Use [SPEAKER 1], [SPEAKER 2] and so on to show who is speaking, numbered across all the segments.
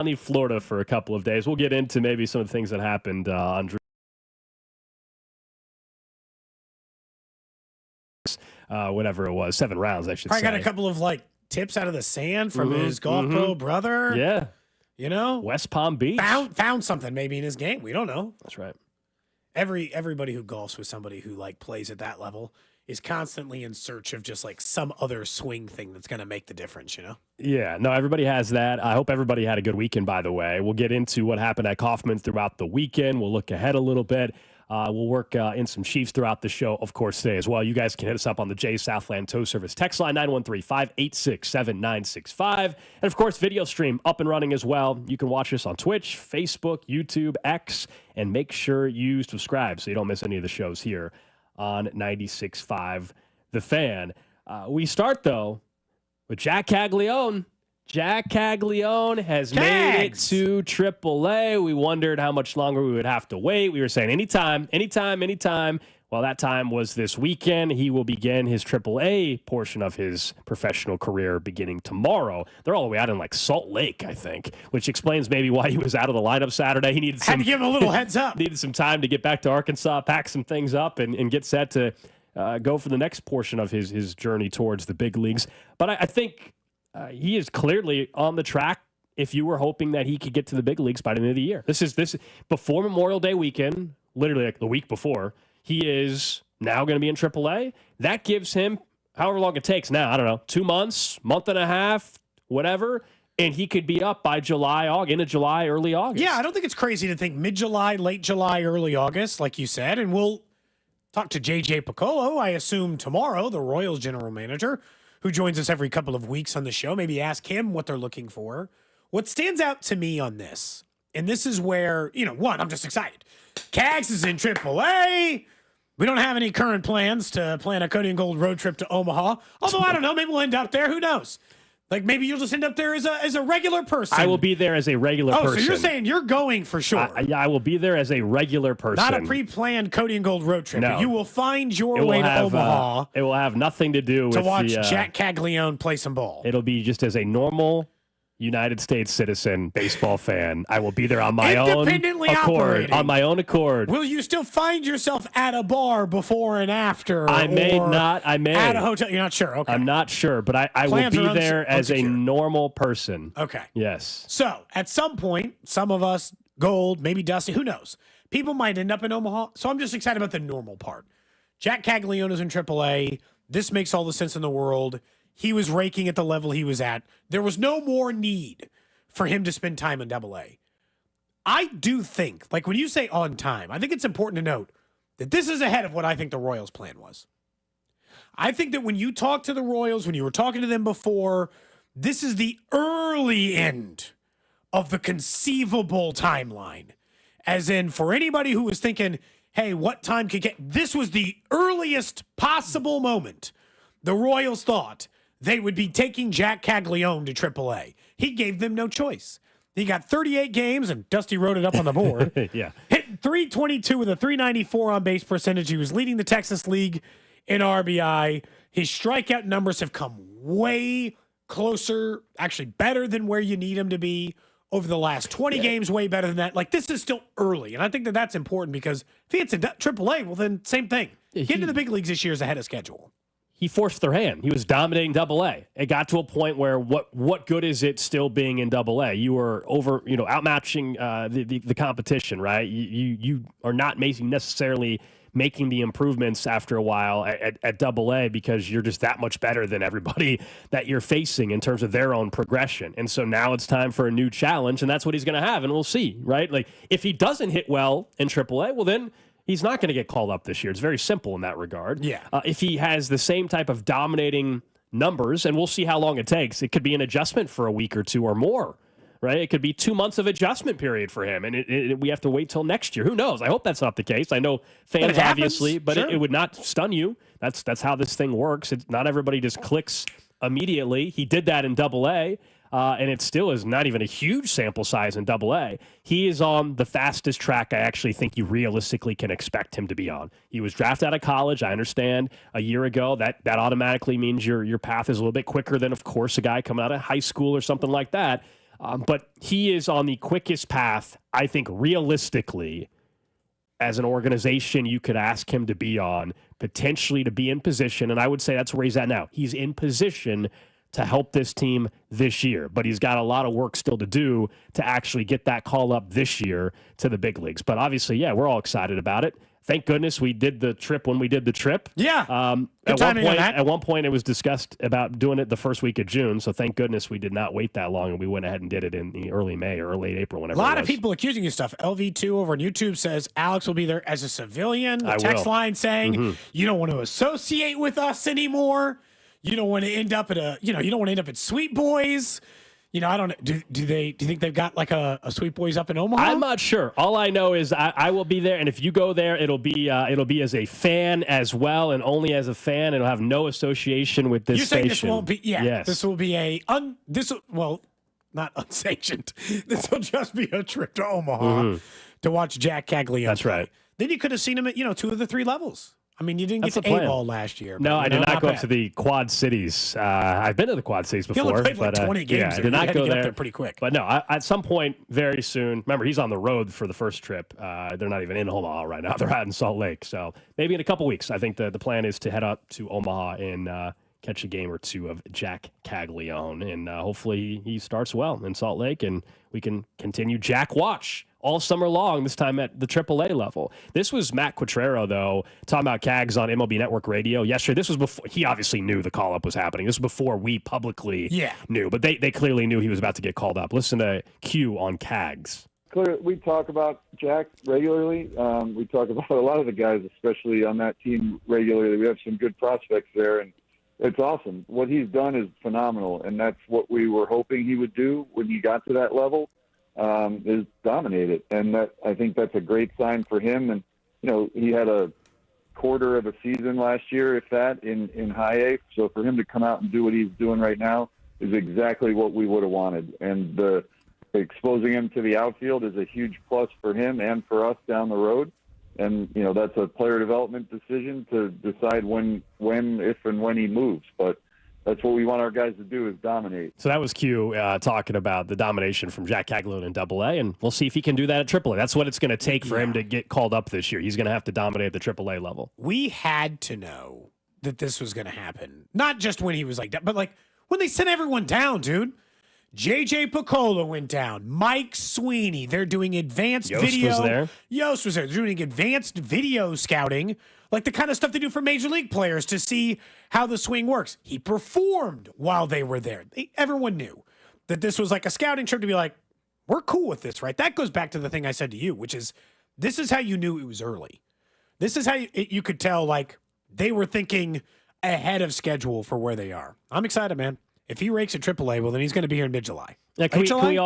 [SPEAKER 1] sunny Florida for a couple of days. We'll get into maybe some of the things that happened on whatever it was, 7 rounds, I should
[SPEAKER 2] Probably
[SPEAKER 1] say.
[SPEAKER 2] got a couple of tips out of the sand from his golf pro brother.
[SPEAKER 1] Yeah.
[SPEAKER 2] West
[SPEAKER 1] Palm Beach.
[SPEAKER 2] Found something maybe in his game. We don't know.
[SPEAKER 1] That's right.
[SPEAKER 2] Everybody who golfs with somebody who plays at that level is constantly in search of just some other swing thing that's going to make the difference,
[SPEAKER 1] Yeah, no, everybody has that. I hope everybody had a good weekend, by the way. We'll get into what happened at Kaufman throughout the weekend. We'll look ahead a little bit. We'll work in some Chiefs throughout the show, of course, today as well. You guys can hit us up on the J Southland Tow Service text line, 913-586-7965. And, of course, video stream up and running as well. You can watch us on Twitch, Facebook, YouTube, X, and make sure you subscribe so you don't miss any of the shows here on 96.5 The Fan. We start, though, with Jack Kagleon. Jack Kagleon has made it to AAA. We wondered how much longer we would have to wait. We were saying anytime. Well, that time was this weekend. He will begin his AAA portion of his professional career beginning tomorrow. They're all the way out in Salt Lake, I think, which explains maybe why he was out of the lineup Saturday. He had
[SPEAKER 2] to give him a little heads up.
[SPEAKER 1] Needed some time to get back to Arkansas, pack some things up, and get set to go for the next portion of his journey towards the big leagues. But I think he is clearly on the track if you were hoping that he could get to the big leagues by the end of the year. This is before Memorial Day weekend, literally the week before. He is now going to be in AAA. That gives him however long it takes now. I don't know, 2 months, month and a half, whatever. And he could be up by July, end of July, early August.
[SPEAKER 2] Yeah, I don't think it's crazy to think mid-July, late July, early August, like you said. And we'll talk to J.J. Piccolo, I assume tomorrow, the Royals general manager, who joins us every couple of weeks on the show. Maybe ask him what they're looking for. What stands out to me on this, and this is where, one, I'm just excited. Kags is in AAA. We don't have any current plans to plan a Cody and Gold road trip to Omaha. Although, I don't know, maybe we'll end up there. Who knows? Maybe you'll just end up there as a regular person.
[SPEAKER 1] I will be there as a regular person.
[SPEAKER 2] Oh, so you're saying you're going for sure.
[SPEAKER 1] I will be there as a regular person.
[SPEAKER 2] Not a pre-planned Cody and Gold road trip.
[SPEAKER 1] No.
[SPEAKER 2] You will find your way to Omaha.
[SPEAKER 1] It will have nothing to do with
[SPEAKER 2] to watch Jack Kagleon play some ball.
[SPEAKER 1] It'll be just as a normal United States citizen baseball fan. I will be there on my own accord. On my own accord.
[SPEAKER 2] Will you still find yourself at a bar before and after?
[SPEAKER 1] I may not. I may.
[SPEAKER 2] At a hotel. You're not sure. Okay.
[SPEAKER 1] I'm not sure, but I will be there as a normal person.
[SPEAKER 2] Okay.
[SPEAKER 1] Yes.
[SPEAKER 2] So at some point, some of us, Gold, maybe Dusty, who knows? People might end up in Omaha. So I'm just excited about the normal part. Jack Kagleon is in AAA. This makes all the sense in the world. He was raking at the level he was at. There was no more need for him to spend time in AA. I do think, when you say on time, I think it's important to note that this is ahead of what I think the Royals' plan was. I think that when you talk to the Royals, when you were talking to them before, this is the early end of the conceivable timeline. As in, for anybody who was thinking, hey, what time could get... This was the earliest possible moment the Royals thought they would be taking Jack Kagleon to AAA. He gave them no choice. He got 38 games, and Dusty wrote it up on the board.
[SPEAKER 1] Yeah.
[SPEAKER 2] Hit 322 with a 394 on base percentage. He was leading the Texas League in RBI. His strikeout numbers have come way closer, actually better than where you need him to be over the last 20 games, way better than that. This is still early, and I think that that's important because if he hits a AAA, well, then same thing. Getting to the big leagues this year is ahead of schedule.
[SPEAKER 1] He forced their hand. He was dominating AA. It got to a point where what good is it still being in AA? You were outmatching the competition, right? You are not necessarily making the improvements after a while at AA because you're just that much better than everybody that you're facing in terms of their own progression. And so now it's time for a new challenge, and that's what he's going to have, and we'll see, right? If he doesn't hit well in AAA, well then he's not going to get called up this year. It's very simple in that regard.
[SPEAKER 2] Yeah.
[SPEAKER 1] If he has the same type of dominating numbers, and we'll see how long it takes. It could be an adjustment for a week or two or more, right? It could be 2 months of adjustment period for him, and we have to wait till next year. Who knows? I hope that's not the case. I know fans obviously, but sure. it would not stun you. That's how this thing works. Not everybody just clicks immediately. He did that in AA. And it still is not even a huge sample size in AA. He is on the fastest track I actually think you realistically can expect him to be on. He was drafted out of college, I understand, a year ago. That automatically means your path is a little bit quicker than, of course, a guy coming out of high school or something like that. But he is on the quickest path, I think, realistically, as an organization you could ask him to be on, potentially to be in position, and I would say that's where he's at now. He's in position to help this team this year, but he's got a lot of work still to do to actually get that call up this year to the big leagues. But obviously, yeah, we're all excited about it. Thank goodness we did the trip when we did the trip.
[SPEAKER 2] Yeah.
[SPEAKER 1] At one point, it was discussed about doing it the first week of June, so thank goodness we did not wait that long, and we went ahead and did it in the early May or late April, whenever
[SPEAKER 2] A lot of people accusing you of stuff. LV2 over on YouTube says Alex will be there as a civilian. The text line saying, you don't want to associate with us anymore. You don't want to end up at you don't want to end up at Sweet Boys. I don't know. Do you think they've got like a Sweet Boys up in Omaha?
[SPEAKER 1] I'm not sure. All I know is I will be there, and if you go there, it'll be as a fan as well, and only as a fan. It'll have no association with this station.
[SPEAKER 2] You're saying this won't be? Yeah.
[SPEAKER 1] Yes.
[SPEAKER 2] This will be not unsanctioned. This will just be a trip to Omaha to watch Jack Kagleon.
[SPEAKER 1] That's
[SPEAKER 2] play.
[SPEAKER 1] right.
[SPEAKER 2] Then you could have seen him at 2 of the 3 levels. I mean, you didn't get to A-ball last year.
[SPEAKER 1] No, I did not go up to the Quad Cities. I've been to the Quad Cities before.
[SPEAKER 2] He only played like 20 games.
[SPEAKER 1] Yeah, I did not go there
[SPEAKER 2] pretty quick.
[SPEAKER 1] But no, at some point very soon. Remember, he's on the road for the first trip. They're not even in Omaha right now. They're out in Salt Lake. So maybe in a couple weeks, I think the plan is to head up to Omaha and catch a game or two of Jack Kagleon. And hopefully he starts well in Salt Lake, and we can continue Jack Watch all summer long, this time at the AAA level. This was Matt Quattrero, though, talking about Cags on MLB Network Radio yesterday. This was before he obviously knew the call-up was happening. This was before we publicly knew, but they clearly knew he was about to get called up. Listen to Q on Cags.
[SPEAKER 3] Clearly, we talk about Jack regularly. We talk about a lot of the guys, especially on that team, regularly. We have some good prospects there, and it's awesome. What he's done is phenomenal, and that's what we were hoping he would do when he got to that level. Is dominate it, and that I think that's a great sign for him. And he had a quarter of a season last year, if that, in high A. So for him to come out and do what he's doing right now is exactly what we would have wanted. And the exposing him to the outfield is a huge plus for him and for us down the road. And that's a player development decision to decide if and when he moves, but that's what we want our guys to do, is dominate.
[SPEAKER 1] So that was Q talking about the domination from Jack Kagleon in AA, and we'll see if he can do that at AAA. That's what it's going to take for him to get called up this year. He's going to have to dominate at the AAA level.
[SPEAKER 2] We had to know that this was going to happen. Not just when he was like that, but like when they sent everyone down, dude. JJ Picola went down. Mike Sweeney. They're doing advanced video.
[SPEAKER 1] Was there.
[SPEAKER 2] Yost was there. They're doing advanced video scouting, like the kind of stuff they do for major league players to see how the swing works. He performed while they were there. Everyone knew that this was like a scouting trip to be like, we're cool with this, right? That goes back to the thing I said to you, which is this is how you knew it was early. This is how you could tell, like, they were thinking ahead of schedule for where they are. I'm excited, man. If he rakes at AAA, well, then he's going to be here in mid-July.
[SPEAKER 1] Yeah, can we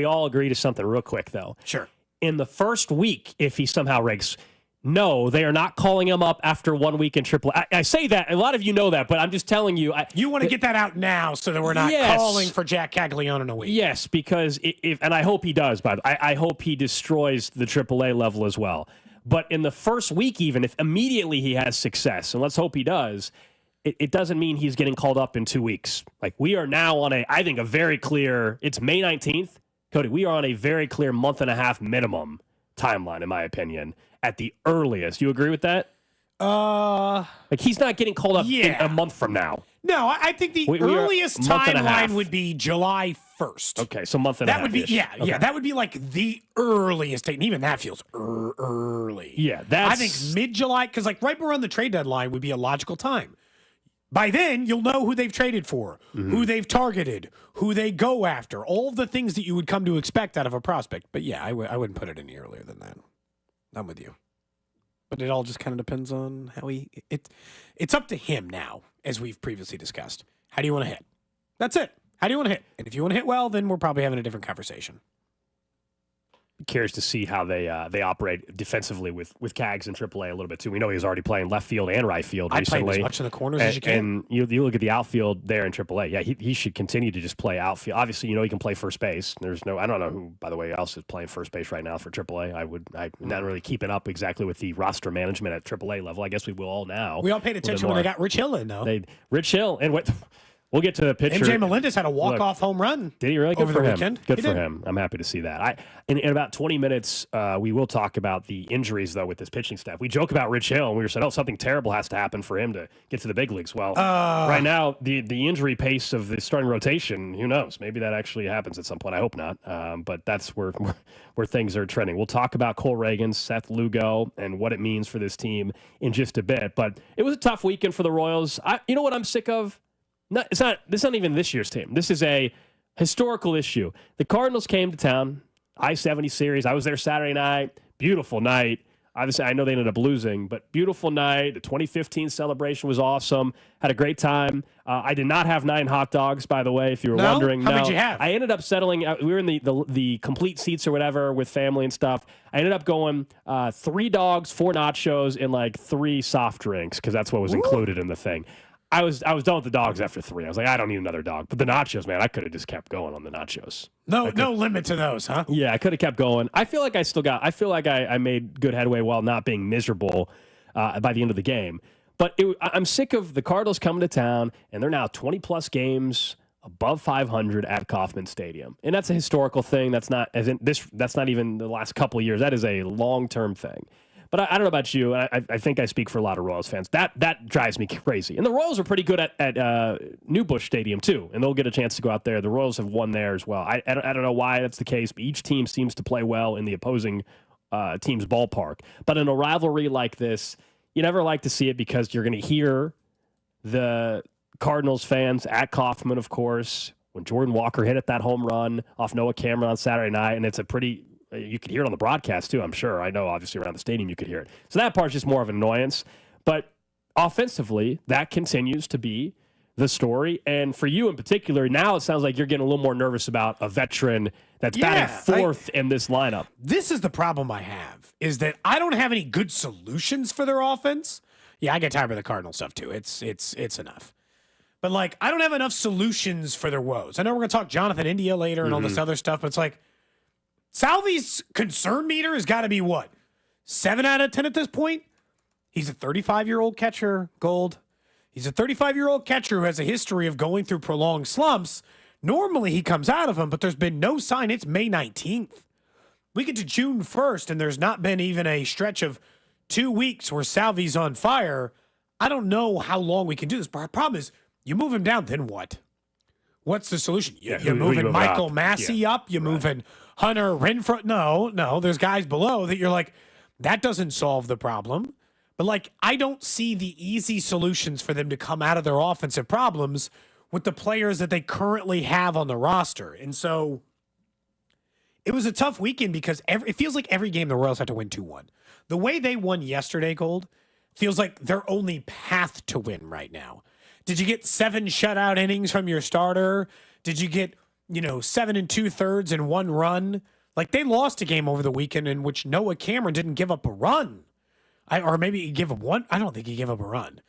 [SPEAKER 1] all agree to something real quick, though?
[SPEAKER 2] Sure.
[SPEAKER 1] In the first week, if he somehow rakes, no, they are not calling him up after 1 week in AAA. I say that. A lot of you know that, but I'm just telling you.
[SPEAKER 2] You want to get that out now so that we're not calling for Jack Kagleon in a week.
[SPEAKER 1] Yes, because and I hope he does, by the way. I hope he destroys the AAA level as well. But in the first week, even if immediately he has success, and let's hope he does, it doesn't mean he's getting called up in 2 weeks. Like, we are now on I think a very clear, it's May 19th. Cody, we are on a very clear month and a half minimum timeline, in my opinion, at the earliest. You agree with that? Like, he's not getting called up in a month from now.
[SPEAKER 2] No, I think the earliest timeline would be July 1st.
[SPEAKER 1] Okay, so month and a half.
[SPEAKER 2] That would be, yeah, that would be like the earliest date. And even that feels early.
[SPEAKER 1] Yeah,
[SPEAKER 2] I think mid-July, because like right around the trade deadline would be a logical time. By then, you'll know who they've traded for, who they've targeted, who they go after, all of the things that you would come to expect out of a prospect. But yeah, I wouldn't put it any earlier than that. I'm with you. But it all just kind of depends on how it's up to him now, as we've previously discussed. How do you want to hit? That's it. How do you want to hit? And if you want to hit well, then we're probably having a different conversation.
[SPEAKER 1] Curious to see how they operate defensively with Cags in AAA a little bit too. We know he was already playing left field and right field recently.
[SPEAKER 2] Play as much in the corners as you can.
[SPEAKER 1] And you look at the outfield there in AAA. Yeah, he should continue to just play outfield. Obviously, he can play first base. I don't know who, by the way, else is playing first base right now for AAA. I'm not really keeping up exactly with the roster management at AAA level. I guess we will all now.
[SPEAKER 2] We all paid attention when they got Rich Hill in, though.
[SPEAKER 1] Rich Hill and what. We'll get to the pitcher.
[SPEAKER 2] MJ Melendez had a walk-off home run.
[SPEAKER 1] Did he really? Good
[SPEAKER 2] over
[SPEAKER 1] for
[SPEAKER 2] the
[SPEAKER 1] him.
[SPEAKER 2] weekend.
[SPEAKER 1] Good for him. I'm happy to see that. In about 20 minutes, we will talk about the injuries, though, with this pitching staff. We joke about Rich Hill, and we were saying, something terrible has to happen for him to get to the big leagues. Well, right now, the injury pace of the starting rotation, who knows? Maybe that actually happens at some point. I hope not. But that's where things are trending. We'll talk about Cole Reagan, Seth Lugo, and what it means for this team in just a bit. But it was a tough weekend for the Royals. You know what I'm sick of? This is not even this year's team. This is a historical issue. The Cardinals came to town, I-70 series. I was there Saturday night. Beautiful night. Obviously, I know they ended up losing, but beautiful night. The 2015 celebration was awesome. Had a great time. I did not have 9 hot dogs, by the way, if you were wondering.
[SPEAKER 2] How many did you have?
[SPEAKER 1] I ended up settling. We were in the complete seats or whatever with family and stuff. I ended up going 3 dogs, 4 nachos, and like 3 soft drinks because that's what was included in the thing. I was done with the dogs after 3. I was like, I don't need another dog. But the nachos, man, I could have just kept going on the nachos.
[SPEAKER 2] No limit to those, huh?
[SPEAKER 1] Yeah, I could have kept going. I feel like I made good headway while not being miserable by the end of the game. But I'm sick of the Cardinals coming to town, and they're now 20-plus games above 500 at Kauffman Stadium. And that's a historical thing. That's not even the last couple of years. That is a long-term thing. But I don't know about you. I think I speak for a lot of Royals fans. That drives me crazy. And the Royals are pretty good at New Busch Stadium, too. And they'll get a chance to go out there. The Royals have won there as well. I don't know why that's the case, but each team seems to play well in the opposing team's ballpark. But in a rivalry like this, you never like to see it because you're going to hear the Cardinals fans at Kauffman, of course, when Jordan Walker hit at that home run off Noah Cameron on Saturday night. And it's a pretty... You could hear it on the broadcast, too, I'm sure. I know, obviously, around the stadium you could hear it. So that part's just more of an annoyance. But offensively, that continues to be the story. And for you in particular, now it sounds like you're getting a little more nervous about a veteran that's batting fourth in this lineup.
[SPEAKER 2] This is the problem I have, is that I don't have any good solutions for their offense. Yeah, I get tired of the Cardinal stuff, too. It's enough. But, I don't have enough solutions for their woes. I know we're going to talk Jonathan India later and all this other stuff, but it's like, Salvi's concern meter has got to be what? 7 out of 10 at this point? He's a 35-year-old catcher, Gold. He's a 35-year-old catcher who has a history of going through prolonged slumps. Normally he comes out of them, but there's been no sign. It's May 19th. We get to June 1st, and there's not been even a stretch of 2 weeks where Salvi's on fire. I don't know how long we can do this, but our problem is you move him down, then what? What's the solution? You're moving Michael Massey up. You're moving Hunter Renfroe. No, there's guys below that you're like, that doesn't solve the problem. But I don't see the easy solutions for them to come out of their offensive problems with the players that they currently have on the roster. And so it was a tough weekend because it feels like every game the Royals have to win 2-1. The way they won yesterday, Gold, feels like their only path to win right now. Did you get 7 shutout innings from your starter? Did you get 7 2/3 and 1 run? They lost a game over the weekend in which Noah Cameron didn't give up a run. Or maybe he gave up one. I don't think he gave up a run.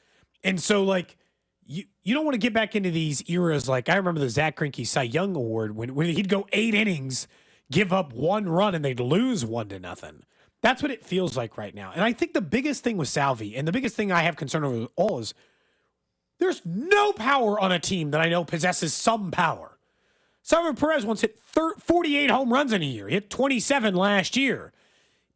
[SPEAKER 2] And so, you don't want to get back into these eras. I remember the Zach Greinke Cy Young Award when he'd go 8 innings, give up 1 run, and they'd lose 1-0. That's what it feels like right now. And I think the biggest thing with Salvi, and the biggest thing I have concern over all is there's no power on a team that I know possesses some power. Salvador Perez once hit 48 home runs in a year. He hit 27 last year.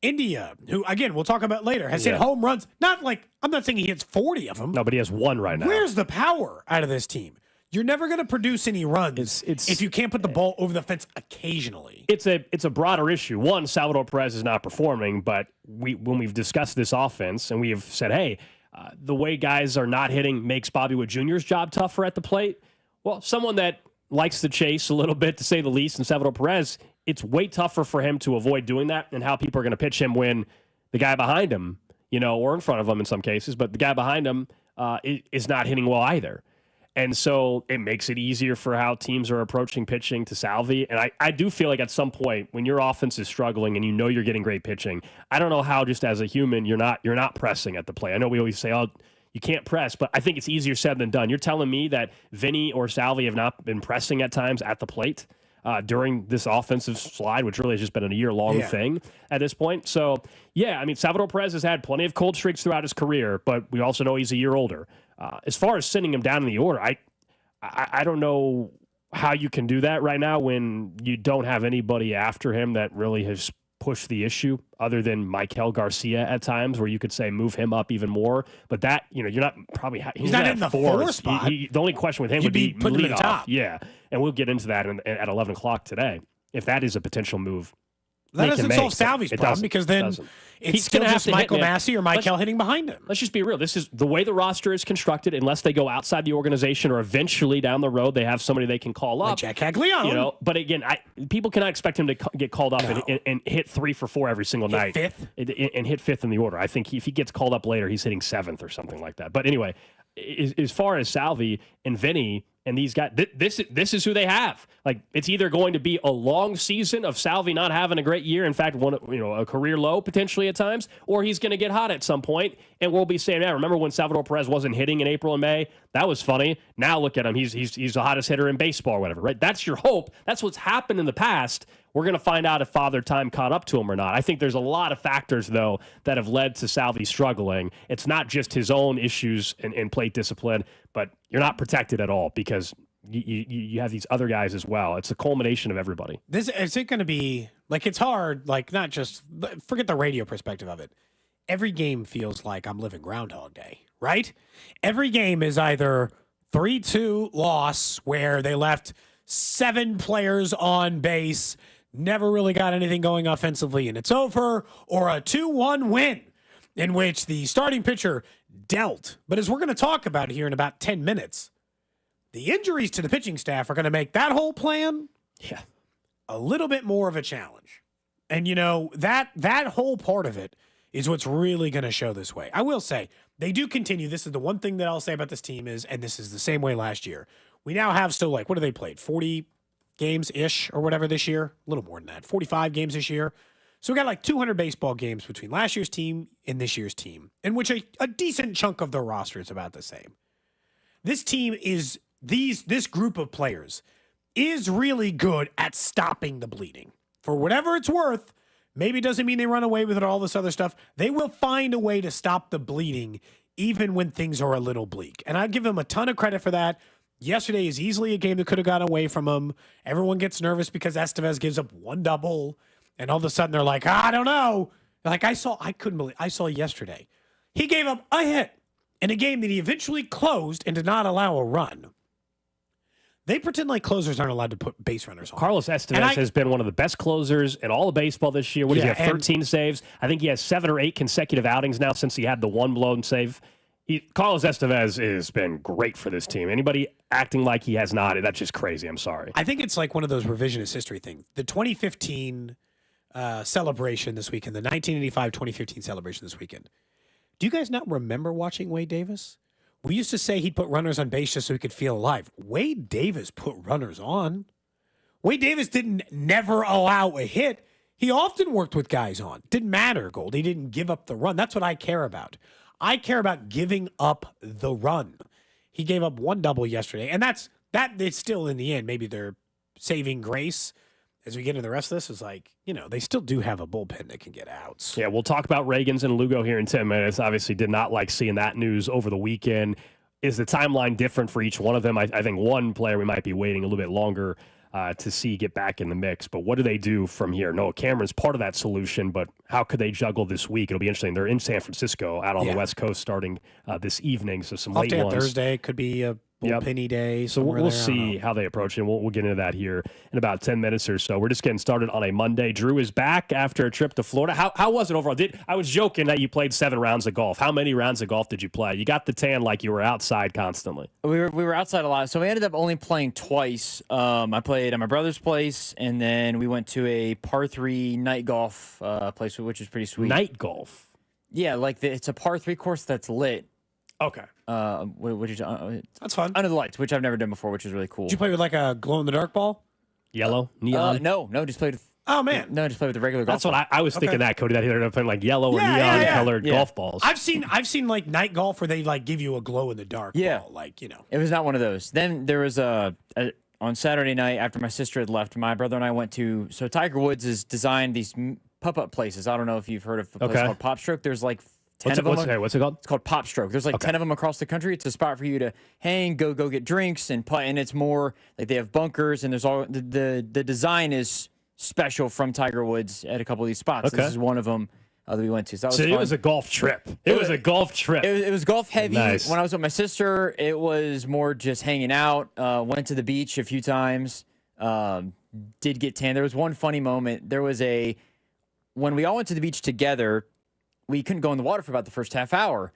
[SPEAKER 2] India, who, again, we'll talk about later, has hit home runs. I'm not saying he hits 40 of them.
[SPEAKER 1] No, but he has 1 right now.
[SPEAKER 2] Where's the power out of this team? You're never going to produce any runs if you can't put the ball over the fence occasionally.
[SPEAKER 1] It's a broader issue. One, Salvador Perez is not performing, but when we've discussed this offense and we have said, hey, the way guys are not hitting makes Bobby Wood Jr.'s job tougher at the plate. Well, someone that likes to chase a little bit, to say the least, and Salvador Perez, it's way tougher for him to avoid doing that and how people are going to pitch him when the guy behind him, or in front of him in some cases, but the guy behind him is not hitting well either. And so it makes it easier for how teams are approaching pitching to Salvi. And I do feel like at some point when your offense is struggling and you're getting great pitching, I don't know how just as a human you're not pressing at the plate. I know we always say, you can't press, but I think it's easier said than done. You're telling me that Vinny or Salvi have not been pressing at times at the plate during this offensive slide, which really has just been a year-long thing at this point. So, Salvador Perez has had plenty of cold streaks throughout his career, but we also know he's a year older. As far as sending him down in the order, I don't know how you can do that right now when you don't have anybody after him that really has pushed the issue other than Michael Garcia at times, where you could say move him up even more. But that, you're not probably
[SPEAKER 2] he's not in the four spot.
[SPEAKER 1] The only question with him would be
[SPEAKER 2] putting him in the top.
[SPEAKER 1] Yeah, and we'll get into that at 11 o'clock today. If that is a potential move.
[SPEAKER 2] That doesn't solve Salvy's problem because then it's still just Michael Massey or Michael hitting behind him.
[SPEAKER 1] Let's just be real. This is the way the roster is constructed. Unless they go outside the organization or eventually down the road they have somebody they can call up.
[SPEAKER 2] Like Jack Kagleon.
[SPEAKER 1] But again, people cannot expect him to get called up and hit 3 for 4 every single night.
[SPEAKER 2] Fifth?
[SPEAKER 1] And hit fifth in the order. I think if he gets called up later, he's hitting seventh or something like that. But anyway, as far as Salvy and Vinny and these guys, this is who they have. Like, it's either going to be a long season of Salvy not having a great year, in fact, a career low potentially at times, or he's going to get hot at some point, and we'll be saying, remember when Salvador Perez wasn't hitting in April and May? That was funny. Now look at him. He's the hottest hitter in baseball or whatever, right? That's your hope. That's what's happened in the past. We're going to find out if Father Time caught up to him or not. I think there's a lot of factors, though, that have led to Salvy struggling. It's not just his own issues in plate discipline, but you're not protected at all because you have these other guys as well. It's a culmination of everybody.
[SPEAKER 2] Is it going to be, like, it's hard, like, not just, forget the radio perspective of it. Every game feels like I'm living Groundhog Day, right? Every game is either 3-2 loss where they left 7 players on base, never really got anything going offensively, and it's over, or a 2-1 win in which the starting pitcher dealt. But as we're going to talk about here in about 10 minutes, the injuries to the pitching staff are going to make that whole plan a little bit more of a challenge. And, that whole part of it is what's really going to show this way. I will say, they do continue. This is the one thing that I'll say about this team is, and this is the same way last year, we now have still, what have they played? 40 games-ish or whatever this year? A little more than that. 45 games this year. So we got 200 baseball games between last year's team and this year's team, in which a decent chunk of the roster is about the same. This team is, this group of players is really good at stopping the bleeding. For whatever it's worth, maybe it doesn't mean they run away with it, all this other stuff. They will find a way to stop the bleeding even when things are a little bleak. And I give them a ton of credit for that. Yesterday is easily a game that could have gone away from them. Everyone gets nervous because Estevez gives up 1 double. And all of a sudden they're like, I don't know. Like I saw yesterday. He gave up a hit in a game that he eventually closed and did not allow a run. They pretend like closers aren't allowed to put base runners on.
[SPEAKER 1] Carlos Estevez has been one of the best closers in all of baseball this year. What does he have, 13 saves? I think he has 7 or 8 consecutive outings now since he had the 1 blown save. Carlos Estevez has been great for this team. Anybody acting like he has not, that's just crazy. I'm sorry.
[SPEAKER 2] I think it's like one of those revisionist history things. The 2015 celebration this weekend, the 1985-2015 celebration this weekend. Do you guys not remember watching Wade Davis? We used to say he'd put runners on base just so he could feel alive. Wade Davis put runners on. Wade Davis didn't never allow a hit. He often worked with guys on. Didn't matter, Gold. He didn't give up the run. That's what I care about. I care about giving up the run. He gave up 1 double yesterday, and that it's still in the end. Maybe they're saving grace. As we get into the rest of this, is they still do have a bullpen that can get outs.
[SPEAKER 1] Yeah, we'll talk about Reagans and Lugo here in 10 minutes. Obviously did not like seeing that news over the weekend. Is the timeline different for each one of them? I think one player we might be waiting a little bit longer to see get back in the mix. But what do they do from here? Noah Cameron's part of that solution, but how could they juggle this week? It'll be interesting. They're in San Francisco, out on the West Coast starting this evening, so some late ones.
[SPEAKER 2] Thursday could be a bullpenny day.
[SPEAKER 1] So we'll see how they approach it. And we'll get into that here in about 10 minutes or so. We're just getting started on a Monday. Drew is back after a trip to Florida. How was it overall? I was joking that you played 7 rounds of golf. How many rounds of golf did you play? You got the tan like you were outside constantly.
[SPEAKER 4] We were outside a lot. So we ended up only playing twice. I played at my brother's place, and then we went to a par 3 night golf place, which is pretty sweet.
[SPEAKER 1] Night golf?
[SPEAKER 4] Yeah, it's a par 3 course that's lit.
[SPEAKER 1] Okay.
[SPEAKER 2] That's fun.
[SPEAKER 4] Under the lights, which I've never done before, which is really cool.
[SPEAKER 2] Did you play with a glow-in-the-dark ball?
[SPEAKER 1] Yellow? Neon?
[SPEAKER 4] No, just played with...
[SPEAKER 2] Oh, man.
[SPEAKER 4] No, just played with the regular golf
[SPEAKER 1] That's what I was thinking that, Cody, that they're playing y'ellow or neon-colored golf balls.
[SPEAKER 2] I've seen night golf where they give you a glow-in-the-dark ball.
[SPEAKER 4] It was not one of those. Then there was on Saturday night, after my sister had left, my brother and I went to... So Tiger Woods has designed these pop-up places. I don't know if you've heard of a place called Pop Stroke. There's 10 of them.
[SPEAKER 1] What's it called?
[SPEAKER 4] It's called Pop Stroke. There's like 10 of them across the country. It's a spot for you to hang, go get drinks and play. And it's more like they have bunkers and there's all the design is special from Tiger Woods at a couple of these spots.
[SPEAKER 1] Okay.
[SPEAKER 4] This is one of them that we went to. So that was
[SPEAKER 1] So
[SPEAKER 4] fun.
[SPEAKER 1] it was a golf trip. It was a golf trip.
[SPEAKER 4] It was golf heavy.
[SPEAKER 1] Nice.
[SPEAKER 4] When I was with my sister, it was more just hanging out. Went to the beach a few times. Did get tan. There was one funny moment. When we all went to the beach together, we couldn't go in the water for about the first half hour.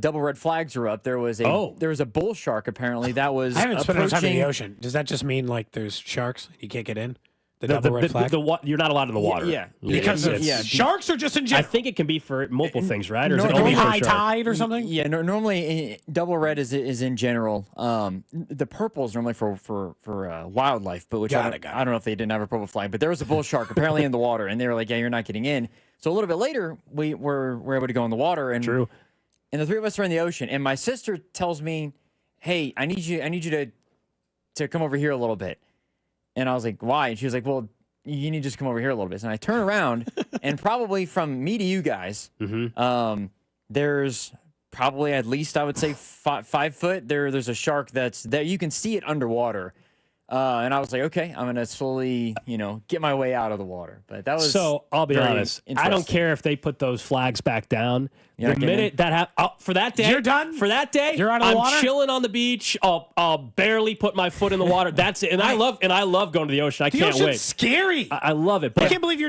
[SPEAKER 4] Double red flags were up. There was a bull shark apparently that was
[SPEAKER 2] I haven't spent enough time in the
[SPEAKER 4] approaching.
[SPEAKER 2] ocean. Does that just mean like there's sharks? You can't get in? The double red flag?
[SPEAKER 1] You're not allowed in the water.
[SPEAKER 4] Yeah.
[SPEAKER 2] Because of sharks are just in
[SPEAKER 1] I
[SPEAKER 2] general.
[SPEAKER 1] think it can be for multiple things, right? Or is it
[SPEAKER 2] Maybe
[SPEAKER 1] only for
[SPEAKER 2] high
[SPEAKER 1] sharks?
[SPEAKER 2] tide or something?
[SPEAKER 4] Yeah, normally double red is in general. The purple is normally for wildlife, but which I don't know if they didn't have a purple flag. But there was a bull shark apparently in the water, and they were like, "Yeah, you're not getting in." So a little bit later, we were able to go in the water, and
[SPEAKER 1] True.
[SPEAKER 4] And the three of us are in the ocean, and my sister tells me, "Hey, I need you to come over here a little bit." And I was like, "Why?" And she was like, "Well, you need to just come over here a little bit." And I turn around, and probably from me to you guys, there's probably at least, I would say, 5 foot. There's a shark that's there. You can see it underwater. And I was like, okay, I'm going to slowly, get my way out of the water. But that was
[SPEAKER 1] So I'll be
[SPEAKER 4] very
[SPEAKER 1] honest. I don't
[SPEAKER 4] interesting.
[SPEAKER 1] care if they put those flags back down.
[SPEAKER 4] You're
[SPEAKER 1] The
[SPEAKER 4] not getting
[SPEAKER 1] minute that for that day,
[SPEAKER 2] You're done?
[SPEAKER 1] For that day,
[SPEAKER 2] You're out of the water?
[SPEAKER 1] I'm chilling on the beach. I'll barely put my foot in the water. That's it. And I love going to the ocean. I
[SPEAKER 2] The
[SPEAKER 1] can't
[SPEAKER 2] ocean's
[SPEAKER 1] wait.
[SPEAKER 2] scary.
[SPEAKER 1] I love it.
[SPEAKER 2] I
[SPEAKER 1] But
[SPEAKER 2] can't believe you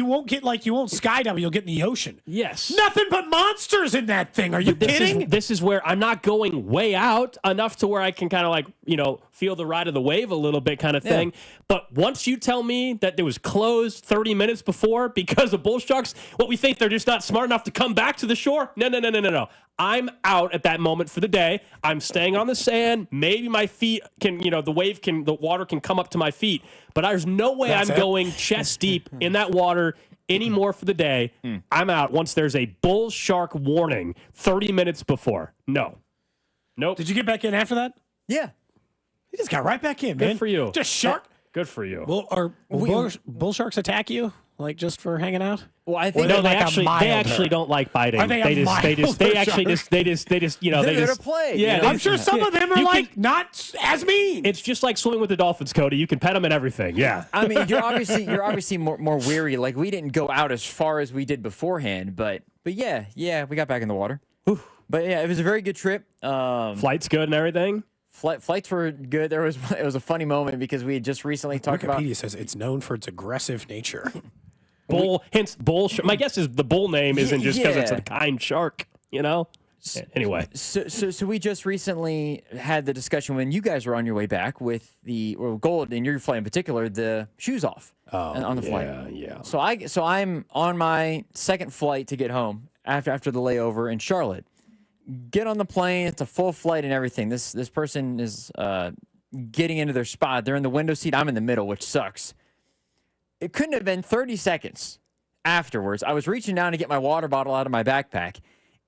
[SPEAKER 2] won't skydive, you'll get in the ocean.
[SPEAKER 1] yes.
[SPEAKER 2] Nothing but monsters in that thing. Are you kidding?
[SPEAKER 1] This is where I'm not going way out enough to where I can kind of feel the ride of the wave a little bit kind of thing. But once you tell me that it was closed 30 minutes before because of bull sharks, what we think they're just not smart enough to come back to the shore? No. I'm out at that moment for the day. I'm staying on the sand. Maybe my feet can, the water can come up to my feet. But there's no way I'm going chest deep in that water anymore for the day. I'm out once there's a bull shark warning 30 minutes before. No. Nope.
[SPEAKER 2] Did you get back in after that?
[SPEAKER 4] Yeah.
[SPEAKER 2] You just got right back in, man.
[SPEAKER 1] Good for you.
[SPEAKER 2] Just shark.
[SPEAKER 1] Good for you.
[SPEAKER 2] Will bull sharks attack you? Like just for hanging out?
[SPEAKER 4] Well, I think
[SPEAKER 1] No,
[SPEAKER 2] they're
[SPEAKER 1] they
[SPEAKER 2] like a
[SPEAKER 1] actually don't like biting.
[SPEAKER 2] Are they a
[SPEAKER 1] They just
[SPEAKER 2] milder
[SPEAKER 4] They're there to play.
[SPEAKER 1] Yeah,
[SPEAKER 2] I'm sure some of them are
[SPEAKER 1] You
[SPEAKER 2] like
[SPEAKER 1] can-
[SPEAKER 2] not as mean.
[SPEAKER 1] It's just like swimming with the dolphins, Cody. You can pet them and everything. Yeah.
[SPEAKER 4] I mean, you're obviously more weary. Like we didn't go out as far as we did beforehand, but yeah, we got back in the water. But yeah, it was a very good trip.
[SPEAKER 1] Flight's good and everything.
[SPEAKER 4] Flights were good. It was a funny moment because we had just recently talked about.
[SPEAKER 2] Wikipedia says it's known for its aggressive nature.
[SPEAKER 1] Bull, hence bull. My guess is the bull name isn't just because it's
[SPEAKER 4] Yeah.
[SPEAKER 1] a kind shark. Anyway.
[SPEAKER 4] So we just recently had the discussion when you guys were on your way back with Gold and your flight in particular, the shoes off on the flight.
[SPEAKER 1] Yeah.
[SPEAKER 4] So I'm on my second flight to get home after the layover in Charlotte. Get on the plane. It's a full flight and everything. This person is getting into their spot. They're in the window seat. I'm in the middle, which sucks. It couldn't have been 30 seconds afterwards. I was reaching down to get my water bottle out of my backpack,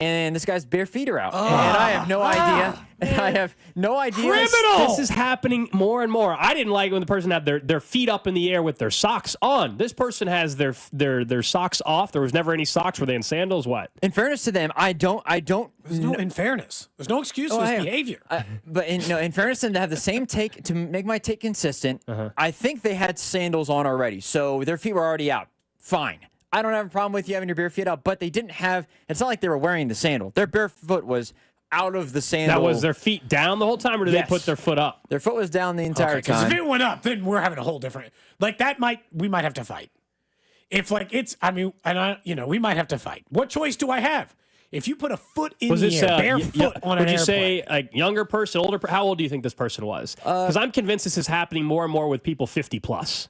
[SPEAKER 4] and this guy's bare feet are out. And I have no idea. I have no idea.
[SPEAKER 2] Criminal!
[SPEAKER 1] This is happening more and more. I didn't like when the person had their feet up in the air with their socks on. This person has their socks off. There was never any socks. Were they in sandals? What?
[SPEAKER 4] In fairness to them, I don't.
[SPEAKER 2] There's no in fairness. There's no excuse for this behavior.
[SPEAKER 4] But in fairness to them, to have the same take, to make my take consistent, I think they had sandals on already. So their feet were already out. Fine. I don't have a problem with you having your bare feet out, but they didn't have, it's not like they were wearing the sandal. Their bare foot was out of the sandal.
[SPEAKER 1] That was their feet down the whole time, or did
[SPEAKER 4] Yes.
[SPEAKER 1] they put their foot up?
[SPEAKER 4] Their foot was down the entire
[SPEAKER 2] Because
[SPEAKER 4] time.
[SPEAKER 2] if it went up, then we're having a whole different. Like we might have to fight. If we might have to fight. What choice do I have? If you put a foot in the air, barefoot on an
[SPEAKER 1] would you
[SPEAKER 2] airplane.
[SPEAKER 1] say like younger person, older? How old do you think this person was? Because I'm convinced this is happening more and more with people 50 plus.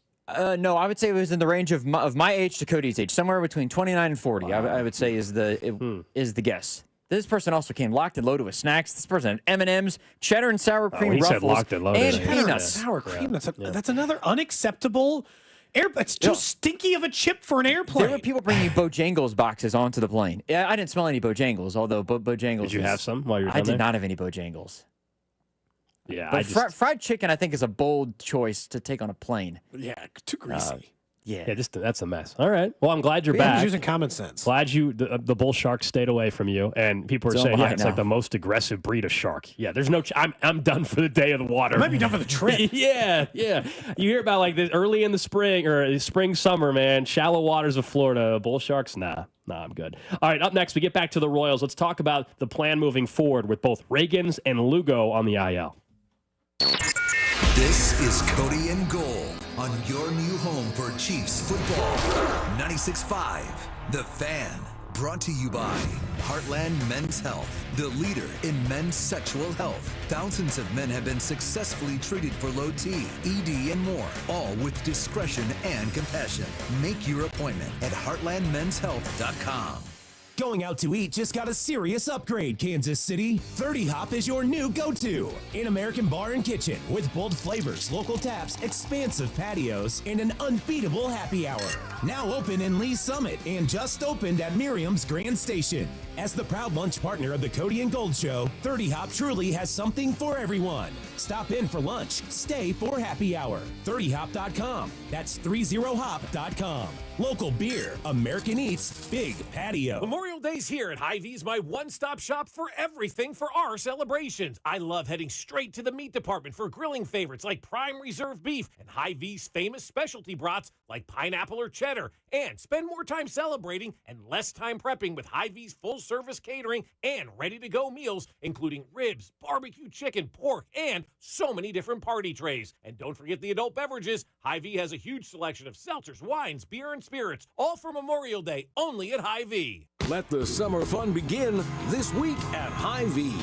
[SPEAKER 4] No, I would say it was in the range of my age to Cody's age, somewhere between 29 and 40. I would say is the guess. This person also came locked and loaded with snacks. This person had M&Ms, cheddar and sour cream
[SPEAKER 1] he said
[SPEAKER 4] ruffles,
[SPEAKER 1] locked and loaded.
[SPEAKER 4] and
[SPEAKER 1] Yeah.
[SPEAKER 4] peanuts.
[SPEAKER 2] Sour cream. That's another unacceptable. It's too stinky of a chip for an airplane.
[SPEAKER 4] There were people bringing Bojangles boxes onto the plane. Yeah, I didn't smell any Bojangles, although Bojangles.
[SPEAKER 1] Did you have some while you were
[SPEAKER 4] I
[SPEAKER 1] down
[SPEAKER 4] did
[SPEAKER 1] there?
[SPEAKER 4] not have any Bojangles.
[SPEAKER 1] Yeah,
[SPEAKER 4] But fried chicken, I think, is a bold choice to take on a plane.
[SPEAKER 2] Yeah, too greasy.
[SPEAKER 4] Yeah.
[SPEAKER 1] That's a mess. All right. Well, I'm glad you're
[SPEAKER 2] Yeah,
[SPEAKER 1] back.
[SPEAKER 2] he's using common sense.
[SPEAKER 1] Glad the bull shark stayed away from you. And people are
[SPEAKER 4] It's
[SPEAKER 1] saying,
[SPEAKER 4] on
[SPEAKER 1] yeah,
[SPEAKER 4] high
[SPEAKER 1] it's
[SPEAKER 4] now.
[SPEAKER 1] like the most aggressive breed of shark. Yeah, there's no. I'm done for the day of the water.
[SPEAKER 2] I might be done for the trip.
[SPEAKER 1] Yeah. You hear about like this early in the spring or spring, summer, man. Shallow waters of Florida. Bull sharks, nah, I'm good. All right, up next, we get back to the Royals. Let's talk about the plan moving forward with both Reagans and Lugo on the IL.
[SPEAKER 5] This is Cody and Gold on your new home for Chiefs football. 96.5, The Fan. Brought to you by Heartland Men's Health, the leader in men's sexual health. Thousands of men have been successfully treated for low T, ED, and more, all with discretion and compassion. Make your appointment at heartlandmenshealth.com.
[SPEAKER 6] Going out to eat just got a serious upgrade, Kansas City. 30 Hop is your new go-to. An American bar and kitchen with bold flavors, local taps, expansive patios, and an unbeatable happy hour. Now open in Lee Summit and just opened at Miriam's Grand Station. As the proud lunch partner of the Cody and Gold Show, 30 Hop truly has something for everyone. Stop in for lunch, stay for happy hour. 30hop.com. That's 30hop.com. Local beer, American Eats, big patio.
[SPEAKER 7] Memorial Day's here at Hy-Vee's, my one-stop shop for everything for our celebrations. I love heading straight to the meat department for grilling favorites like prime reserve beef and Hy-Vee's famous specialty brats like pineapple or cheddar. And spend more time celebrating and less time prepping with Hy-Vee's full-service catering and ready-to-go meals, including ribs, barbecue chicken, pork, and so many different party trays. And don't forget the adult beverages. Hy-Vee has a huge selection of seltzers, wines, beer, and spirits, all for Memorial Day, only at Hy-Vee.
[SPEAKER 8] Let the summer fun begin this week at Hy-Vee.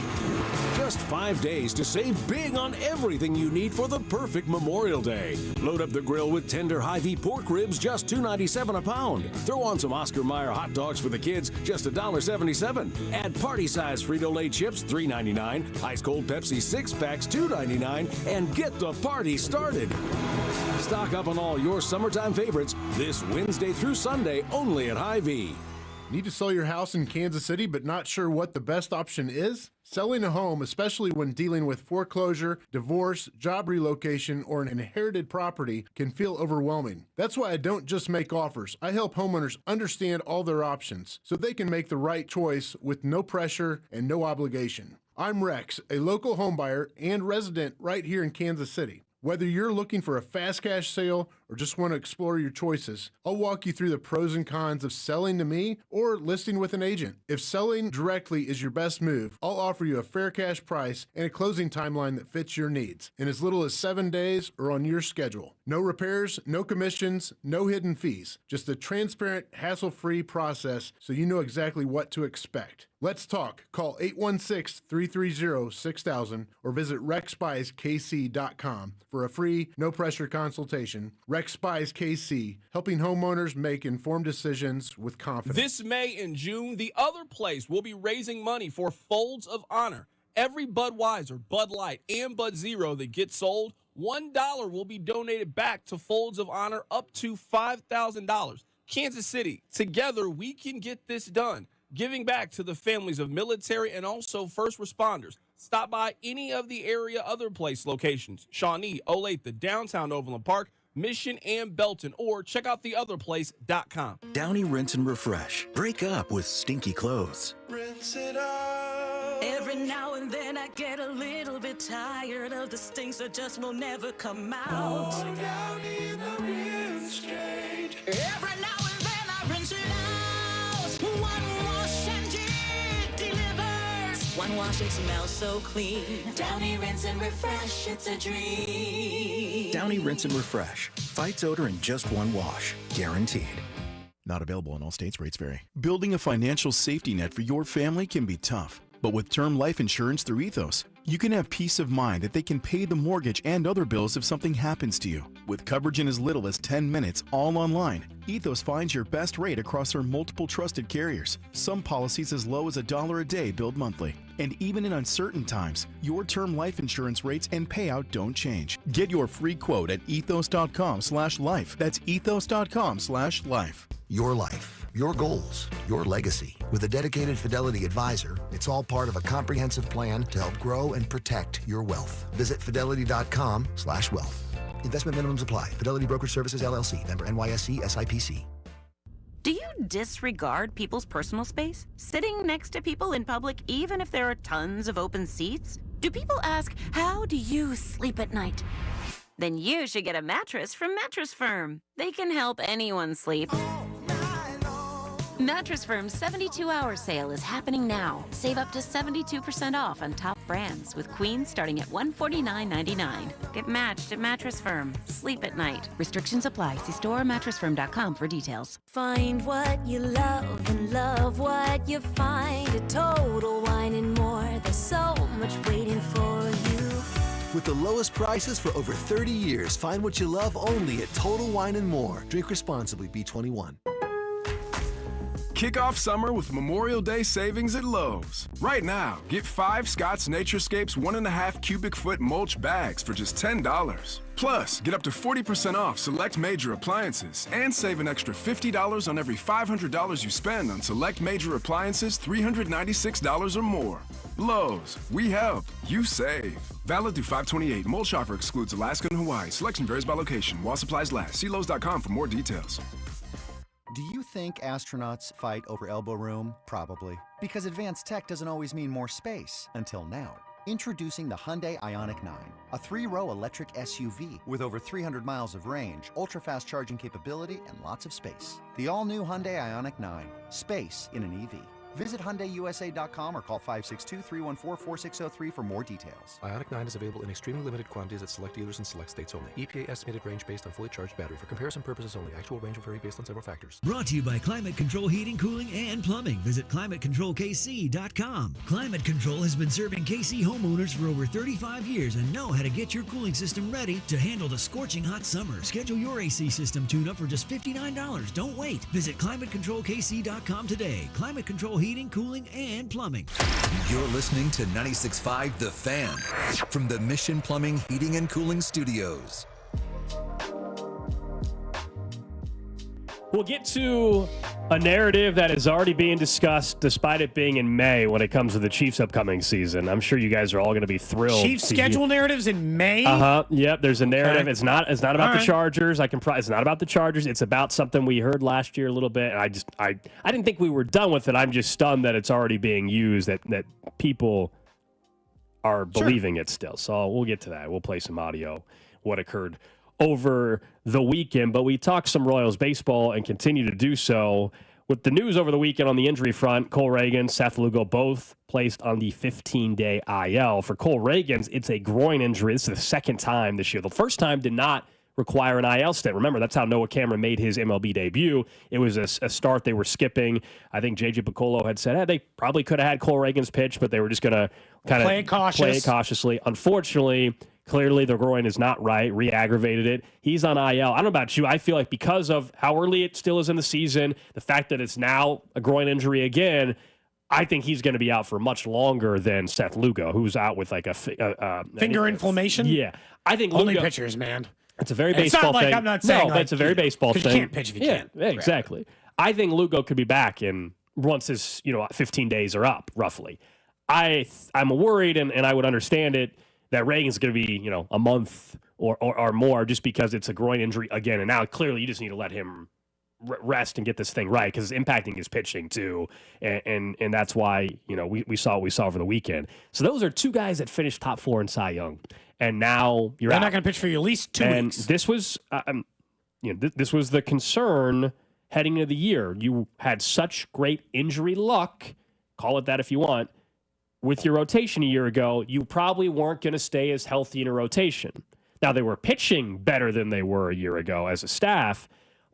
[SPEAKER 8] Just 5 days to save big on everything you need for the perfect Memorial Day. Load up the grill with tender Hy-Vee pork ribs, just $2.97 a pound. Throw on some Oscar Mayer hot dogs for the kids, just $1.77. Add party-size Frito-Lay chips, $3.99. Ice-cold Pepsi 6-packs, $2.99. And get the party started. Stock up on all your summertime favorites this Wednesday through Sunday only at Hy-Vee.
[SPEAKER 9] Need to sell your house in Kansas City but not sure what the best option is? Selling a home, especially when dealing with foreclosure, divorce, job relocation, or an inherited property, can feel overwhelming. That's why I don't just make offers. I help homeowners understand all their options so they can make the right choice with no pressure and no obligation. I'm Rex, a local homebuyer and resident right here in Kansas City. Whether you're looking for a fast cash sale or just want to explore your choices, I'll walk you through the pros and cons of selling to me or listing with an agent. If selling directly is your best move, I'll offer you a fair cash price and a closing timeline that fits your needs in as little as 7 days or on your schedule. No repairs, no commissions, no hidden fees. Just a transparent, hassle-free process so you know exactly what to expect. Let's talk. Call 816-330-6000 or visit rexbuyskc.com for a free, no-pressure consultation. Rex Buys KC, helping homeowners make informed decisions with confidence.
[SPEAKER 10] This May and June, the other place will be raising money for Folds of Honor. Every Budweiser, Bud Light, and Bud Zero that gets sold, $1 will be donated back to Folds of Honor up to $5,000. Kansas City, together we can get this done. Giving back to the families of military and also first responders. Stop by any of the area other place locations, Shawnee, Olathe, downtown Overland Park, Mission, and Belton, or check out theotherplace.com.
[SPEAKER 11] Downy Rinse and Refresh. Break up with stinky clothes.
[SPEAKER 12] Rinse it out. Every now and then I get a little bit tired of the stinks that just will never come out. Oh, Downy in the rinse change. Every now and then I rinse it out. One wash and it delivers. One wash and smells so clean. Downy Rinse and Refresh, it's a dream.
[SPEAKER 11] Downy Rinse and Refresh. Fights odor in just one wash. Guaranteed.
[SPEAKER 13] Not available in all states. Rates vary. Building a financial safety net for your family can be tough. But with term life insurance through Ethos, you can have peace of mind that they can pay the mortgage and other bills if something happens to you. With coverage in as little as 10 minutes, all online, Ethos finds your best rate across their multiple trusted carriers. Some policies as low as $1 a day billed monthly. And even in uncertain times, your term life insurance rates and payout don't change. Get your free quote at ethos.com/life. That's ethos.com/life.
[SPEAKER 14] Your life, your goals, your legacy. With a dedicated Fidelity advisor, it's all part of a comprehensive plan to help grow and protect your wealth. Visit fidelity.com/wealth. Investment minimums apply. Fidelity Brokerage Services, LLC. Member NYSE, SIPC.
[SPEAKER 15] Do you disregard people's personal space? Sitting next to people in public, even if there are tons of open seats? Do people ask, how do you sleep at night? Then you should get a mattress from Mattress Firm. They can help anyone sleep. Mattress Firm's 72-hour sale is happening now. Save up to 72% off on top brands, with queens starting at $149.99. Get matched at Mattress Firm. Sleep at night. Restrictions apply. See store or mattressfirm.com for details.
[SPEAKER 12] Find what you love and love what you find at Total Wine and More. There's so much waiting for you.
[SPEAKER 5] With the lowest prices for over 30 years, find what you love only at Total Wine and More. Drink responsibly, B21.
[SPEAKER 16] Kick off summer with Memorial Day savings at Lowe's. Right now, get 5 Scott's Naturescapes 1.5 cubic foot mulch bags for just $10. Plus, get up to 40% off select major appliances and save an extra $50 on every $500 you spend on select major appliances $396 or more. Lowe's, we help, you save. Valid through 5/28. Mulch offer excludes Alaska and Hawaii. Selection varies by location. While supplies last. See Lowe's.com for more details.
[SPEAKER 17] Do you think astronauts fight over elbow room? Probably. Because advanced tech doesn't always mean more space. Until now. Introducing the Hyundai Ioniq 9, a 3-row electric SUV with over 300 miles of range, ultra-fast charging capability, and lots of space. The all-new Hyundai Ioniq 9. Space in an EV. Visit HyundaiUSA.com or call 562-314-4603 for more details.
[SPEAKER 18] Ioniq 9 is available in extremely limited quantities at select dealers in select states only. EPA estimated range based on fully charged battery. For comparison purposes only. Actual range will vary based on several factors.
[SPEAKER 19] Brought to you by Climate Control Heating, Cooling, and Plumbing. Visit ClimateControlKC.com. Climate Control has been serving KC homeowners for over 35 years and know how to get your cooling system ready to handle the scorching hot summer. Schedule your AC system tune-up for just $59. Don't wait. Visit ClimateControlKC.com today. Climate Control Heating, Cooling, and Plumbing.
[SPEAKER 5] You're listening to 96.5 The Fan from the Mission Plumbing, Heating, and Cooling Studios.
[SPEAKER 1] We'll get to a narrative that is already being discussed despite it being in May when it comes to the Chiefs' upcoming season. I'm sure you guys are all going to be thrilled.
[SPEAKER 2] Chiefs schedule narratives in May?
[SPEAKER 1] Yep, there's a narrative. Okay. It's not about the Chargers. It's not about the Chargers. It's about something we heard last year a little bit. And I didn't think we were done with it. I'm just stunned that it's already being used, that people are believing it still. So we'll get to that. We'll play some audio, what occurred over the weekend, but we talked some Royals baseball and continue to do so. With the news over the weekend on the injury front, Cole Reagan, Seth Lugo, both placed on the 15-day IL. For Cole Reagan's, it's a groin injury. This is the second time this year. The first time did not require an IL stint. Remember, that's how Noah Cameron made his MLB debut. It was a start they were skipping. I think J.J. Piccolo had said, they probably could have had Cole Reagan's pitch, but they were just going to kind of play it cautiously. Unfortunately, clearly the groin is not right, re-aggravated it. He's on IL. I don't know about you. I feel like because of how early it still is in the season, the fact that it's now a groin injury again, I think he's going to be out for much longer than Seth Lugo, who's out with like a
[SPEAKER 2] finger inflammation.
[SPEAKER 1] Yeah. I think
[SPEAKER 2] only pitchers, man.
[SPEAKER 1] It's a very baseball thing.
[SPEAKER 2] I'm not saying
[SPEAKER 1] but it's a very baseball thing.
[SPEAKER 2] You can't pitch if you can't.
[SPEAKER 1] Yeah, exactly. I think Lugo could be back once his 15 days are up, roughly. I'm worried, and I would understand it, that Reagan's going to be, a month or more just because it's a groin injury again. And now clearly you just need to let him rest and get this thing right because it's impacting his pitching too. And that's why, we saw what we saw over the weekend. So those are two guys that finished top 4 in Cy Young. And now they're
[SPEAKER 2] not going to pitch for you at least 2 weeks.
[SPEAKER 1] This was, this was the concern heading into the year. You had such great injury luck, call it that if you want, with your rotation a year ago. You probably weren't going to stay as healthy in a rotation. Now, they were pitching better than they were a year ago as a staff,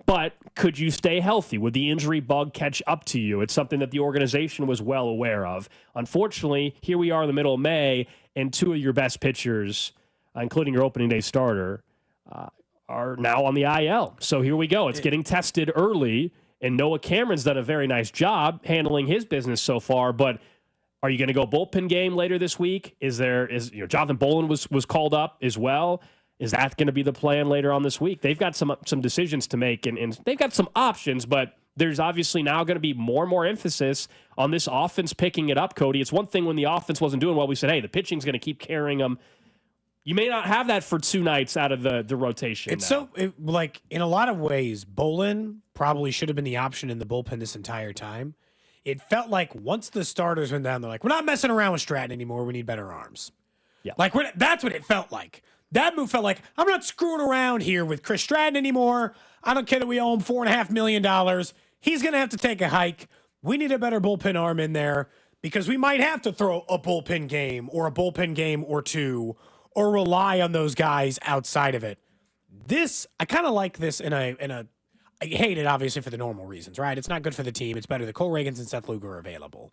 [SPEAKER 1] but could you stay healthy? Would the injury bug catch up to you? It's something that the organization was well aware of. Unfortunately, here we are in the middle of May, and 2 of your best pitchers, including your opening day starter, are now on the IL. So here we go. It's getting tested early, and Noah Cameron's done a very nice job handling his business so far, but are you going to go bullpen game later this week? Jonathan Bolin was called up as well. Is that going to be the plan later on this week? They've got some decisions to make, and they've got some options, but there's obviously now going to be more and more emphasis on this offense picking it up, Cody. It's one thing when the offense wasn't doing well, we said, hey, the pitching's going to keep carrying them. You may not have that for 2 nights out of the rotation.
[SPEAKER 2] It's like in a lot of ways, Bolin probably should have been the option in the bullpen this entire time. It felt like once the starters went down, they're like, we're not messing around with Stratton anymore. We need better arms.
[SPEAKER 1] Yeah.
[SPEAKER 2] Like that's what it felt like. That move felt like, I'm not screwing around here with Chris Stratton anymore. I don't care that we owe him $4.5 million. He's going to have to take a hike. We need a better bullpen arm in there because we might have to throw a bullpen game or two or rely on those guys outside of it. I kind of like this in a I hate it, obviously, for the normal reasons, right? It's not good for the team. It's better that Cole Reagans and Seth Lugo are available.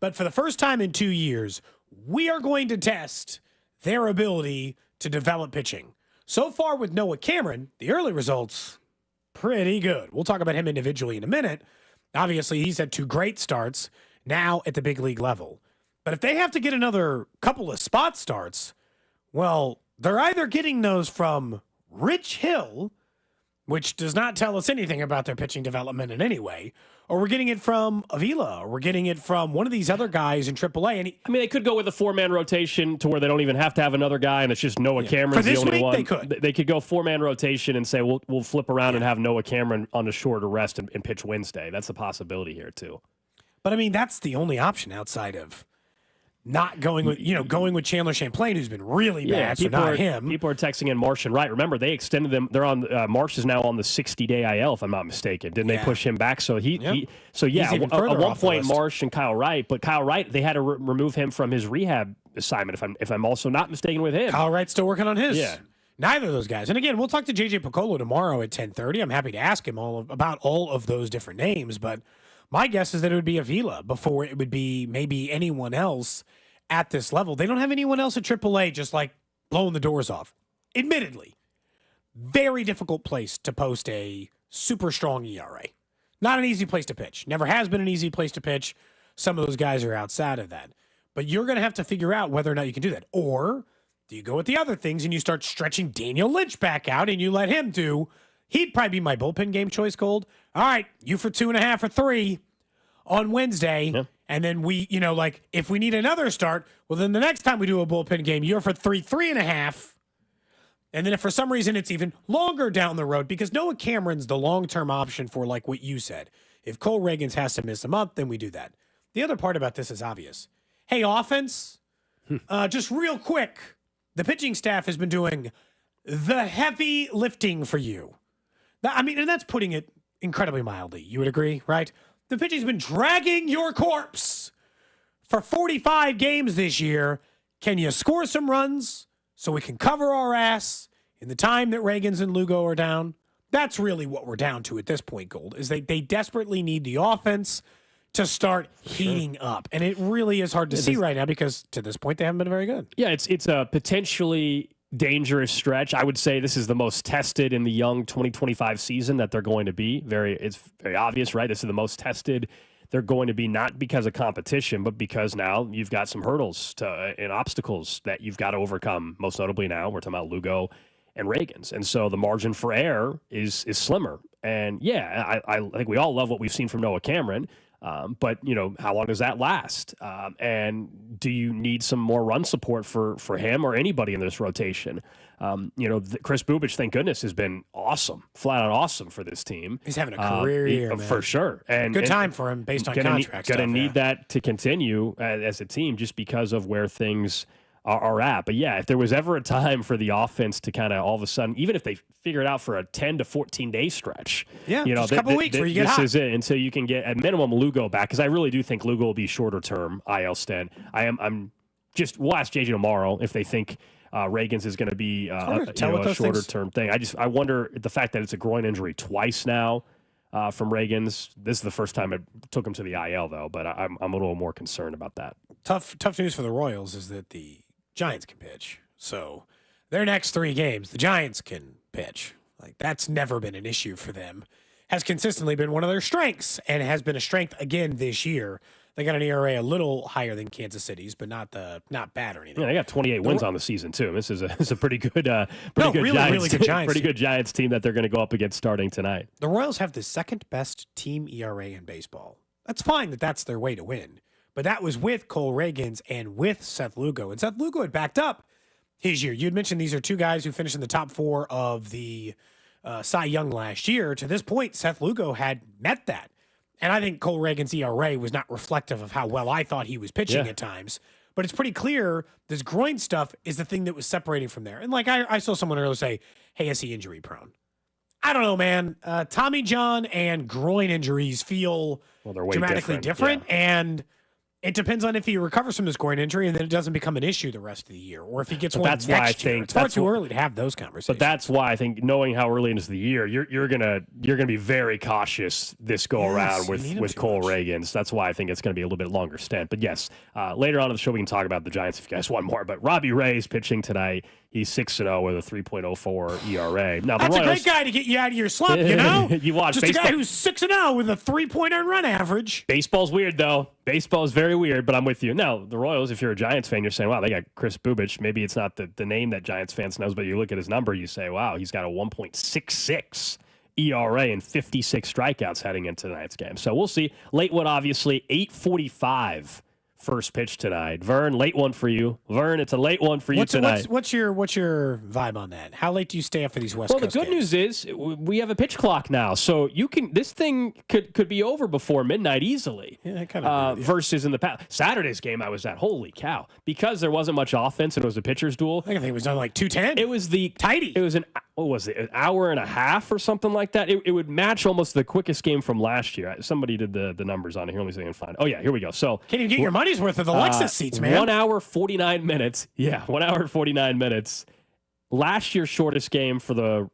[SPEAKER 2] But for the first time in 2 years, we are going to test their ability to develop pitching. So far with Noah Cameron, the early results, pretty good. We'll talk about him individually in a minute. Obviously, he's had 2 great starts now at the big league level. But if they have to get another couple of spot starts, well, they're either getting those from Rich Hill, which does not tell us anything about their pitching development in any way, or we're getting it from Avila, or we're getting it from one of these other guys in AAA. And
[SPEAKER 1] they could go with a 4-man rotation to where they don't even have to have another guy, and it's just Noah Cameron's the only one. They could go 4-man rotation and say, we'll flip around and have Noah Cameron on a shorter rest and pitch Wednesday. That's a possibility here, too.
[SPEAKER 2] But, that's the only option outside of not going with, going with Chandler Champlain, who's been really bad, so not him.
[SPEAKER 1] People are texting in Marsh and Wright. Remember, they extended them. They're on. Marsh is now on the 60-day IL, if I'm not mistaken. Didn't they push him back? So at one point, Marsh and Kyle Wright, but Kyle Wright, they had to remove him from his rehab assignment, if I'm also not mistaken with him.
[SPEAKER 2] Kyle Wright's still working on his.
[SPEAKER 1] Yeah.
[SPEAKER 2] Neither of those guys. And again, we'll talk to JJ Piccolo tomorrow at 10:30. I'm happy to ask him about all of those different names, but my guess is that it would be Avila before it would be maybe anyone else at this level. They don't have anyone else at AAA just like blowing the doors off. Admittedly, very difficult place to post a super strong ERA. Not an easy place to pitch. Never has been an easy place to pitch. Some of those guys are outside of that. But you're going to have to figure out whether or not you can do that. Or do you go with the other things and you start stretching Daniel Lynch back out and you let him do, he'd probably be my bullpen game choice, Gold. All right, you for 2.5 or 3 on Wednesday. Yeah. And then we, if we need another start, well, then the next time we do a bullpen game, you're for 3.5. And then if for some reason it's even longer down the road, because Noah Cameron's the long-term option for like what you said. If Cole Reagans has to miss a month, then we do that. The other part about this is obvious. Hey, offense, just real quick, the pitching staff has been doing the heavy lifting for you. And that's putting it incredibly mildly. You would agree, right? The pitching's been dragging your corpse for 45 games this year. Can you score some runs so we can cover our ass in the time that Reagans and Lugo are down? That's really what we're down to at this point, Gold, is they desperately need the offense to start heating up. And it really is hard to see right now because to this point they haven't been very good.
[SPEAKER 1] Yeah, it's a potentially dangerous stretch. I would say this is the most tested in the young 2025 season that they're going to be. It's very obvious, right? This is the most tested they're going to be, not because of competition, but because now you've got some hurdles and obstacles that you've got to overcome. Most notably now, we're talking about Lugo and Reagans. And so the margin for error is slimmer. And yeah, I think we all love what we've seen from Noah Cameron. But, how long does that last? And do you need some more run support for him or anybody in this rotation? Chris Bubich, thank goodness, has been awesome, flat out awesome for this team.
[SPEAKER 2] He's having a career year, man.
[SPEAKER 1] For sure. And
[SPEAKER 2] good time for him based on contract stuff.
[SPEAKER 1] Going to need that to continue as a team just because of where things are at. But yeah, if there was ever a time for the offense to kind of all of a sudden, even if they figure it out for a 10 to 14 day stretch,
[SPEAKER 2] just a couple weeks where you get hot.
[SPEAKER 1] This is it until you can get at minimum Lugo back, because I really do think Lugo will be shorter term IL stint. We'll ask JJ tomorrow if they think Reagans is going to be a shorter term thing. I wonder the fact that it's a groin injury twice now from Reagans. This is the first time it took him to the IL though, but I'm a little more concerned about that.
[SPEAKER 2] Tough news for the Royals is that the Giants can pitch. So their next 3 games, the Giants can pitch. Like, that's never been an issue for them. Has consistently been one of their strengths, and it has been a strength again this year. They got an ERA a little higher than Kansas City's, but not bad or anything.
[SPEAKER 1] Yeah, they got 28 wins on the season too. This is a pretty good, really good Giants team that they're going to go up against starting tonight.
[SPEAKER 2] The Royals have the second best team ERA in baseball. That's fine that's their way to win. But that was with Cole Reagans and with Seth Lugo. And Seth Lugo had backed up. his year. You had mentioned these are two guys who finished in the top 4 of the Cy Young last year. To this point, Seth Lugo had met that. And I think Cole Reagan's ERA was not reflective of how well I thought he was pitching at times. But it's pretty clear this groin stuff is the thing that was separating from there. And like I saw someone earlier say, hey, is he injury prone? I don't know, man. Tommy John and groin injuries feel
[SPEAKER 1] they're way
[SPEAKER 2] dramatically different.
[SPEAKER 1] Yeah.
[SPEAKER 2] And it depends on if he recovers from this groin injury and then it doesn't become an issue the rest of the year, or if he gets one next year. It's far too early to have those conversations.
[SPEAKER 1] But that's why I think knowing how early into the year, you're gonna be very cautious this go around with Cole Reagan. So that's why I think it's going to be a little bit longer stint. But yes, later on in the show we can talk about the Giants if you guys want more. But Robbie Ray's pitching tonight. He's 6-0 with a 3.04 ERA. Now
[SPEAKER 2] that's
[SPEAKER 1] Royals,
[SPEAKER 2] a great guy to get you out of your slump, you know?
[SPEAKER 1] You watch
[SPEAKER 2] just
[SPEAKER 1] baseball.
[SPEAKER 2] A guy who's 6-0 with a 3-point earned run average.
[SPEAKER 1] Baseball's weird, though. Baseball's very weird, but I'm with you. Now, the Royals, if you're a Giants fan, you're saying, wow, they got Chris Bubich. Maybe it's not the name that Giants fans knows, but you look at his number, you say, wow, he's got a 1.66 ERA and 56 strikeouts heading into tonight's game. So we'll see. Latewood, obviously, 8:45. First pitch tonight. Vern, late one for you. Vern, it's a late one for you tonight.
[SPEAKER 2] What's your vibe on that? How late do you stay up for these West Coast
[SPEAKER 1] games? Well, the good news is we have a pitch clock now, so you can. This thing could be over before midnight easily.
[SPEAKER 2] Yeah, that kind of
[SPEAKER 1] versus in the past. Saturday's game, I was at. Holy cow! Because there wasn't much offense and it was a pitcher's duel.
[SPEAKER 2] I think it was done like 2:10.
[SPEAKER 1] It was tidy. It was an hour and a half or something like that. It would match almost the quickest game from last year. Somebody did the numbers on it. Here, let me see if I can find it. Oh yeah, here we go. So
[SPEAKER 2] can't even get your money's worth of the Lexus seats, man.
[SPEAKER 1] 1 hour 49 minutes. Yeah, 1 hour 49 minutes. Last year's shortest game for the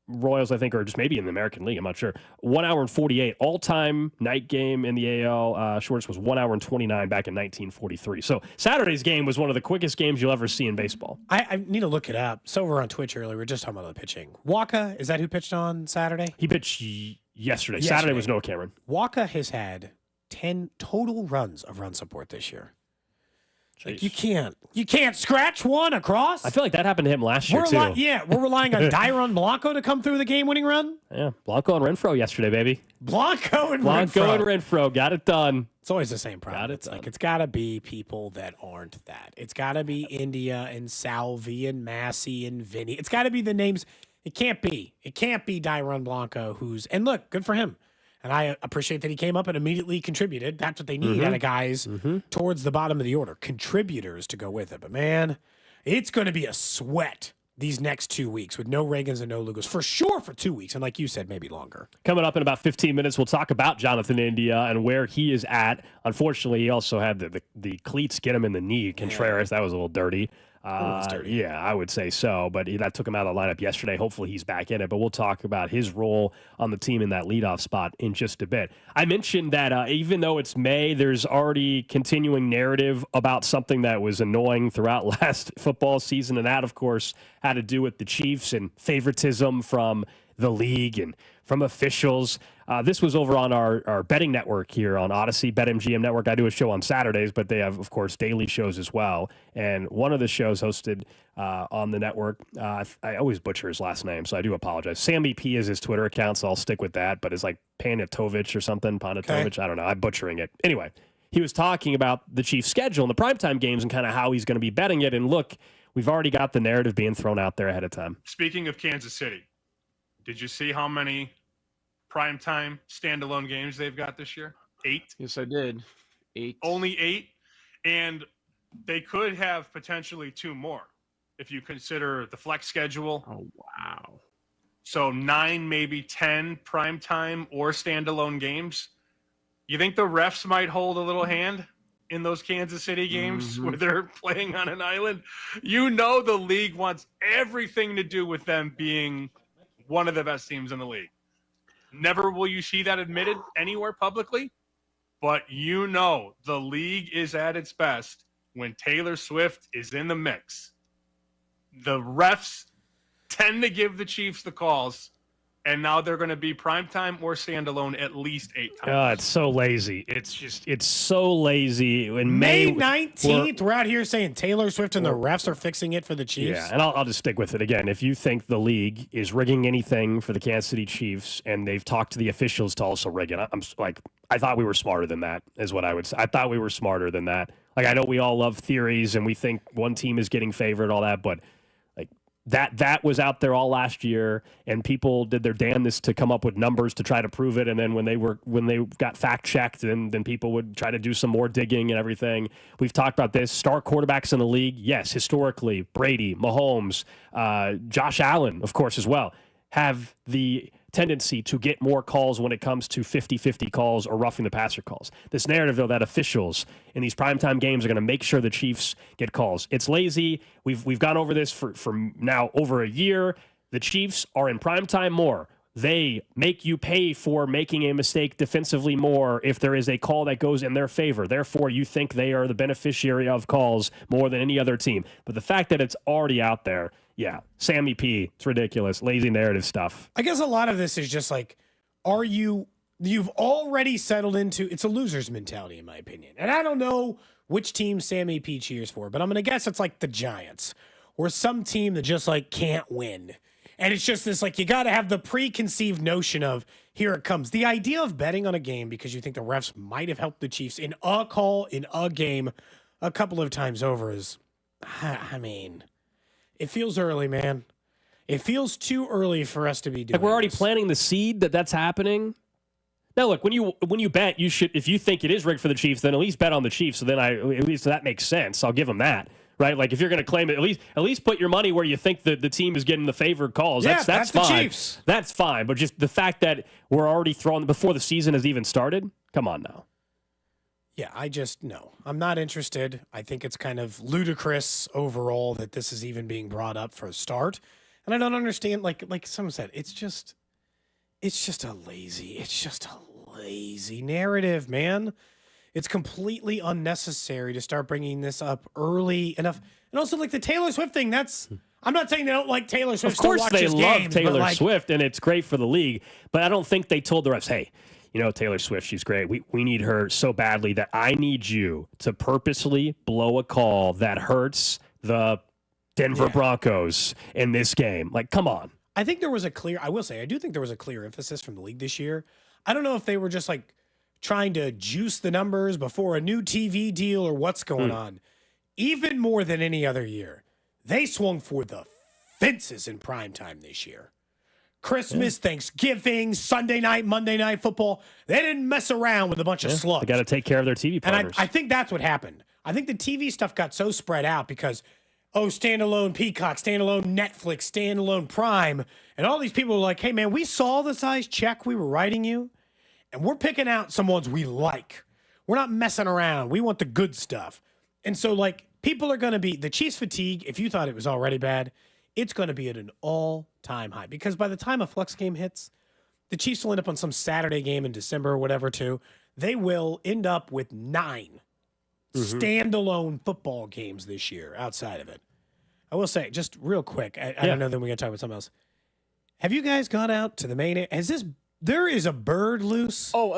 [SPEAKER 1] Royals, I think, or just maybe in the American League, I'm not sure. 1 hour and 48. All-time night game in the AL shortest was 1 hour and 29 back in 1943. So Saturday's game was one of the quickest games you'll ever see in baseball.
[SPEAKER 2] I need to look it up. So we're on Twitch earlier. We were just talking about the pitching. Waka, is that who pitched on Saturday?
[SPEAKER 1] He pitched yesterday. Saturday was Noah Cameron.
[SPEAKER 2] Waka has had 10 total runs of run support this year. Like you can't scratch one across.
[SPEAKER 1] I feel like that happened to him last year too.
[SPEAKER 2] We're relying on Dairon Blanco to come through the game-winning run.
[SPEAKER 1] Yeah, Blanco and Renfroe yesterday, baby.
[SPEAKER 2] Blanco and
[SPEAKER 1] Renfroe got it done.
[SPEAKER 2] It's always the same problem. It's got to be people that aren't that. It's got to be India and Salvi and Massey and Vinny. It's got to be the names. It can't be Dairon Blanco and look, good for him. And I appreciate that he came up and immediately contributed. That's what they need out of guys towards the bottom of the order. Contributors to go with it. But, man, it's going to be a sweat these next 2 weeks with no Reagans and no Lugos. For sure for 2 weeks. And like you said, maybe longer.
[SPEAKER 1] Coming up in about 15 minutes, we'll talk about Jonathan India and where he is at. Unfortunately, he also had the cleats get him in the knee. Contreras, that was a little dirty. Yeah, I would say so. But that took him out of the lineup yesterday. Hopefully he's back in it. But we'll talk about his role on the team in that leadoff spot in just a bit. I mentioned that even though it's May, there's already continuing narrative about something that was annoying throughout last football season. And that, of course, had to do with the Chiefs and favoritism from the league and from officials. This was over on our betting network here on Odyssey, BetMGM Network. I do a show on Saturdays, but they have, of course, daily shows as well. And one of the shows hosted on the network, I always butcher his last name, so I do apologize. Sammy P is his Twitter account, so I'll stick with that. But it's like Panatovich or something, Panatovich. Okay. I don't know. I'm butchering it. Anyway, he was talking about the Chiefs' schedule and the primetime games and kind of how he's going to be betting it. And look, we've already got the narrative being thrown out there ahead of time.
[SPEAKER 20] Speaking of Kansas City, did you see how many primetime standalone games they've got this year? 8.
[SPEAKER 10] Yes, I did. 8.
[SPEAKER 20] Only 8. And they could have potentially 2 more if you consider the flex schedule.
[SPEAKER 10] Oh, wow.
[SPEAKER 20] So 9, maybe 10 primetime or standalone games. You think the refs might hold a little hand in those Kansas City games where they're playing on an island? You know the league wants everything to do with them being one of the best teams in the league. Never will you see that admitted anywhere publicly, but you know the league is at its best when Taylor Swift is in the mix. The refs tend to give the Chiefs the calls, and now they're going to be primetime or standalone at least 8 times.
[SPEAKER 1] God, it's so lazy. It's so lazy. In
[SPEAKER 2] May 19th, we're out here saying Taylor Swift and the refs are fixing it for the Chiefs.
[SPEAKER 1] Yeah, and I'll just stick with it again. If you think the league is rigging anything for the Kansas City Chiefs and they've talked to the officials to also rig it, I thought we were smarter than that, is what I would say. I thought we were smarter than that. Like, I know we all love theories and we think one team is getting favored, all that, but That was out there all last year, and people did their damnedest to come up with numbers to try to prove it. And then when they got fact checked, then people would try to do some more digging and everything. We've talked about this. Star quarterbacks in the league, yes, historically, Brady, Mahomes, Josh Allen, of course, as well, have the tendency to get more calls when it comes to 50-50 calls or roughing the passer calls. This narrative, though, that officials in these primetime games are going to make sure the Chiefs get calls. It's lazy. We've gone over this for now over a year. The Chiefs are in primetime more. They make you pay for making a mistake defensively more if there is a call that goes in their favor. Therefore, you think they are the beneficiary of calls more than any other team. But the fact that it's already out there, yeah, Sammy P, it's ridiculous. Lazy narrative stuff.
[SPEAKER 2] I guess a lot of this is just like, you've already settled into, it's a loser's mentality, in my opinion. And I don't know which team Sammy P cheers for, but I'm going to guess it's like the Giants or some team that just like can't win. And it's just this, like, you got to have the preconceived notion of, here it comes. The idea of betting on a game because you think the refs might have helped the Chiefs in a call, in a game, a couple of times over is, I mean, it feels early, man. It feels too early for us to be doing
[SPEAKER 1] Like, we're already
[SPEAKER 2] this.
[SPEAKER 1] planting the seed that's happening. Now, look, when you bet, you should, if you think it is rigged for the Chiefs, then at least bet on the Chiefs. So then at least that makes sense. I'll give them that. Right, like if you're going to claim it, at least put your money where you think the team is getting the favored calls.
[SPEAKER 2] Yeah,
[SPEAKER 1] that's
[SPEAKER 2] the
[SPEAKER 1] fine.
[SPEAKER 2] Chiefs.
[SPEAKER 1] That's fine. But just the fact that we're already throwing before the season has even started. Come on now.
[SPEAKER 2] Yeah, no. I'm not interested. I think it's kind of ludicrous overall that this is even being brought up for a start. And I don't understand, like someone said, it's just a lazy narrative, man. It's completely unnecessary to start bringing this up early enough. And also, like, the Taylor Swift thing, I'm not saying they don't like Taylor Swift.
[SPEAKER 1] Of course they love
[SPEAKER 2] games,
[SPEAKER 1] Taylor Swift, and it's great for the league. But I don't think they told the refs, hey, Taylor Swift, she's great. We need her so badly that I need you to purposely blow a call that hurts the Denver Broncos in this game. Like, come on.
[SPEAKER 2] I think there was I do think there was a clear emphasis from the league this year. I don't know if they were just, like, trying to juice the numbers before a new TV deal or what's going on. Even more than any other year, they swung for the fences in primetime this year. Christmas, Thanksgiving, Sunday night, Monday night football. They didn't mess around with a bunch of slugs.
[SPEAKER 1] They got to take care of their TV partners.
[SPEAKER 2] And I think that's what happened. I think the TV stuff got so spread out because, standalone Peacock, standalone Netflix, standalone Prime. And all these people were like, hey, man, we saw the size check we were writing you. And we're picking out some ones we like. We're not messing around. We want the good stuff. And so, like, people are going to be, the Chiefs fatigue, if you thought it was already bad, it's going to be at an all-time high. Because by the time a flex game hits, the Chiefs will end up on some Saturday game in December or whatever, too. They will end up with 9 standalone football games this year outside of it. I will say, just real quick, I don't know, then we're going to talk about something else. Have you guys gone out to the main area? There is a bird loose.
[SPEAKER 4] Oh,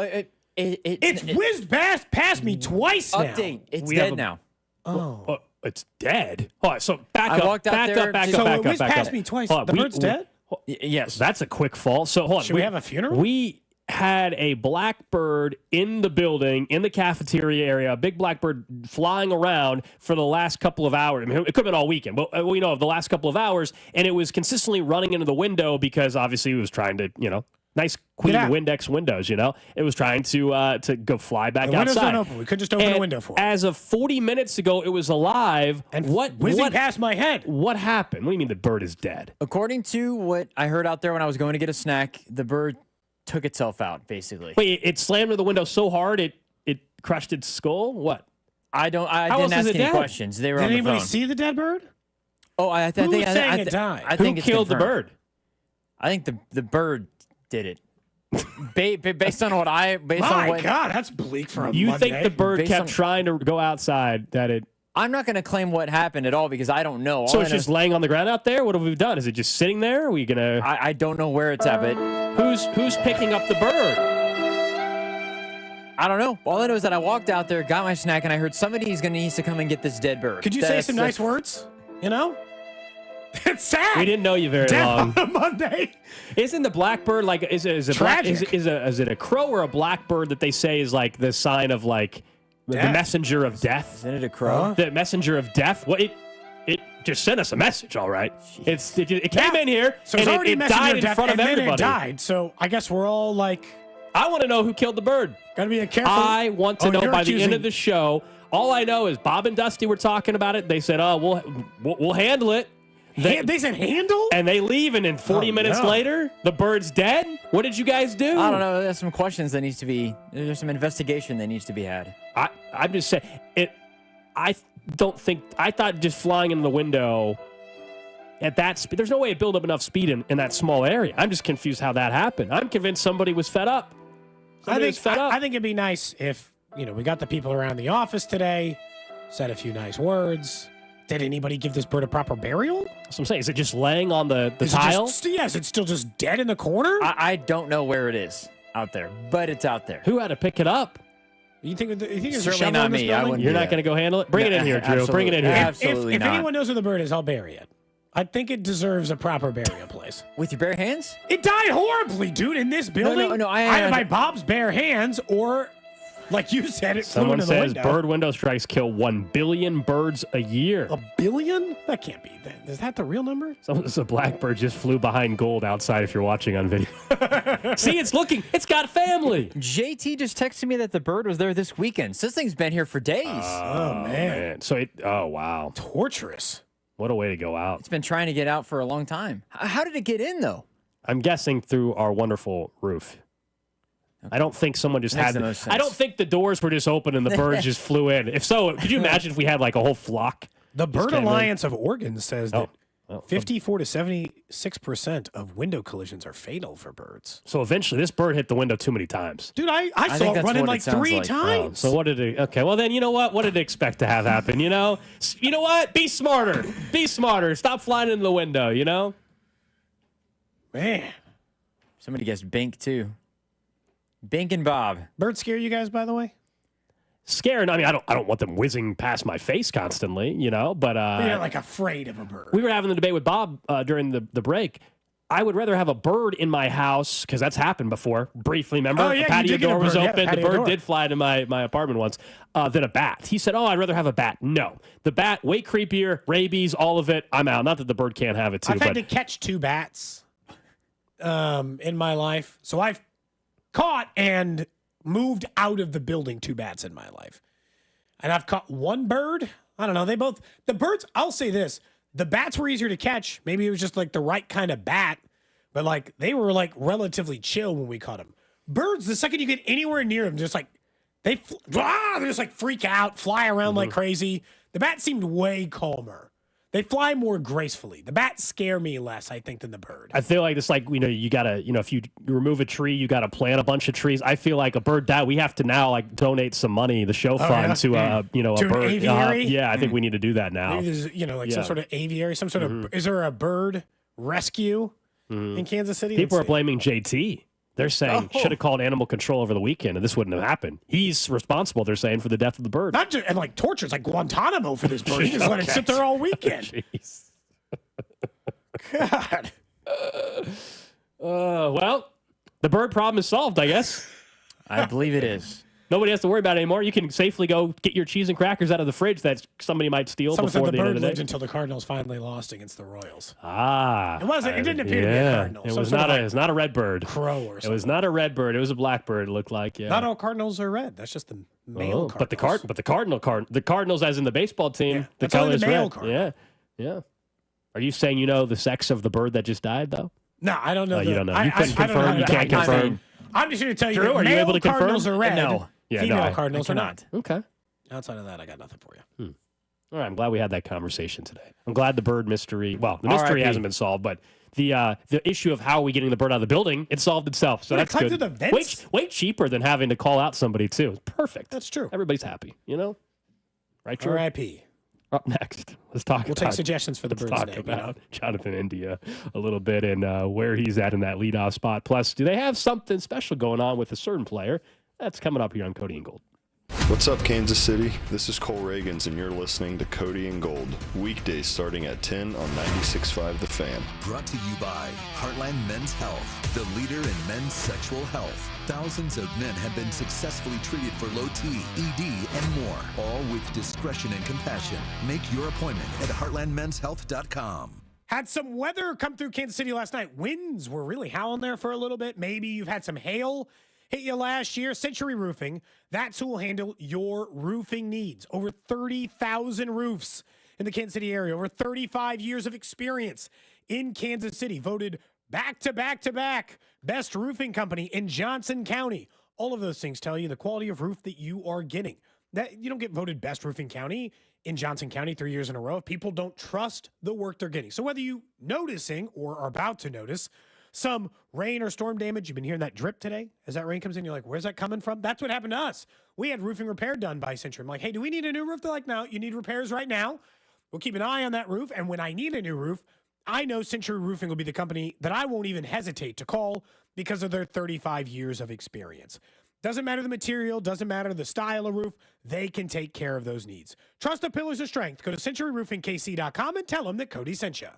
[SPEAKER 2] it's whizzed past me twice now.
[SPEAKER 4] Update. It's dead now.
[SPEAKER 2] Oh.
[SPEAKER 1] It's dead. All right, so back
[SPEAKER 4] I
[SPEAKER 1] up.
[SPEAKER 4] walked out
[SPEAKER 1] Back
[SPEAKER 4] there
[SPEAKER 1] up. Back
[SPEAKER 4] just-
[SPEAKER 1] up.
[SPEAKER 2] So
[SPEAKER 1] Back
[SPEAKER 2] it
[SPEAKER 1] up.
[SPEAKER 2] whizzed
[SPEAKER 1] Back
[SPEAKER 2] past
[SPEAKER 1] up.
[SPEAKER 2] me twice.
[SPEAKER 1] Hold on,
[SPEAKER 2] The bird's dead?
[SPEAKER 4] Yes.
[SPEAKER 1] That's a quick fall. So hold on.
[SPEAKER 2] Should we have a funeral?
[SPEAKER 1] We had a blackbird in the building, in the cafeteria area, a big blackbird flying around for the last couple of hours. I mean, it could have been all weekend, but we know of the last couple of hours, and it was consistently running into the window because obviously it was trying to, nice Queen Windex windows, It was trying to go fly back
[SPEAKER 2] The windows
[SPEAKER 1] outside.
[SPEAKER 2] don't open. We could just open a window for it.
[SPEAKER 1] As of 40 minutes ago, it was alive.
[SPEAKER 2] And
[SPEAKER 1] what
[SPEAKER 2] whizzing past my head.
[SPEAKER 1] What happened? What do you mean the bird is dead?
[SPEAKER 4] According to what I heard out there when I was going to get a snack, the bird took itself out, basically.
[SPEAKER 1] Wait, it slammed into the window so hard it crushed its skull? What?
[SPEAKER 4] I
[SPEAKER 1] How
[SPEAKER 4] didn't
[SPEAKER 1] else is
[SPEAKER 4] ask
[SPEAKER 1] it
[SPEAKER 4] any
[SPEAKER 1] dead?
[SPEAKER 4] questions. They were
[SPEAKER 2] Did
[SPEAKER 4] on the
[SPEAKER 2] anybody
[SPEAKER 4] phone.
[SPEAKER 2] see the dead bird?
[SPEAKER 4] Oh, I
[SPEAKER 2] Who's
[SPEAKER 4] think
[SPEAKER 2] saying it died?
[SPEAKER 4] I think
[SPEAKER 1] Who
[SPEAKER 4] it's
[SPEAKER 1] killed the
[SPEAKER 4] confirmed.
[SPEAKER 1] bird?
[SPEAKER 4] I think the bird did it. Based on what
[SPEAKER 2] My God, that's bleak for a
[SPEAKER 1] You
[SPEAKER 2] Monday.
[SPEAKER 1] think the bird
[SPEAKER 4] Based
[SPEAKER 1] kept
[SPEAKER 4] on-
[SPEAKER 1] trying to go outside, that it...
[SPEAKER 4] I'm not going to claim what happened at all because I don't know.
[SPEAKER 1] So
[SPEAKER 4] All
[SPEAKER 1] it's
[SPEAKER 4] I know
[SPEAKER 1] just laying on the ground out there? What have we done? Is it just sitting there? Are we going to...
[SPEAKER 4] I don't know where it's at, but
[SPEAKER 1] Who's picking up the bird?
[SPEAKER 4] I don't know. All I know is that I walked out there, got my snack, and I heard somebody needs to come and get this dead bird.
[SPEAKER 2] Could you say some nice words? It's sad.
[SPEAKER 1] We didn't know you very
[SPEAKER 2] Death
[SPEAKER 1] long.
[SPEAKER 2] on a Monday.
[SPEAKER 1] Isn't the blackbird like is
[SPEAKER 2] Tragic.
[SPEAKER 1] it a crow or a blackbird that they say is like the sign of like the
[SPEAKER 2] Death.
[SPEAKER 1] messenger of death?
[SPEAKER 4] Isn't it a crow?
[SPEAKER 1] The messenger of death. What it just send us a message, all right? It came in here,
[SPEAKER 2] So it's
[SPEAKER 1] and
[SPEAKER 2] already
[SPEAKER 1] it
[SPEAKER 2] messenger
[SPEAKER 1] died in
[SPEAKER 2] death,
[SPEAKER 1] front of
[SPEAKER 2] and then
[SPEAKER 1] everybody.
[SPEAKER 2] it died. So I guess we're all like,
[SPEAKER 1] I want to know who killed the bird.
[SPEAKER 2] Gotta be careful.
[SPEAKER 1] I want to know
[SPEAKER 2] you're
[SPEAKER 1] by the end
[SPEAKER 2] accusing-
[SPEAKER 1] of the show. All I know is Bob and Dusty were talking about it. They said, "Oh, we'll handle it."
[SPEAKER 2] They said handle?
[SPEAKER 1] And they leave, and then 40 minutes
[SPEAKER 4] no.
[SPEAKER 1] later, the bird's dead? What did you guys do?
[SPEAKER 4] I don't know. There's some questions that needs to be. There's some investigation that needs to be had.
[SPEAKER 1] I'm just saying I thought just flying in the window at that speed, there's no way it built up enough speed in that small area. I'm just confused how that happened. I'm convinced somebody was fed up.
[SPEAKER 2] I think it'd be nice if, we got the people around the office today, said a few nice words. Did anybody give this bird a proper burial?
[SPEAKER 1] That's what I'm saying. Is it just laying on the
[SPEAKER 2] Is
[SPEAKER 1] tile?
[SPEAKER 2] Is it still just dead in the corner?
[SPEAKER 4] I don't know where it is out there, but it's out there.
[SPEAKER 1] Who had to pick it up?
[SPEAKER 2] You think there's a
[SPEAKER 4] Certainly
[SPEAKER 2] shovel
[SPEAKER 4] not
[SPEAKER 2] in this
[SPEAKER 4] me. I
[SPEAKER 2] building?
[SPEAKER 4] wouldn't
[SPEAKER 1] You're
[SPEAKER 4] do
[SPEAKER 1] not
[SPEAKER 4] that.
[SPEAKER 1] going to go handle it? Bring it in here, Drew. Bring it in here.
[SPEAKER 4] Absolutely
[SPEAKER 2] if
[SPEAKER 4] not.
[SPEAKER 2] anyone knows who the bird is, I'll bury it. I think it deserves a proper burial place.
[SPEAKER 4] With your bare hands?
[SPEAKER 2] It died horribly, dude, in this building.
[SPEAKER 4] No,
[SPEAKER 2] Either by Bob's bare hands or, like you said, it flew
[SPEAKER 1] Someone
[SPEAKER 2] into the
[SPEAKER 1] says
[SPEAKER 2] window.
[SPEAKER 1] bird window strikes kill 1 billion birds a year.
[SPEAKER 2] A billion? That can't be. Is that the real number?
[SPEAKER 1] Someone says a blackbird just flew behind Gold outside if you're watching on video. See, it's got family.
[SPEAKER 4] JT just texted me that the bird was there this weekend. So this thing's been here for days.
[SPEAKER 2] Oh, man.
[SPEAKER 1] So oh, wow.
[SPEAKER 2] Torturous.
[SPEAKER 1] What a way to go out.
[SPEAKER 4] It's been trying to get out for a long time. How did it get in, though?
[SPEAKER 1] I'm guessing through our wonderful roof. I don't think someone just
[SPEAKER 4] Makes
[SPEAKER 1] had.
[SPEAKER 4] the most sense.
[SPEAKER 1] I don't think the doors were just open and the birds just flew in. If so, could you imagine if we had like a whole flock?
[SPEAKER 2] The
[SPEAKER 1] just
[SPEAKER 2] Bird
[SPEAKER 1] came in?
[SPEAKER 2] Alliance of Oregon says that
[SPEAKER 1] Oh,
[SPEAKER 2] 54 to 76% of window collisions are fatal for birds.
[SPEAKER 1] So eventually, this bird hit the window too many times.
[SPEAKER 2] Dude, I saw
[SPEAKER 4] think
[SPEAKER 2] it
[SPEAKER 4] that's
[SPEAKER 2] running
[SPEAKER 4] what
[SPEAKER 2] like
[SPEAKER 4] it sounds
[SPEAKER 2] 3
[SPEAKER 4] like.
[SPEAKER 2] times.
[SPEAKER 1] So what did it? Okay, well then you know what? What did it expect to have happen? You know what? Be smarter. Be smarter. Stop flying into the window. You know.
[SPEAKER 2] Man,
[SPEAKER 4] Somebody guessed Bink, too. Bink and Bob.
[SPEAKER 2] birds scare you guys, by the way?
[SPEAKER 1] Scared. I mean, I don't want them whizzing past my face constantly. You know, but
[SPEAKER 2] You're not like afraid of a bird.
[SPEAKER 1] we were having the debate with Bob during the break. I would rather have a bird in my house, because that's happened before, briefly, remember?
[SPEAKER 2] Oh, yeah,
[SPEAKER 1] the
[SPEAKER 2] you
[SPEAKER 1] patio
[SPEAKER 2] did get a
[SPEAKER 1] door was
[SPEAKER 2] bird. Yeah,
[SPEAKER 1] open. The
[SPEAKER 2] patio
[SPEAKER 1] bird
[SPEAKER 2] door.
[SPEAKER 1] did fly into my apartment once, than a bat. He said, I'd rather have a bat. No. The bat, way creepier, rabies, all of it, I'm out. Not that the bird can't have it, too.
[SPEAKER 2] I've
[SPEAKER 1] but
[SPEAKER 2] had to catch 2 bats in my life. So I've caught and moved out of the building 2 bats in my life. And I've caught 1 bird. I don't know. The birds, I'll say this. The bats were easier to catch. Maybe it was just like the right kind of bat. But like they were like relatively chill when we caught them. Birds, the second you get anywhere near them, just like they just like freak out, fly around like crazy. The bat seemed way calmer. They fly more gracefully. The bats scare me less, I think, than the bird.
[SPEAKER 1] I feel like it's like, you got to, if you remove a tree, you got to plant a bunch of trees. I feel like a bird died. We have to now like donate some money, the show fund, to a
[SPEAKER 2] To an
[SPEAKER 1] bird.
[SPEAKER 2] aviary?
[SPEAKER 1] Yeah, I think we need to do that now.
[SPEAKER 2] Maybe there's, some sort of aviary, some sort of, is there a bird rescue in Kansas City?
[SPEAKER 1] People are
[SPEAKER 2] Let's see.
[SPEAKER 1] blaming JT. They're saying should have called animal control over the weekend, and this wouldn't have happened. He's responsible, they're saying, for the death of the bird.
[SPEAKER 2] Not just, and like torture. It's like Guantanamo for this bird. He just let it sit there all weekend.
[SPEAKER 1] Jeez.
[SPEAKER 2] God.
[SPEAKER 1] Well, the bird problem is solved, I guess.
[SPEAKER 4] I believe it is.
[SPEAKER 1] Nobody has to worry about it anymore. You can safely go get your cheese and crackers out of the fridge that somebody might steal
[SPEAKER 2] Someone said
[SPEAKER 1] before
[SPEAKER 2] the
[SPEAKER 1] the end
[SPEAKER 2] bird
[SPEAKER 1] of the
[SPEAKER 2] lived
[SPEAKER 1] day.
[SPEAKER 2] until the Cardinals finally lost against the Royals. It
[SPEAKER 1] It
[SPEAKER 2] didn't appear to be a cardinal.
[SPEAKER 1] It
[SPEAKER 2] Some
[SPEAKER 1] was
[SPEAKER 2] sort of
[SPEAKER 1] not
[SPEAKER 2] like
[SPEAKER 1] it was not a red bird.
[SPEAKER 2] crow or
[SPEAKER 1] It
[SPEAKER 2] something.
[SPEAKER 1] was not a red bird. It was a blackbird. It looked like, yeah.
[SPEAKER 2] Not all Cardinals are red. That's just the male Cardinals.
[SPEAKER 1] But the Cardinals, as in the baseball team, the
[SPEAKER 2] that's only
[SPEAKER 1] color is
[SPEAKER 2] the male
[SPEAKER 1] red.
[SPEAKER 2] Cardinal.
[SPEAKER 1] Yeah. Are you saying you know the sex of the bird that just died, though?
[SPEAKER 2] No, I don't know.
[SPEAKER 1] You don't know. You couldn't
[SPEAKER 2] I don't know
[SPEAKER 1] confirm.
[SPEAKER 2] how
[SPEAKER 1] You
[SPEAKER 2] to
[SPEAKER 1] can't
[SPEAKER 2] diagnose
[SPEAKER 1] confirm.
[SPEAKER 2] it. I'm just going to tell you
[SPEAKER 1] Drew,
[SPEAKER 2] that
[SPEAKER 1] are you
[SPEAKER 2] male
[SPEAKER 1] able to confirm?
[SPEAKER 2] Cardinals are red.
[SPEAKER 4] No.
[SPEAKER 1] Yeah,
[SPEAKER 2] Female
[SPEAKER 1] no,
[SPEAKER 2] Cardinals
[SPEAKER 4] I
[SPEAKER 2] are not.
[SPEAKER 1] Okay.
[SPEAKER 2] Outside of that, I got nothing for you.
[SPEAKER 1] All right. I'm glad we had that conversation today. I'm glad the bird mystery. Well, the mystery
[SPEAKER 4] RIP.
[SPEAKER 1] hasn't been solved, but the issue of how are we getting the bird out of the building, it solved itself. So
[SPEAKER 2] Did it
[SPEAKER 1] that's
[SPEAKER 2] climb
[SPEAKER 1] good.
[SPEAKER 2] through the vents?
[SPEAKER 1] Way cheaper than having to call out somebody too. It's perfect.
[SPEAKER 2] That's true.
[SPEAKER 1] Everybody's happy. Right, Drew?
[SPEAKER 2] R.I.P.
[SPEAKER 1] Up next, let's talk.
[SPEAKER 2] We'll take suggestions for the
[SPEAKER 1] let's
[SPEAKER 2] birds
[SPEAKER 1] talk
[SPEAKER 2] today.
[SPEAKER 1] about Jonathan India a little bit and where he's at in that leadoff spot. Plus, do they have something special going on with a certain player? That's coming up here on Cody and Gold.
[SPEAKER 21] What's up, Kansas City? This is Cole Reagans, and you're listening to Cody and Gold. Weekdays starting at 10 on 96.5 The Fan.
[SPEAKER 5] Brought to you by Heartland Men's Health, the leader in men's sexual health. Thousands of men have been successfully treated for low T, ED, and more, all with discretion and compassion. Make your appointment at heartlandmenshealth.com.
[SPEAKER 2] Had some weather come through Kansas City last night. Winds were really howling there for a little bit. Maybe you've had some hail hit you last year. Century Roofing, that's who will handle your roofing needs. Over 30,000 roofs in the Kansas City area. Over 35 years of experience in Kansas City. Voted back-to-back best roofing company in Johnson County. All of those things tell you the quality of roof that you are getting. That you don't get voted best roofing county in Johnson County 3 years in a row if people don't trust the work they're getting. So whether you noticing or are about to notice some rain or storm damage, you've been hearing that drip today. As that rain comes in, you're like, where's that coming from? That's what happened to us. We had roofing repair done by Century. I'm like, hey, do we need a new roof? They're like, no, you need repairs right now. We'll keep an eye on that roof. And when I need a new roof, I know Century Roofing will be the company that I won't even hesitate to call because of their 35 years of experience. Doesn't matter the material, doesn't matter the style of roof, they can take care of those needs. Trust the pillars of strength. Go to centuryroofingkc.com and tell them that Cody sent you.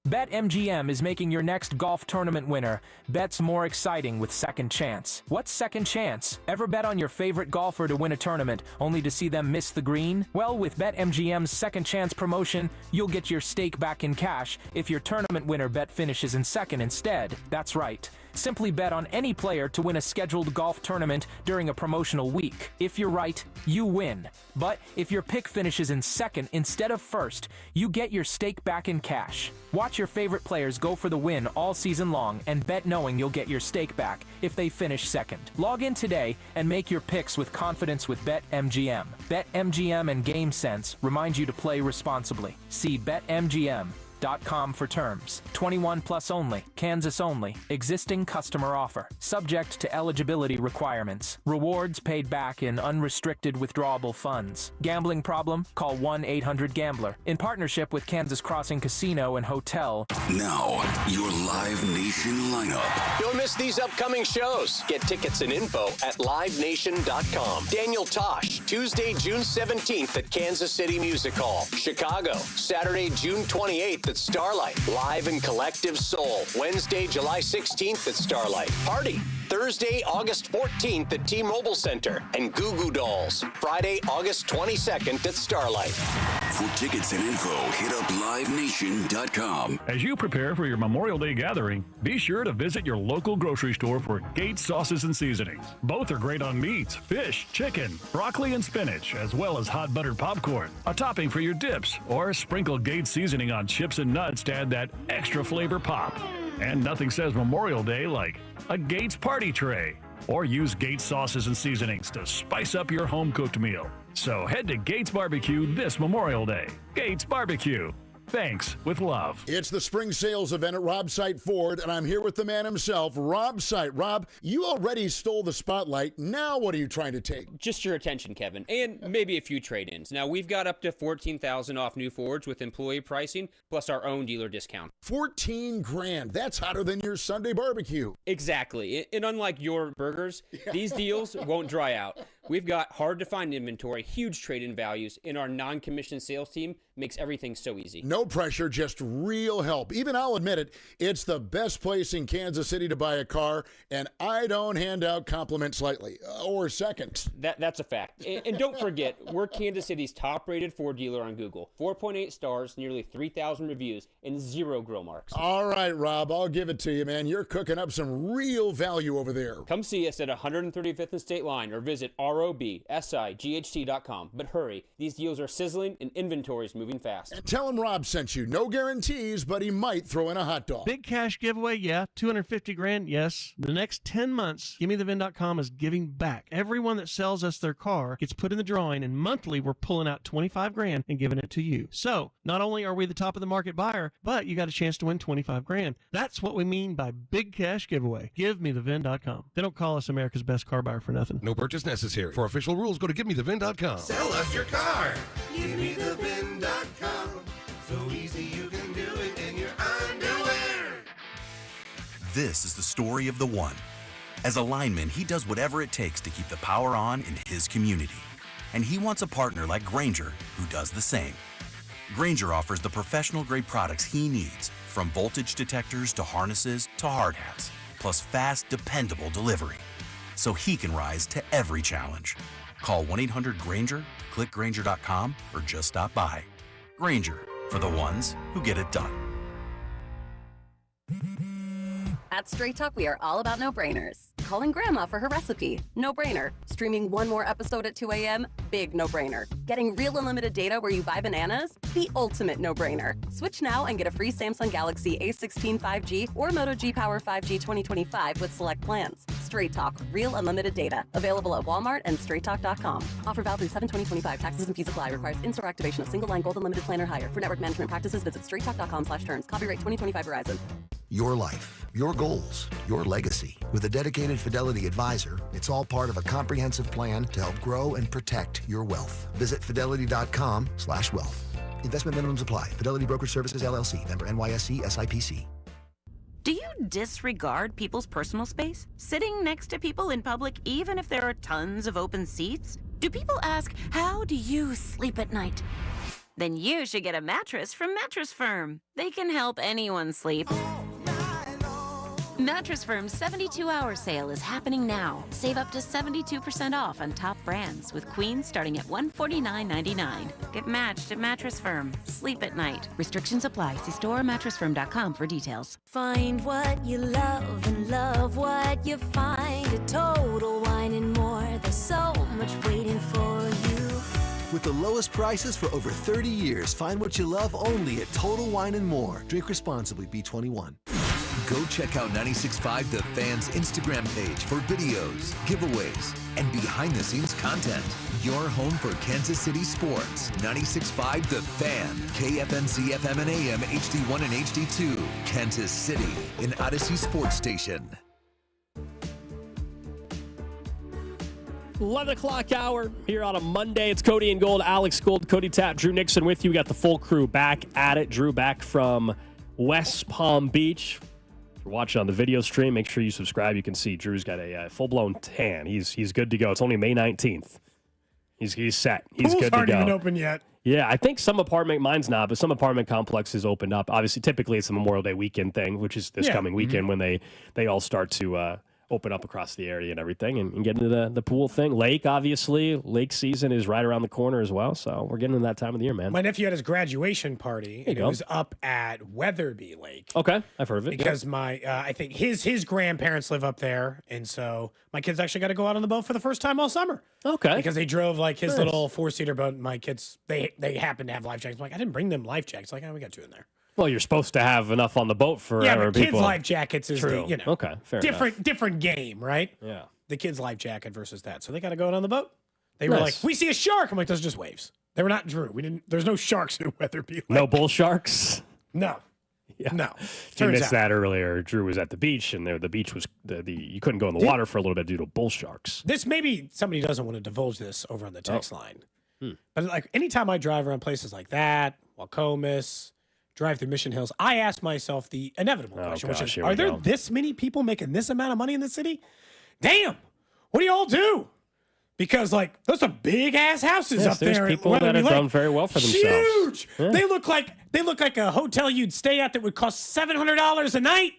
[SPEAKER 22] BetMGM is making your next golf tournament winner bets more exciting with Second Chance. What's Second Chance? Ever bet on your favorite golfer to win a tournament only to see them miss the green? Well, with BetMGM's Second Chance promotion, you'll get your stake back in cash if your tournament winner bet finishes in second instead. That's right. Simply bet on any player to win a scheduled golf tournament during a promotional week. If you're right, you win. But if your pick finishes in second instead of first, you get your stake back in cash. Watch your favorite players go for the win all season long and bet knowing you'll get your stake back if they finish second. Log in today and make your picks with confidence with BetMGM. BetMGM and GameSense remind you to play responsibly. See BetMGM.com for terms. 21 plus only. Kansas only. Existing customer offer. Subject to eligibility requirements. Rewards paid back in unrestricted withdrawable funds. Gambling problem? Call 1-800-GAMBLER. In partnership with Kansas Crossing Casino and Hotel.
[SPEAKER 23] Now, your Live Nation lineup.
[SPEAKER 24] Don't miss these upcoming shows. Get tickets and info at livenation.com. Daniel Tosh, Tuesday, June 17th at Kansas City Music Hall. Chicago, Saturday, June 28th at Starlight. Live and Collective Soul, Wednesday, July 16th at Starlight. Party, Thursday, August 14th at T-Mobile Center. And Goo Goo Dolls, Friday, August 22nd at Starlight.
[SPEAKER 23] For tickets and info, hit up livenation.com.
[SPEAKER 25] As you prepare for your Memorial Day gathering, be sure to visit your local grocery store for Gates sauces and seasonings. Both are great on meats, fish, chicken, broccoli, and spinach, as well as hot buttered popcorn, a topping for your dips, or sprinkle Gates seasoning on chips and nuts to add that extra flavor pop. And nothing says Memorial Day like a Gates party tray. Or use Gates sauces and seasonings to spice up your home-cooked meal. So head to Gates Barbecue this Memorial Day. Gates Barbecue. Thanks with love.
[SPEAKER 26] It's the spring sales event at Rob Sight Ford, and I'm here with the man himself, Rob Sight. Rob, you already stole the spotlight. Now what are you trying to take?
[SPEAKER 27] Just your attention, Kevin, and maybe a few trade-ins. Now, we've got up to $14,000 off new Fords with employee pricing, plus our own dealer discount.
[SPEAKER 26] $14,000. That's hotter than your Sunday barbecue.
[SPEAKER 27] Exactly. And unlike your burgers, these deals won't dry out. We've got hard-to-find inventory, huge trade-in values, and our non-commissioned sales team makes everything so easy.
[SPEAKER 26] No pressure, just real help. Even I'll admit it, it's the best place in Kansas City to buy a car, and I don't hand out compliments lightly, or seconds.
[SPEAKER 27] That's a fact. And don't forget, we're Kansas City's top-rated Ford dealer on Google. 4.8 stars, nearly 3,000 reviews, and 0 grill marks.
[SPEAKER 26] All right, Rob, I'll give it to you, man. You're cooking up some real value over there.
[SPEAKER 27] Come see us at 135th and State Line, or visit robsight.com. But hurry, these deals are sizzling and inventory's moving fast.
[SPEAKER 26] And tell him Rob sent you. No guarantees, but he might throw in a hot dog.
[SPEAKER 28] Big cash giveaway, yeah. $250,000, yes. The next 10 months, GimmeTheVin.com is giving back. Everyone that sells us their car gets put in the drawing, and monthly we're pulling out $25,000 and giving it to you. So not only are we the top of the market buyer, but you got a chance to win $25,000. That's what we mean by big cash giveaway. GiveMeTheVin.com. They don't call us America's best car buyer for nothing.
[SPEAKER 29] No purchase necessary. For official rules, go to GiveMeTheVin.com.
[SPEAKER 30] Sell us your car. GiveMeTheVin.com. So easy you can do it in your underwear.
[SPEAKER 11] This is the story of the one. As a lineman, he does whatever it takes to keep the power on in his community.
[SPEAKER 3] and he wants a partner like Grainger who does the same. Grainger offers the professional-grade products he needs, from voltage detectors to harnesses to hard hats, plus fast, dependable delivery, so he can rise to every challenge. Call 1-800-GRAINGER, click Grainger.com, or just stop by. Grainger, for the ones who get it done.
[SPEAKER 6] At Straight Talk, we are all about no-brainers. Calling grandma for her recipe, no-brainer. Streaming one more episode at 2 a.m., big no-brainer. Getting real unlimited data where you buy bananas, the ultimate no-brainer. Switch now and get a free Samsung Galaxy A16 5G or Moto G Power 5G 2025 with select plans. Straight Talk, real unlimited data. Available at Walmart and straighttalk.com. Offer valid through 7/2025. Taxes and fees apply. Requires in-store activation of single line gold unlimited plan or higher. For network management practices, visit straighttalk.com/terms. Copyright 2025 Verizon.
[SPEAKER 11] Your life, your goals, your legacy. With a dedicated Fidelity advisor, it's all part of a comprehensive plan to help grow and protect your wealth. Visit fidelity.com/wealth. Investment minimums apply. Fidelity Brokerage Services, LLC. Member NYSE SIPC.
[SPEAKER 7] Do you disregard people's personal space? Sitting next to people in public, even if there are tons of open seats? Do people ask, how do you sleep at night? Then you should get a mattress from Mattress Firm. They can help anyone sleep. Mattress Firm's 72-hour sale is happening now. Save up to 72% off on top brands, with queens starting at $149.99. Get matched at Mattress Firm. Sleep at night. Restrictions apply. See store or mattressfirm.com for details.
[SPEAKER 8] Find what you love and love what you find at Total Wine and More. There's so much waiting for you.
[SPEAKER 11] With the lowest prices for over 30 years, find what you love only at Total Wine and More. Drink responsibly, B21.
[SPEAKER 5] Go check out 96.5 The Fan's Instagram page for videos, giveaways, and behind-the-scenes content. Your home for Kansas City sports. 96.5 The Fan, KFNC FM and AM, HD1 and HD2. Kansas City, an Odyssey sports station.
[SPEAKER 1] 11 o'clock hour here on a Monday. It's Cody and Gold, Alex Gold, Cody Tapp, Drew Nixon with you. We got the full crew back at it. Drew back from West Palm Beach. If you're watching on the video stream, make sure you subscribe. You can see Drew's got a full-blown tan. He's good to go. It's only May 19th. He's set. He's
[SPEAKER 2] Pools
[SPEAKER 1] good to
[SPEAKER 2] aren't
[SPEAKER 1] go.
[SPEAKER 2] even open yet.
[SPEAKER 1] Yeah, I think mine's not, but some apartment complexes opened up. Obviously, typically it's a Memorial Day weekend thing, which is this coming weekend when they all start to open up across the area and everything and get into the pool thing. Lake, obviously. Lake season is right around the corner as well, so we're getting into that time of the year, man.
[SPEAKER 2] My nephew had his graduation party, and it was up at Weatherby Lake.
[SPEAKER 1] Okay, I've heard of it.
[SPEAKER 2] Because I think his grandparents live up there, and so my kids actually got to go out on the boat for the first time all summer.
[SPEAKER 1] Okay.
[SPEAKER 2] Because they drove like his little 4-seater boat, and my kids, they happen to have life jackets. I'm like, I didn't bring them life jackets. Like, we got 2 in there.
[SPEAKER 1] Well, you're supposed to have enough on the boat for
[SPEAKER 2] but
[SPEAKER 1] people.
[SPEAKER 2] kids' life jackets is
[SPEAKER 1] True. Okay, fair enough.
[SPEAKER 2] different game, right?
[SPEAKER 1] Yeah.
[SPEAKER 2] The kids' life jacket versus that. So they got to go out on the boat. They were like, we see a shark. I'm like, those are just waves. They were not Drew. There's no sharks in Weatherby Lake.
[SPEAKER 1] No bull sharks?
[SPEAKER 2] No.
[SPEAKER 1] Yeah.
[SPEAKER 2] No.
[SPEAKER 1] You missed that earlier. Drew was at the beach, and the beach was you couldn't go in the water for a little bit due to bull sharks.
[SPEAKER 2] This maybe somebody doesn't want to divulge this over on the text line. But like anytime I drive around places like that, Wacomas, drive through Mission Hills, I ask myself the inevitable question, which is, are there this many people making this amount of money in the city? Damn, what do y'all do? Because like those are big ass houses up there.
[SPEAKER 1] There's people that have done very well for themselves.
[SPEAKER 2] Huge.
[SPEAKER 1] Yeah.
[SPEAKER 2] They look like a hotel you'd stay at that would cost $700 a night,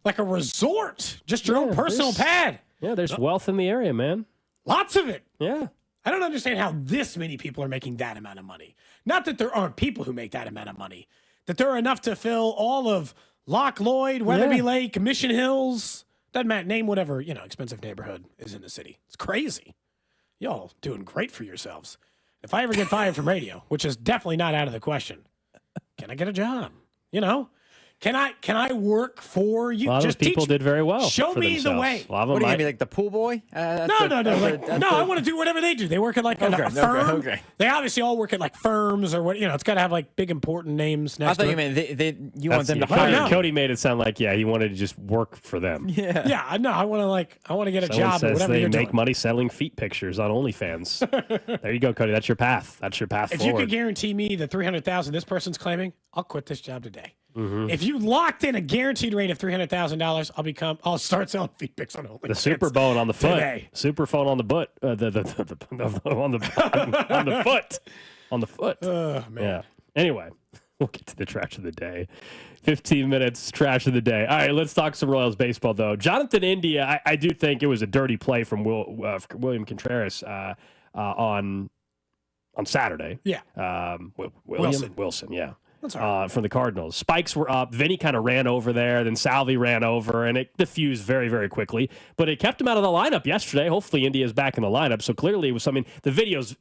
[SPEAKER 2] like a resort, just your own personal pad.
[SPEAKER 1] Yeah, there's wealth in the area, man.
[SPEAKER 2] Lots of it.
[SPEAKER 1] Yeah.
[SPEAKER 2] I don't understand how this many people are making that amount of money. Not that there aren't people who make that amount of money, that there are enough to fill all of Loch Lloyd, Weatherby Lake, Mission Hills. Doesn't matter. Name whatever, expensive neighborhood is in the city. It's crazy. Y'all doing great for yourselves. If I ever get fired from radio, which is definitely not out of the question, can I get a job? Can I work for you?
[SPEAKER 1] A lot of people did very well.
[SPEAKER 2] Show
[SPEAKER 1] for
[SPEAKER 2] me
[SPEAKER 1] themselves.
[SPEAKER 2] the way.
[SPEAKER 1] A lot of
[SPEAKER 4] What
[SPEAKER 1] them
[SPEAKER 4] do you
[SPEAKER 1] might-
[SPEAKER 4] mean, like the pool boy?
[SPEAKER 2] No. I want to do whatever they do. They work at like a firm.
[SPEAKER 4] Okay.
[SPEAKER 2] They obviously all work at like firms or what. It's got to have like big important names next
[SPEAKER 4] I thought
[SPEAKER 2] to
[SPEAKER 4] you
[SPEAKER 2] it.
[SPEAKER 4] meant you want them to
[SPEAKER 1] Cody,
[SPEAKER 4] hire you.
[SPEAKER 1] Cody made it sound like he wanted to just work for them.
[SPEAKER 4] Yeah.
[SPEAKER 2] Yeah, no, I want to get a
[SPEAKER 1] Someone
[SPEAKER 2] job at
[SPEAKER 1] says
[SPEAKER 2] whatever
[SPEAKER 1] they
[SPEAKER 2] you're
[SPEAKER 1] make
[SPEAKER 2] doing.
[SPEAKER 1] money selling feet pictures on OnlyFans. There you go, Cody. That's your path. That's your path
[SPEAKER 2] If you
[SPEAKER 1] forward.
[SPEAKER 2] could guarantee me the $300,000 this person's claiming, I'll quit this job today. If you locked in a guaranteed rate of $300,000, I'll start selling feed picks on OnlyFans.
[SPEAKER 1] The super bone on the foot.
[SPEAKER 2] Today.
[SPEAKER 1] Super phone on the butt. On the foot. On the foot.
[SPEAKER 2] Oh, man.
[SPEAKER 1] Yeah. Anyway, we'll get to the trash of the day. 15 minutes, trash of the day. All right, let's talk some Royals baseball, though. Jonathan India, I do think it was a dirty play from William Contreras on Saturday.
[SPEAKER 2] Yeah.
[SPEAKER 1] Wilson, yeah.
[SPEAKER 2] That's all right.
[SPEAKER 1] From the Cardinals. Spikes were up. Vinny kind of ran over there. Then Salvi ran over, and it diffused very, very quickly. But it kept him out of the lineup yesterday. Hopefully, India's back in the lineup. So clearly, it was something. The videos,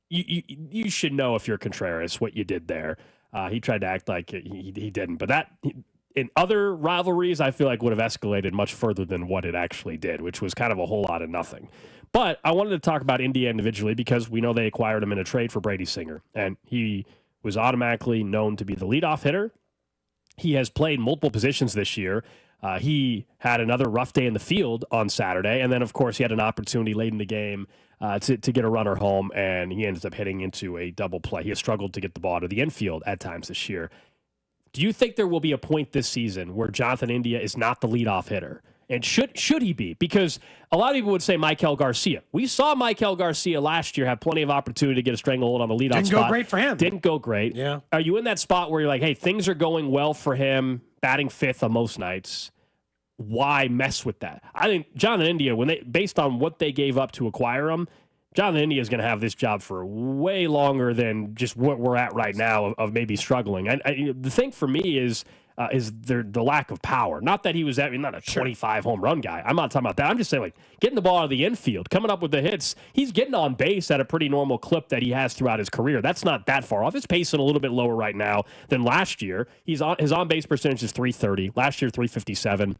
[SPEAKER 1] you should know if you're Contreras what you did there. He tried to act like he didn't. But that, in other rivalries, I feel like would have escalated much further than what it actually did, which was kind of a whole lot of nothing. But I wanted to talk about India individually because we know they acquired him in a trade for Brady Singer. And he was automatically known to be the leadoff hitter. He has played multiple positions this year. He had another rough day in the field on Saturday, and then, of course, he had an opportunity late in the game to get a runner home, and he ended up hitting into a double play. He has struggled to get the ball to the infield at times this year. Do you think there will be a point this season where Jonathan India is not the leadoff hitter? And should he be? Because a lot of people would say Maikel Garcia. We saw Maikel Garcia last year have plenty of opportunity to get a stranglehold on the leadoff spot.
[SPEAKER 2] Didn't go great for him.
[SPEAKER 1] Didn't go great.
[SPEAKER 2] Yeah.
[SPEAKER 1] Are you in that spot where you're like, hey, things are going well for him, batting fifth on most nights? Why mess with that? I think Jonathan India, based on what they gave up to acquire him, Jonathan India is going to have this job for way longer than just what we're at right now of maybe struggling. The thing for me is the lack of power. Not that he was not a 25 home run guy. I'm not talking about that. I'm just saying, like, getting the ball out of the infield, coming up with the hits. He's getting on base at a pretty normal clip that he has throughout his career. That's not that far off. It's pacing a little bit lower right now than last year. His on base percentage is .330. Last year, .357.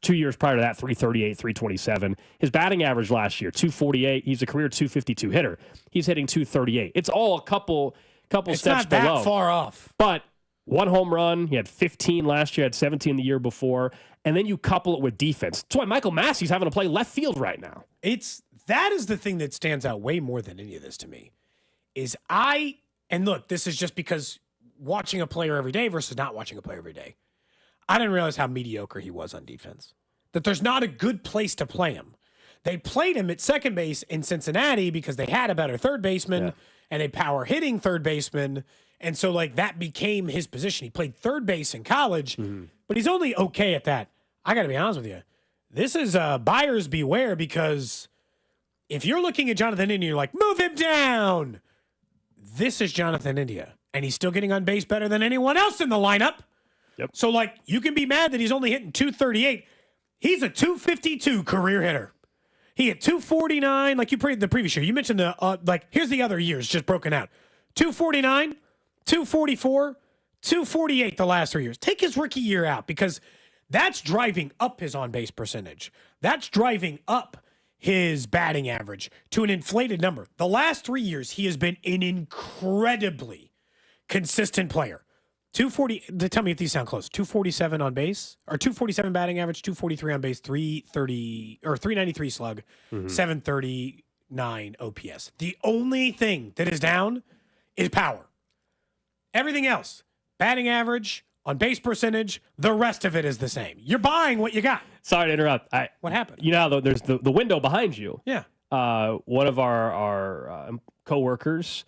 [SPEAKER 1] 2 years prior to that, .338, .327. His batting average last year, .248. He's a career .252 hitter. He's hitting .238. It's all a couple
[SPEAKER 2] it's
[SPEAKER 1] steps
[SPEAKER 2] not
[SPEAKER 1] below.
[SPEAKER 2] that far off.
[SPEAKER 1] But one home run. He had 15 last year, had 17 the year before. And then you couple it with defense. That's why Michael Massey's having to play left field right now.
[SPEAKER 2] That is the thing that stands out way more than any of this to me. And look, this is just because watching a player every day versus not watching a player every day. I didn't realize how mediocre he was on defense. That there's not a good place to play him. They played him at second base in Cincinnati because they had a better third baseman and a power hitting third baseman. And so, like, that became his position. He played third base in college, but he's only okay at that. I got to be honest with you. This is buyers beware, because if you're looking at Jonathan India, you're like, move him down. This is Jonathan India, and he's still getting on base better than anyone else in the lineup.
[SPEAKER 1] Yep.
[SPEAKER 2] So, like, you can be mad that he's only hitting .238. He's a .252 career hitter. He hit .249, like you played the previous year. You mentioned here's the other years just broken out. .249, .244, .248 the last 3 years. Take his rookie year out, because that's driving up his on-base percentage. That's driving up his batting average to an inflated number. The last 3 years, he has been an incredibly consistent player. 240, tell me if these sound close. 247 on base, or 247 batting average, 243 on base, 393 slug, 739 OPS. The only thing that is down is power. Everything else, batting average, on base percentage, the rest of it is the same. You're buying what you got.
[SPEAKER 1] Sorry to interrupt.
[SPEAKER 2] What happened?
[SPEAKER 1] You know, there's the window behind you.
[SPEAKER 2] Yeah.
[SPEAKER 1] One of our coworkers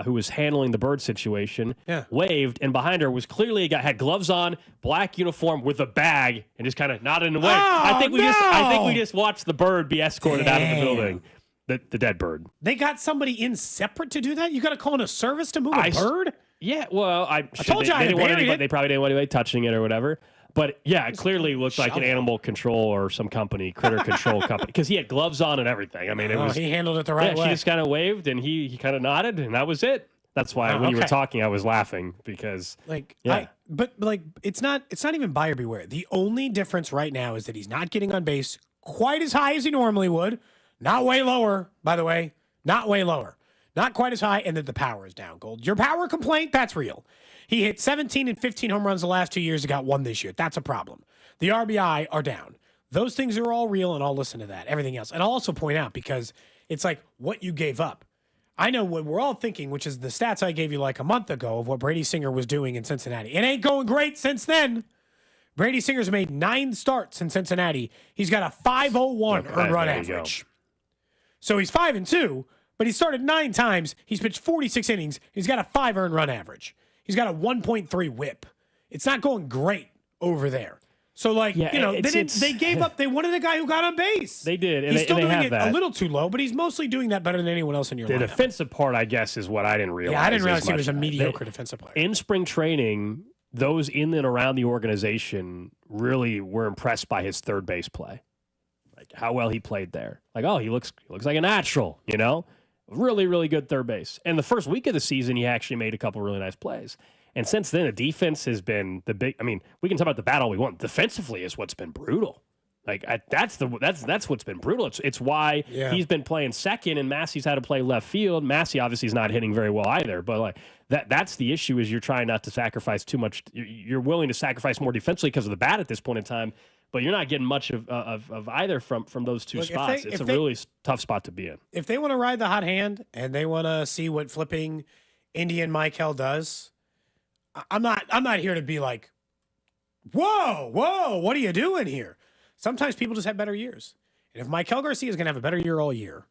[SPEAKER 1] who was handling the bird situation waved, and behind her was clearly a guy, had gloves on, black uniform with a bag, and just kind of nodded and waved. I think we just watched the bird be escorted out of the building. The dead bird.
[SPEAKER 2] They got somebody in separate to do that? You got to call in a service to move a bird?
[SPEAKER 1] Yeah, well, I
[SPEAKER 2] told you
[SPEAKER 1] they didn't want
[SPEAKER 2] buried
[SPEAKER 1] anybody,
[SPEAKER 2] it.
[SPEAKER 1] They probably didn't want anybody touching it or whatever. But yeah, it clearly looked like an animal control or some company, critter control company, because he had gloves on and everything. I mean, it was.
[SPEAKER 2] He handled it the right way.
[SPEAKER 1] She just kind of waved, and he kind of nodded, and that was it. That's why when you were talking, I was laughing because
[SPEAKER 2] it's not even buyer beware. The only difference right now is that he's not getting on base quite as high as he normally would. Not way lower, by the way. Not way lower. Not quite as high, and that the power is down, Gold. Your power complaint, that's real. He hit 17 and 15 home runs the last 2 years and got one this year. That's a problem. The RBI are down. Those things are all real, and I'll listen to that. Everything else. And I'll also point out, because it's like what you gave up. I know what we're all thinking, which is the stats I gave you like a month ago of what Brady Singer was doing in Cincinnati. It ain't going great since then. Brady Singer's made 9 starts in Cincinnati. He's got a 5.01 earned run average. So he's 5-2, but he started 9 times. He's pitched 46 innings. He's got a 5 earned run average. He's got a 1.3 whip. It's not going great over there. So, they gave up. They wanted a guy who got on base.
[SPEAKER 1] They did. And
[SPEAKER 2] he's still doing it
[SPEAKER 1] that.
[SPEAKER 2] a little too low, but he's mostly doing that better than anyone else in your lineup.
[SPEAKER 1] The defensive part, I guess, is what I didn't realize.
[SPEAKER 2] Yeah, I didn't realize he was a mediocre defensive player.
[SPEAKER 1] In spring training, those in and around the organization really were impressed by his third base play. Like how well he played there. Like, oh, he looks like a natural, Really, really good third base. And the first week of the season, he actually made a couple really nice plays. And since then, the defense has been the big. I mean, we can talk about the battle we want. Defensively is what's been brutal. That's what's been brutal. It's why he's been playing second, and Massey's had to play left field. Massey obviously is not hitting very well either. But that's the issue is you're trying not to sacrifice too much. You're willing to sacrifice more defensively because of the bat at this point in time. But you're not getting much of either from those two spots. It's a really tough spot to be in.
[SPEAKER 2] If they want to ride the hot hand and they want to see what flipping Indian Michael does. I'm not here to be like, whoa, what are you doing here? Sometimes people just have better years. And if Michael Garcia is going to have a better year all year,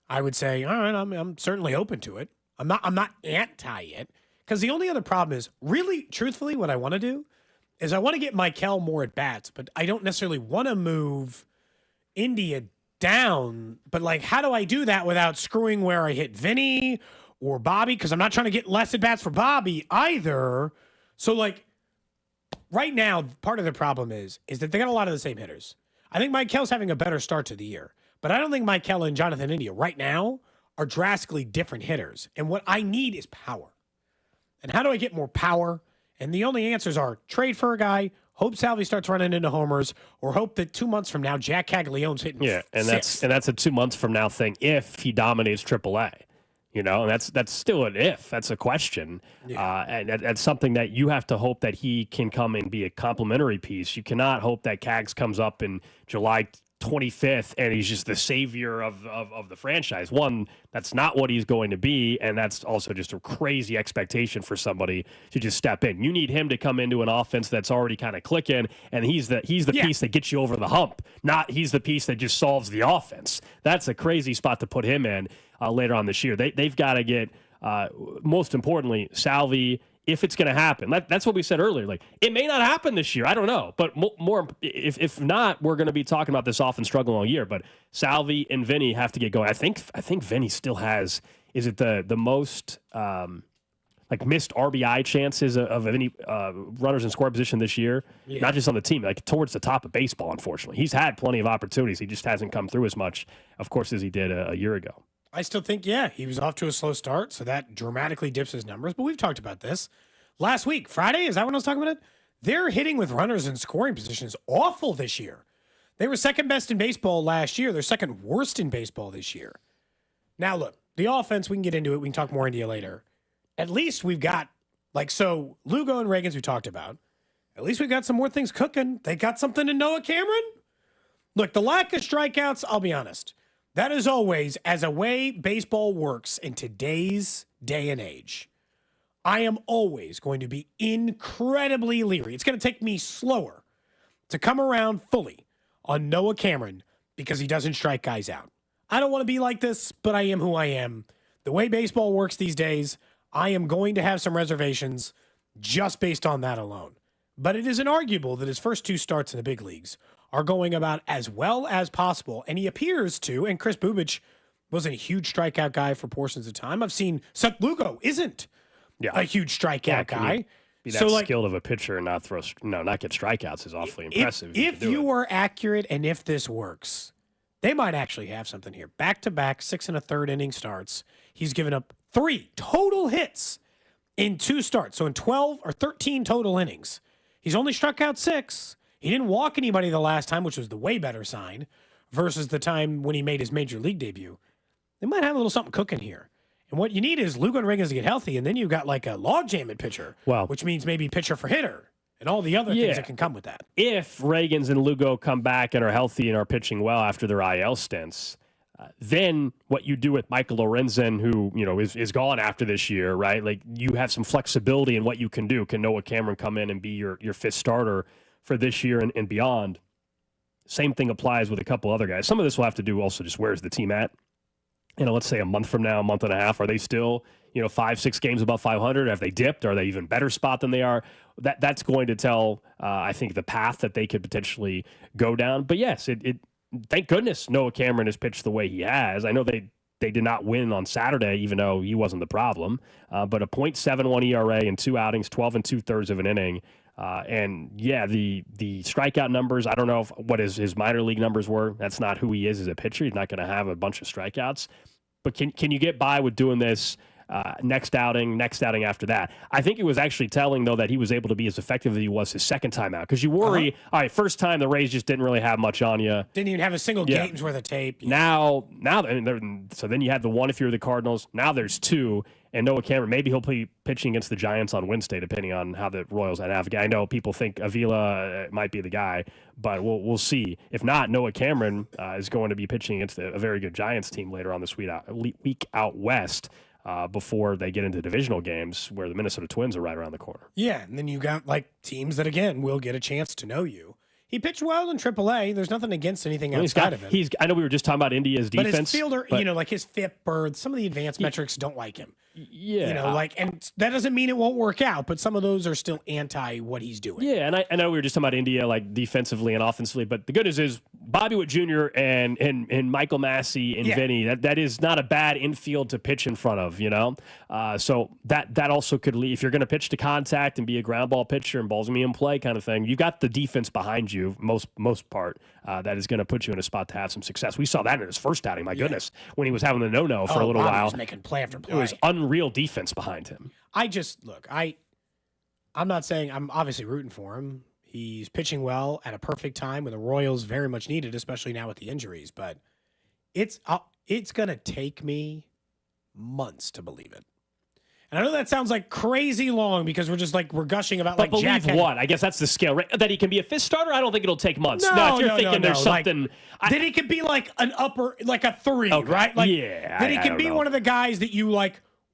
[SPEAKER 2] I would say, all right, I'm certainly open to it. I'm not anti it. Because the only other problem is, really, truthfully, what I want to do is I want to get Michael more at bats, but I don't necessarily want to move India down. But how do I do that without screwing where I hit Vinny or Bobby? Because I'm not trying to get less at bats for Bobby either. So right now, part of the problem is that they got a lot of the same hitters. I think Michael's having a better start to the year, but I don't think Michael and Jonathan India right now are drastically different hitters. And what I need is power. And how do I get more power? And the only answers are trade for a guy, hope Salvi starts running into homers, or hope that 2 months from now Jack Caglione's hitting.
[SPEAKER 1] Yeah, and that's a 2 months from now thing if he dominates AAA. And that's still an if. That's a question. Yeah. And that's something that you have to hope that he can come and be a complementary piece. You cannot hope that Cags comes up in July 25th and he's just the savior of the franchise. One, that's not what he's going to be, and that's also just a crazy expectation for somebody to just step in. You need him to come into an offense that's already kind of clicking, and he's the piece that gets you over the hump, not he's the piece that just solves the offense. That's a crazy spot to put him in later on this year. They've got to get, most importantly, Salvi. If it's going to happen, that's what we said earlier. It may not happen this year. I don't know, but more if not, we're going to be talking about this offense struggling all year. But Salvi and Vinny have to get going. I think Vinny still has. Is it the most missed RBI chances of any runners in scoring position this year? Yeah. Not just on the team, towards the top of baseball. Unfortunately, he's had plenty of opportunities. He just hasn't come through as much, of course, as he did a year ago.
[SPEAKER 2] I still think, he was off to a slow start, so that dramatically dips his numbers. But we've talked about this last week. Friday, is that when I was talking about it? They're hitting with runners in scoring positions awful this year. They were second best in baseball last year. They're second worst in baseball this year. Now, look, the offense, we can get into it. We can talk more India later. At least we've got, Lugo and Reagans we talked about. At least we've got some more things cooking. They got something to Noah Cameron. Look, the lack of strikeouts, I'll be honest. That is always, as a way baseball works in today's day and age, I am always going to be incredibly leery. It's going to take me slower to come around fully on Noah Cameron because he doesn't strike guys out. I don't want to be like this, but I am who I am. The way baseball works these days, I am going to have some reservations just based on that alone. But it is inarguable that his first 2 starts in the big leagues are going about as well as possible. And he appears to, and Chris Bubich wasn't a huge strikeout guy for portions of time. I've seen Seth Lugo isn't a huge strikeout guy.
[SPEAKER 1] Be that skilled of a pitcher and not get strikeouts is awfully impressive.
[SPEAKER 2] If you are accurate and if this works, they might actually have something here. Back-to-back 6 1/3 inning starts. He's given up 3 total hits in 2 starts. So in 12 or 13 total innings, he's only struck out 6. He didn't walk anybody the last time, which was the way better sign, versus the time when he made his major league debut. They might have a little something cooking here. And what you need is Lugo and Reagans to get healthy, and then you've got a log-jamming pitcher, which means maybe pitcher for hitter, and all the other things that can come with that.
[SPEAKER 1] If Reagans and Lugo come back and are healthy and are pitching well after their IL stints, Then what you do with Michael Lorenzen, who, is gone after this year, right? Like, you have some flexibility in what you can do. Can Noah Cameron come in and be your fifth starter for this year and beyond? Same thing applies with a couple other guys. Some of this will have to do also just where's the team at? Let's say a month from now, a month and a half, are they still, 5-6 games above 500? Have they dipped? Are they even better spot than they are? That's going to tell, I think, the path that they could potentially go down. But yes, thank goodness Noah Cameron has pitched the way he has. I know they did not win on Saturday, even though he wasn't the problem. But a .71 ERA in 2 outings, 12 2/3 of an inning. The strikeout numbers, I don't know what his minor league numbers were. That's not who he is as a pitcher. He's not going to have a bunch of strikeouts. But can you get by with doing this next outing after that? I think it was actually telling, though, that he was able to be as effective as he was his second time out. Because you worry, all right, first time the Rays just didn't really have much on you.
[SPEAKER 2] Didn't even have a single game's worth of tape.
[SPEAKER 1] Now, so then you had the one if you're the Cardinals. Now there's 2. And Noah Cameron, maybe he'll be pitching against the Giants on Wednesday, depending on how the Royals navigate. I know people think Avila might be the guy, but we'll see. If not, Noah Cameron is going to be pitching against a very good Giants team later on this week out west before they get into divisional games where the Minnesota Twins are right around the corner.
[SPEAKER 2] Yeah, and then you got teams that, again, will get a chance to know you. He pitched well in AAA. There's nothing against anything outside of it.
[SPEAKER 1] I know we were just talking about India's defense.
[SPEAKER 2] But his fielder, his FIP or some of the advanced metrics don't like him.
[SPEAKER 1] Yeah.
[SPEAKER 2] And that doesn't mean it won't work out, but some of those are still anti what he's doing.
[SPEAKER 1] Yeah, and I know we were just talking about India, defensively and offensively, but the good news is Bobby Witt Jr. and Michael Massey and Vinny, that is not a bad infield to pitch in front of, So that also could lead, if you're going to pitch to contact and be a ground ball pitcher and balls me in play kind of thing, you've got the defense behind you, most part, that is going to put you in a spot to have some success. We saw that in his first outing, my goodness, when he was having the no-no for a little while.
[SPEAKER 2] He was making play after play.
[SPEAKER 1] It was unreal defense behind him.
[SPEAKER 2] I'm not saying I'm obviously rooting for him. He's pitching well at a perfect time when the Royals very much need it, especially now with the injuries. But it's going to take me months to believe it. And I know that sounds like crazy long because we're gushing about
[SPEAKER 1] but believe what? I guess that's the scale, right? That he can be a fifth starter. I don't think it'll take months.
[SPEAKER 2] No,
[SPEAKER 1] if you're thinking there's something.
[SPEAKER 2] That he could be an upper, a 3, okay. Right? That he can be one of the guys that you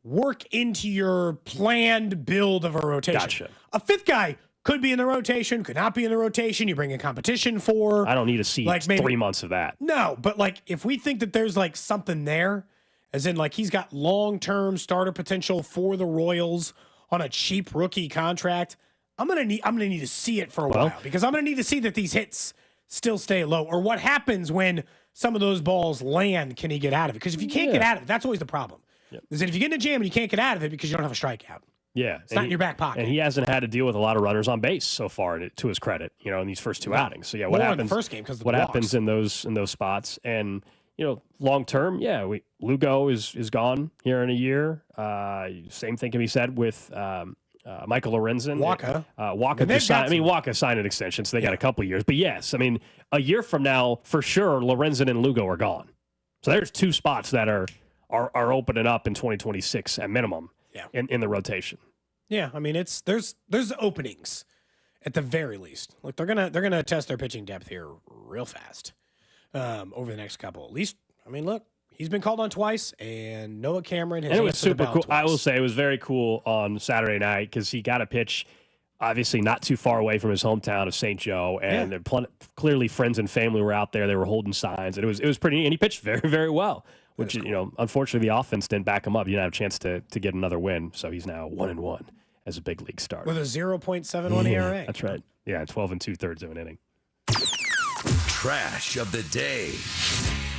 [SPEAKER 2] work into your planned build of a rotation.
[SPEAKER 1] Gotcha.
[SPEAKER 2] A fifth guy could be in the rotation, could not be in the rotation. You bring in competition for.
[SPEAKER 1] I don't need to see maybe 3 months of that.
[SPEAKER 2] No, but if we think that there's something there, as in he's got long-term starter potential for the Royals on a cheap rookie contract, I'm gonna need to see it for a while because I'm gonna need to see that these hits still stay low, or what happens when some of those balls land. Can he get out of it? Because if you can't get out of it, that's always the problem.
[SPEAKER 1] Yep.
[SPEAKER 2] Is that if you get in a jam and you can't get out of it because you don't have a strikeout.
[SPEAKER 1] Yeah.
[SPEAKER 2] It's not in your back pocket.
[SPEAKER 1] And he hasn't had to deal with a lot of runners on base so far, to his credit, in these first 2 outings. So what happens
[SPEAKER 2] in the first game because
[SPEAKER 1] what happens in those spots? And long term, Lugo is gone here in a year. Same thing can be said with Michael Lorenzen. Waka signed an extension, so they got a couple of years. But yes, a year from now, for sure, Lorenzen and Lugo are gone. So there's 2 spots that are opening up in 2026 at minimum in the rotation.
[SPEAKER 2] Yeah, there's openings at the very least. They're gonna test their pitching depth here real fast over the next couple. At least, look, he's been called on twice, and Noah Cameron has.
[SPEAKER 1] And it was super cool.
[SPEAKER 2] Twice.
[SPEAKER 1] I will say it was very cool on Saturday night because he got a pitch. Obviously, not too far away from his hometown of St. Joe, and clearly friends and family were out there. They were holding signs, and it was pretty neat. And he pitched very, very well. Which cool. Unfortunately, the offense didn't back him up. You didn't have a chance to get another win, so he's now 1-1 as a big league starter
[SPEAKER 2] with a 0.71 ERA.
[SPEAKER 1] That's right. Yeah, 12 2/3 of an inning.
[SPEAKER 5] Trash of the day.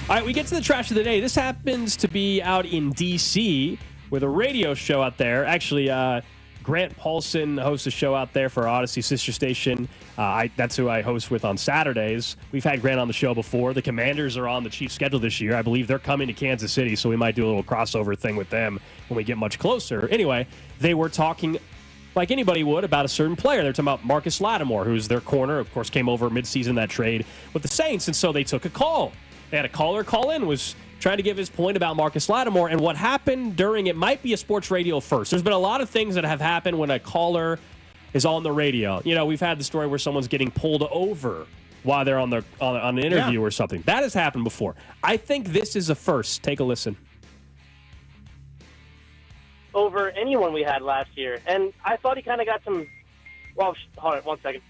[SPEAKER 1] All right, we get to the trash of the day. This happens to be out in D.C. with a radio show out there. Actually, Grant Paulson hosts a show out there for Odyssey sister station. That's who I host with on Saturdays. We've had Grant on the show before. The Commanders are on the Chiefs schedule this year. I believe they're coming to Kansas City, so we might do a little crossover thing with them when we get much closer. Anyway, they were talking like anybody would about a certain player. They're talking about Marcus Lattimore, who's their corner. Of course, came over midseason that trade with the Saints, and so they took a call. They had a caller call in, was trying to give his point about Marcus Lattimore, and what happened during it might be a sports radio first. There's been a lot of things that have happened when a caller is on the radio. We've had the story where someone's getting pulled over while they're on an interview or something. That has happened before. I think this is a first. Take a listen.
[SPEAKER 9] Over anyone we had last year, and I thought he kind of got some. Well, hold on 1 second.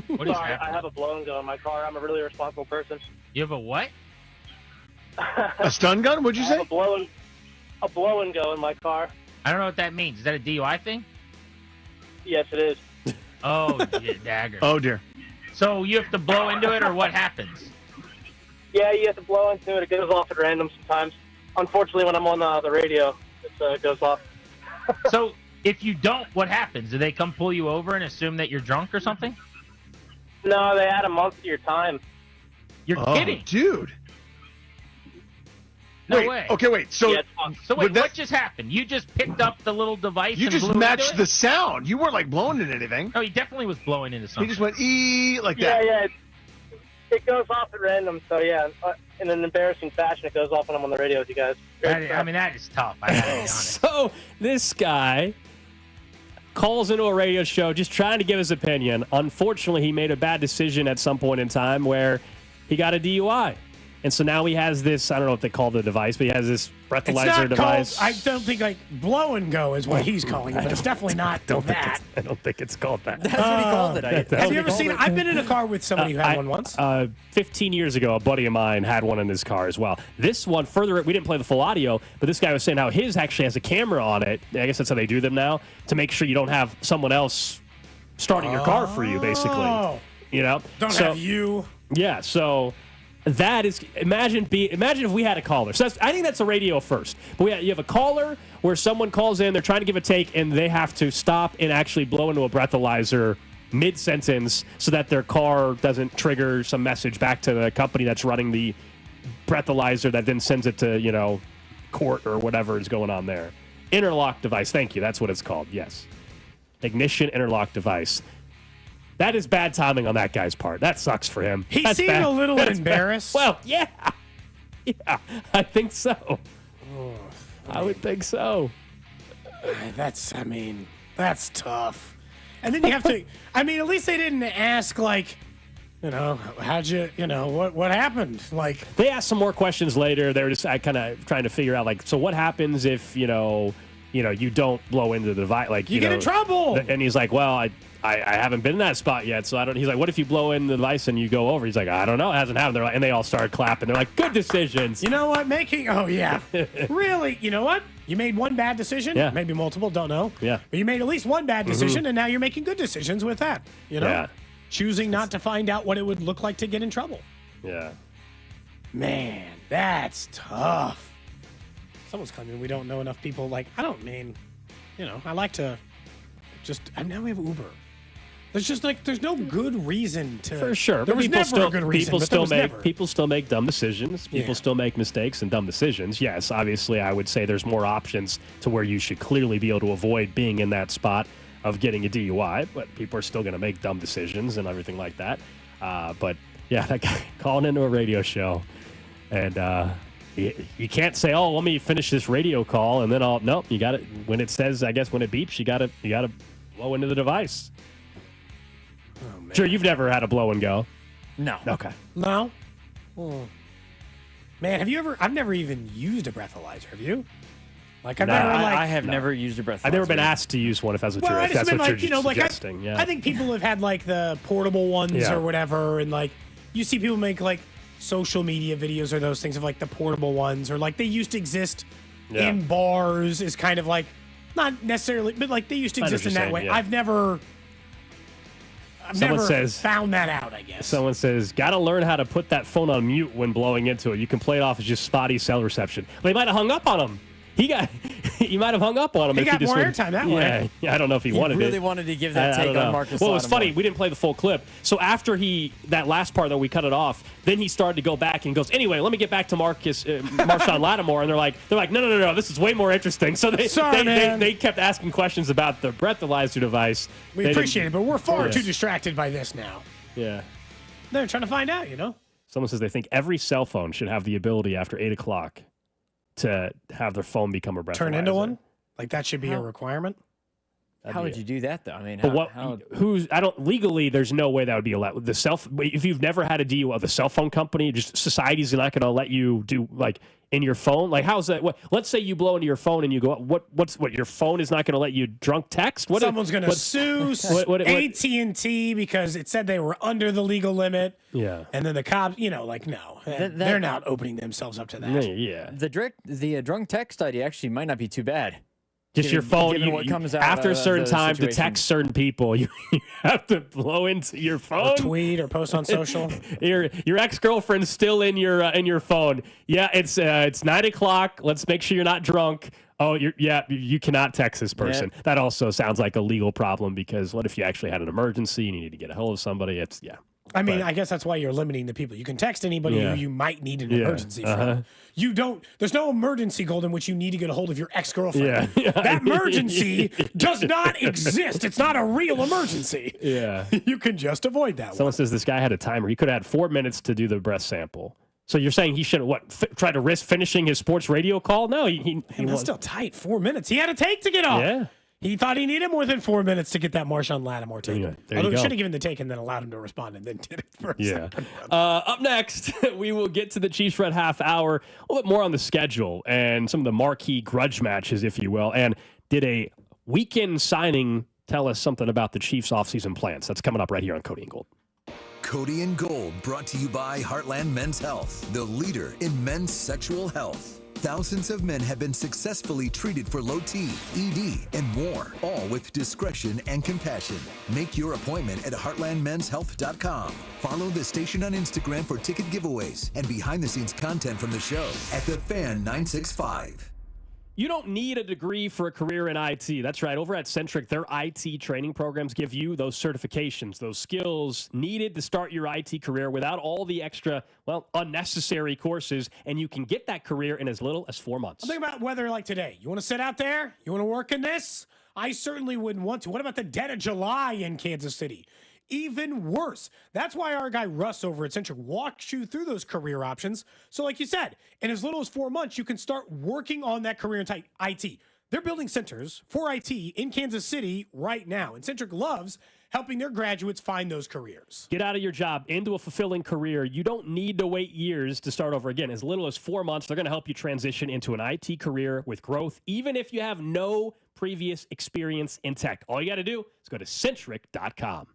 [SPEAKER 10] What is
[SPEAKER 9] Sorry,
[SPEAKER 10] happening?
[SPEAKER 9] I have a blow and go in my car. I'm a really responsible person.
[SPEAKER 10] You have a what?
[SPEAKER 12] A stun gun? What'd you say?
[SPEAKER 9] A blow and go in my car.
[SPEAKER 10] I don't know what that means. Is that a DUI thing?
[SPEAKER 9] Yes, it is.
[SPEAKER 10] Oh, dagger.
[SPEAKER 12] Oh, dear.
[SPEAKER 10] So you have to blow into it, or what happens?
[SPEAKER 9] Yeah, you have to blow into it. It goes off at random sometimes. Unfortunately, when I'm on the radio, it goes off.
[SPEAKER 10] So if you don't, what happens? Do they come pull you over and assume that you're drunk or something?
[SPEAKER 9] No, they add a month to your time.
[SPEAKER 10] You're kidding.
[SPEAKER 12] Dude.
[SPEAKER 10] No
[SPEAKER 12] wait,
[SPEAKER 10] way.
[SPEAKER 12] Okay, wait. So,
[SPEAKER 10] what just happened? You just picked up the little device
[SPEAKER 12] you
[SPEAKER 10] and
[SPEAKER 12] just
[SPEAKER 10] blew
[SPEAKER 12] matched
[SPEAKER 10] into
[SPEAKER 12] the
[SPEAKER 10] it?
[SPEAKER 12] sound. You weren't like blowing into anything.
[SPEAKER 10] No, he definitely was blowing into something.
[SPEAKER 12] He just went like that.
[SPEAKER 9] Yeah. It goes off at random. So yeah, in an embarrassing fashion, it goes off when I'm on the radio with you guys.
[SPEAKER 10] I mean, that is tough. I gotta be honest.
[SPEAKER 1] So this guy calls into a radio show just trying to give his opinion. Unfortunately, he made a bad decision at some point in time where he got a DUI. And so now he has this, I don't know what they call the device, but he has this breathalyzer device.
[SPEAKER 2] Called, I don't think blow and go is what he's calling it, but it's definitely not that.
[SPEAKER 1] I don't think it's called that.
[SPEAKER 4] That's what he called it.
[SPEAKER 2] Have you ever seen it? I've been in a car with somebody who had one once.
[SPEAKER 1] 15 years ago, a buddy of mine had one in his car as well. This one, we didn't play the full audio, but this guy was saying how his actually has a camera on it. I guess that's how they do them now, to make sure you don't have someone else starting your car for you, basically. You know?
[SPEAKER 2] Don't have you.
[SPEAKER 1] Yeah, so that is, imagine if we had a caller. So I think that's a radio first. But you have a caller where someone calls in, they're trying to give a take, and they have to stop and actually blow into a breathalyzer mid-sentence so that their car doesn't trigger some message back to the company that's running the breathalyzer that then sends it to, court or whatever is going on there. Interlock device. Thank you. That's what it's called. Yes. Ignition interlock device. That is bad timing on that guy's part. That sucks for him.
[SPEAKER 2] He
[SPEAKER 1] That's
[SPEAKER 2] seemed
[SPEAKER 1] bad.
[SPEAKER 2] a little
[SPEAKER 1] That's
[SPEAKER 2] embarrassed.
[SPEAKER 1] bad. Well, yeah. Yeah, I think so. I would think so.
[SPEAKER 2] That's tough. And then you have to, at least they didn't ask, how'd you, what happened?
[SPEAKER 1] They asked some more questions later. They were just kind of trying to figure out, so what happens if, you don't blow into the device?
[SPEAKER 2] You get in trouble.
[SPEAKER 1] And he's like, well, I haven't been in that spot yet, so I don't. He's like, what if you blow in the device and you go over? He's like, I don't know, it hasn't happened. And they all started clapping. They're like, good decisions.
[SPEAKER 2] You know what? Really? You know what? You made one bad decision.
[SPEAKER 1] Yeah.
[SPEAKER 2] Maybe multiple. Don't know.
[SPEAKER 1] Yeah.
[SPEAKER 2] But you made at least one bad decision, and now you're making good decisions with that.
[SPEAKER 1] Yeah.
[SPEAKER 2] Choosing not to find out what it would look like to get in trouble.
[SPEAKER 1] Yeah.
[SPEAKER 2] Man, that's tough. Someone's claiming we don't know enough people. I like to now we have Uber. There's just there's no good reason to.
[SPEAKER 1] For sure.
[SPEAKER 2] There was never a good reason.
[SPEAKER 1] People still make dumb decisions. People still make mistakes and dumb decisions. Yes, obviously, I would say there's more options to where you should clearly be able to avoid being in that spot of getting a DUI, but people are still going to make dumb decisions and everything like that. But yeah, that guy calling into a radio show, and you can't say, "Oh, let me finish this radio call," and then nope, you got it. When it says, I guess when it beeps, you got to blow into the device.
[SPEAKER 2] Oh, man.
[SPEAKER 1] Sure, you've never had a blow and go.
[SPEAKER 4] No.
[SPEAKER 1] Okay.
[SPEAKER 2] No. Oh. Man, have you ever? I've never even used a breathalyzer. Have you?
[SPEAKER 4] I have never used a breathalyzer.
[SPEAKER 1] I've never been asked to use one. If that's what you're suggesting.
[SPEAKER 2] I think people have had the portable ones or whatever, and you see people make social media videos or those things of the portable ones, or they used to exist in bars. Is kind of not necessarily, but they used to exist in that way.
[SPEAKER 1] Yeah.
[SPEAKER 2] I've never found that out, I guess.
[SPEAKER 1] Someone says, got to learn how to put that phone on mute when blowing into it. You can play it off as just spotty cell reception. Well, he might have hung up on him. He might have hung up on him.
[SPEAKER 2] He got more airtime that way.
[SPEAKER 1] Yeah, I don't know if he wanted it.
[SPEAKER 4] He really wanted to give that take on Marcus.
[SPEAKER 1] Well, it was funny. We didn't play the full clip. So after that last part, though, we cut it off. Then he started to go back and goes, anyway, let me get back to Marshawn Lattimore. And they're like, no, this is way more interesting. So they kept asking questions about the breathalyzer device.
[SPEAKER 2] We appreciate it, but we're far too distracted by this now.
[SPEAKER 1] Yeah.
[SPEAKER 2] They're trying to find out,
[SPEAKER 1] Someone says they think every cell phone should have the ability after 8 o'clock to have their phone become a breathalyzer.
[SPEAKER 2] Turn into one? That should be a requirement?
[SPEAKER 4] How would you do that, though? I mean,
[SPEAKER 1] legally, there's no way that would be allowed. If you've never had a deal with a cell phone company, just society's not going to let you do like in your phone. Like, how's that? Let's say you blow into your phone and you go, what's your phone is not going to let you drunk text?
[SPEAKER 2] Someone's going to sue AT&T because it said they were under the legal limit.
[SPEAKER 1] Yeah.
[SPEAKER 2] And then the cops, no, they're not opening themselves up to that.
[SPEAKER 1] Yeah.
[SPEAKER 4] The drunk text idea actually might not be too bad.
[SPEAKER 1] Just your phone.
[SPEAKER 4] What comes out
[SPEAKER 1] after a certain time
[SPEAKER 4] situation.
[SPEAKER 1] to text certain people, you have to blow into your phone,
[SPEAKER 2] or tweet, or post on social.
[SPEAKER 1] your ex-girlfriend's still in your phone. Yeah, it's 9:00. Let's make sure you're not drunk. Oh, you cannot text this person. Yeah. That also sounds like a legal problem because what if you actually had an emergency and you need to get a hold of somebody?
[SPEAKER 2] I guess that's why you're limiting the people. You can text anybody who you might need an emergency from. You don't. There's no emergency, Gold, in which you need to get a hold of your ex-girlfriend.
[SPEAKER 1] Yeah.
[SPEAKER 2] That emergency does not exist. It's not a real emergency.
[SPEAKER 1] Yeah.
[SPEAKER 2] You can just avoid that.
[SPEAKER 1] Someone says this guy had a timer. He could have had 4 minutes to do the breath sample. So you're saying he should try to risk finishing his sports radio call? No,
[SPEAKER 2] that's still tight. 4 minutes. He had to take to get off.
[SPEAKER 1] Yeah.
[SPEAKER 2] He thought he needed more than 4 minutes to get that Marshawn Lattimore taken. Although he
[SPEAKER 1] go.
[SPEAKER 2] should have given the take and then allowed him to respond and then did it first.
[SPEAKER 1] Yeah. Up next, we will get to the Chiefs Red half hour, a little bit more on the schedule and some of the marquee grudge matches, if you will. And did a weekend signing tell us something about the Chiefs' offseason plans? That's coming up right here on Cody and Gold.
[SPEAKER 5] Cody and Gold, brought to you by Heartland Men's Health, the leader in men's sexual health. Thousands of men have been successfully treated for low T, ED, and more, all with discretion and compassion. Make your appointment at heartlandmenshealth.com. Follow the station on Instagram for ticket giveaways and behind-the-scenes content from the show at The Fan 965.
[SPEAKER 1] You don't need a degree for a career in IT. That's right. Over at Centric, their IT training programs give you those certifications, those skills needed to start your IT career without all the extra, unnecessary courses, and you can get that career in as little as 4 months.
[SPEAKER 2] Think about weather like today. You want to sit out there? You want to work in this? I certainly wouldn't want to. What about the dead of July in Kansas City? Even worse. That's why our guy Russ over at Centric walks you through those career options. So like you said, in as little as 4 months, you can start working on that career in IT. They're building centers for IT in Kansas City right now. And Centric loves helping their graduates find those careers.
[SPEAKER 1] Get out of your job into a fulfilling career. You don't need to wait years to start over again. As little as 4 months, they're going to help you transition into an IT career with growth, even if you have no previous experience in tech. All you got to do is go to Centric.com.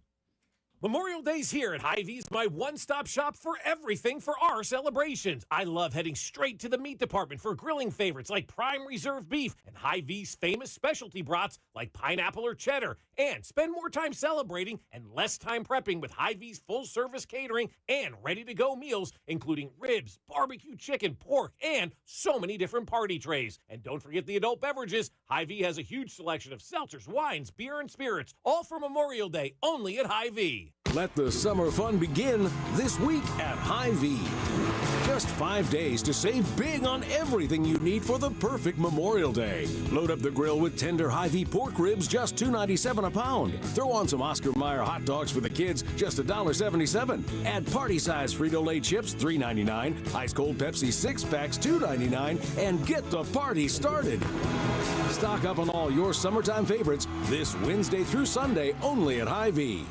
[SPEAKER 13] Memorial Day's here at Hy-Vee's, my one-stop shop for everything for our celebrations. I love heading straight to the meat department for grilling favorites like prime reserve beef and Hy-Vee's famous specialty brats like pineapple or cheddar. And spend more time celebrating and less time prepping with Hy-Vee's full-service catering and ready-to-go meals, including ribs, barbecue chicken, pork, and so many different party trays. And don't forget the adult beverages. Hy-Vee has a huge selection of seltzers, wines, beer, and spirits, all for Memorial Day, only at Hy-Vee.
[SPEAKER 14] Let the summer fun begin this week at Hy-Vee. Just 5 days to save big on everything you need for the perfect Memorial Day. Load up the grill with tender Hy-Vee pork ribs, just $2.97 a pound. Throw on some Oscar Mayer hot dogs for the kids, just $1.77. Add party-size Frito-Lay chips, $3.99. Ice-cold Pepsi 6-packs, $2.99. And get the party started. Stock up on all your summertime favorites this Wednesday through Sunday, only at Hy-Vee.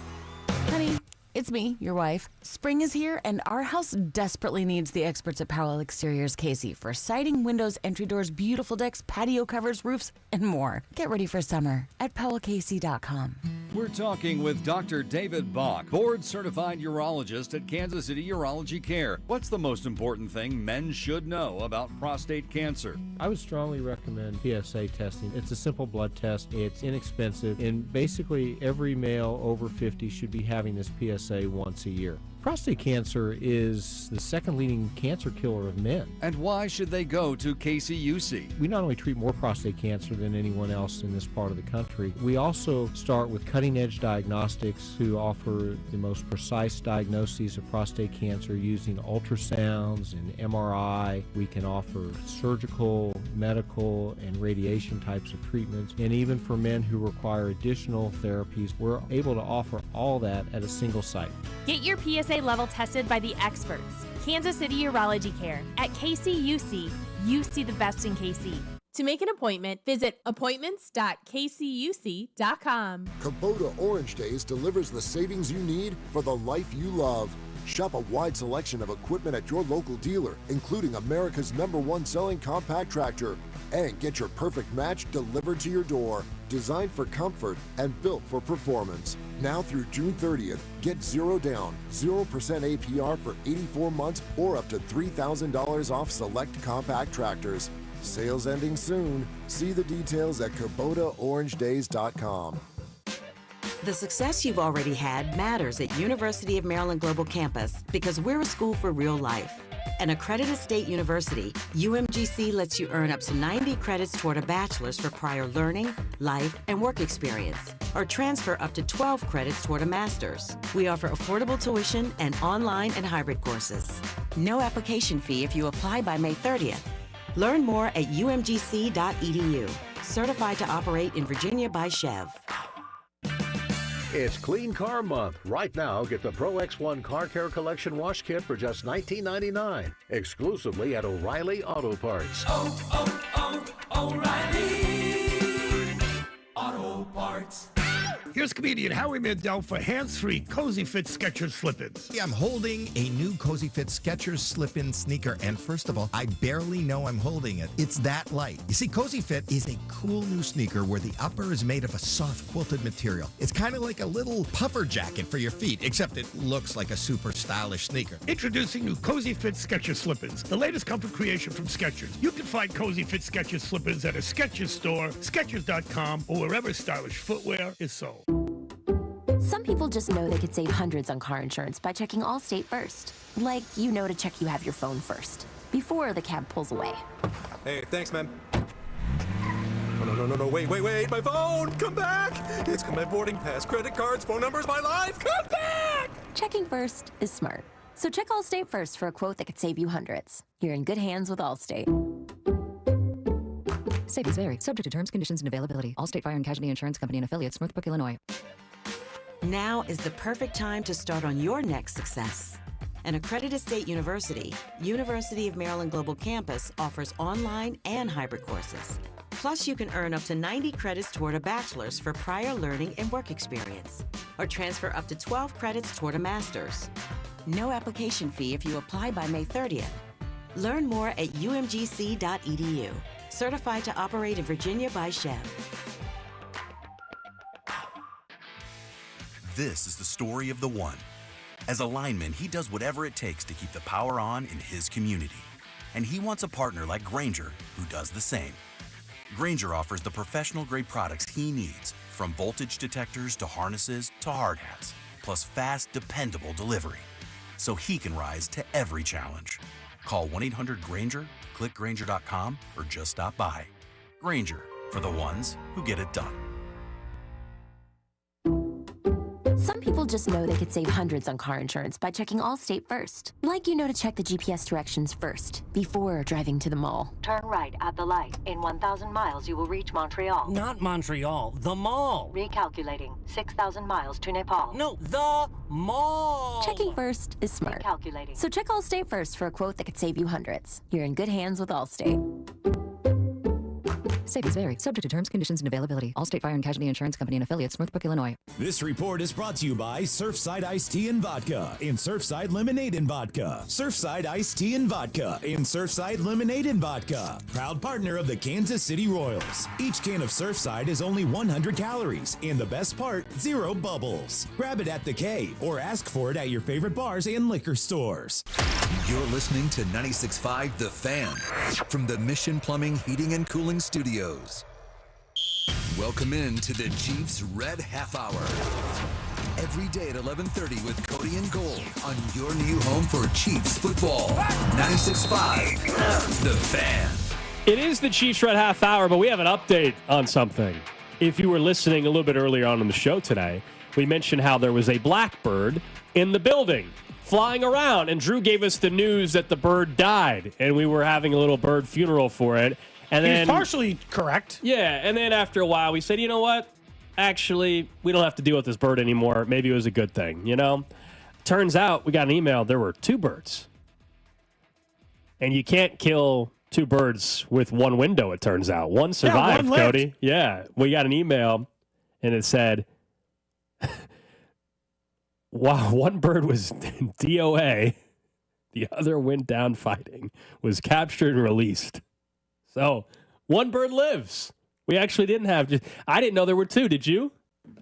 [SPEAKER 15] Honey, it's me, your wife. Spring is here, and our house desperately needs the experts at Powell Exteriors Casey for siding, windows, entry doors, beautiful decks, patio covers, roofs, and more. Get ready for summer at PowellCasey.com.
[SPEAKER 16] We're talking with Dr. David Bach, board-certified urologist at Kansas City Urology Care. What's the most important thing men should know about prostate cancer?
[SPEAKER 17] I would strongly recommend PSA testing. It's a simple blood test. It's inexpensive, and basically every male over 50 should be having this PSA once a year. Prostate cancer is the second leading cancer killer of men.
[SPEAKER 16] And why should they go to KCUC?
[SPEAKER 17] We not only treat more prostate cancer than anyone else in this part of the country, we also start with cutting-edge diagnostics to offer the most precise diagnoses of prostate cancer using ultrasounds and MRI. We can offer surgical, medical, and radiation types of treatments. And even for men who require additional therapies, we're able to offer all that at a single site.
[SPEAKER 18] Get your PSA level tested by the experts. Kansas City Urology Care. At KCUC, you see the best in KC. To make an appointment, visit appointments.kcuc.com.
[SPEAKER 11] Kubota Orange Days delivers the savings you need for the life you love. Shop a wide selection of equipment at your local dealer, including America's #1 selling compact tractor. And get your perfect match delivered to your door. Designed for comfort and built for performance. Now through June 30th, get 0 down, 0% APR for 84 months or up to $3,000 off select compact tractors. Sales ending soon. See the details at KubotaOrangeDays.com.
[SPEAKER 19] The success you've already had matters at University of Maryland Global Campus because we're a school for real life. An accredited state university, UMGC lets you earn up to 90 credits toward a bachelor's for prior learning, life, and work experience, or transfer up to 12 credits toward a master's. We offer affordable tuition and online and hybrid courses. No application fee if you apply by May 30th. Learn more at umgc.edu. Certified to operate in Virginia by Chev.
[SPEAKER 20] It's Clean Car Month. Right now, get the Pro X1 Car Care Collection Wash Kit for just $19.99, exclusively at O'Reilly Auto Parts.
[SPEAKER 21] O'Reilly Auto Parts. Here's comedian Howie Mandel for hands-free Cozy Fit Skechers slip-ins.
[SPEAKER 22] I'm holding a new Cozy Fit Skechers slip-in sneaker, and first of all, I barely know I'm holding it. It's that light. You see, Cozy Fit is a cool new sneaker where the upper is made of a soft quilted material. It's kind of like a little puffer jacket for your feet, except it looks like a super stylish sneaker.
[SPEAKER 21] Introducing new Cozy Fit Skechers slip-ins, the latest comfort creation from Skechers. You can find Cozy Fit Skechers slip-ins at a Skechers store, Skechers.com, or wherever stylish footwear is sold.
[SPEAKER 23] Some people just know they could save hundreds on car insurance by checking Allstate first. Like, you know, to check you have your phone first, before the cab pulls away.
[SPEAKER 24] Hey, thanks, man. Oh, no, wait, my phone! Come back! It's got my boarding pass, credit cards, phone numbers, my life! Come back!
[SPEAKER 23] Checking first is smart. So check Allstate first for a quote that could save you hundreds. You're in good hands with Allstate.
[SPEAKER 25] Savings vary. Subject to terms, conditions, and availability. Allstate Fire and Casualty Insurance Company and affiliates, Northbrook, Illinois.
[SPEAKER 19] Now is the perfect time to start on your next success. An accredited state university, University of Maryland Global Campus offers online and hybrid courses. Plus, you can earn up to 90 credits toward a bachelor's for prior learning and work experience, or transfer up to 12 credits toward a master's. No application fee if you apply by May 30th. Learn more at umgc.edu. Certified to operate in Virginia by Chev.
[SPEAKER 3] This is the story of the one. As a lineman, he does whatever it takes to keep the power on in his community. And he wants a partner like Grainger who does the same. Grainger offers the professional-grade products he needs, from voltage detectors to harnesses to hard hats, plus fast, dependable delivery, so he can rise to every challenge. Call 1-800-GRAINGER, click Grainger.com, or just stop by. Grainger, for the ones who get it done.
[SPEAKER 23] Some people just know they could save hundreds on car insurance by checking Allstate first. Like, you know, to check the GPS directions first, before driving to the mall.
[SPEAKER 19] Turn right at the light. In 1,000 miles, you will reach Montreal.
[SPEAKER 26] Not Montreal, the mall.
[SPEAKER 19] Recalculating. 6,000 miles to Nepal.
[SPEAKER 26] No, the mall.
[SPEAKER 23] Checking first is smart.
[SPEAKER 19] Recalculating.
[SPEAKER 23] So check Allstate first for a quote that could save you hundreds. You're in good hands with Allstate.
[SPEAKER 25] Savings vary. Subject to terms, conditions, and availability. Allstate Fire and Casualty Insurance Company and affiliates, Northbrook, Illinois.
[SPEAKER 29] This report is brought to you by Surfside Iced Tea and Vodka and Surfside Lemonade and Vodka. Surfside Iced Tea and Vodka and Surfside Lemonade and Vodka. Proud partner of the Kansas City Royals. Each can of Surfside is only 100 calories, and the best part, 0 bubbles. Grab it at the K or ask for it at your favorite bars and liquor stores.
[SPEAKER 5] You're listening to 96.5 The Fan from the Mission Plumbing, Heating, and Cooling Studios. Welcome in to the Chiefs Red Half Hour. Every day at 11:30 with Cody and Gold on your new home for Chiefs football. 96.5 The Fan.
[SPEAKER 1] It is the Chiefs Red Half Hour, but we have an update on something. If you were listening a little bit earlier on in the show today, we mentioned how there was a blackbird in the building flying around, and Drew gave us the news that the bird died, and we were having a little bird funeral for it. And
[SPEAKER 2] He
[SPEAKER 1] then,
[SPEAKER 2] was partially correct.
[SPEAKER 1] Yeah, and then after a while, we said, you know what? Actually, we don't have to deal with this bird anymore. Maybe it was a good thing, you know? Turns out, we got an email. There were 2 birds. And you can't kill 2 birds with one window, it turns out. One survived,
[SPEAKER 2] one lived.
[SPEAKER 1] Cody. Yeah. We got an email, and it said, wow, one bird was DOA. The other went down fighting, was captured and released. So, one bird lives. We actually didn't have... I didn't know there were 2. Did you?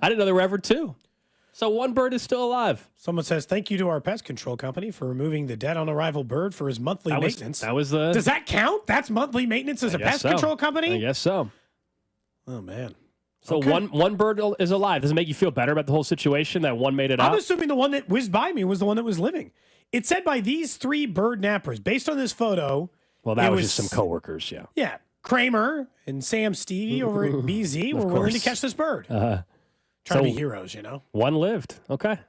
[SPEAKER 1] I didn't know there were ever 2. So one bird is still alive.
[SPEAKER 2] Someone says, thank you to our pest control company for removing the dead on arrival bird for his monthly maintenance.
[SPEAKER 1] Does
[SPEAKER 2] that count? That's monthly maintenance as a pest control company?
[SPEAKER 1] I guess so.
[SPEAKER 2] Oh, man.
[SPEAKER 1] So one bird is alive. Does it make you feel better about the whole situation that one made it out?
[SPEAKER 2] I'm assuming the one that whizzed by me was the one that was living. It said by these 3 bird nappers, based on this photo.
[SPEAKER 1] Well, that was just some coworkers, yeah.
[SPEAKER 2] Yeah. Kramer and Sam Stevie over at BZ were willing to catch this bird. Trying to be heroes,
[SPEAKER 1] One lived. Okay.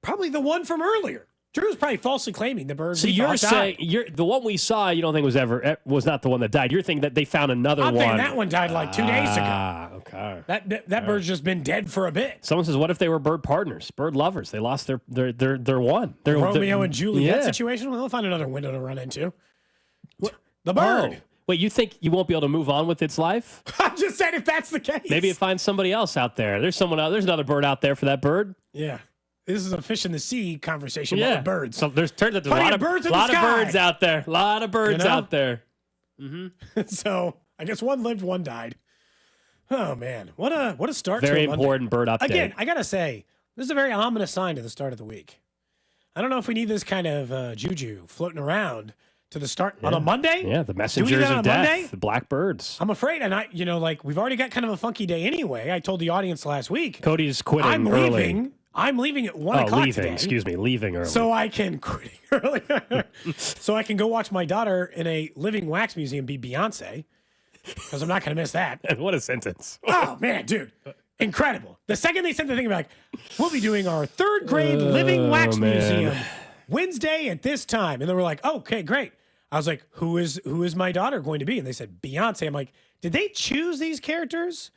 [SPEAKER 2] Probably the one from earlier. Drew's probably falsely claiming the bird.
[SPEAKER 1] So you're saying the one we saw, you don't think was not the one that died. You're thinking that they found another one.
[SPEAKER 2] I'm thinking that one died like 2 days ago.
[SPEAKER 1] Ah, okay.
[SPEAKER 2] That bird's just been dead for a bit.
[SPEAKER 1] Someone says, what if they were bird partners, bird lovers? They lost their one.
[SPEAKER 2] Romeo and Juliet situation? Well, they'll find another window to run into. The bird.
[SPEAKER 1] Oh. Wait, you think you won't be able to move on with its life?
[SPEAKER 2] I'm just saying if that's the case.
[SPEAKER 1] Maybe it finds somebody else out there. There's someone else. There's another bird out there for that bird.
[SPEAKER 2] Yeah. This is a fish in the sea conversation about birds.
[SPEAKER 1] So turns out there's a lot of birds out there. A lot of birds out there. Mm-hmm.
[SPEAKER 2] So I guess one lived, one died. Oh man, what a start!
[SPEAKER 1] Very
[SPEAKER 2] to a
[SPEAKER 1] important bird update.
[SPEAKER 2] Again, I gotta say, this is a very ominous sign to the start of the week. I don't know if we need this kind of juju floating around to the start on a Monday.
[SPEAKER 1] Yeah, the messengers of death, Monday? The black birds.
[SPEAKER 2] I'm afraid, and we've already got kind of a funky day anyway. I told the audience last week.
[SPEAKER 1] Cody's quitting early.
[SPEAKER 2] I'm leaving at 1 o'clock today.
[SPEAKER 1] Excuse me, leaving early.
[SPEAKER 2] So I can quit early. So I can go watch my daughter in a living wax museum be Beyonce, because I'm not going to miss that.
[SPEAKER 1] What a sentence.
[SPEAKER 2] Oh, man, dude. Incredible. The second they sent the thing back, we'll be doing our 3rd grade living wax museum Wednesday at this time. And they were like, oh, okay, great. I was like, who is my daughter going to be? And they said, Beyonce. I'm like, did they choose these characters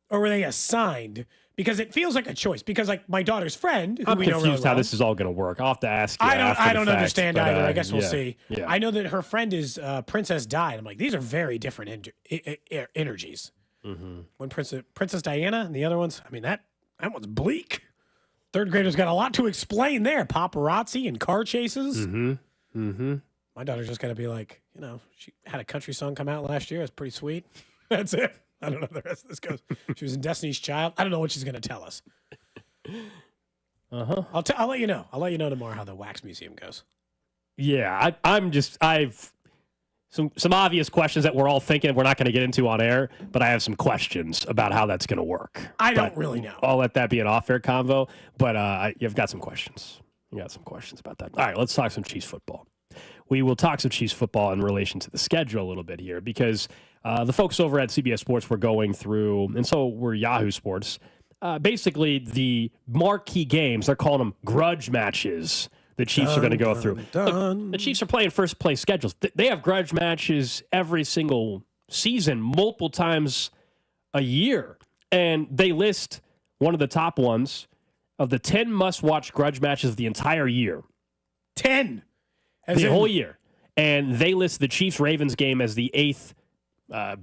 [SPEAKER 2] or were they assigned? Because it feels like a choice. Because like my daughter's friend, who
[SPEAKER 1] I'm
[SPEAKER 2] we know
[SPEAKER 1] confused
[SPEAKER 2] really well,
[SPEAKER 1] how this is all going to work. I'll have to ask you.
[SPEAKER 2] I don't understand either. I guess we'll see.
[SPEAKER 1] Yeah.
[SPEAKER 2] I know that her friend is Princess Di. I'm like, these are very different energies.
[SPEAKER 1] Mm-hmm.
[SPEAKER 2] One Princess Diana and the other ones. I mean that one's bleak. 3rd graders got a lot to explain there. Paparazzi and car chases.
[SPEAKER 1] Mm-hmm. Mm-hmm.
[SPEAKER 2] My daughter's just got to be like, she had a country song come out last year. It's pretty sweet. That's it. I don't know how the rest of this goes. She was in Destiny's Child. I don't know what she's going to tell us.
[SPEAKER 1] Uh-huh.
[SPEAKER 2] I'll let you know. I'll let you know tomorrow how the wax museum goes.
[SPEAKER 1] Yeah, I've some obvious questions that we're all thinking we're not going to get into on air, but I have some questions about how that's going to work.
[SPEAKER 2] I don't really know.
[SPEAKER 1] I'll let that be an off-air convo, but you've got some questions. You got some questions about that. All right, let's talk some Chiefs football. We will talk some Chiefs football in relation to the schedule a little bit here because the folks over at CBS Sports were going through, and so were Yahoo Sports, basically the marquee games. They're calling them grudge matches the Chiefs are going to go through. Look, the Chiefs are playing first-place schedules. They have grudge matches every single season, multiple times a year. And they list one of the top ones of the 10 must-watch grudge matches of the entire year.
[SPEAKER 2] 10?
[SPEAKER 1] Whole year. And they list the Chiefs-Ravens game as the 8th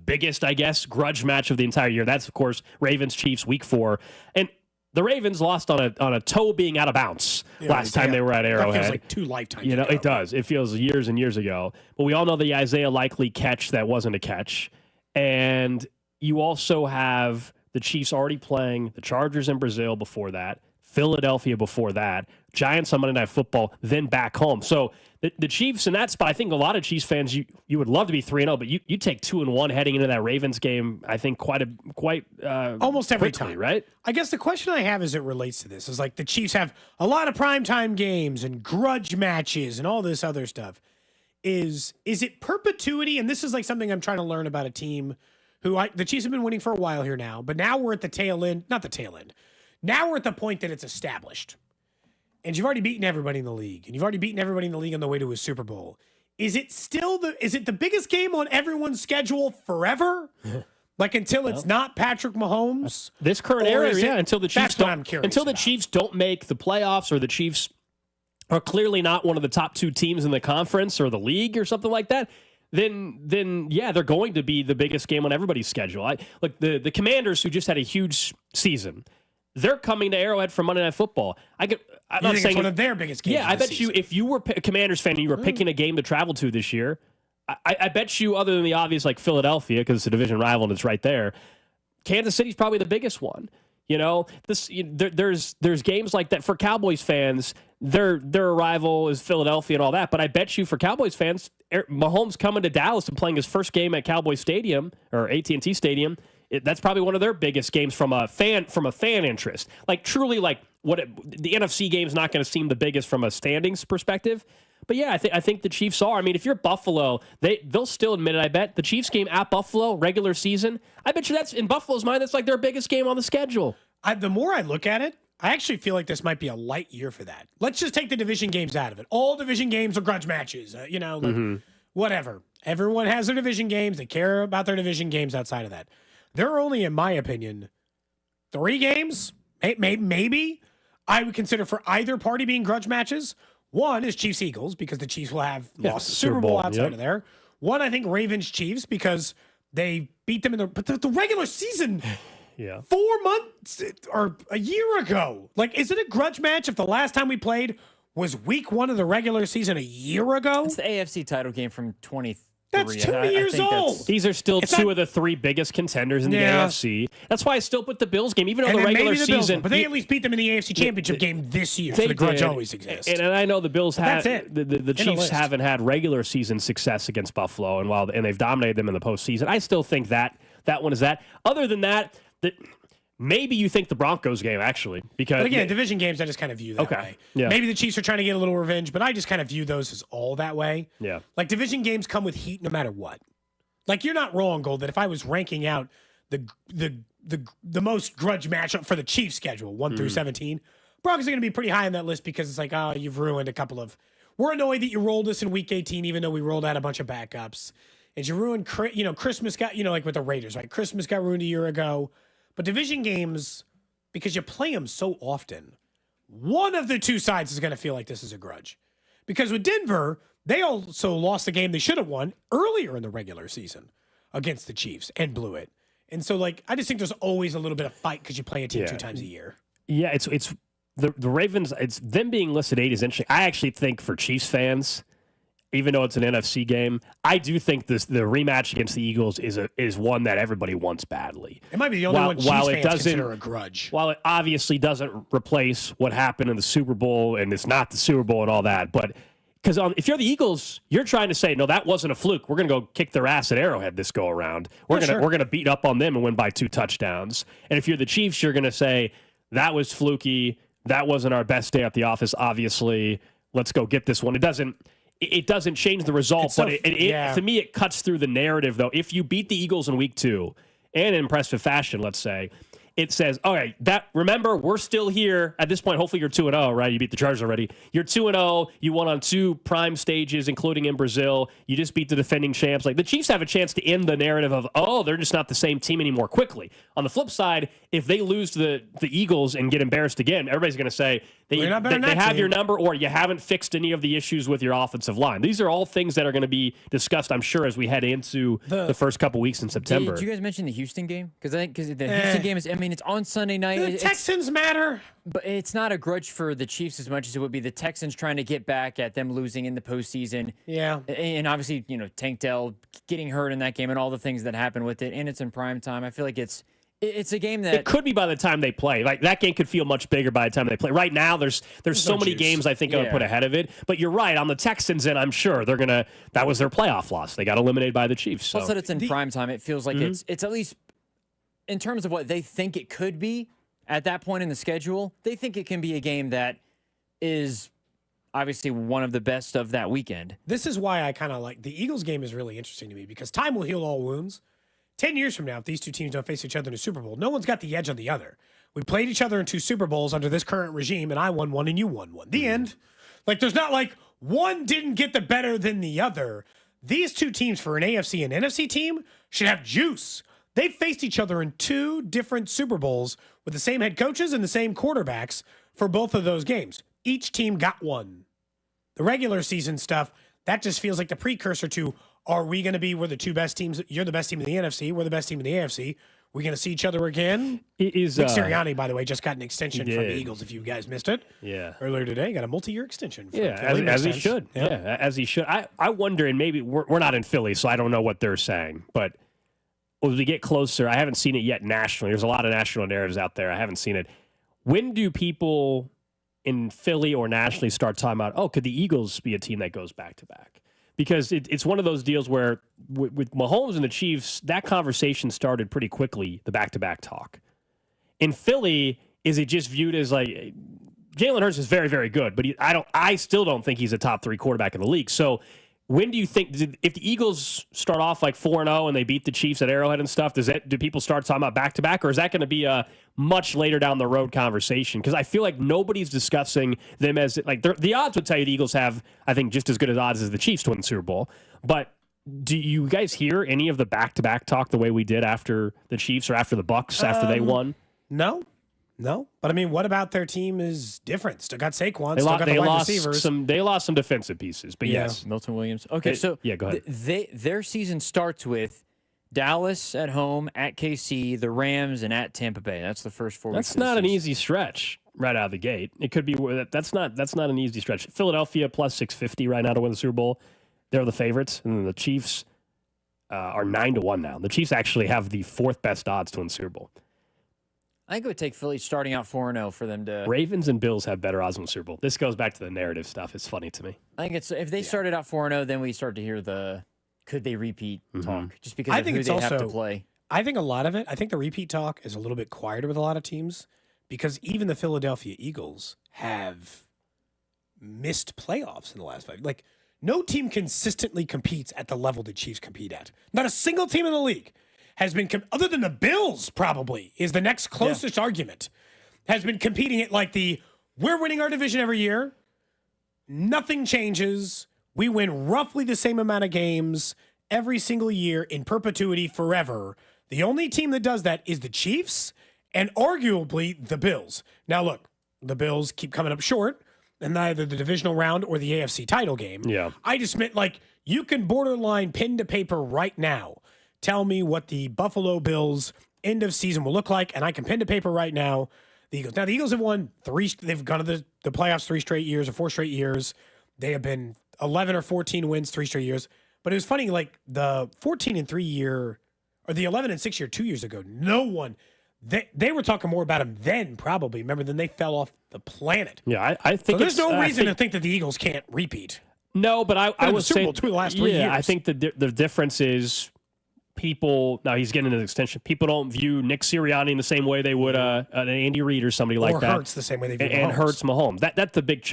[SPEAKER 1] biggest, I guess, grudge match of the entire year. That's, of course, Ravens-Chiefs Week 4. And the Ravens lost on a toe being out of bounds last time they were at Arrowhead.
[SPEAKER 2] That feels like 2 lifetimes ago.
[SPEAKER 1] It does. It feels years and years ago. But we all know the Isaiah Likely catch that wasn't a catch. And you also have the Chiefs already playing the Chargers in Brazil before that, Philadelphia before that, Giants on Monday Night Football, then back home. So the Chiefs in that spot, I think a lot of Chiefs fans, you would love to be 3-0, but you take 2-1 heading into that Ravens game, I think quite
[SPEAKER 2] almost every
[SPEAKER 1] quickly,
[SPEAKER 2] time,
[SPEAKER 1] right?
[SPEAKER 2] I guess the question I have as it relates to this is like the Chiefs have a lot of primetime games and grudge matches and all this other stuff. Is it perpetuity? And this is like something I'm trying to learn about a team who the Chiefs have been winning for a while here now, but now we're at the tail end, not the tail end. Now we're at the point that it's established. And you've already beaten everybody in the league. And you've already beaten everybody in the league on the way to a Super Bowl. Is it the biggest game on everyone's schedule forever? Like until it's not Patrick Mahomes?
[SPEAKER 1] This current era, until the Chiefs
[SPEAKER 2] Chiefs
[SPEAKER 1] don't make the playoffs or the Chiefs are clearly not one of the top 2 teams in the conference or the league or something like that. then yeah, they're going to be the biggest game on everybody's schedule. Look, the Commanders, who just had a huge season, they're coming to Arrowhead for Monday Night Football. I'm not
[SPEAKER 2] think
[SPEAKER 1] saying
[SPEAKER 2] it's one of their biggest games.
[SPEAKER 1] Yeah, I bet
[SPEAKER 2] season.
[SPEAKER 1] you if you were a Commanders fan and you were picking a game to travel to this year, I bet you, other than the obvious like Philadelphia, because it's a division rival and it's right there, Kansas City's probably the biggest one. There's games like that for Cowboys fans. Their rival is Philadelphia and all that. But I bet you for Cowboys fans, Mahomes coming to Dallas and playing his first game at Cowboys Stadium or AT&T Stadium, that's probably one of their biggest games from a fan interest. Like truly, like the NFC game is not going to seem the biggest from a standings perspective. But yeah, I think the Chiefs are. I mean, if you're Buffalo, they'll still admit it. I bet the Chiefs game at Buffalo, regular season, I bet you that's in Buffalo's mind. That's like their biggest game on the schedule.
[SPEAKER 2] The more I look at it, I actually feel like this might be a light year for that. Let's just take the division games out of it. All division games are grudge matches. Whatever. Everyone has their division games. They care about their division games outside of that. There are only, in my opinion, 3 games, maybe, I would consider for either party being grudge matches. One is Chiefs-Eagles, because the Chiefs will have lost the Super Bowl outside of there. One, I think Ravens-Chiefs, because they beat them in the regular season.
[SPEAKER 1] Yeah.
[SPEAKER 2] 4 months or a year ago. Like, is it a grudge match if the last time we played was week 1 of the regular season a year ago?
[SPEAKER 4] It's the AFC title game from 23.
[SPEAKER 2] That's 2 years old.
[SPEAKER 1] These are still two of the 3 biggest contenders in the AFC. That's why I still put the Bills game, even though the regular season.
[SPEAKER 2] But they at least beat them in the AFC Championship game this year. So the grudge always exists.
[SPEAKER 1] And I know the Bills have. The Chiefs
[SPEAKER 2] the
[SPEAKER 1] haven't had regular season success against Buffalo, and they've dominated them in the postseason. I still think that one is that. Other than that, maybe you think the Broncos game, actually. But
[SPEAKER 2] again, division games, I just kind of view that way.
[SPEAKER 1] Yeah.
[SPEAKER 2] Maybe the Chiefs are trying to get a little revenge, but I just kind of view those as all that way.
[SPEAKER 1] Yeah.
[SPEAKER 2] Like, division games come with heat no matter what. Like, you're not wrong, Gold, that if I was ranking out the most grudge matchup for the Chiefs schedule, 1 through 17, Broncos are going to be pretty high on that list because it's like, oh, you've ruined a couple of... We're annoyed that you rolled us in Week 18, even though we rolled out a bunch of backups. And you ruined, Christmas got, like with the Raiders, right? Christmas got ruined a year ago. But division games, because you play them so often, one of the two sides is going to feel like this is a grudge. Because with Denver, they also lost the game they should have won earlier in the regular season against the Chiefs and blew it. And so, I just think there's always a little bit of fight because you play a team 2 times a year.
[SPEAKER 1] Yeah, it's the Ravens. It's them being listed 8 is interesting. I actually think for Chiefs fans, even though it's an NFC game, I do think the rematch against the Eagles is one that everybody wants badly.
[SPEAKER 2] It might be the only one Chiefs fans consider a grudge.
[SPEAKER 1] While it obviously doesn't replace what happened in the Super Bowl, and it's not the Super Bowl and all that, but because if you're the Eagles, you're trying to say, no, that wasn't a fluke. We're going to go kick their ass at Arrowhead this go around. We're going to beat up on them and win by 2 touchdowns. And if you're the Chiefs, you're going to say, that was fluky. That wasn't our best day at the office, obviously. Let's go get this one. It doesn't change the result, but to me, it cuts through the narrative, though. If you beat the Eagles in week 2, and in impressive fashion, let's say, it says, okay, remember, we're still here. At this point, hopefully you're 2-0, right? You beat the Chargers already. You're 2-0. You won on 2 prime stages, including in Brazil. You just beat the defending champs. Like, the Chiefs have a chance to end the narrative of, oh, they're just not the same team anymore quickly. On the flip side, if they lose to the Eagles and get embarrassed again, everybody's going to say, they have your number, or you haven't fixed any of the issues with your offensive line. These are all things that are going to be discussed, I'm sure, as we head into the first couple weeks in September.
[SPEAKER 4] Did you guys mention the Houston game? Because the Houston game is, it's on Sunday night.
[SPEAKER 2] The Texans matter.
[SPEAKER 4] But it's not a grudge for the Chiefs as much as it would be the Texans trying to get back at them losing in the postseason.
[SPEAKER 2] Yeah.
[SPEAKER 4] And obviously, Tank Dell getting hurt in that game and all the things that happened with it. And it's in prime time. I feel like it's a game that...
[SPEAKER 1] It could be by the time they play. Like, that game could feel much bigger by the time they play. Right now, there's so many games I think I would put ahead of it. But you're right. On the Texans, and I'm sure they're going to... That was their playoff loss. They got eliminated by the Chiefs. So.
[SPEAKER 4] Plus that it's in prime time, it feels like it's at least... In terms of what they think it could be at that point in the schedule, they think it can be a game that is obviously one of the best of that weekend.
[SPEAKER 2] This is why I kind of like... The Eagles game is really interesting to me because time will heal all wounds. 10 years from now, if these two teams don't face each other in a Super Bowl, no one's got the edge on the other. We played each other in 2 Super Bowls under this current regime, and I won 1 and you won 1. The end. Like, there's not like one didn't get the better than the other. These two teams, for an AFC and NFC team, should have juice. They faced each other in 2 different Super Bowls with the same head coaches and the same quarterbacks for both of those games. Each team got 1. The regular season stuff, that just feels like the precursor to, are we going to be, we're the two best teams, you're the best team in the NFC, we're the best team in the AFC, we're going to see each other again? Nick Sirianni, by the way, just got an extension from the Eagles, if you guys missed it.
[SPEAKER 1] Yeah.
[SPEAKER 2] Earlier today, got a multi-year extension.
[SPEAKER 1] As he should. Yeah, as he should. I wonder, and maybe we're not in Philly, so I don't know what they're saying, but as we get closer, I haven't seen it yet nationally. There's a lot of national narratives out there. I haven't seen it. When do people in Philly or nationally start talking about, could the Eagles be a team that goes back-to-back? Because it's one of those deals where with Mahomes and the Chiefs, that conversation started pretty quickly, the back-to-back talk. In Philly, is it just viewed as like Jalen Hurts is very, very good, but I still don't think he's a top 3 quarterback in the league. So when do you think, if the Eagles start off like 4-0 and they beat the Chiefs at Arrowhead and stuff, do people start talking about back-to-back, or is that going to be a much later down the road conversation? Because I feel like nobody's discussing them as, like, the odds would tell you the Eagles have, I think, just as good as odds as the Chiefs to win the Super Bowl. But do you guys hear any of the back-to-back talk the way we did after the Chiefs or after the Bucs after they won?
[SPEAKER 2] No. But I mean, what about their team is different? Still got Saquon, still got the wide receivers.
[SPEAKER 1] They lost some defensive pieces, but yes.
[SPEAKER 4] Milton Williams. Okay, so
[SPEAKER 1] go ahead.
[SPEAKER 4] Their season starts with Dallas at home, at KC, the Rams, and at Tampa Bay. That's the first 4 weeks.
[SPEAKER 1] That's not an easy stretch right out of the gate. It could be that's not an easy stretch. Philadelphia plus 650 right now to win the Super Bowl. They're the favorites, and then the Chiefs are 9-1 now. The Chiefs actually have the 4th best odds to win the Super Bowl.
[SPEAKER 4] I think it would take Philly starting out 4-0 for them to.
[SPEAKER 1] Ravens and Bills have better odds in the Super Bowl. This goes back to the narrative stuff. It's funny to me.
[SPEAKER 4] I think it's if they started out 4-0, then we start to hear the could they repeat talk just because
[SPEAKER 2] I
[SPEAKER 4] of
[SPEAKER 2] think
[SPEAKER 4] who
[SPEAKER 2] it's
[SPEAKER 4] they
[SPEAKER 2] also,
[SPEAKER 4] have to play.
[SPEAKER 2] I think a lot of it, I think the repeat talk is a little bit quieter with a lot of teams because even the Philadelphia Eagles have missed playoffs in the last 5. Like, no team consistently competes at the level the Chiefs compete at. Not a single team in the league has been, other than the Bills probably, is the next closest argument, has been competing at like we're winning our division every year. Nothing changes. We win roughly the same amount of games every single year in perpetuity forever. The only team that does that is the Chiefs and arguably the Bills. Now, look, the Bills keep coming up short in either the divisional round or the AFC title game.
[SPEAKER 1] Yeah.
[SPEAKER 2] I just meant, like, you can borderline pen to paper right now tell me what the Buffalo Bills end of season will look like, and I can pen to paper right now the Eagles. Now, the Eagles have won 3, they've gone to the playoffs 3 straight years or 4 straight years. They have been 11 or 14 wins 3 straight years. But it was funny, like the 14-3 year, or the 11-6 year 2 years ago, no one, they were talking more about them then probably, remember, than they fell off the planet.
[SPEAKER 1] Yeah, I think
[SPEAKER 2] so there's no reason to think that the Eagles can't repeat.
[SPEAKER 1] No, but I would say
[SPEAKER 2] the last 3 years.
[SPEAKER 1] I think the difference is people, now he's getting an extension. People don't view Nick Sirianni in the same way they would an Andy Reid or somebody like that.
[SPEAKER 2] Or Hurts the same way they view
[SPEAKER 1] and
[SPEAKER 2] Mahomes.
[SPEAKER 1] Hurts Mahomes.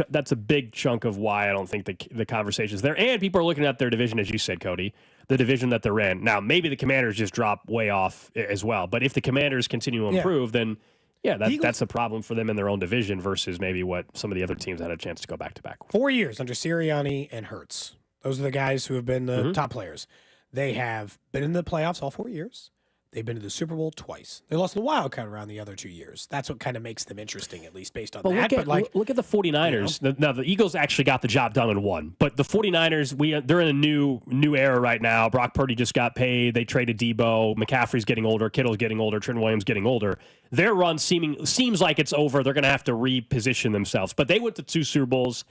[SPEAKER 1] That's a big chunk of why I don't think the conversation's there. And people are looking at their division, as you said, Cody, the division that they're in. Now, maybe the Commanders just drop way off as well. But if the Commanders continue to improve, then that's a problem for them in their own division versus maybe what some of the other teams had a chance to go back-to-back.
[SPEAKER 2] 4 years under Sirianni and Hurts. Those are the guys who have been the top players. They have been in the playoffs all 4 years. They've been to the Super Bowl twice. They lost in the wild card around the other 2 years. That's what kind of makes them interesting, at least based on that.
[SPEAKER 1] Look at the 49ers. Now, the Eagles actually got the job done and won. But the 49ers, they're in a new era right now. Brock Purdy just got paid. They traded Debo. McCaffrey's getting older. Kittle's getting older. Trent Williams getting older. Their run seems like it's over. They're going to have to reposition themselves. But they went to 2 Super Bowls,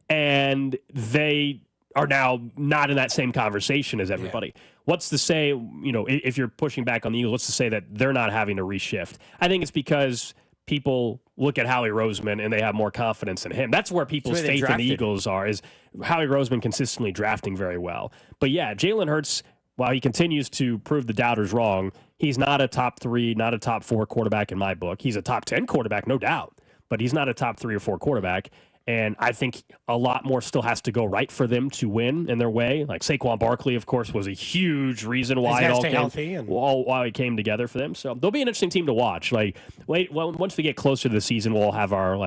[SPEAKER 1] and they are now not in that same conversation as everybody. Yeah. What's to say, if you're pushing back on the Eagles, what's to say that they're not having to reshift? I think it's because people look at Howie Roseman and they have more confidence in him. That's where people's faith in the Eagles are, is Howie Roseman consistently drafting very well. But yeah, Jalen Hurts, while he continues to prove the doubters wrong, he's not a top 3, not a top 4 quarterback in my book. He's a top 10 quarterback, no doubt, but he's not a top 3 or 4 quarterback. And I think a lot more still has to go right for them to win in their way. Like Saquon Barkley, of course, was a huge reason why why it came together for them. So they'll be an interesting team to watch. Once we get closer to the season, we'll have our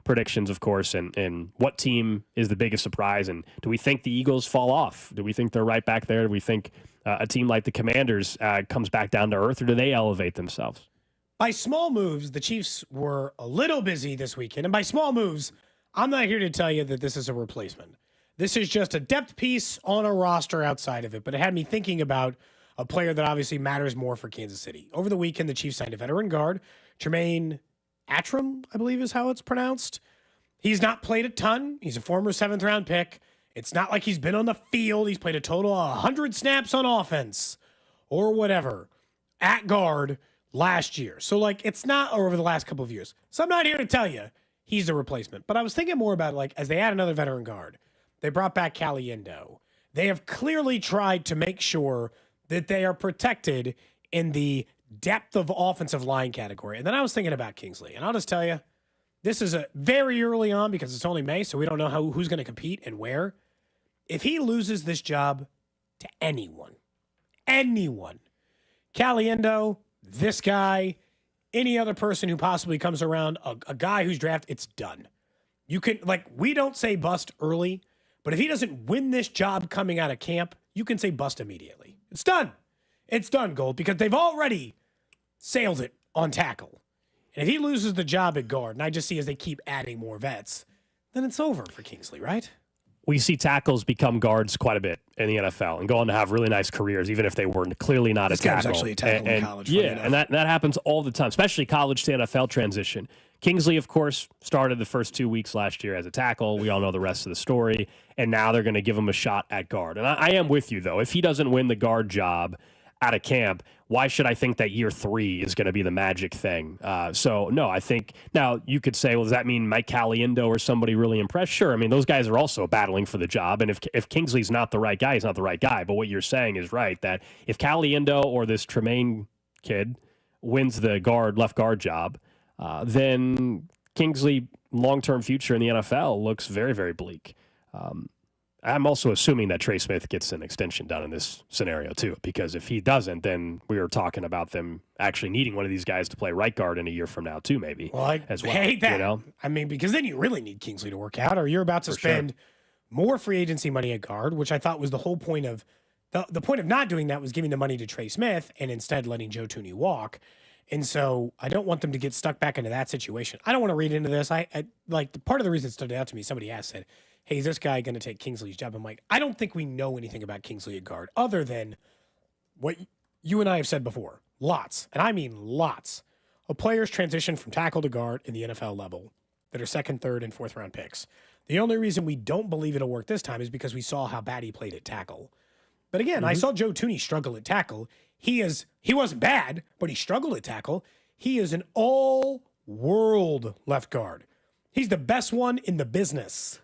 [SPEAKER 1] predictions, of course, and what team is the biggest surprise. And do we think the Eagles fall off? Do we think they're right back there? Do we think a team like the Commanders comes back down to earth, or do they elevate themselves?
[SPEAKER 2] By small moves, the Chiefs were a little busy this weekend. And by small moves, I'm not here to tell you that this is a replacement. This is just a depth piece on a roster outside of it, but it had me thinking about a player that obviously matters more for Kansas City. Over the weekend, the Chiefs signed a veteran guard, Tremaine Atram, I believe is how it's pronounced. He's not played a ton. He's a former 7th-round pick. It's not like he's been on the field. He's played a total of 100 snaps on offense or whatever at guard last year. So, like, it's not over the last couple of years. So I'm not here to tell you he's the replacement. But I was thinking more about, like, as they add another veteran guard, they brought back Caliendo. They have clearly tried to make sure that they are protected in the depth of offensive line category. And then I was thinking about Kingsley. And I'll just tell you, this is a very early on because it's only May, so we don't know who's going to compete and where. If he loses this job to anyone, Caliendo, this guy, any other person who possibly comes around, a guy who's drafted, it's done. You can, like, we don't say bust early, but if he doesn't win this job coming out of camp, you can say bust immediately. It's done. It's done, Gold, because they've already sailed it on tackle. And if he loses the job at guard, and I just see as they keep adding more vets, then it's over for Kingsley, right?
[SPEAKER 1] We see tackles become guards quite a bit in the NFL and go on to have really nice careers, even if they were clearly not
[SPEAKER 2] This
[SPEAKER 1] a
[SPEAKER 2] guy was
[SPEAKER 1] tackle.
[SPEAKER 2] actually a tackle in college.
[SPEAKER 1] Yeah, and that happens all the time, especially college to NFL transition. Kingsley, of course, started the first 2 weeks last year as a tackle. We all know the rest of the story. And now they're going to give him a shot at guard. And I am with you, though. If he doesn't win the guard job out of camp, why should I think that year 3 is going to be the magic thing? So, no, I think now you could say, well, does that mean Mike Caliendo or somebody really impressed? Sure. I mean, those guys are also battling for the job. And if Kingsley's not the right guy, he's not the right guy. But what you're saying is right, that if Caliendo or this Tremaine kid wins the left guard job, then Kingsley long-term future in the NFL looks very, very bleak. I'm also assuming that Trey Smith gets an extension done in this scenario too, because if he doesn't, then we are talking about them actually needing one of these guys to play right guard in a year from now too, maybe.
[SPEAKER 2] Well, I hate that.
[SPEAKER 1] You know?
[SPEAKER 2] I mean, because then you really need Kingsley to work out, or you're about to spend more free agency money at guard, which I thought was the whole point of the point of not doing that was giving the money to Trey Smith and instead letting Joe Thuney walk. And so I don't want them to get stuck back into that situation. I don't want to read into this. I like part of the reason it stood out to me, somebody asked, said, hey, is this guy going to take Kingsley's job? I'm like, I don't think we know anything about Kingsley at guard other than what you and I have said before. Lots, and I mean lots, of players transition from tackle to guard in the NFL level that are 2nd, 3rd, and 4th round picks. The only reason we don't believe it'll work this time is because we saw how bad he played at tackle. But again, I saw Joe Thuney struggle at tackle. He wasn't bad, but he struggled at tackle. He is an all-world left guard. He's the best one in the business.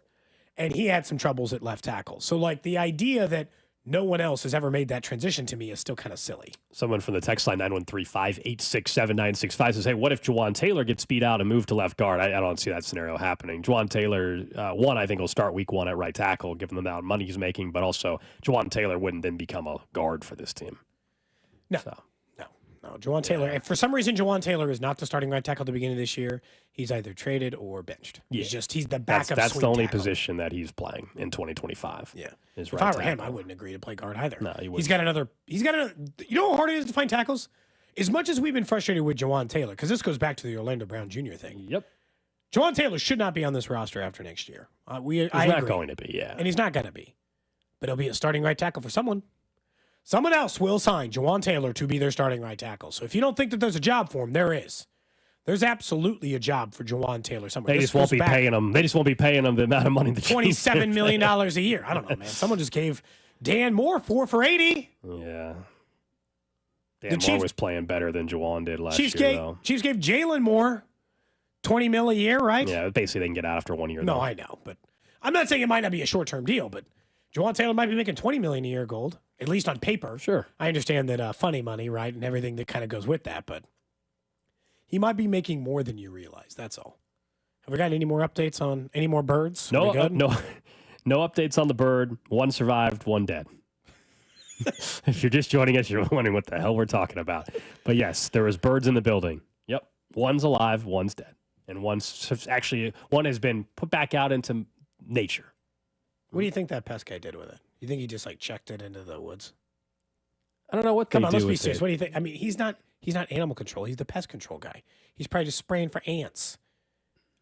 [SPEAKER 2] And he had some troubles at left tackle. So, like, the idea that no one else has ever made that transition to me is still kind of silly.
[SPEAKER 1] Someone from the text line 913-586-7965 says, hey, what if Juwan Taylor gets beat out and moved to left guard? I don't see that scenario happening. Juwan Taylor, I think will start week 1 at right tackle, given the amount of money he's making, but also Juwan Taylor wouldn't then become a guard for this team.
[SPEAKER 2] No. Juwan Taylor, if for some reason Juwan Taylor is not the starting right tackle at the beginning of this year, he's either traded or benched.
[SPEAKER 1] Yeah.
[SPEAKER 2] He's the backup.
[SPEAKER 1] That's the only
[SPEAKER 2] tackle.
[SPEAKER 1] position that he's playing in 2025.
[SPEAKER 2] Yeah.
[SPEAKER 1] If
[SPEAKER 2] I were him, I wouldn't agree to play guard either.
[SPEAKER 1] No, you wouldn't.
[SPEAKER 2] He's got another, you know how hard it is to find tackles? As much as we've been frustrated with Juwan Taylor, because this goes back to the Orlando Brown Jr. thing.
[SPEAKER 1] Yep.
[SPEAKER 2] Juwan Taylor should not be on this roster after next year.
[SPEAKER 1] He's not going to be, yeah.
[SPEAKER 2] And he's not going to be. But he'll be a starting right tackle for someone. Someone else will sign Juwan Taylor to be their starting right tackle. So if you don't think that there's a job for him, there is. There's absolutely a job for Juwan Taylor somewhere.
[SPEAKER 1] They just won't be paying him. They just won't be paying him the amount of money that
[SPEAKER 2] $27 million a year. I don't know, man. Someone just gave Dan Moore 4 for $80.
[SPEAKER 1] Yeah. Dan Moore was playing better than Juwan did last year, though.
[SPEAKER 2] Chiefs gave Jalen Moore $20 million a year, right?
[SPEAKER 1] Yeah, basically they can get out after 1 year.
[SPEAKER 2] No,
[SPEAKER 1] though.
[SPEAKER 2] I know, but I'm not saying it might not be a short-term deal, but Juwan Taylor might be making $20 million a year, Gold, at least on paper.
[SPEAKER 1] Sure.
[SPEAKER 2] I understand that funny money, right, and everything that kind of goes with that, but he might be making more than you realize. That's all. Have we got any more updates on any more birds?
[SPEAKER 1] No updates on the bird. One survived, one dead. If you're just joining us, you're wondering what the hell we're talking about. But yes, there was birds in the building. Yep. One's alive, one's dead. And one has been put back out into nature.
[SPEAKER 2] What do you think that pest guy did with it? You think he just checked it into the woods?
[SPEAKER 1] I don't know what they do with it.
[SPEAKER 2] Let's be serious. What do you think? I mean, he's not animal control. He's the pest control guy. He's probably just spraying for ants.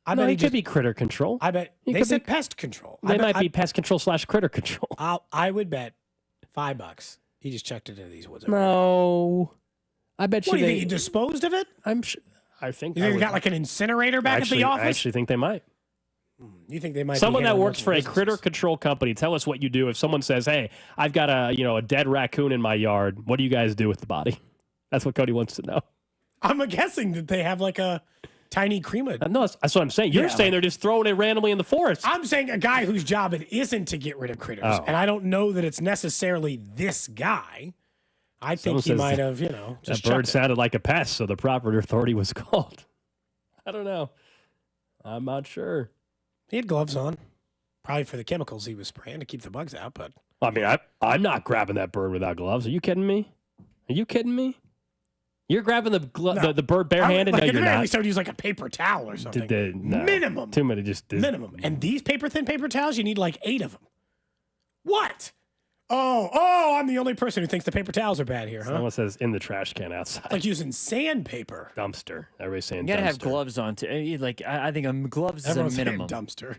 [SPEAKER 1] No, he could be critter control.
[SPEAKER 2] I bet they said pest control.
[SPEAKER 1] They might be pest control / critter control.
[SPEAKER 2] I would bet $5 he just checked it into these woods.
[SPEAKER 1] No. I bet you
[SPEAKER 2] What do you think? He disposed of it?
[SPEAKER 1] I'm sure. I think
[SPEAKER 2] You think they got like an incinerator back at the office?
[SPEAKER 1] I actually think they might.
[SPEAKER 2] You think they might?
[SPEAKER 1] Someone
[SPEAKER 2] be
[SPEAKER 1] that
[SPEAKER 2] handling
[SPEAKER 1] works for a
[SPEAKER 2] businesses?
[SPEAKER 1] critter control company. Tell us what you do if someone says, "Hey, I've got a dead raccoon in my yard. What do you guys do with the body?" That's what Cody wants to know.
[SPEAKER 2] I'm guessing that they have like a tiny crema.
[SPEAKER 1] No, that's what I'm saying. You're saying they're just throwing it randomly in the forest.
[SPEAKER 2] I'm saying a guy whose job it isn't to get rid of critters,
[SPEAKER 1] Oh.
[SPEAKER 2] and I don't know that it's necessarily this guy. I think he might have, just
[SPEAKER 1] that bird
[SPEAKER 2] chucked it.
[SPEAKER 1] sounded like a pest, so the proper authority was called. I don't know. I'm not sure.
[SPEAKER 2] He had gloves on, probably for the chemicals he was spraying to keep the bugs out. But
[SPEAKER 1] I mean, I'm not grabbing that bird without gloves. Are you kidding me? You're grabbing the bird barehanded? No,
[SPEAKER 2] at
[SPEAKER 1] you're
[SPEAKER 2] the very
[SPEAKER 1] not.
[SPEAKER 2] least, I would use like a paper towel or something.
[SPEAKER 1] No.
[SPEAKER 2] Minimum.
[SPEAKER 1] Too many just
[SPEAKER 2] Minimum. And these thin paper towels, you need like 8 of them. What? Oh, I'm the only person who thinks the paper towels are bad here, huh?
[SPEAKER 1] Someone says in the trash can outside.
[SPEAKER 2] It's like using sandpaper.
[SPEAKER 1] Dumpster. Everybody's saying
[SPEAKER 4] You got to
[SPEAKER 1] dumpster.
[SPEAKER 4] have gloves on, too. Like, I think gloves
[SPEAKER 2] Everyone's
[SPEAKER 4] is a
[SPEAKER 2] saying
[SPEAKER 4] minimum.
[SPEAKER 2] dumpster.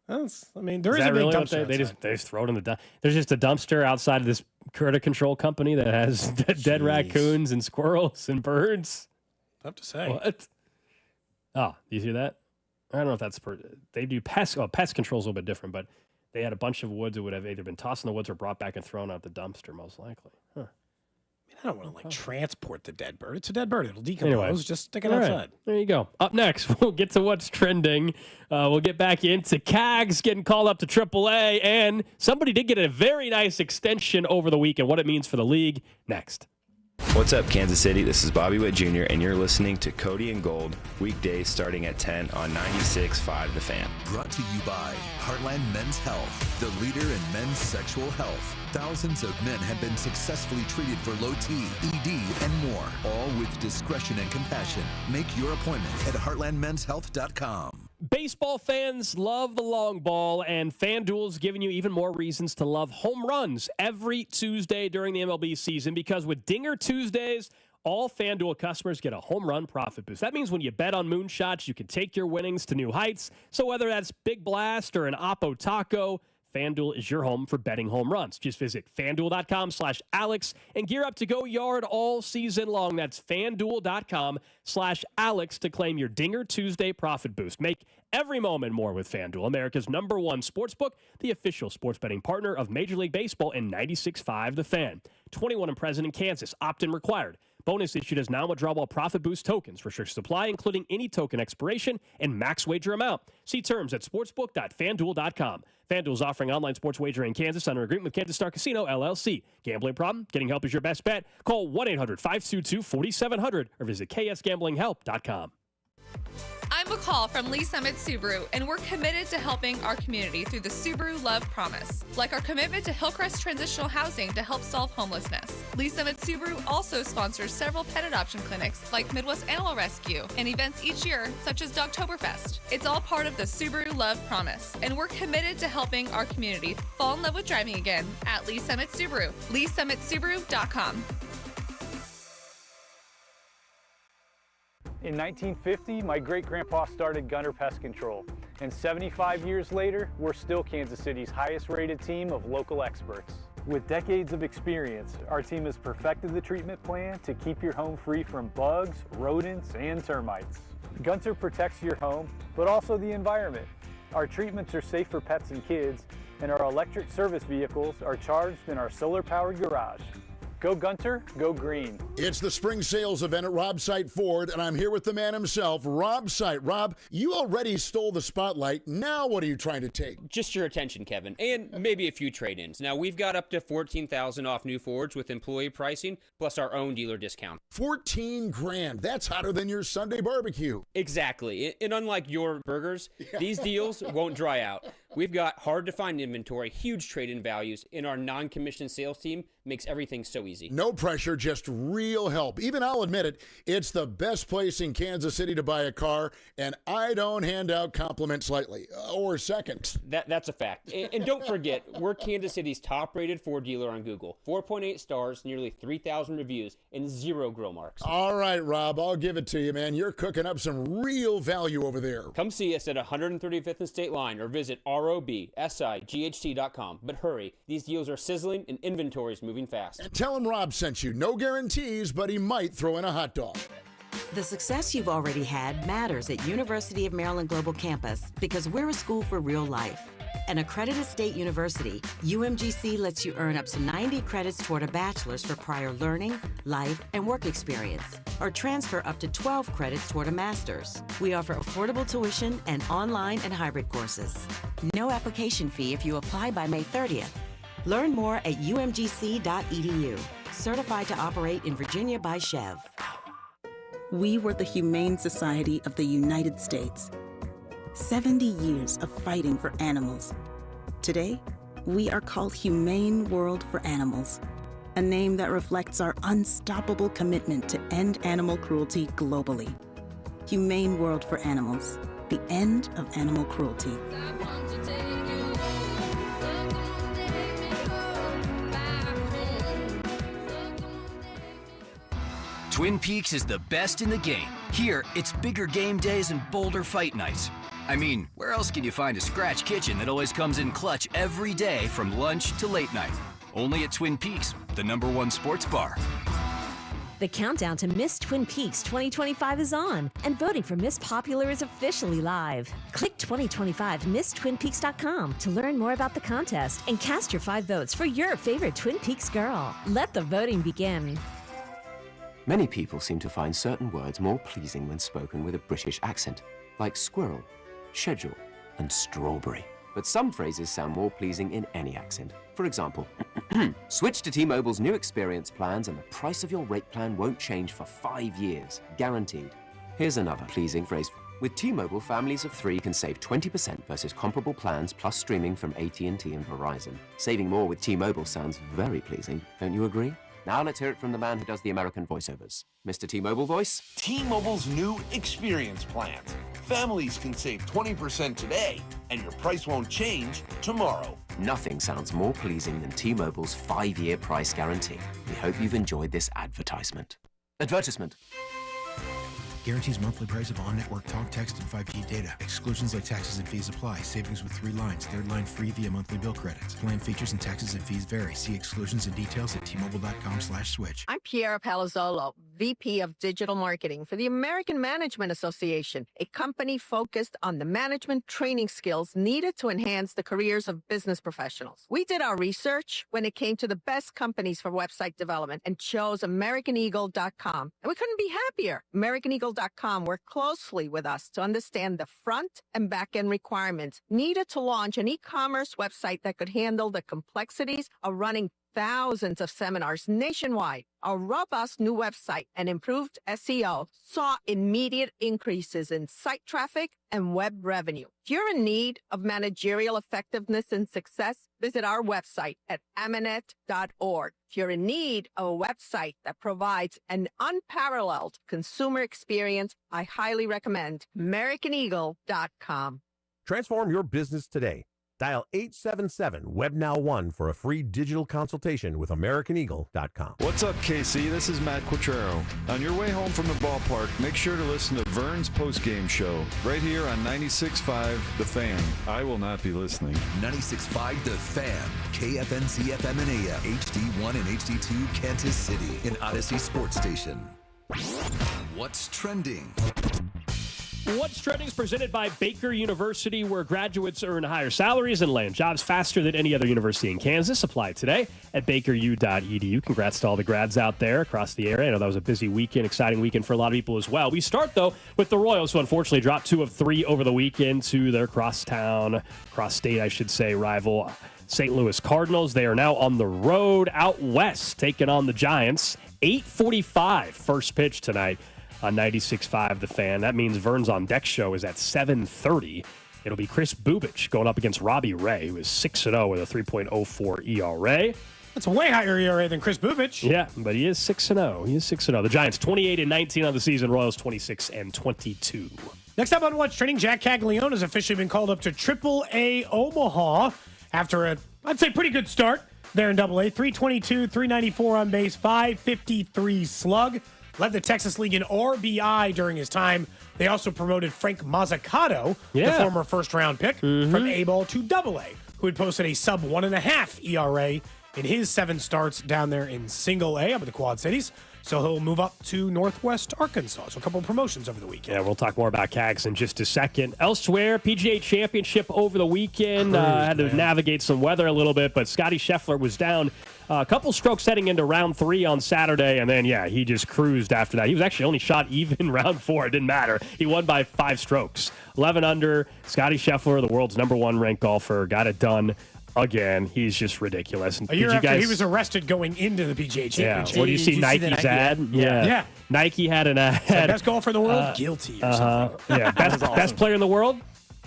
[SPEAKER 2] There is
[SPEAKER 1] Is that
[SPEAKER 2] a big
[SPEAKER 1] really what
[SPEAKER 2] dumpster.
[SPEAKER 1] they just throw it in the dumpster. There's just a dumpster outside of this critter control company that has dead raccoons and squirrels and birds.
[SPEAKER 2] Tough to say.
[SPEAKER 1] What? Oh, you hear that? I don't know if that's they do pest. Oh, pest control is a little bit different, but they had a bunch of woods that would have either been tossed in the woods or brought back and thrown out the dumpster, most likely. Huh.
[SPEAKER 2] I don't want to transport the dead bird. It's a dead bird. It'll decompose.
[SPEAKER 1] Anyway.
[SPEAKER 2] Just stick it
[SPEAKER 1] All right.
[SPEAKER 2] outside.
[SPEAKER 1] There you go. Up next, we'll get to what's trending. We'll get back into Cags getting called up to AAA, and somebody did get a very nice extension over the weekend. What it means for the league next.
[SPEAKER 6] What's up, Kansas City? This is Bobby Witt Jr., and you're listening to Cody and Gold, weekdays starting at 10 on 96.5 The Fan.
[SPEAKER 5] Brought to you by Heartland Men's Health, the leader in men's sexual health. Thousands of men have been successfully treated for low T, ED, and more, all with discretion and compassion. Make your appointment at heartlandmenshealth.com.
[SPEAKER 1] Baseball fans love the long ball, and FanDuel's giving you even more reasons to love home runs every Tuesday during the MLB season, because with Dinger Tuesdays, all FanDuel customers get a home run profit boost. That means when you bet on moonshots, you can take your winnings to new heights. So whether that's Big Blast or an Oppo Taco, FanDuel is your home for betting home runs. Just visit FanDuel.com/Alex and gear up to go yard all season long. That's FanDuel.com/Alex to claim your Dinger Tuesday profit boost. Make every moment more with FanDuel, America's #1 sportsbook, the official sports betting partner of Major League Baseball and 96.5 The Fan. 21 and present in Kansas. Opt-in required. Bonus issued as non-withdrawable profit boost tokens. Restrictions apply, including any token expiration and max wager amount. See terms at sportsbook.fanduel.com. FanDuel is offering online sports wagering in Kansas under agreement with Kansas Star Casino, LLC. Gambling problem? Getting help is your best bet. Call 1-800-522-4700 or visit ksgamblinghelp.com.
[SPEAKER 7] I'm McCall from Lee Summit Subaru, and we're committed to helping our community through the Subaru Love Promise, like our commitment to Hillcrest Transitional Housing to help solve homelessness. Lee Summit Subaru also sponsors several pet adoption clinics like Midwest Animal Rescue and events each year such as Dogtoberfest. It's all part of the Subaru Love Promise, and we're committed to helping our community fall in love with driving again at Lee Summit Subaru. LeeSummitSubaru.com.
[SPEAKER 8] In 1950, my great-grandpa started Gunter Pest Control, and 75 years later, we're still Kansas City's highest-rated team of local experts. With decades of experience, our team has perfected the treatment plan to keep your home free from bugs, rodents, and termites. Gunter protects your home, but also the environment. Our treatments are safe for pets and kids, and our electric service vehicles are charged in our solar-powered garage. Go Gunter, go green.
[SPEAKER 9] It's the spring sales event at Rob Sight Ford, and I'm here with the man himself, Rob Sight. Rob, you already stole the spotlight. Now what are you trying to take?
[SPEAKER 10] Just your attention, Kevin, and maybe a few trade-ins. Now, we've got up to $14,000 off new Fords with employee pricing, plus our own dealer discount.
[SPEAKER 9] $14,000. That's hotter than your Sunday barbecue.
[SPEAKER 10] Exactly. And unlike your burgers, these deals won't dry out. We've got hard-to-find inventory, huge trade-in values, and our non-commissioned sales team makes everything so easy.
[SPEAKER 9] No pressure, just real help. Even I'll admit it, it's the best place in Kansas City to buy a car, and I don't hand out compliments lightly, or seconds.
[SPEAKER 10] That's a fact. And don't forget, we're Kansas City's top-rated Ford dealer on Google. 4.8 stars, nearly 3,000 reviews, and 0 grill marks.
[SPEAKER 9] All right, Rob, I'll give it to you, man. You're cooking up some real value over there.
[SPEAKER 10] Come see us at 135th and State Line or visit robsight.com. But hurry, these deals are sizzling and inventory is moving fast.
[SPEAKER 9] And tell him Rob sent you. No guarantees, but he might throw in a hot dog.
[SPEAKER 19] The success you've already had matters at University of Maryland Global Campus because we're a school for real life. An accredited state university, UMGC lets you earn up to 90 credits toward a bachelor's for prior learning, life, and work experience, or transfer up to 12 credits toward a master's. We offer affordable tuition and online and hybrid courses. No application fee if you apply by May 30th. Learn more at umgc.edu. Certified to operate in Virginia by Chev.
[SPEAKER 12] We were the Humane Society of the United States. 70 years of fighting for animals. Today, we are called Humane World for Animals, a name that reflects our unstoppable commitment to end animal cruelty globally. Humane World for Animals, the end of animal cruelty.
[SPEAKER 13] Twin Peaks is the best in the game. Here, it's bigger game days and bolder fight nights. I mean, where else can you find a scratch kitchen that always comes in clutch every day from lunch to late night? Only at Twin Peaks, the #1 sports bar.
[SPEAKER 14] The countdown to Miss Twin Peaks 2025 is on, and voting for Miss Popular is officially live. Click 2025misstwinpeaks.com to learn more about the contest and cast your 5 votes for your favorite Twin Peaks girl. Let the voting begin.
[SPEAKER 15] Many people seem to find certain words more pleasing when spoken with a British accent, like squirrel, schedule, and strawberry. But some phrases sound more pleasing in any accent. For example, switch to T-Mobile's new experience plans and the price of your rate plan won't change for 5 years, guaranteed. Here's another pleasing phrase. With T-Mobile, families of 3 can save 20% versus comparable plans plus streaming from AT&T and Verizon. Saving more with T-Mobile sounds very pleasing, don't you agree? Now let's hear it from the man who does the American voiceovers. Mr. T-Mobile voice.
[SPEAKER 16] T-Mobile's new experience plans. Families can save 20% today, and your price won't change tomorrow.
[SPEAKER 15] Nothing sounds more pleasing than T-Mobile's 5-year price guarantee. We hope you've enjoyed this advertisement. Advertisement.
[SPEAKER 17] Guarantees monthly price of on-network talk, text, and 5G data. Exclusions like taxes and fees apply. Savings with 3 lines. 3rd line free via monthly bill credits. Plan features and taxes and fees vary. See exclusions and details at tmobile.com/switch.
[SPEAKER 18] I'm Piera Palazzolo, VP of Digital Marketing for the American Management Association, a company focused on the management training skills needed to enhance the careers of business professionals. We did our research when it came to the best companies for website development and chose AmericanEagle.com. And we couldn't be happier. AmericanEagle.com worked closely with us to understand the front and back end requirements needed to launch an e-commerce website that could handle the complexities of running thousands of seminars nationwide. Our robust new website and improved SEO saw immediate increases in site traffic and web revenue. If you're in need of managerial effectiveness and success, visit our website at amanet.org. If you're in need of a website that provides an unparalleled consumer experience, I highly recommend AmericanEagle.com.
[SPEAKER 27] Transform your business today. Dial 877-WebNow1 for a free digital consultation with AmericanEagle.com.
[SPEAKER 28] What's up, KC? This is Matt Quattrero. On your way home from the ballpark, make sure to listen to Vern's postgame show right here on 96.5 The Fan. I will not be listening.
[SPEAKER 5] 96.5 The Fan, KFNC FM and AM, HD1 and HD2 Kansas City, an Odyssey sports station. What's trending?
[SPEAKER 1] What's Trending is presented by Baker University, where graduates earn higher salaries and land jobs faster than any other university in Kansas. Apply today at bakeru.edu. Congrats to all the grads out there across the area. I know that was a busy weekend, exciting weekend for a lot of people as well. We start, though, with the Royals, who unfortunately dropped 2 of 3 over the weekend to their cross-state, I should say, rival St. Louis Cardinals. They are now on the road out west, taking on the Giants. 8:45 first pitch tonight on 96.5 The Fan. That means Vern's On Deck show is at 7:30. It'll be Chris Bubich going up against Robbie Ray, who is 6-0 with a 3.04 ERA.
[SPEAKER 2] That's a way higher ERA than Chris Bubich.
[SPEAKER 1] Yeah, but he is 6-0. He is 6-0. The Giants 28-19 on the season. Royals 26-22.
[SPEAKER 2] Next up on What's Trending, Jack Kagleon has officially been called up to AAA Omaha after I'd say pretty good start there in AA. 322, 394 on base, 553 slug. Led the Texas League in RBI during his time. They also promoted Frank Mazzucato, the former first-round pick, from A-ball to AA, who had posted a sub 1.5 ERA in his 7 starts down there in Single A up in the Quad Cities. So he'll move up to Northwest Arkansas. So a couple of promotions over the weekend.
[SPEAKER 1] Yeah, we'll talk more about Cags in just a second. Elsewhere, PGA Championship over the weekend. Had to navigate some weather a little bit, but Scotty Scheffler was down a couple strokes heading into round 3 on Saturday, and then, he just cruised after that. He was actually only shot even round 4. It didn't matter. He won by 5 strokes. 11 under. Scotty Scheffler, the world's #1 ranked golfer, got it done. Again, he's just ridiculous.
[SPEAKER 2] A year after he was arrested going into the PGA Championship.
[SPEAKER 1] What do you see Nike's ad?
[SPEAKER 2] Yeah.
[SPEAKER 1] Nike had an ad.
[SPEAKER 2] Best golfer in the world? Guilty or something.
[SPEAKER 1] Yeah, best player in the world?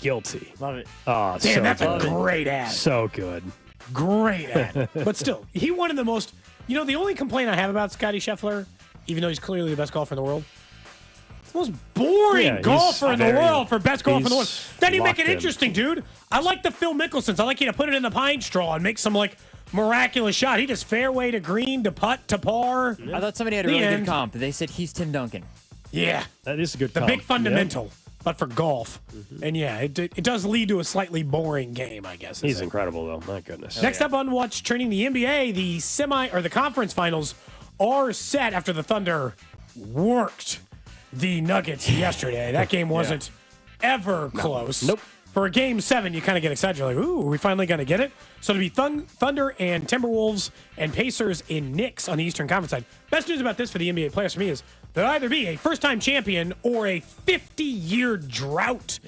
[SPEAKER 1] Guilty.
[SPEAKER 4] Love it.
[SPEAKER 1] Oh,
[SPEAKER 2] damn,
[SPEAKER 1] so
[SPEAKER 2] that's
[SPEAKER 1] good.
[SPEAKER 2] a great ad.
[SPEAKER 1] So good.
[SPEAKER 2] Great ad. But still, he one of the most... the only complaint I have about Scotty Scheffler, even though he's clearly the best golfer in the world, the most boring golfer in the world for best golfer in the world. Then you make it interesting, dude. I like the Phil Mickelsons. I like you to put it in the pine straw and make some miraculous shot. He just fairway to green to putt to par.
[SPEAKER 4] I thought somebody had a really good comp. They said he's Tim Duncan.
[SPEAKER 2] Yeah.
[SPEAKER 1] That is a good
[SPEAKER 2] The
[SPEAKER 1] comp.
[SPEAKER 2] big fundamental, but for golf. And it does lead to a slightly boring game, I guess.
[SPEAKER 1] He's incredible, though. My goodness.
[SPEAKER 2] Next up on What's Trending, the NBA, the conference finals are set after the Thunder worked the Nuggets yesterday. That game wasn't ever close.
[SPEAKER 1] Nope.
[SPEAKER 2] For a Game 7, you kind of get excited. You're like, ooh, are we finally going to get it? So it'll be Thunder and Timberwolves and Pacers and Knicks on the Eastern Conference side. Best news about this for the NBA players for me is there'll either be a first-time champion or a 50-year drought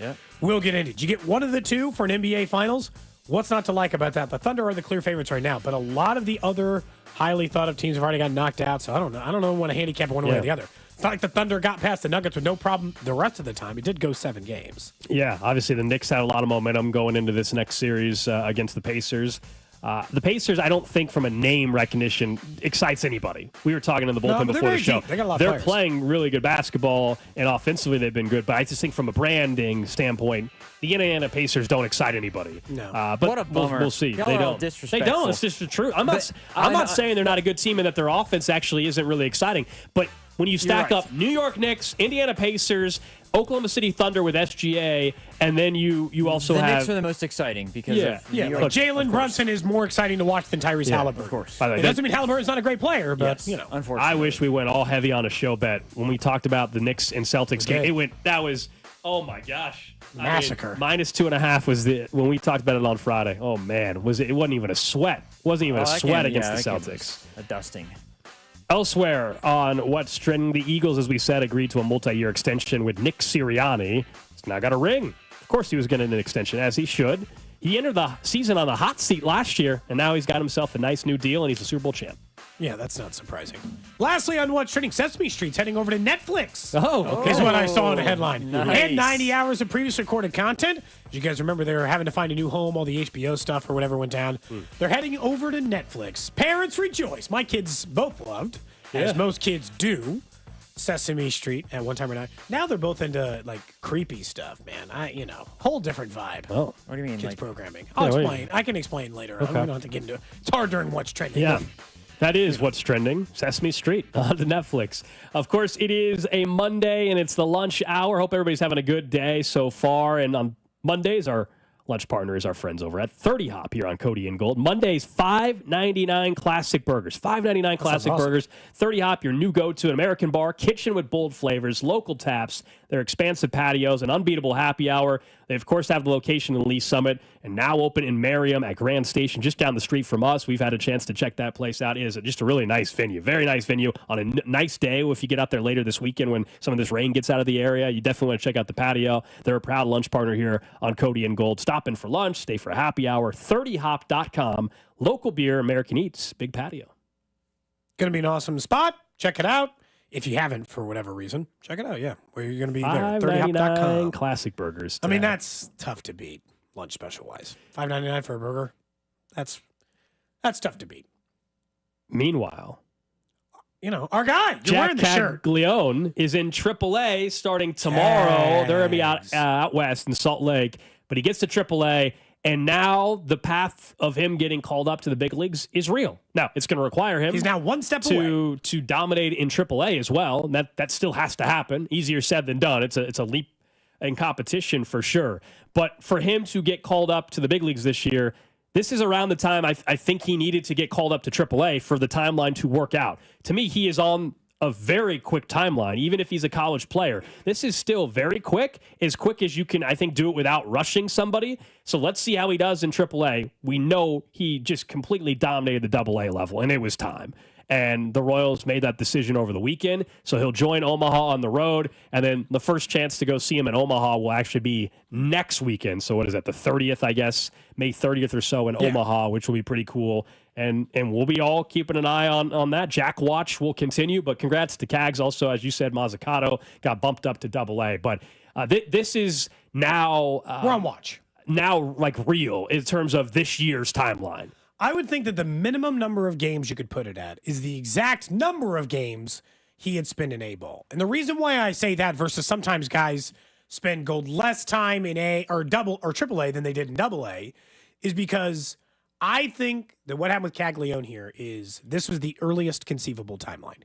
[SPEAKER 2] will get ended. You get one of the two for an NBA Finals. What's not to like about that? The Thunder are the clear favorites right now, but a lot of the other highly thought-of teams have already got knocked out, so I don't know. I don't know when to handicap it one way or the other. It's not like the Thunder got past the Nuggets with no problem the rest of the time. It did go 7 games.
[SPEAKER 1] Yeah, obviously the Knicks had a lot of momentum going into this next series against the Pacers. The Pacers, I don't think from a name recognition excites anybody. We were talking in the bullpen before the show.
[SPEAKER 2] They got a lot of
[SPEAKER 1] They're
[SPEAKER 2] players.
[SPEAKER 1] Playing really good basketball, and offensively they've been good. But I just think from a branding standpoint, the Indiana Pacers don't excite anybody.
[SPEAKER 2] No.
[SPEAKER 1] But
[SPEAKER 4] What a bummer.
[SPEAKER 1] We'll see.
[SPEAKER 4] Y'all
[SPEAKER 1] They
[SPEAKER 4] are all
[SPEAKER 1] don't.
[SPEAKER 4] disrespectful.
[SPEAKER 1] They don't. It's just the truth. I'm not saying they're not a good team and that their offense actually isn't really exciting. But when you stack up New York Knicks, Indiana Pacers, Oklahoma City Thunder with SGA, and then you also
[SPEAKER 4] the
[SPEAKER 1] have...
[SPEAKER 4] The Knicks are the most exciting because of New York.
[SPEAKER 2] Jalen Brunson is more exciting to watch than Tyrese Halliburton.
[SPEAKER 4] Of course.
[SPEAKER 1] By the way,
[SPEAKER 2] It doesn't mean Halliburton's not a great player, but,
[SPEAKER 4] unfortunately.
[SPEAKER 1] I wish we went all heavy on a show bet. When we talked about the Knicks and Celtics game, that was, oh my gosh.
[SPEAKER 2] Massacre.
[SPEAKER 1] -2.5 was when we talked about it on Friday. Oh man, it wasn't even a sweat. Wasn't even a sweat against the Celtics.
[SPEAKER 4] A dusting.
[SPEAKER 1] Elsewhere on What's Trending, the Eagles, as we said, agreed to a multi-year extension with Nick Sirianni. He's now got a ring. Of course he was getting an extension, as he should. He entered the season on the hot seat last year, and now he's got himself a nice new deal, and he's a Super Bowl champ.
[SPEAKER 2] Yeah, that's not surprising. Lastly, on What's Trending, Sesame Street's heading over to Netflix.
[SPEAKER 1] Oh,
[SPEAKER 2] is what I saw in the headline.
[SPEAKER 4] Nice.
[SPEAKER 2] And 90 hours of previous recorded content. As you guys remember, they were having to find a new home. All the HBO stuff or whatever went down. They're heading over to Netflix. Parents rejoice. My kids both loved, as most kids do, Sesame Street at one time or not. Now they're both into creepy stuff, man. Whole different vibe.
[SPEAKER 1] Oh,
[SPEAKER 4] what do you mean?
[SPEAKER 2] Kids programming. I'll explain. I can explain later.
[SPEAKER 1] Okay.
[SPEAKER 2] We don't have to get into it. It's hard during What's Trending.
[SPEAKER 1] Yeah. That is What's Trending. Sesame Street on the Netflix. Of course, it is a Monday, and it's the lunch hour. Hope everybody's having a good day so far. And on Mondays, our lunch partner is our friends over at 30 Hop here on Cody and Gold. Mondays, $5.99 classic burgers. $5.99 classic burgers. 30 Hop, your new go-to, an American bar, kitchen with bold flavors, local taps, their expansive patios, an unbeatable happy hour. They, of course, have the location in Lee Summit and now open in Merriam at Grand Station, just down the street from us. We've had a chance to check that place out. It is just a really nice venue. Very nice venue on a nice day. If you get out there later this weekend when some of this rain gets out of the area, you definitely want to check out the patio. They're a proud lunch partner here on Cody and Gold. Stop in for lunch, stay for a happy hour. 30hop.com. Local beer, American Eats, big patio.
[SPEAKER 2] Going to be an awesome spot. Check it out. If you haven't, for whatever reason, check it out. Yeah, where you're going to be there. 30hop.com.
[SPEAKER 1] Classic burgers.
[SPEAKER 2] I mean, that's tough to beat, lunch special wise. $5.99 for a burger. That's tough to beat.
[SPEAKER 1] Meanwhile,
[SPEAKER 2] our guy, you're
[SPEAKER 1] Jack
[SPEAKER 2] wearing the shirt.
[SPEAKER 1] Kagleon is in AAA starting tomorrow. They're going to be out west in Salt Lake, but he gets to AAA. And now the path of him getting called up to the big leagues is real. Now, it's going to require him.
[SPEAKER 2] He's now one step away
[SPEAKER 1] to dominate in AAA as well. And that still has to happen. Easier said than done. It's a leap in competition for sure. But for him to get called up to the big leagues this year, this is around the time I think he needed to get called up to AAA for the timeline to work out. To me, he is on a very quick timeline, even if he's a college player. This is still very quick as you can, I think, do it without rushing somebody. So let's see how he does in AAA. We know he just completely dominated the AA level, and it was time. And the Royals made that decision over the weekend, so he'll join Omaha on the road, and then the first chance to go see him in Omaha will actually be next weekend. So what is that, the 30th, I guess, May 30th or so in Omaha, which will be pretty cool. And we'll be all keeping an eye on that. Jack Watch will continue, but congrats to Cags. Also, as you said, Mazzucato got bumped up to AA. But this is now...
[SPEAKER 2] we're on watch.
[SPEAKER 1] Now, like, real in terms of this year's timeline.
[SPEAKER 2] I would think that the minimum number of games you could put it at is the exact number of games he had spent in A-ball. And the reason why I say that versus sometimes guys spend Gold less time in A or AAA than they did in AA is because I think that what happened with Kagleon here is this was the earliest conceivable timeline.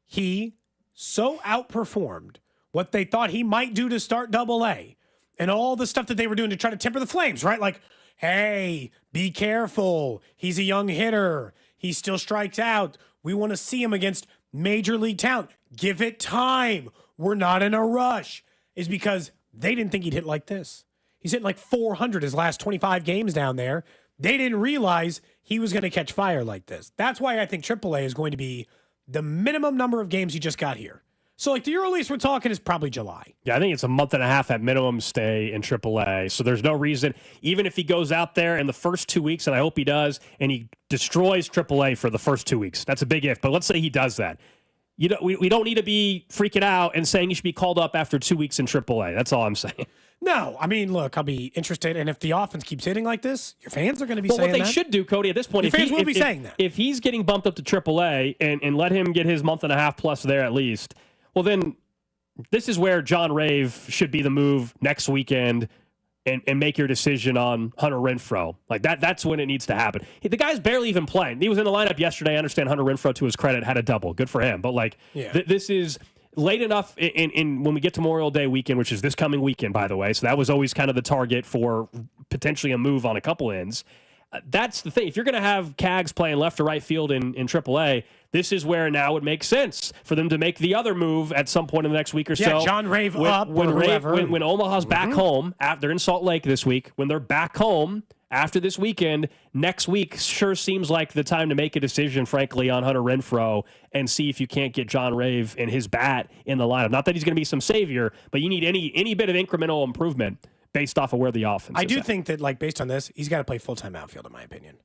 [SPEAKER 2] He so outperformed what they thought he might do to start AA and all the stuff that they were doing to try to temper the flames, right? Like, hey, be careful. He's a young hitter. He still strikes out. We want to see him against major league talent. Give it time. We're not in a rush. Is because they didn't think he'd hit like this. He's hit like 400 his last 25 games down there. They didn't realize he was going to catch fire like this. That's why I think AAA is going to be the minimum number of games he just got here. So, like, the earliest we're talking is probably July.
[SPEAKER 1] Yeah, I think it's a month and a half at minimum stay in AAA. So there's no reason, even if he goes out there in the first 2 weeks, and I hope he does, and he destroys AAA for the first 2 weeks. That's a big if, but let's say he does that. We don't need to be freaking out and saying he should be called up after 2 weeks in AAA. That's all I'm saying.
[SPEAKER 2] No, I mean, look, I'll be interested, and if the offense keeps hitting like this, your fans are going to be saying that.
[SPEAKER 1] Well, what they should do, Cody, at this point,
[SPEAKER 2] your fans will be saying that.
[SPEAKER 1] If he's getting bumped up to AAA and let him get his month and a half plus there at least, well, then this is where John Rave should be the move next weekend and make your decision on Hunter Renfroe. Like that's when it needs to happen. The guy's barely even playing. He was in the lineup yesterday. I understand Hunter Renfroe, to his credit, had a double. Good for him. But this is late enough in when we get to Memorial Day weekend, which is this coming weekend, by the way. So that was always kind of the target for potentially a move on a couple ends. That's the thing. If you're going to have Cags playing left or right field in AAA, this is where now it makes sense for them to make the other move at some point in the next week or so.
[SPEAKER 2] Yeah, John Rave
[SPEAKER 1] when Omaha's back home, they're in Salt Lake this week. When they're back home after this weekend, next week sure seems like the time to make a decision, frankly, on Hunter Renfroe and see if you can't get John Rave and his bat in the lineup. Not that he's going to be some savior, but you need any bit of incremental improvement based off of where the offense is.
[SPEAKER 2] I do think that, like, based on this, he's got to play full-time outfield, in my opinion.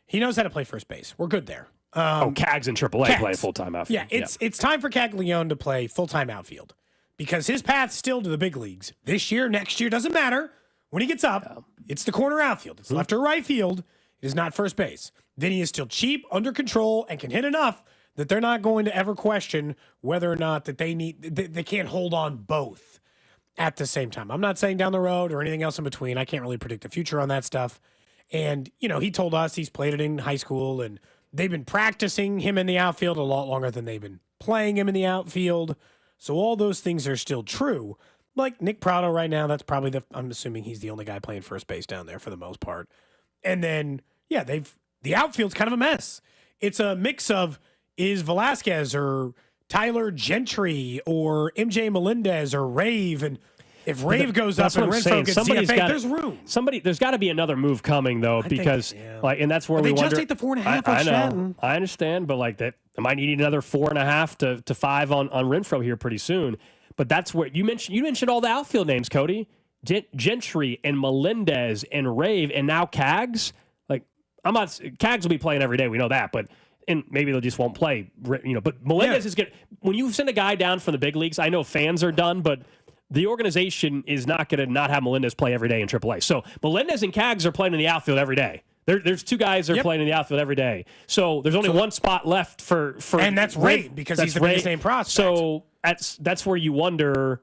[SPEAKER 2] He knows how to play first base. We're good there.
[SPEAKER 1] Cags in AAA play full-time outfield.
[SPEAKER 2] Yeah, it's time for Kagleon to play full-time outfield because his path's still to the big leagues. This year, next year, doesn't matter. When he gets up, it's the corner outfield. It's left or right field. It is not first base. Then he is still cheap, under control, and can hit enough that they're not going to ever question whether or not that they can't hold on both at the same time. I'm not saying down the road or anything else in between. I can't really predict the future on that stuff. And, he told us he's played it in high school, and they've been practicing him in the outfield a lot longer than they've been playing him in the outfield. So all those things are still true. Like Nick Prado right now, that's probably I'm assuming he's the only guy playing first base down there for the most part. And then, the outfield's kind of a mess. It's a mix of is Velasquez or Tyler Gentry or MJ Melendez or Rave, and if Rave goes up and Renfroe gets DFA, there's room.
[SPEAKER 1] There's got to be another move coming though, because and that's where
[SPEAKER 2] they
[SPEAKER 1] wonder.
[SPEAKER 2] They just ate the 4.5 on Stratton.
[SPEAKER 1] I understand, but they might need another 4.5 to 5 on Renfroe here pretty soon. But that's where you mentioned all the outfield names, Cody, Gentry and Melendez and Rave and now Cags. Cags will be playing every day. We know that, but and maybe they just won't play. But Melendez is good. When you send a guy down from the big leagues, I know fans are done, but the organization is not going to not have Melendez play every day in AAA. So Melendez and Cags are playing in the outfield every day. There's two guys that are playing in the outfield every day. So there's only one spot left for
[SPEAKER 2] and that's Ray, because he's the biggest name prospect.
[SPEAKER 1] So that's where you wonder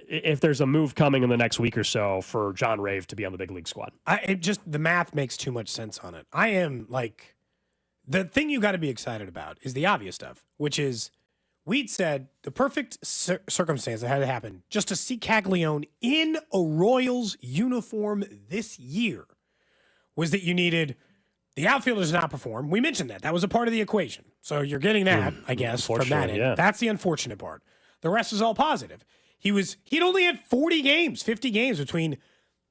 [SPEAKER 1] if there's a move coming in the next week or so for John Rave to be on the big league squad.
[SPEAKER 2] The math makes too much sense on it. I am like, the thing you got to be excited about is the obvious stuff, which is we'd said the perfect circumstance that had to happen just to see Kagleon in a Royals uniform this year was that you needed the outfielders not perform. We mentioned that. That was a part of the equation. So you're getting that, I guess, from that end.
[SPEAKER 1] Yeah.
[SPEAKER 2] That's the unfortunate part. The rest is all positive. He'd only had 40 games, 50 games between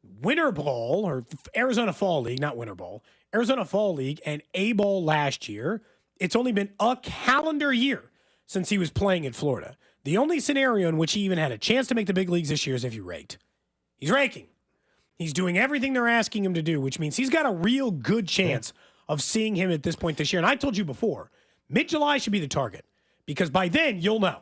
[SPEAKER 2] Winter Ball or Arizona Fall League, not Winter Ball, Arizona Fall League and A-Ball last year. It's only been a calendar year since he was playing in Florida. The only scenario in which he even had a chance to make the big leagues this year is if you raked. He's raking. He's doing everything they're asking him to do, which means he's got a real good chance of seeing him at this point this year. And I told you before, mid-July should be the target because by then you'll know.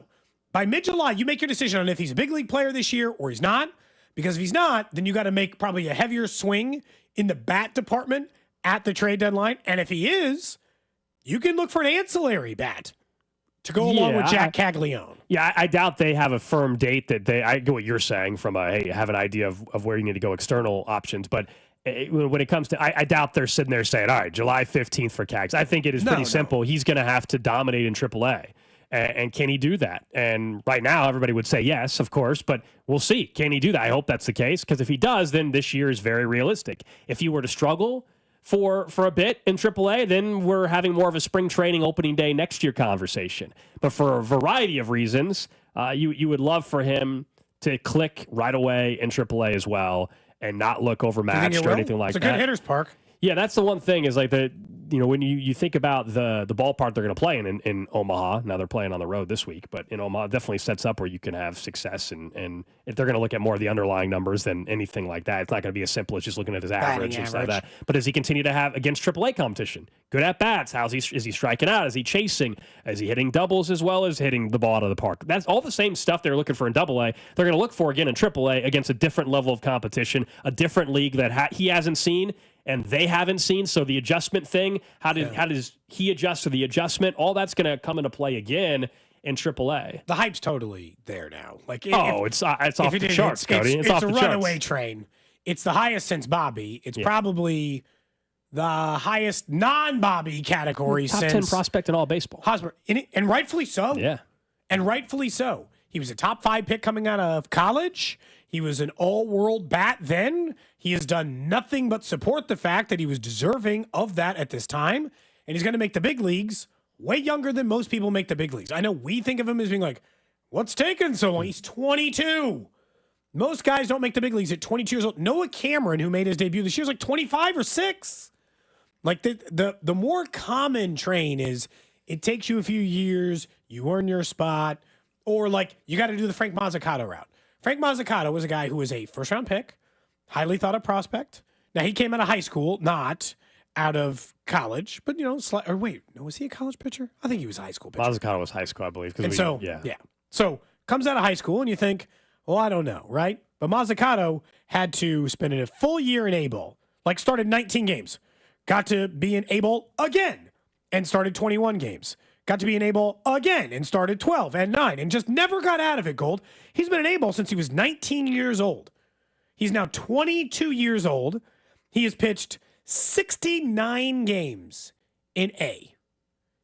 [SPEAKER 2] By mid-July, you make your decision on if he's a big league player this year or he's not. Because if he's not, then you got to make probably a heavier swing in the bat department at the trade deadline. And if he is, you can look for an ancillary bat to go along with Jack Kagleon.
[SPEAKER 1] Yeah, I doubt they have a firm date that I get what you're saying from have an idea of where you need to go external options. But when it comes to, I doubt they're sitting there saying, all right, July 15th for Kags. I think it is pretty simple. He's going to have to dominate in AAA. And can he do that? And right now, everybody would say yes, of course, but we'll see. Can he do that? I hope that's the case, because if he does, then this year is very realistic. If he were to struggle for a bit in AAA, then we're having more of a spring training opening day next year conversation. But for a variety of reasons, you would love for him to click right away in AAA as well and not look overmatched or anything like that.
[SPEAKER 2] It's a good hitter's park.
[SPEAKER 1] Yeah, that's the one thing is like when you think about the ballpark they're going to play in Omaha. Now they're playing on the road this week, but in Omaha, it definitely sets up where you can have success. And if they're going to look at more of the underlying numbers than anything like that, it's not going to be as simple as just looking at his average and stuff like that. But does he continue to have against AAA competition? Good at bats. Is he striking out? Is he chasing? Is he hitting doubles as well as hitting the ball out of the park? That's all the same stuff they're looking for in AA. They're going to look for again in AAA against a different level of competition, a different league that he hasn't seen. And they haven't seen, so the adjustment thing, how does he adjust to the adjustment? All that's going to come into play again in AAA.
[SPEAKER 2] The hype's totally there now. Like,
[SPEAKER 1] it's off the charts, Cody. It's off the charts.
[SPEAKER 2] It's a runaway train. It's the highest since Bobby. It's probably the highest non-Bobby category
[SPEAKER 1] top
[SPEAKER 2] since
[SPEAKER 1] 10 prospect in all baseball.
[SPEAKER 2] Hosmer, and rightfully so.
[SPEAKER 1] Yeah,
[SPEAKER 2] and rightfully so. He was a top 5 pick coming out of college. He was an all-world bat then. He has done nothing but support the fact that he was deserving of that at this time. And he's going to make the big leagues way younger than most people make the big leagues. I know we think of him as being like, what's taking so long? He's 22. Most guys don't make the big leagues at 22 years old. Noah Cameron, who made his debut this year, is like 25 or 6. Like the more common train is it takes you a few years, you earn your spot, or like you got to do the Frank Mazzucato route. Frank Mazzucato was a guy who was a first-round pick, highly thought of prospect. Now, he came out of high school, not out of college, but, was he a college pitcher? I think he was a high school pitcher.
[SPEAKER 1] Mazzucato was high school, I believe.
[SPEAKER 2] So, comes out of high school, and you think, well, I don't know, right? But Mazzucato had to spend a full year in A-ball, started 19 games, got to be in A-ball again, and started 21 games. Got to be in A-ball again and started 12 and 9 and just never got out of it, Gold. He's been in A-ball since he was 19 years old. He's now 22 years old. He has pitched 69 games in A.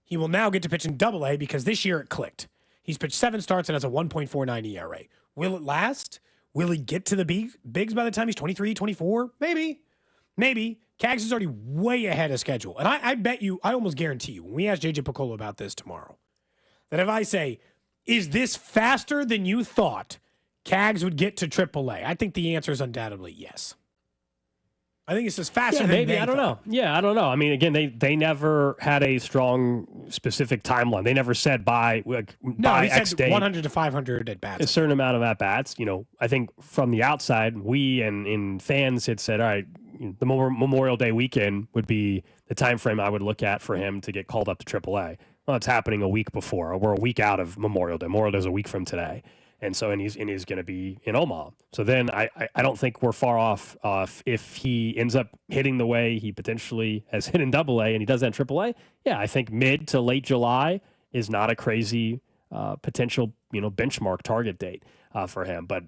[SPEAKER 2] He will now get to pitch in AA because this year it clicked. He's pitched 7 starts and has a 1.49 ERA. Will it last? Will he get to the bigs by the time he's 23, 24? Maybe. Kags is already way ahead of schedule. And I bet you, I almost guarantee you, when we ask JJ Piccolo about this tomorrow, that if I say, is this faster than you thought Kags would get to AAA? I think the answer is undoubtedly yes. I think it's just faster than
[SPEAKER 1] maybe.
[SPEAKER 2] they
[SPEAKER 1] I don't
[SPEAKER 2] thought.
[SPEAKER 1] know. Yeah, I don't know. I mean, again, they never had a strong specific timeline. They never said by X date
[SPEAKER 2] 100 to 500 at bats.
[SPEAKER 1] A certain amount of at bats. I think from the outside, we and fans had said, all right, the Memorial Day weekend would be the time frame I would look at for him to get called up to AAA. Well, it's happening a week before. We're a week out of Memorial Day. Memorial Day is a week from today. And so, and he's going to be in Omaha. So then I don't think we're far off if he ends up hitting the way he potentially has hit in AA and he does that in AAA. Yeah, I think mid to late July is not a crazy potential, benchmark target date for him. But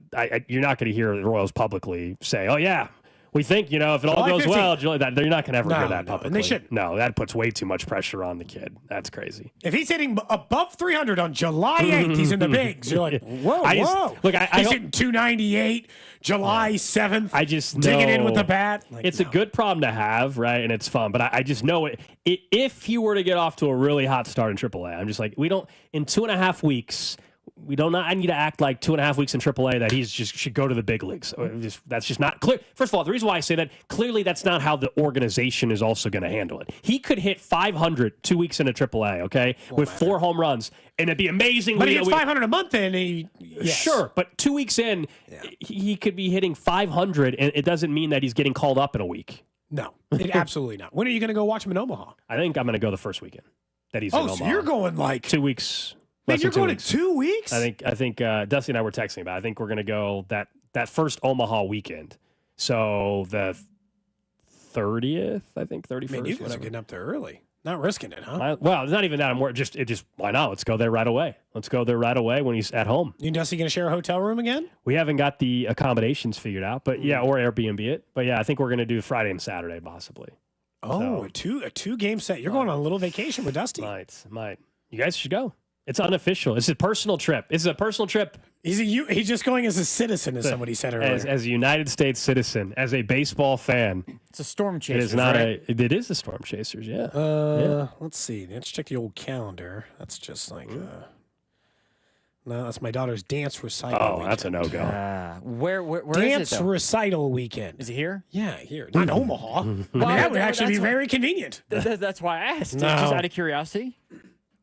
[SPEAKER 1] you're not going to hear the Royals publicly say, "Oh yeah, we think if it all goes well, July." They're not going to ever hear that publicly.
[SPEAKER 2] And they shouldn't.
[SPEAKER 1] No, that puts way too much pressure on the kid. That's crazy.
[SPEAKER 2] If he's hitting above 300 on July 8th, he's in the bigs. You're like, whoa. He's hitting 298 July 7th.
[SPEAKER 1] I just
[SPEAKER 2] digging in
[SPEAKER 1] know
[SPEAKER 2] with the bat.
[SPEAKER 1] It's a good problem to have, right? And it's fun. But I just know if he were to get off to a really hot start in AAA, I'm just like, in 2.5 weeks. I need to act like 2.5 weeks in AAA that he's just should go to the big leagues. That's just not clear. First of all, the reason why I say that, clearly that's not how the organization is also going to handle it. He could hit 500 2 weeks into AAA, okay, with 4 home runs, and it'd be amazing.
[SPEAKER 2] But he hits 500 a month, and
[SPEAKER 1] Sure, but 2 weeks in, he could be hitting 500, and it doesn't mean that he's getting called up in a week.
[SPEAKER 2] No, absolutely not. When are you going to go watch him in Omaha?
[SPEAKER 1] I think I'm going to go the first weekend that he's in Omaha.
[SPEAKER 2] Oh, so you're going like
[SPEAKER 1] 2 weeks.
[SPEAKER 2] Man, you're going in 2 weeks?
[SPEAKER 1] I think Dusty and I were texting about it. I think we're going to go that first Omaha weekend. So the 30th, I think 31st.
[SPEAKER 2] Man, you guys are getting up there early. Not risking it, huh?
[SPEAKER 1] Well, it's not even that. Why not? Let's go there right away. Let's go there right away when he's at home.
[SPEAKER 2] You and Dusty going to share a hotel room again?
[SPEAKER 1] We haven't got the accommodations figured out, but yeah, or Airbnb it. But yeah, I think we're going to do Friday and Saturday possibly.
[SPEAKER 2] Oh,
[SPEAKER 1] so,
[SPEAKER 2] a two game set. You're going on a little vacation with Dusty.
[SPEAKER 1] Might. You guys should go. It's unofficial. It's a personal trip. It's a personal trip.
[SPEAKER 2] He's just going as a citizen, as somebody said earlier.
[SPEAKER 1] As a United States citizen, as a baseball fan.
[SPEAKER 4] It's a Storm Chasers.
[SPEAKER 1] It is not it is a Storm Chasers, yeah.
[SPEAKER 2] Let's see. Let's check the old calendar. That's just like no, that's my daughter's dance recital.
[SPEAKER 1] Oh,
[SPEAKER 2] weekend.
[SPEAKER 1] that's a no-go.
[SPEAKER 4] Where
[SPEAKER 2] dance
[SPEAKER 4] is it, though?
[SPEAKER 2] recital weekend.
[SPEAKER 4] Is it here?
[SPEAKER 2] Yeah, here. Not Omaha. That would actually be very convenient.
[SPEAKER 4] That's why I asked.
[SPEAKER 2] No.
[SPEAKER 4] Just out of curiosity.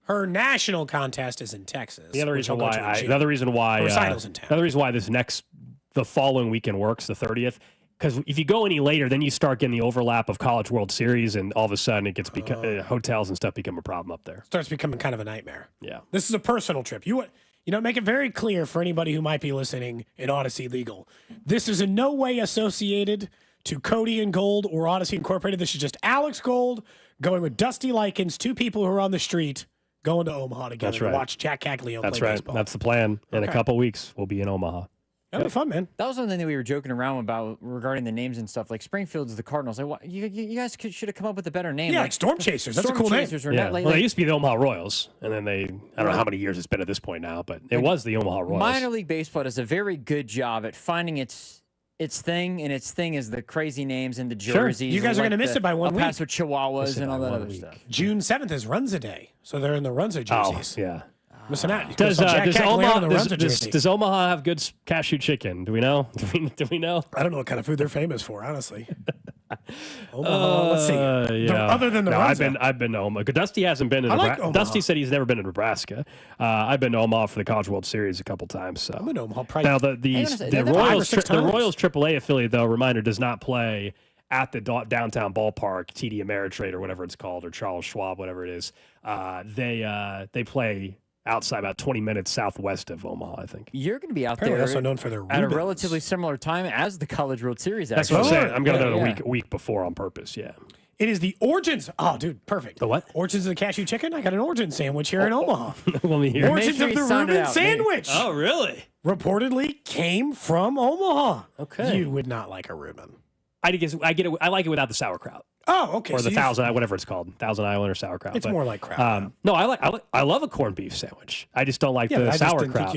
[SPEAKER 2] Her national contest is in Texas.
[SPEAKER 1] The other reason why
[SPEAKER 2] recital's in town.
[SPEAKER 1] The other reason why the following weekend works, the 30th, because if you go any later, then you start getting the overlap of College World Series, and all of a sudden it gets hotels and stuff become a problem up there.
[SPEAKER 2] Starts becoming kind of a nightmare.
[SPEAKER 1] Yeah.
[SPEAKER 2] This is a personal trip. You make it very clear for anybody who might be listening in Odyssey Legal. This is in no way associated to Cody and Gold or Odyssey Incorporated. This is just Alex Gold going with Dusty Likens, 2 people who are on the street going to Omaha together to watch Jack Kagleon play baseball.
[SPEAKER 1] That's the plan. In a couple weeks, we'll be in Omaha.
[SPEAKER 2] That'll be fun, man.
[SPEAKER 4] That was something that we were joking around about regarding the names and stuff. Like Springfield's the Cardinals. Like, you guys should have come up with a better name.
[SPEAKER 2] Yeah, like Storm Chasers. That's a cool name.
[SPEAKER 1] Yeah. Well, they used to be the Omaha Royals, and then I don't know how many years it's been at this point now, but it was the Omaha Royals.
[SPEAKER 4] Minor League Baseball does a very good job at finding its thing, and its thing is the crazy names and the jerseys.
[SPEAKER 2] Sure. You guys are going to miss it by 1 week.
[SPEAKER 4] El Paso Chihuahuas and all that other stuff.
[SPEAKER 2] June 7th is Runza Day, so they're in the Runza jerseys.
[SPEAKER 1] Oh, yeah.
[SPEAKER 2] Missing out.
[SPEAKER 1] Does Omaha have good cashew chicken? Do we know? Do we know?
[SPEAKER 2] I don't know what kind of food they're famous for, honestly. Omaha, let's see.
[SPEAKER 1] Yeah.
[SPEAKER 2] Other than the Runza.
[SPEAKER 1] I've been to Omaha. Dusty hasn't been to Nebraska. Dusty said he's never been to Nebraska. I've been to Omaha for the College World Series a couple times. So.
[SPEAKER 2] I've been to Omaha probably.
[SPEAKER 1] Now the Royals AAA affiliate, though, reminder, does not play at the downtown ballpark, TD Ameritrade or whatever it's called, or Charles Schwab, whatever it is. They play outside about 20 minutes southwest of Omaha, I think.
[SPEAKER 4] You're going to be out
[SPEAKER 2] Apparently
[SPEAKER 4] there
[SPEAKER 2] also known for their
[SPEAKER 4] at a
[SPEAKER 2] Rubens.
[SPEAKER 4] relatively similar time as the College World Series.
[SPEAKER 1] That's what I'm saying. I'm going there a week before on purpose, yeah.
[SPEAKER 2] It is the Origins. Oh, dude, perfect.
[SPEAKER 1] The what?
[SPEAKER 2] Origins of the cashew chicken. I got an Origin sandwich here in Omaha.
[SPEAKER 1] Let me hear.
[SPEAKER 2] Origins of the Reuben sandwich.
[SPEAKER 1] Oh, really?
[SPEAKER 2] Reportedly came from Omaha.
[SPEAKER 1] Okay.
[SPEAKER 2] You would not like a Reuben.
[SPEAKER 1] I like it without the sauerkraut.
[SPEAKER 2] Oh, okay.
[SPEAKER 1] Or the whatever it's called, Thousand Island or sauerkraut.
[SPEAKER 2] It's more like crap.
[SPEAKER 1] No, I love a corned beef sandwich. I just don't like the sauerkraut.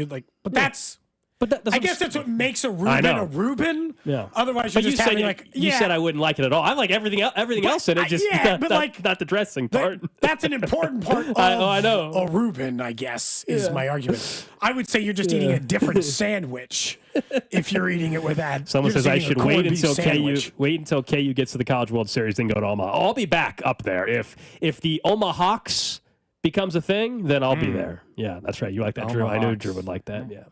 [SPEAKER 2] I guess that's what makes a Reuben a Reuben.
[SPEAKER 1] Yeah.
[SPEAKER 2] Otherwise, you're just having
[SPEAKER 1] you said I wouldn't like it at all. I like everything else in it. Just not the dressing part.
[SPEAKER 2] That's an important part. Of
[SPEAKER 1] I know.
[SPEAKER 2] A Reuben, I guess, is my argument. I would say you're just eating a different sandwich if you're eating it with that.
[SPEAKER 1] Someone says I should wait until KU gets to the College World Series, then go to Omaha. I'll be back up there if the Omaha Hawks becomes a thing. Then I'll be there. Yeah, that's right. You like that, Drew? I knew Drew would like that. Yeah.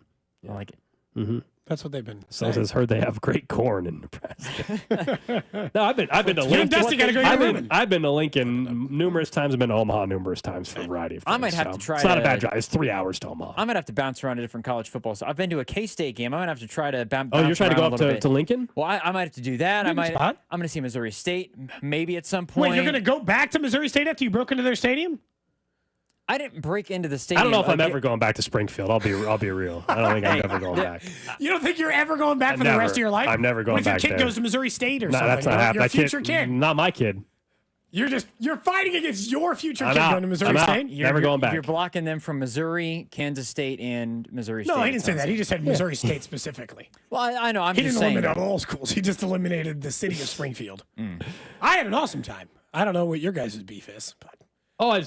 [SPEAKER 4] I like it.
[SPEAKER 1] Mm-hmm.
[SPEAKER 2] That's what they've been
[SPEAKER 1] Someone
[SPEAKER 2] saying.
[SPEAKER 1] says heard they have great corn in Nebraska. No, I've been to
[SPEAKER 2] You and
[SPEAKER 1] Lincoln.
[SPEAKER 2] Dusty gotta go get Reuben.
[SPEAKER 1] I've been to Lincoln numerous times. I've been to Omaha numerous times for a variety of things.
[SPEAKER 4] I might have to try.
[SPEAKER 1] It's not a bad drive. It's 3 hours to Omaha.
[SPEAKER 4] I might have to bounce around to different college football. So I've been to a K-State game. I might have to try to bounce.
[SPEAKER 1] Oh, you're trying to go
[SPEAKER 4] around
[SPEAKER 1] up
[SPEAKER 4] a little
[SPEAKER 1] to
[SPEAKER 4] bit.
[SPEAKER 1] Lincoln?
[SPEAKER 4] Well, I might have to do that. I'm going to see Missouri State maybe at some point.
[SPEAKER 2] Wait, you're going to go back to Missouri State after you broke into their stadium?
[SPEAKER 4] I didn't break into the stadium.
[SPEAKER 1] I don't know if I'm ever going back to Springfield. I'll be real. I don't think I'm ever going back.
[SPEAKER 2] You don't think you're ever going back for the rest of your life?
[SPEAKER 1] I'm never going
[SPEAKER 2] what
[SPEAKER 1] back
[SPEAKER 2] if your kid
[SPEAKER 1] there?
[SPEAKER 2] goes to Missouri State or
[SPEAKER 1] No,
[SPEAKER 2] something?
[SPEAKER 1] that's not happening.
[SPEAKER 2] Your future kid.
[SPEAKER 1] Not my kid.
[SPEAKER 2] You're fighting against your future
[SPEAKER 1] I'm
[SPEAKER 2] kid
[SPEAKER 1] out.
[SPEAKER 2] going to Missouri
[SPEAKER 1] I'm out.
[SPEAKER 2] State?
[SPEAKER 1] Never going back.
[SPEAKER 4] You're blocking them from Missouri, Kansas State, and Missouri State.
[SPEAKER 2] No, he didn't say that. He just said Missouri State specifically.
[SPEAKER 4] Well, I know. I'm
[SPEAKER 2] he
[SPEAKER 4] just
[SPEAKER 2] didn't
[SPEAKER 4] saying.
[SPEAKER 2] eliminate all schools. He just eliminated the city of Springfield.
[SPEAKER 1] Mm.
[SPEAKER 2] I had an awesome time. I don't know what your guys' beef is, but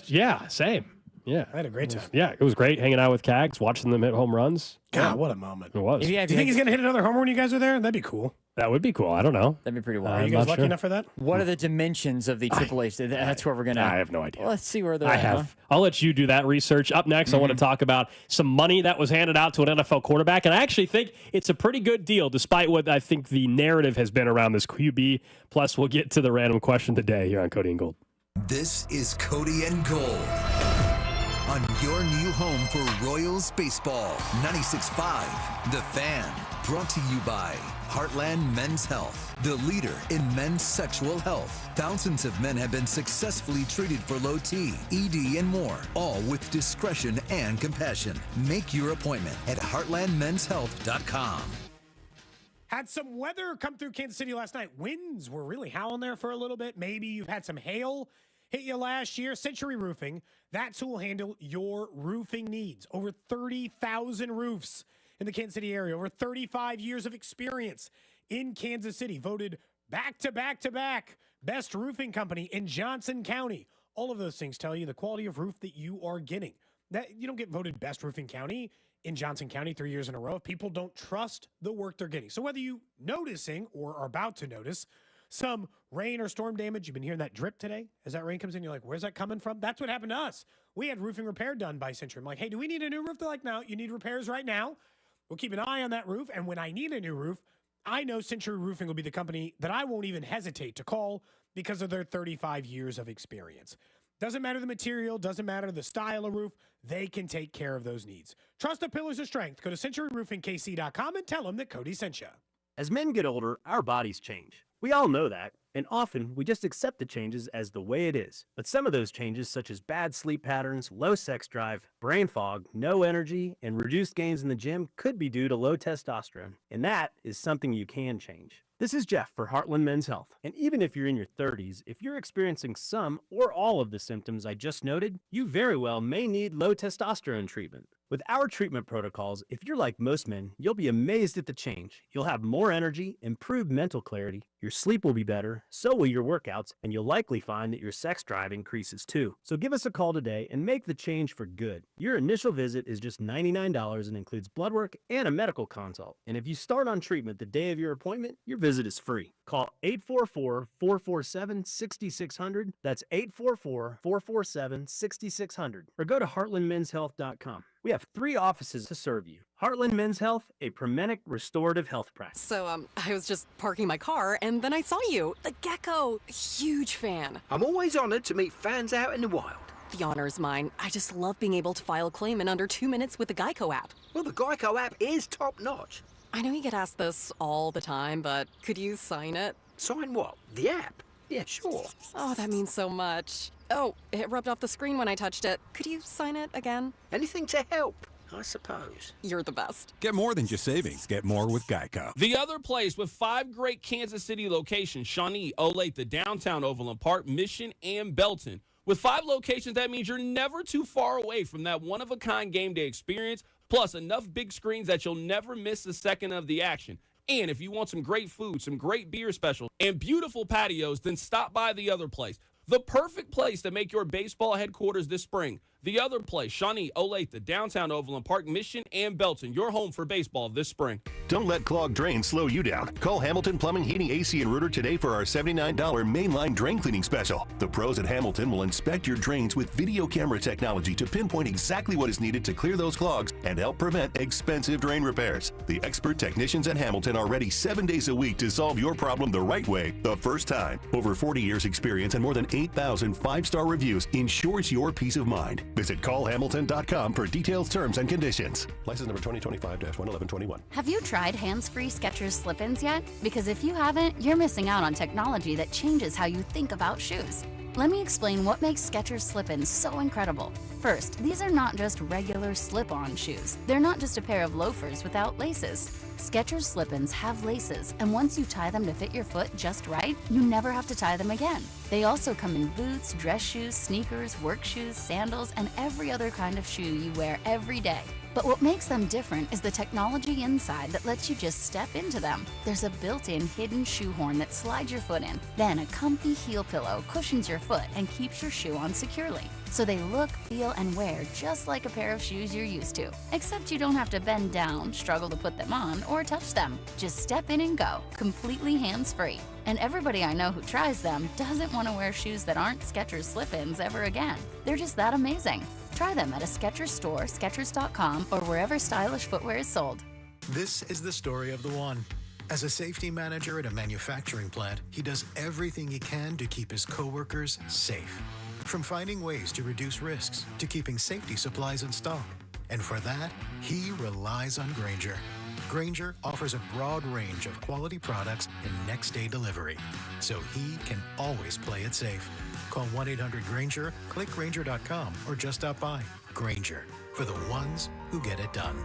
[SPEAKER 1] Yeah, same. Yeah.
[SPEAKER 2] I had a great time.
[SPEAKER 1] Yeah, it was great hanging out with Cags, watching them hit home runs.
[SPEAKER 2] God, what a moment.
[SPEAKER 1] It was.
[SPEAKER 2] Do you think he's going to hit another homer when you guys are there? That'd be cool.
[SPEAKER 1] That would be cool. I don't know.
[SPEAKER 4] That'd be pretty
[SPEAKER 2] Are
[SPEAKER 4] wild.
[SPEAKER 2] you guys lucky enough for that?
[SPEAKER 4] What are the dimensions of the AAA? That's where we're going to.
[SPEAKER 1] I have no idea.
[SPEAKER 4] Let's see where they're
[SPEAKER 1] I
[SPEAKER 4] at.
[SPEAKER 1] have.
[SPEAKER 4] Huh?
[SPEAKER 1] I'll let you do that research. Up next, I want to talk about some money that was handed out to an NFL quarterback. And I actually think it's a pretty good deal, despite what I think the narrative has been around this QB. Plus, we'll get to the random question today here on Cody and Gold.
[SPEAKER 5] This is Cody and Gold on your new home for Royals baseball. 96.5 The Fan. Brought to you by Heartland Men's Health, the leader in men's sexual health. Thousands of men have been successfully treated for low T, ED, and more, all with discretion and compassion. Make your appointment at heartlandmenshealth.com.
[SPEAKER 2] Had some weather come through Kansas City last night. Winds were really howling there for a little bit. Maybe you've had some hail hit you last year. Century Roofing, that's who will handle your roofing needs. Over 30,000 roofs in the Kansas City area. Over 35 years of experience in Kansas City. Voted back to back best roofing company in Johnson County. All of those things tell you the quality of roof that you are getting. That you don't get voted best roofing county in Johnson County 3 years in a row if people don't trust the work they're getting. So whether you noticing or are about to notice some rain or storm damage, you've been hearing that drip today. As that rain comes in, you're like, where's that coming from? That's what happened to us. We had roofing repair done by Century. I'm like, hey, do we need a new roof? They're like, no, you need repairs right now. We'll keep an eye on that roof. And when I need a new roof, I know Century Roofing will be the company that I won't even hesitate to call because of their 35 years of experience. Doesn't matter the material, doesn't matter the style of roof, they can take care of those needs. Trust the pillars of strength. Go to centuryroofingkc.com and tell them that Cody sent you.
[SPEAKER 3] As men get older, our bodies change. We all know that, and often we just accept the changes as the way it is. But some of those changes, such as bad sleep patterns, low sex drive, brain fog, no energy, and reduced gains in the gym, could be due to low testosterone. And that is something you can change. This is Jeff for Heartland Men's Health. And even if you're in your 30s, if you're experiencing some or all of the symptoms I just noted, you very well may need low testosterone treatment. With our treatment protocols, if you're like most men, you'll be amazed at the change. You'll have more energy, improved mental clarity, your sleep will be better, so will your workouts, and you'll likely find that your sex drive increases too. So give us a call today and make the change for good. Your initial visit is just $99 and includes blood work and a medical consult. And if you start on treatment the day of your appointment, your visit is free. Call 844-447-6600. That's 844-447-6600. Or go to heartlandmenshealth.com. We have 3 offices to serve you. Heartland Men's Health, a Promenic restorative health practice.
[SPEAKER 11] So, I was just parking my car, and then I saw you. The gecko. Huge fan.
[SPEAKER 20] I'm always honored to meet fans out in the wild.
[SPEAKER 11] The honor is mine. I just love being able to file a claim in under 2 minutes with the Geico app.
[SPEAKER 20] Well, the Geico app is top-notch.
[SPEAKER 11] I know you get asked this all the time, but could you sign it?
[SPEAKER 20] Sign what? The app? Yeah, sure.
[SPEAKER 11] Oh, that means so much. Oh, it rubbed off the screen when I touched it. Could you sign it again?
[SPEAKER 20] Anything to help, I suppose.
[SPEAKER 11] You're the best.
[SPEAKER 21] Get more than just savings. Get more with Geico.
[SPEAKER 22] The other place with 5 great Kansas City locations: Shawnee, Olathe, the downtown Overland Park, Mission, and Belton. With 5 locations, that means you're never too far away from that one-of-a-kind game day experience, plus enough big screens that you'll never miss a second of the action. And if you want some great food, some great beer specials, and beautiful patios, then stop by the other place. The perfect place to make your baseball headquarters this spring. The other place, Shawnee, Olathe, downtown Overland Park, Mission, and Belton. Your home for baseball this spring.
[SPEAKER 6] Don't let clogged drains slow you down. Call Hamilton Plumbing, Heating, AC, and Rooter today for our $79 mainline drain cleaning special. The pros at Hamilton will inspect your drains with video camera technology to pinpoint exactly what is needed to clear those clogs and help prevent expensive drain repairs. The expert technicians at Hamilton are ready 7 days a week to solve your problem the right way, the first time. Over 40 years experience and more than 8,000 five-star reviews ensures your peace of mind. Visit callhamilton.com for details, terms, and conditions. License number 2025-11121.
[SPEAKER 7] Have you tried hands-free Skechers slip-ins yet? Because if you haven't, you're missing out on technology that changes how you think about shoes. Let me explain what makes Skechers slip-ins so incredible. First, these are not just regular slip-on shoes. They're not just a pair of loafers without laces. Skechers slip-ins have laces, and once you tie them to fit your foot just right, you never have to tie them again. They also come in boots, dress shoes, sneakers, work shoes, sandals, and every other kind of shoe you wear every day. But what makes them different is the technology inside that lets you just step into them. There's a built-in hidden shoehorn that slides your foot in. Then a comfy heel pillow cushions your foot and keeps your shoe on securely. So they look, feel, and wear just like a pair of shoes you're used to. Except you don't have to bend down, struggle to put them on, or touch them. Just step in and go, completely hands-free. And everybody I know who tries them doesn't want to wear shoes that aren't Skechers slip-ins ever again. They're just that amazing. Try them at a Skechers store, Skechers.com, or wherever stylish footwear is sold.
[SPEAKER 17] This is the story of the one. As a safety manager at a manufacturing plant, he does everything he can to keep his coworkers safe. From finding ways to reduce risks to keeping safety supplies in stock. And for that, he relies on Grainger. Grainger offers a broad range of quality products and next-day delivery, so he can always play it safe. Call 1-800-GRAINGER, click Grainger.com, or just stop by. Grainger, for the ones who get it done.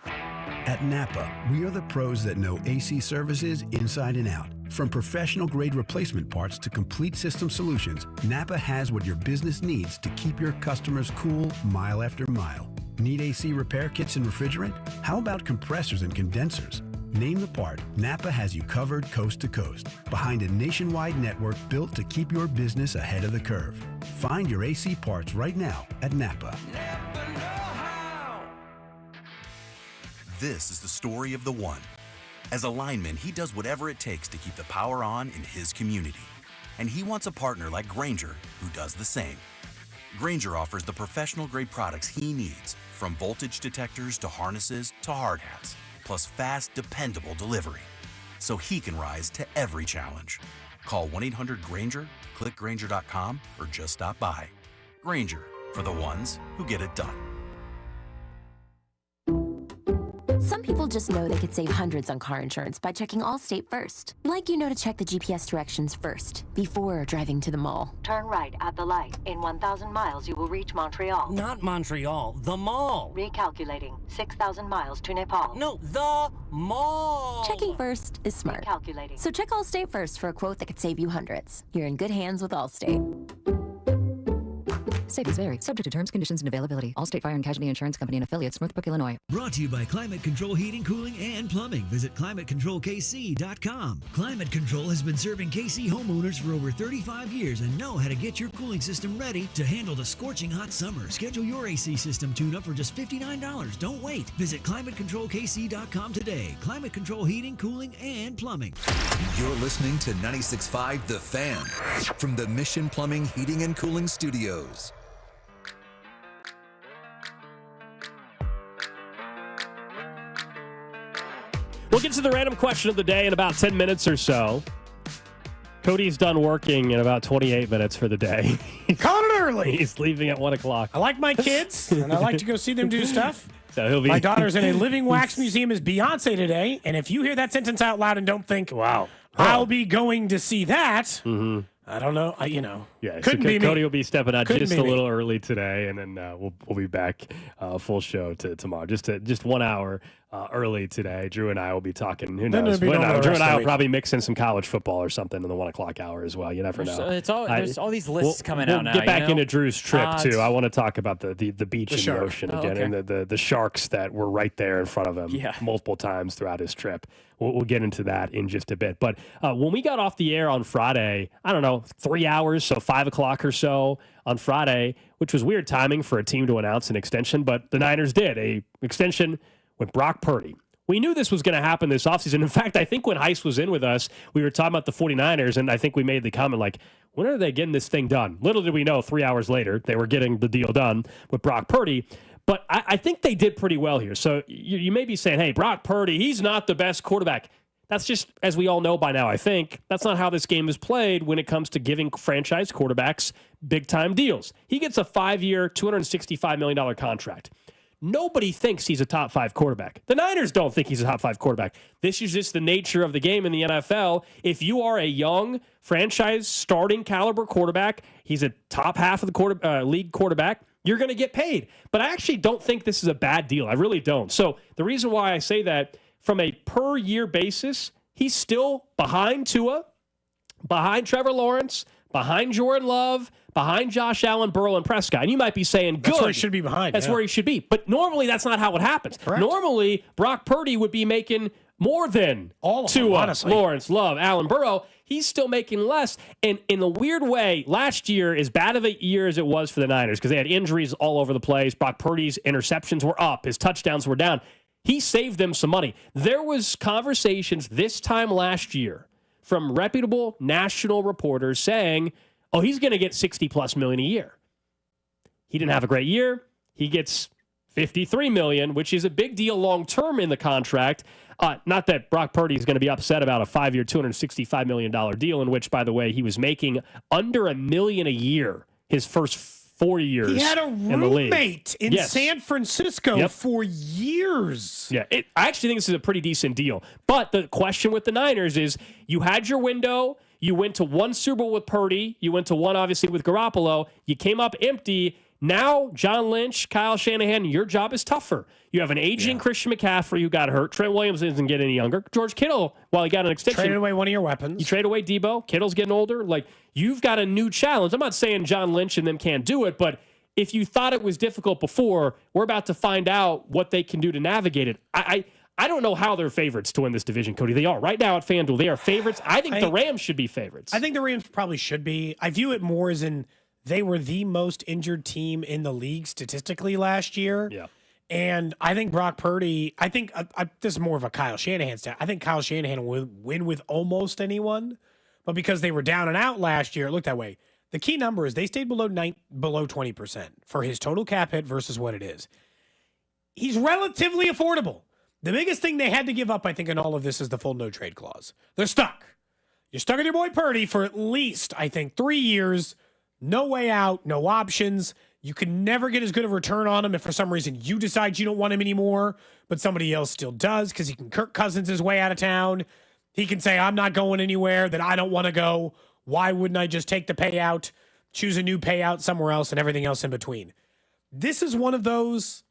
[SPEAKER 8] At Napa, we are the pros that know AC services inside and out. From professional-grade replacement parts to complete system solutions, Napa has what your business needs to keep your customers cool mile after mile. Need AC repair kits and refrigerant? How about compressors and condensers? Name the part, Napa has you covered coast to coast, behind a nationwide network built to keep your business ahead of the curve. Find your AC parts right now at Napa.
[SPEAKER 10] This is the story of the one. As a lineman, he does whatever it takes to keep the power on in his community. And he wants a partner like Grainger who does the same. Grainger offers the professional-grade products he needs, from voltage detectors to harnesses to hard hats, plus fast, dependable delivery, so he can rise to every challenge. Call 1-800-GRAINGER, click Grainger.com, or just stop by. Grainger, for the ones who get it done.
[SPEAKER 23] Some people just know they could save hundreds on car insurance by checking Allstate first. Like you know to check the GPS directions first, before driving to the mall.
[SPEAKER 24] Turn right at the light. In 1,000 miles, you will reach Montreal.
[SPEAKER 25] Not Montreal, the mall.
[SPEAKER 24] Recalculating. 6,000 miles to Nepal.
[SPEAKER 25] No, the mall.
[SPEAKER 23] Checking first is smart.
[SPEAKER 24] Recalculating.
[SPEAKER 23] So check Allstate first for a quote that could save you hundreds. You're in good hands with Allstate.
[SPEAKER 26] Savings vary, subject to terms, conditions, and availability. Allstate Fire and Casualty Insurance Company and affiliates, Northbrook, Illinois.
[SPEAKER 29] Brought to you by Climate Control Heating, Cooling, and Plumbing. Visit ClimateControlKC.com. Climate Control has been serving KC homeowners for over 35 years and know how to get your cooling system ready to handle the scorching hot summer. Schedule your AC system tune-up for just $59. Don't wait. Visit ClimateControlKC.com today. Climate Control Heating, Cooling, and Plumbing.
[SPEAKER 5] You're listening to 96.5 The Fan from the Mission Plumbing, Heating, and Cooling Studios.
[SPEAKER 1] We'll get to the random question of the day in about 10 minutes or so. Cody's done working in about 28 minutes for the day.
[SPEAKER 2] Calling it early.
[SPEAKER 1] He's leaving at 1 o'clock.
[SPEAKER 2] I like my kids, and I like to go see them do stuff.
[SPEAKER 1] So he'll be.
[SPEAKER 2] My daughter's in a living wax museum as Beyonce today, and if you hear that sentence out loud and don't think,
[SPEAKER 1] wow,
[SPEAKER 2] I'll be going to see that,
[SPEAKER 1] Mm-hmm.
[SPEAKER 2] I don't know.
[SPEAKER 1] Yeah,
[SPEAKER 2] couldn't
[SPEAKER 1] so
[SPEAKER 2] be
[SPEAKER 1] Cody
[SPEAKER 2] me.
[SPEAKER 1] will be stepping out
[SPEAKER 2] Couldn't
[SPEAKER 1] just
[SPEAKER 2] be
[SPEAKER 1] a
[SPEAKER 2] me.
[SPEAKER 1] little early today, and then we'll be back full show tomorrow. Just 1 hour early today. Drew and I will be talking. Who
[SPEAKER 2] Then
[SPEAKER 1] knows?
[SPEAKER 2] it'll be normal the
[SPEAKER 1] Drew
[SPEAKER 2] rest
[SPEAKER 1] and
[SPEAKER 2] of
[SPEAKER 1] I
[SPEAKER 2] the
[SPEAKER 1] will
[SPEAKER 2] week.
[SPEAKER 1] probably mix in some college football or something in the 1 o'clock hour as well. You never know.
[SPEAKER 4] There's all these lists coming
[SPEAKER 1] we'll
[SPEAKER 4] out now.
[SPEAKER 1] Get back
[SPEAKER 4] you know?
[SPEAKER 1] into Drew's trip too.
[SPEAKER 4] It's-
[SPEAKER 1] I want to talk about the beach in the
[SPEAKER 2] shark.
[SPEAKER 1] ocean
[SPEAKER 4] Oh,
[SPEAKER 1] again,
[SPEAKER 4] okay.
[SPEAKER 1] and the sharks that were right there in front of him multiple times throughout his trip. We'll get into that in just a bit. But when we got off the air on Friday, I don't know, 3 hours, so 5 o'clock or so on Friday, which was weird timing for a team to announce an extension, but the Niners did a extension with Brock Purdy. We knew this was going to happen this offseason. In fact, I think when Heiss was in with us, we were talking about the 49ers, and I think we made the comment like, when are they getting this thing done? Little did we know 3 hours later they were getting the deal done with Brock Purdy. But I think they did pretty well here. So you may be saying, hey, Brock Purdy, he's not the best quarterback. That's just, as we all know by now, I think, that's not how this game is played when it comes to giving franchise quarterbacks big-time deals. He gets a 5-year, $265 million contract. Nobody thinks he's a top 5 quarterback. The Niners don't think he's a top 5 quarterback. This is just the nature of the game in the NFL. If you are a young franchise starting caliber quarterback, he's a top half of the league quarterback, you're going to get paid. But I actually don't think this is a bad deal. I really don't. So the reason why I say that, from a per year basis, he's still behind Tua, behind Trevor Lawrence, behind Jordan Love, behind Josh Allen, Burrow, and Prescott. And you might be saying, good.
[SPEAKER 2] That's where he should be behind.
[SPEAKER 1] That's where he should be. But normally that's not how it happens.
[SPEAKER 2] Correct.
[SPEAKER 1] Normally, Brock Purdy would be making more than
[SPEAKER 2] all of them,
[SPEAKER 1] Tua,
[SPEAKER 2] honestly.
[SPEAKER 1] Lawrence, Love, Allen, Burrow. He's still making less. And in a weird way, last year, as bad of a year as it was for the Niners, because they had injuries all over the place, Brock Purdy's interceptions were up, his touchdowns were down. He saved them some money. There was conversations this time last year from reputable national reporters saying, oh, he's going to get $60+ million a year. He didn't have a great year. He gets $53 million, which is a big deal long-term in the contract. Not that Brock Purdy is going to be upset about a 5-year, $265 million deal, in which, by the way, he was making under $1 million a year his first 4 years.
[SPEAKER 2] He had a
[SPEAKER 1] in the league.
[SPEAKER 2] roommate in San Francisco for years.
[SPEAKER 1] Yeah, I actually think this is a pretty decent deal. But the question with the Niners is, you had your window. You went to one Super Bowl with Purdy. You went to one, obviously, with Garoppolo. You came up empty. Now, John Lynch, Kyle Shanahan, your job is tougher. You have an aging Christian McCaffrey who got hurt. Trent Williams doesn't get any younger. George Kittle, while he got an extension.
[SPEAKER 2] Traded away one of your weapons.
[SPEAKER 1] You trade away Debo. Kittle's getting older. Like, you've got a new challenge. I'm not saying John Lynch and them can't do it, but if you thought it was difficult before, we're about to find out what they can do to navigate it. I don't know how they're favorites to win this division, Cody. They are. Right now at FanDuel, they are favorites. I think the Rams should be favorites.
[SPEAKER 2] I think the Rams probably should be. I view it more as in they were the most injured team in the league statistically last year.
[SPEAKER 1] Yeah.
[SPEAKER 2] And I think Brock Purdy, I think this is more of a Kyle Shanahan stat. I think Kyle Shanahan will win with almost anyone. But because they were down and out last year, it looked that way. The key number is they stayed below 20% for his total cap hit versus what it is. He's relatively affordable. The biggest thing they had to give up, I think, in all of this is the full no trade clause. They're stuck. You're stuck with your boy Purdy for at least, I think, 3 years. No way out, no options. You can never get as good a return on him if for some reason you decide you don't want him anymore, but somebody else still does because he can Kirk Cousins his way out of town. He can say, I'm not going anywhere that I don't want to go. Why wouldn't I just take the payout, choose a new payout somewhere else, and everything else in between? This is one of those.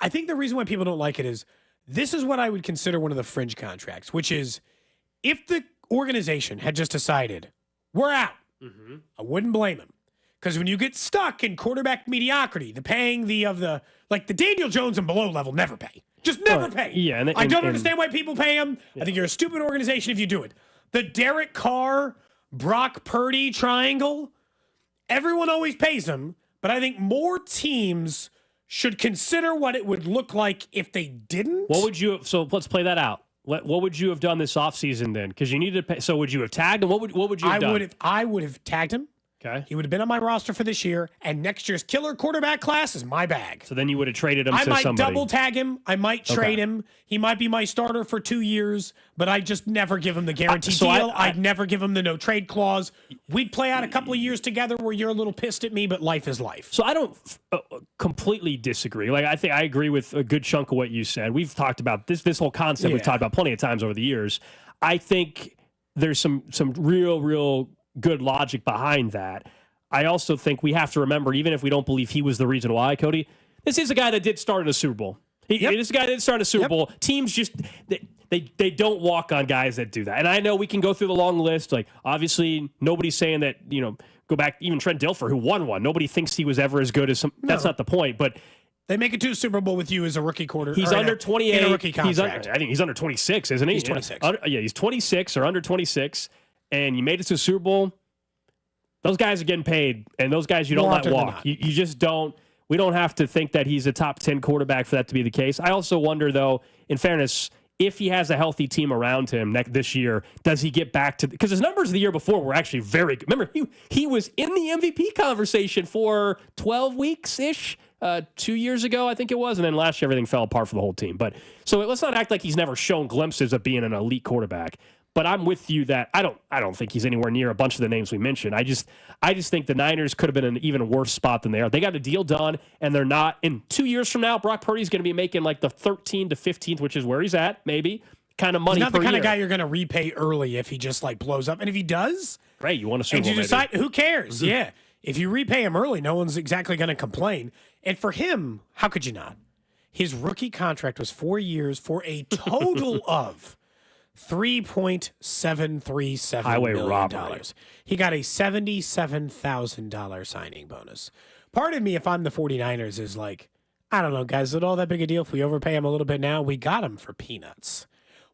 [SPEAKER 2] I think the reason why people don't like it is this is what I would consider one of the fringe contracts, which is if the organization had just decided, we're out, I wouldn't blame him. Because when you get stuck in quarterback mediocrity, the Daniel Jones and below level never pay. Just never pay.
[SPEAKER 1] Yeah,
[SPEAKER 2] I don't understand why people pay him. I think you're a stupid organization if you do it. The Derek Carr, Brock Purdy triangle, everyone always pays them, but I think more teams should consider what it would look like if they didn't.
[SPEAKER 1] What would you have, so let's play that out. What would you have done this offseason then? Because you needed to pay. So would you have tagged him? What would you have done?
[SPEAKER 2] I would have tagged him.
[SPEAKER 1] Okay.
[SPEAKER 2] He would have been on my roster for this year, and next year's killer quarterback class is my bag.
[SPEAKER 1] So then you would have traded him
[SPEAKER 2] I
[SPEAKER 1] to
[SPEAKER 2] might
[SPEAKER 1] somebody.
[SPEAKER 2] double tag him. I might trade him. He might be my starter for 2 years, but I just never give him the guaranteed deal. I'd never give him the no trade clause. We'd play out a couple of years together where you're a little pissed at me, but life is life.
[SPEAKER 1] So I don't completely disagree. Like, I think I agree with a good chunk of what you said. We've talked about this whole concept. We've talked about plenty of times over the years. I think there's some real good logic behind that. I also think we have to remember, even if we don't believe he was the reason why, Cody, this is a guy that did start in a Super Bowl. This guy didn't start a Super Bowl. Teams just they don't walk on guys that do that. And I know we can go through the long list. Like, obviously, nobody's saying that, go back, even Trent Dilfer, who won one. Nobody thinks he was ever as good as some. No. That's not the point. But
[SPEAKER 2] they make it to a Super Bowl with you as a rookie quarter.
[SPEAKER 1] He's under 28.
[SPEAKER 2] In a rookie contract.
[SPEAKER 1] I think he's under 26, isn't he?
[SPEAKER 2] He's 26.
[SPEAKER 1] He's 26 or under 26. And you made it to a Super Bowl. Those guys are getting paid. And those guys you don't let walk. You just don't. We don't have to think that he's a top 10 quarterback for that to be the case. I also wonder, though, in fairness, if he has a healthy team around him this year, does he get back to – because his numbers the year before were actually very good. Remember, he was in the MVP conversation for 12 weeks-ish 2 years ago, I think it was, and then last year everything fell apart for the whole team. But so let's not act like he's never shown glimpses of being an elite quarterback. But I'm with you that I don't think he's anywhere near a bunch of the names we mentioned. I just think the Niners could have been in an even worse spot than they are. They got a deal done, and they're not. In 2 years from now, Brock Purdy's going to be making like the 13th to 15th, which is where he's at, maybe, kind of money per year.
[SPEAKER 2] He's not the kind of guy you're going to repay early if he just like blows up. And if he does,
[SPEAKER 1] great, you want to Super
[SPEAKER 2] and
[SPEAKER 1] Bowl,
[SPEAKER 2] you decide,
[SPEAKER 1] maybe.
[SPEAKER 2] Who cares?
[SPEAKER 1] Mm-hmm.
[SPEAKER 2] Yeah. If you repay him early, no one's exactly going to complain. And for him, how could you not? His rookie contract was 4 years for a total of $3.737
[SPEAKER 1] highway
[SPEAKER 2] million.
[SPEAKER 1] robbery.
[SPEAKER 2] He got a $77,000 signing bonus. Part of me, if I'm the 49ers, is like, I don't know, guys, is it all that big a deal if we overpay him a little bit now? We got him for peanuts.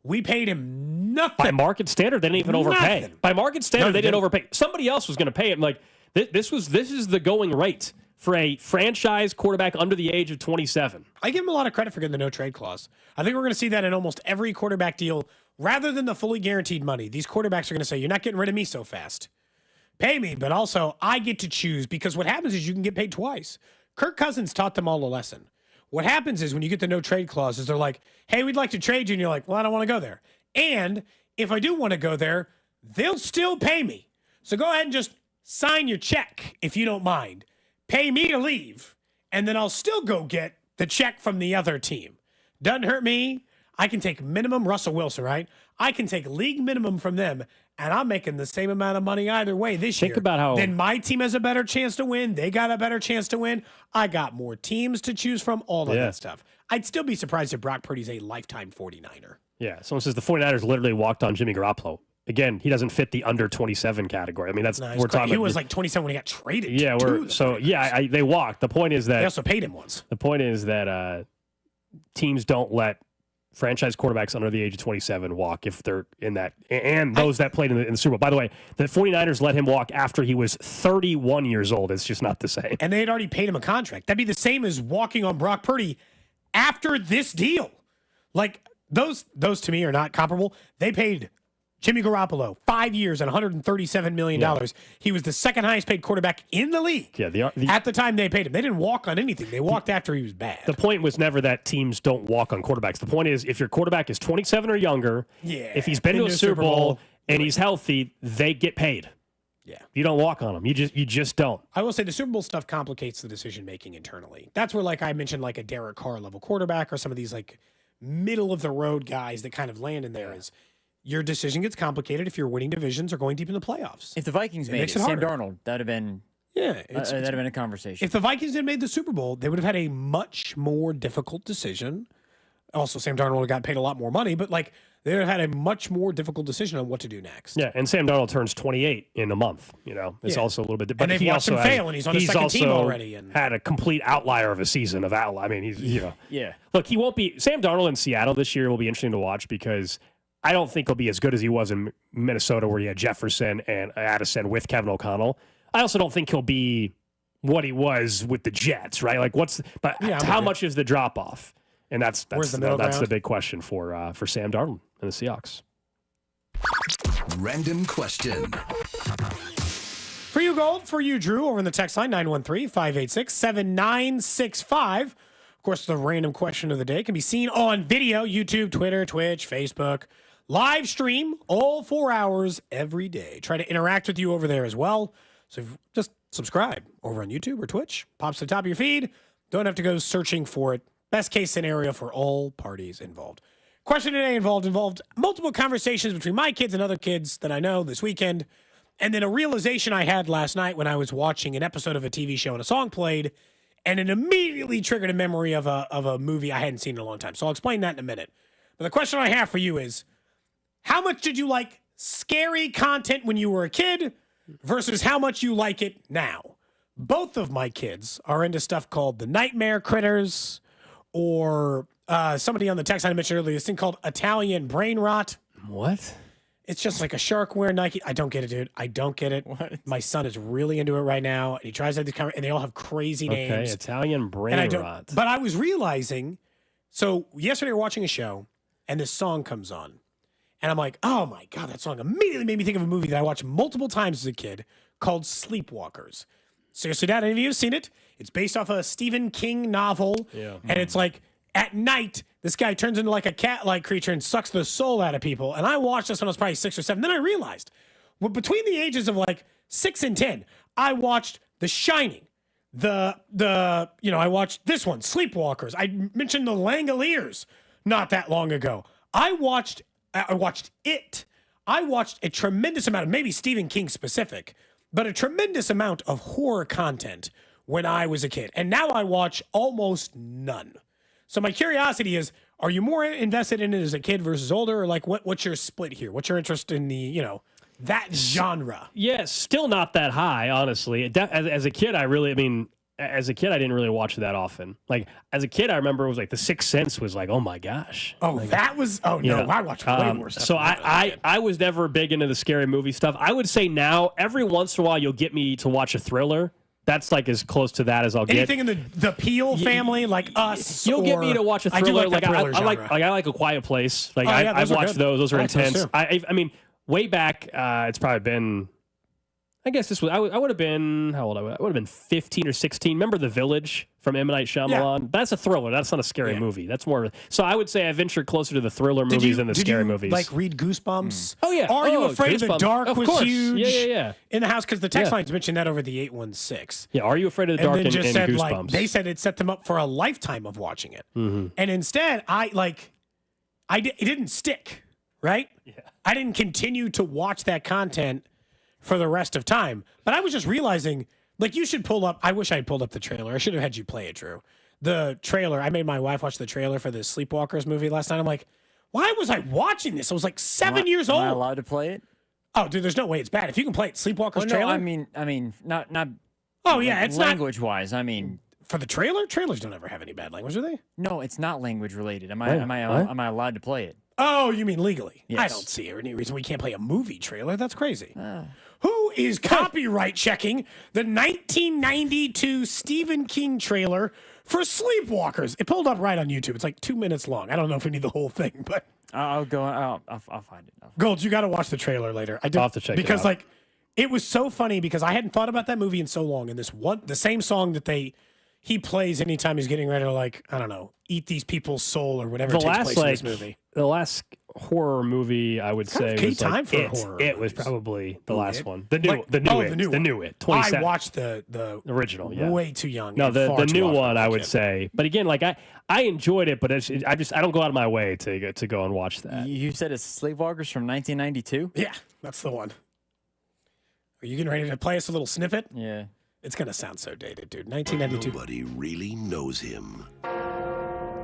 [SPEAKER 2] We paid him nothing.
[SPEAKER 1] By market standard, they didn't even overpay. By market standard, they didn't overpay. Somebody else was going to pay him. Like, this is the going rate for a franchise quarterback under the age of 27.
[SPEAKER 2] I give him a lot of credit for getting the no-trade clause. I think we're going to see that in almost every quarterback deal. Rather than the fully guaranteed money, these quarterbacks are going to say, you're not getting rid of me so fast. Pay me, but also I get to choose, because what happens is you can get paid twice. Kirk Cousins taught them all a lesson. What happens is when you get the no-trade clauses, they're like, hey, we'd like to trade you. And you're like, well, I don't want to go there. And if I do want to go there, they'll still pay me. So go ahead and just sign your check if you don't mind. Pay me to leave, and then I'll still go get the check from the other team. Doesn't hurt me. I can take minimum Russell Wilson, right? I can take league minimum from them, and I'm making the same amount of money either way this year.
[SPEAKER 1] Think about how...
[SPEAKER 2] Then my team has a better chance to win. They got a better chance to win. I got more teams to choose from, all of that stuff. I'd still be surprised if Brock Purdy's a lifetime 49er.
[SPEAKER 1] Yeah, someone says the 49ers literally walked on Jimmy Garoppolo. Again, he doesn't fit the under 27 category. I mean, that's we're talking.
[SPEAKER 2] He was like 27 when he got traded.
[SPEAKER 1] Yeah, they walked. The point is that
[SPEAKER 2] they also paid him once.
[SPEAKER 1] The point is that teams don't let franchise quarterbacks under the age of 27 walk if they're in that, and those that played in the Super Bowl. By the way, the 49ers let him walk after he was 31 years old. It's just not the same.
[SPEAKER 2] And they had already paid him a contract. That'd be the same as walking on Brock Purdy after this deal. Like, those to me are not comparable. They paid Jimmy Garoppolo 5 years and $137 million. Yeah. He was the second highest paid quarterback in the league.
[SPEAKER 1] Yeah,
[SPEAKER 2] at the time they paid him. They didn't walk on anything. They walked after he was bad.
[SPEAKER 1] The point was never that teams don't walk on quarterbacks. The point is, if your quarterback is 27 or younger, if he's been to a Super Bowl and he's healthy, they get paid.
[SPEAKER 2] Yeah.
[SPEAKER 1] You don't walk on them. You just don't.
[SPEAKER 2] I will say the Super Bowl stuff complicates the decision making internally. That's where, like I mentioned, like a Derek Carr level quarterback or some of these like middle of the road guys that kind of land in there is. Your decision gets complicated if you're winning divisions or going deep in the playoffs.
[SPEAKER 4] If the Vikings made it, Sam Darnold, that would have been that'd have been a conversation.
[SPEAKER 2] If the Vikings had made the Super Bowl, they would have had a much more difficult decision. Also, Sam Darnold would have got paid a lot more money, but like they would have had a much more difficult decision on what to do next.
[SPEAKER 1] Yeah, and Sam Darnold turns 28 in a month. You know, it's also a little bit.
[SPEAKER 2] But he watched him fail, and he's on his second team already. And
[SPEAKER 1] had a complete outlier of a season of outlier. I mean, he's
[SPEAKER 4] yeah.
[SPEAKER 1] Look, he won't be Sam Darnold in Seattle this year. Will be interesting to watch because I don't think he'll be as good as he was in Minnesota, where he had Jefferson and Addison with Kevin O'Connell. I also don't think he'll be what he was with the Jets, right? Like, how much is the drop off? And that's the big question for Sam Darnold and the Seahawks.
[SPEAKER 5] Random question.
[SPEAKER 2] For you, Gold. For you, Drew, over in the text line, 913-586-7965. Of course, the random question of the day can be seen on video, YouTube, Twitter, Twitch, Facebook. Live stream all 4 hours every day. Try to interact with you over there as well. So just subscribe over on YouTube or Twitch. Pops to the top of your feed. Don't have to go searching for it. Best case scenario for all parties involved. Question today involved multiple conversations between my kids and other kids that I know this weekend. And then a realization I had last night when I was watching an episode of a TV show and a song played. And it immediately triggered a memory of a movie I hadn't seen in a long time. So I'll explain that in a minute. But the question I have for you is, how much did you like scary content when you were a kid versus how much you like it now? Both of my kids are into stuff called the Nightmare Critters, or somebody on the text I mentioned earlier, this thing called Italian brain rot.
[SPEAKER 1] What?
[SPEAKER 2] It's just like a shark wearing Nike. I don't get it, dude. I don't get it. What? My son is really into it right now. And he tries to have these and they all have crazy names.
[SPEAKER 1] Okay, Italian brain rot.
[SPEAKER 2] But I was realizing, so yesterday we were watching a show, and this song comes on. And I'm like, oh my God, that song immediately made me think of a movie that I watched multiple times as a kid called Sleepwalkers. Seriously, Dad, any of you have seen it? It's based off a Stephen King novel.
[SPEAKER 1] Yeah.
[SPEAKER 2] And it's like, at night, this guy turns into like a cat-like creature and sucks the soul out of people. And I watched this when I was probably 6 or 7. Then I realized, well, between the ages of like 6 and 10, I watched The Shining. I watched this one, Sleepwalkers. I mentioned The Langoliers not that long ago. I watched It. I watched a tremendous amount of, maybe Stephen King specific, but a tremendous amount of horror content when I was a kid. And now I watch almost none. So my curiosity is, are you more invested in it as a kid versus older, or like what's your split here? What's your interest in the, that genre?
[SPEAKER 1] Yeah, still not that high, honestly. As a kid, I didn't really watch that often. Like, as a kid, I remember it was like The Sixth Sense was like, oh my gosh.
[SPEAKER 2] Oh, like, that was, I watched way more stuff.
[SPEAKER 1] So I was never big into the scary movie stuff. I would say now, every once in a while, you'll get me to watch a thriller. That's like as close to that as I'll get.
[SPEAKER 2] Anything in the Peele family, like Us.
[SPEAKER 1] You'll get me to watch a thriller. I like A Quiet Place. Like I've watched those. Those are intense. I mean, way back, it's probably been. I guess this was. I would have been. How old? I would have been 15 or 16. Remember The Village from M. Night Shyamalan? Yeah. That's a thriller. That's not a scary movie. That's more. So I would say I ventured closer to the thriller movies than the scary movies.
[SPEAKER 2] Like read Goosebumps?
[SPEAKER 1] Oh yeah.
[SPEAKER 2] Are You Afraid of the Dark?
[SPEAKER 1] Of
[SPEAKER 2] was
[SPEAKER 1] course.
[SPEAKER 2] huge.
[SPEAKER 1] Yeah.
[SPEAKER 2] In the house, because the text lines mentioned that over the 816.
[SPEAKER 1] Yeah. Are You Afraid of the Dark? And
[SPEAKER 2] just said
[SPEAKER 1] Goosebumps.
[SPEAKER 2] Like they said it set them up for a lifetime of watching it. Mm-hmm. And instead, it didn't stick. Right?
[SPEAKER 1] Yeah.
[SPEAKER 2] I didn't continue to watch that content for the rest of time. But I was just realizing, like, you should pull up. I wish I had pulled up the trailer. I should have had you play it, Drew. The trailer. I made my wife watch the trailer for the Sleepwalkers movie last night. I'm like, why was I watching this? I was like 7 years old.
[SPEAKER 4] Am I allowed to play it?
[SPEAKER 2] Oh, dude, there's no way it's bad. If you can play it, Sleepwalkers trailer.
[SPEAKER 4] I mean, not.
[SPEAKER 2] Oh yeah, it's
[SPEAKER 4] language wise. I mean,
[SPEAKER 2] for the trailer, trailers don't ever have any bad language, do they?
[SPEAKER 4] No, it's not language related. Am I allowed to play it?
[SPEAKER 2] Oh, you mean legally?
[SPEAKER 4] Yes.
[SPEAKER 2] I don't see any reason we can't play a movie trailer. That's crazy. Who is copyright checking the 1992 Stephen King trailer for Sleepwalkers? It pulled up right on YouTube. It's like 2 minutes long. I don't know if we need the whole thing, but
[SPEAKER 4] I'll find it.
[SPEAKER 2] Gold, you got to watch the trailer later. I did,
[SPEAKER 1] I'll have to check
[SPEAKER 2] because
[SPEAKER 1] it out.
[SPEAKER 2] it was so funny because I hadn't thought about that movie in so long, and the same song that he plays anytime he's getting ready to, like, I don't know, eat these people's soul or whatever takes place in this movie.
[SPEAKER 1] The last horror movie I would say was
[SPEAKER 2] time for
[SPEAKER 1] It.
[SPEAKER 2] horror
[SPEAKER 1] It was probably the last one. The new It.
[SPEAKER 2] I watched the
[SPEAKER 1] original. Yeah.
[SPEAKER 2] Way too young.
[SPEAKER 1] No, the new one I would say. But again, like I enjoyed it, but I don't go out of my way to go and watch that.
[SPEAKER 4] You said it's Sleepwalkers from 1992.
[SPEAKER 2] Yeah, that's the one. Are you getting ready to play us a little snippet?
[SPEAKER 4] Yeah.
[SPEAKER 2] It's going to sound so dated, dude. 1992.
[SPEAKER 6] Nobody really knows him.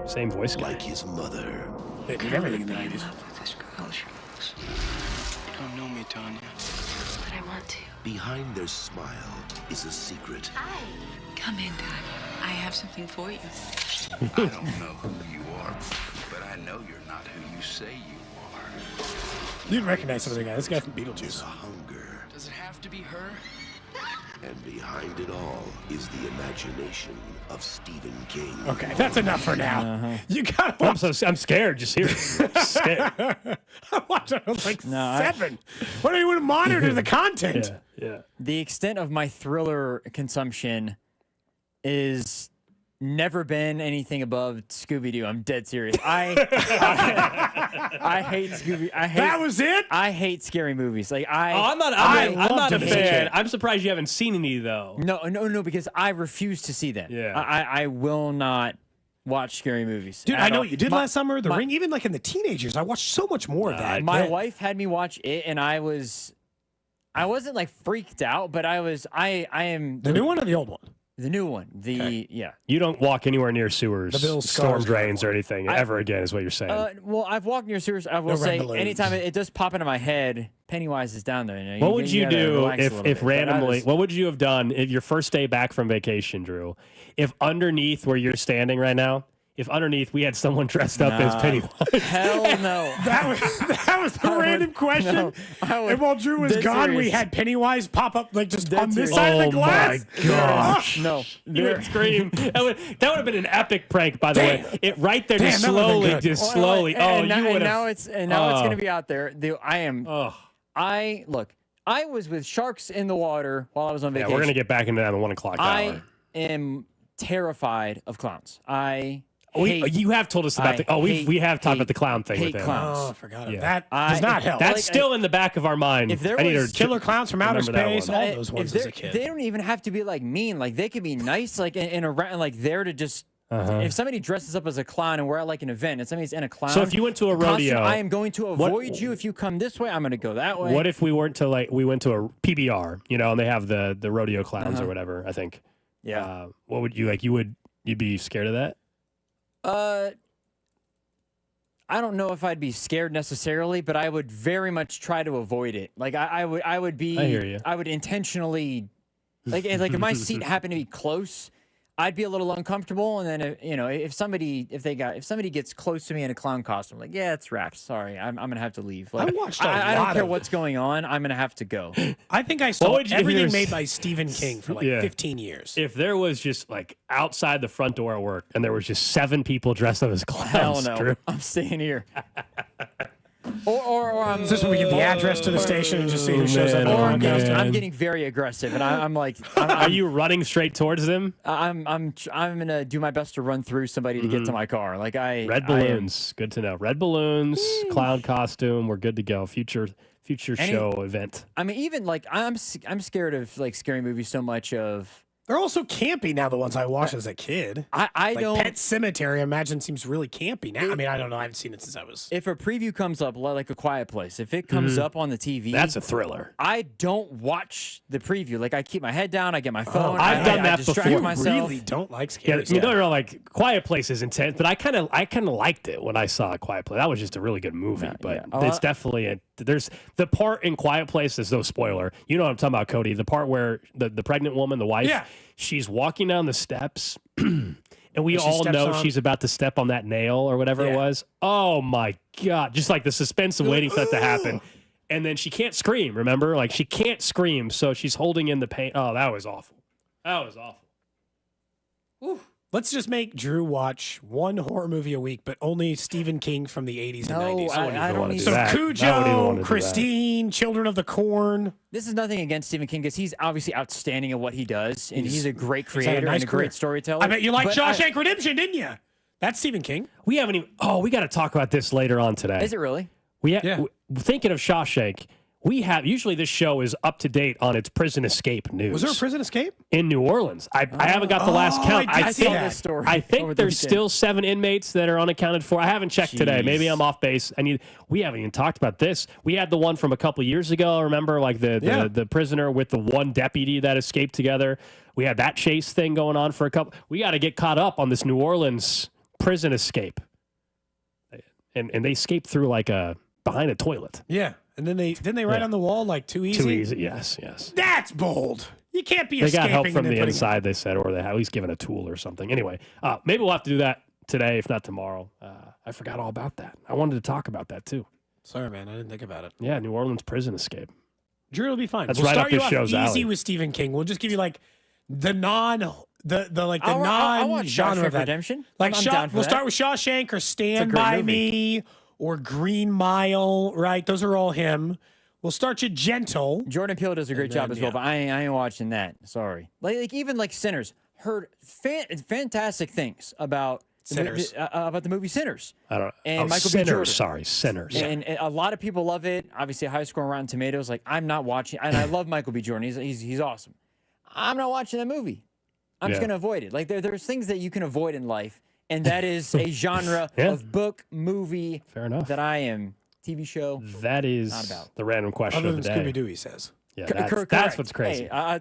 [SPEAKER 1] Same voice guy.
[SPEAKER 6] Like his mother.
[SPEAKER 2] They did everything in the 90s.
[SPEAKER 9] This girl, she looks. You don't know me, Tanya.
[SPEAKER 24] But I want to.
[SPEAKER 6] Behind their smile is a secret.
[SPEAKER 24] Hi.
[SPEAKER 9] Come in, Dad. I have something for you.
[SPEAKER 12] I don't know who you are, but I know you're not who you say you are.
[SPEAKER 2] You didn't recognize some of the guy. This guy from Beetlejuice.
[SPEAKER 6] There's a hunger.
[SPEAKER 9] Does it have to be her?
[SPEAKER 6] And behind it all is the imagination of Stephen King.
[SPEAKER 2] Okay, that's enough for now. You got.
[SPEAKER 1] I'm scared. Just here. Scared.
[SPEAKER 2] I watched it. I was like 7. What do you want to monitor the content?
[SPEAKER 1] Yeah.
[SPEAKER 4] The extent of my thriller consumption is never been anything above Scooby-Doo. I'm dead serious. I hate Scooby.
[SPEAKER 2] That was it?
[SPEAKER 4] I hate scary movies. Like
[SPEAKER 1] I'm not a fan. I'm surprised you haven't seen any though.
[SPEAKER 4] No, because I refuse to see them.
[SPEAKER 1] Yeah.
[SPEAKER 4] I will not watch scary movies.
[SPEAKER 2] Dude, I know what you did last summer. The Ring, even like in the teenagers, I watched so much more of that.
[SPEAKER 4] My wife had me watch it, and I wasn't like freaked out, but I am
[SPEAKER 2] the new one or the old one.
[SPEAKER 4] The new one. Yeah.
[SPEAKER 1] You don't walk anywhere near sewers,
[SPEAKER 2] The Bill
[SPEAKER 1] storm
[SPEAKER 2] Skarsgård
[SPEAKER 1] drains, or anything ever again, is what you're saying.
[SPEAKER 4] Well, I've walked near sewers. I will say, anytime it does pop into my head, Pennywise is down there. You know,
[SPEAKER 1] what would you do if randomly?
[SPEAKER 4] But
[SPEAKER 1] What would you have done if your first day back from vacation, Drew? If underneath where you're standing right now, if underneath we had someone dressed up as Pennywise?
[SPEAKER 4] Hell no.
[SPEAKER 2] That was the random question.
[SPEAKER 4] No,
[SPEAKER 2] and while Drew was gone, we had Pennywise pop up like just on this side of the glass.
[SPEAKER 1] Oh my gosh!
[SPEAKER 4] No,
[SPEAKER 1] you would scream. That would have been an epic prank, by the way. It right there, just slowly.
[SPEAKER 4] And now it's
[SPEAKER 1] going
[SPEAKER 4] to be out there. I was with sharks in the water while I was on vacation.
[SPEAKER 1] Yeah, we're gonna get back into that in the 1 o'clock hour.
[SPEAKER 4] I am terrified of clowns.
[SPEAKER 1] You have told us about we have talked about the clown thing with him.
[SPEAKER 2] Clowns. Oh, I forgot about that. Does not help.
[SPEAKER 1] That's still in the back of our mind.
[SPEAKER 4] If there was
[SPEAKER 2] killer clowns from outer space, all those ones as a kid.
[SPEAKER 4] They don't even have to be like mean. Like they could be nice, like in around, like there to just. If somebody dresses up as a clown and we're at like an event and somebody's in a clown,
[SPEAKER 1] so if you went to a rodeo,
[SPEAKER 4] I am going to avoid you. If you come this way, I'm going to go that way.
[SPEAKER 1] What if we went to we went to a PBR, and they have the rodeo clowns or whatever? I think.
[SPEAKER 4] Yeah.
[SPEAKER 1] What would you like? You'd be scared of that?
[SPEAKER 4] I don't know if I'd be scared necessarily, but I would very much try to avoid it. Like I would be.
[SPEAKER 1] I hear you.
[SPEAKER 4] I would intentionally, like if my seat happened to be close, I'd be a little uncomfortable. And then if somebody gets close to me in a clown costume, like it's wraps. Sorry, I'm gonna have to leave. Like,
[SPEAKER 2] I watched.
[SPEAKER 4] I don't care what's going on. I'm gonna have to go.
[SPEAKER 2] I think I saw everything made by Stephen King for 15 years.
[SPEAKER 1] If there was just like outside the front door at work and there was just 7 people dressed up as clowns,
[SPEAKER 4] hell no,
[SPEAKER 1] Drew.
[SPEAKER 4] I'm staying here. Or
[SPEAKER 2] is this when we give the address to the station and just see who shows up?
[SPEAKER 4] I'm getting very aggressive, and I'm like,
[SPEAKER 1] are you running straight towards them?
[SPEAKER 4] I'm gonna do my best to run through somebody to get to my car. Like
[SPEAKER 1] red balloons, good to know. Red balloons, clown costume, we're good to go. Future show event.
[SPEAKER 4] I mean, even like I'm scared of like scary movies so much of.
[SPEAKER 2] They're also campy now, the ones I watched as a kid.
[SPEAKER 4] I don't.
[SPEAKER 2] Pet Sematary, I imagine, seems really campy now. I mean, I don't know. I haven't seen it since I was.
[SPEAKER 4] If a preview comes up, like A Quiet Place, if it comes up on the TV.
[SPEAKER 1] That's a thriller.
[SPEAKER 4] I don't watch the preview. Like, I keep my head down. I get my phone.
[SPEAKER 1] I've done that
[SPEAKER 4] distract
[SPEAKER 1] before.
[SPEAKER 4] myself.
[SPEAKER 2] I really don't like scary stuff.
[SPEAKER 1] No, like Quiet Place is intense, but I kind of liked it when I saw A Quiet Place. That was just a really good movie, but it's definitely there's the part in Quiet Place. There's no spoiler. You know what I'm talking about, Cody. The part where the pregnant woman, the wife, she's walking down the steps, and we all know she's about to step on that nail or whatever it was. Oh my God! Just like the suspense of waiting for that to happen. And then she can't scream, remember? Like, she can't scream, so she's holding in the pain. Oh, that was awful. That was awful.
[SPEAKER 2] Whew. Let's just make Drew watch one horror movie a week, but only Stephen King from the 80s and 90s.
[SPEAKER 4] I don't need
[SPEAKER 2] so
[SPEAKER 4] that.
[SPEAKER 2] Cujo, Christine, Children of the Corn.
[SPEAKER 4] This is nothing against Stephen King, because he's obviously outstanding at what he does, and he's a great
[SPEAKER 2] had a
[SPEAKER 4] creator
[SPEAKER 2] nice
[SPEAKER 4] and a
[SPEAKER 2] career.
[SPEAKER 4] great storyteller.
[SPEAKER 2] I bet you like Shawshank Redemption, didn't you? That's Stephen King.
[SPEAKER 1] We haven't even... Oh, we got to talk about this later on today.
[SPEAKER 4] Is it really?
[SPEAKER 1] Thinking of Shawshank... We have usually this show is up to date on its prison escape news.
[SPEAKER 2] Was there a prison escape
[SPEAKER 1] in New Orleans? I haven't got the last count.
[SPEAKER 4] I saw this story.
[SPEAKER 1] I think there's still 7 inmates that are unaccounted for. I haven't checked today. Maybe I'm off base. We haven't even talked about this. We had the one from a couple years ago. Remember, like the prisoner with the one deputy that escaped together. We had that chase thing going on for a couple. We got to get caught up on this New Orleans prison escape. And they escaped through behind a toilet.
[SPEAKER 2] Yeah. And then they write on the wall like too easy?
[SPEAKER 1] Too easy, yes.
[SPEAKER 2] That's bold. You can't be
[SPEAKER 1] They
[SPEAKER 2] escaping.
[SPEAKER 1] got help from the inside, they said, or they at least given a tool or something. Anyway, maybe we'll have to do that today, if not tomorrow. I forgot all about that. I wanted to talk about that, too.
[SPEAKER 2] Sorry, man. I didn't think about it.
[SPEAKER 1] Yeah, New Orleans prison escape.
[SPEAKER 2] Drew will be fine.
[SPEAKER 1] That's
[SPEAKER 2] we'll
[SPEAKER 1] right
[SPEAKER 2] start
[SPEAKER 1] up
[SPEAKER 2] you
[SPEAKER 1] this
[SPEAKER 2] off
[SPEAKER 1] show's
[SPEAKER 2] easy
[SPEAKER 1] alley.
[SPEAKER 2] with Stephen King. We'll just give you the non-genre of that.
[SPEAKER 4] Redemption.
[SPEAKER 2] Like
[SPEAKER 4] I'm down for
[SPEAKER 2] we'll
[SPEAKER 4] that.
[SPEAKER 2] start with Shawshank or Stand
[SPEAKER 4] great
[SPEAKER 2] By
[SPEAKER 4] movie.
[SPEAKER 2] Me or Green Mile, right? Those are all him. We'll start you gentle.
[SPEAKER 4] Jordan Peele does a great job as well, but I ain't watching that. Sorry. Like even like Sinners. Heard fantastic things about
[SPEAKER 2] Sinners.
[SPEAKER 4] About the movie Sinners.
[SPEAKER 1] I don't know.
[SPEAKER 4] And Michael B.
[SPEAKER 1] Sinners,
[SPEAKER 4] Jordan.
[SPEAKER 1] sorry, Sinners.
[SPEAKER 4] And a lot of people love it. Obviously, a high score on Rotten Tomatoes. Like, I'm not watching. And I love Michael B. Jordan. He's awesome. I'm not watching that movie. I'm just going to avoid it. Like, there's things that you can avoid in life, and that is a genre of book, movie.
[SPEAKER 1] Fair enough.
[SPEAKER 4] That I am TV show.
[SPEAKER 1] That is
[SPEAKER 4] not about.
[SPEAKER 1] the random question
[SPEAKER 2] Other
[SPEAKER 1] of
[SPEAKER 2] than
[SPEAKER 1] the day.
[SPEAKER 2] Scooby-Doo, he says.
[SPEAKER 1] Yeah, that's what's crazy.
[SPEAKER 4] Hey,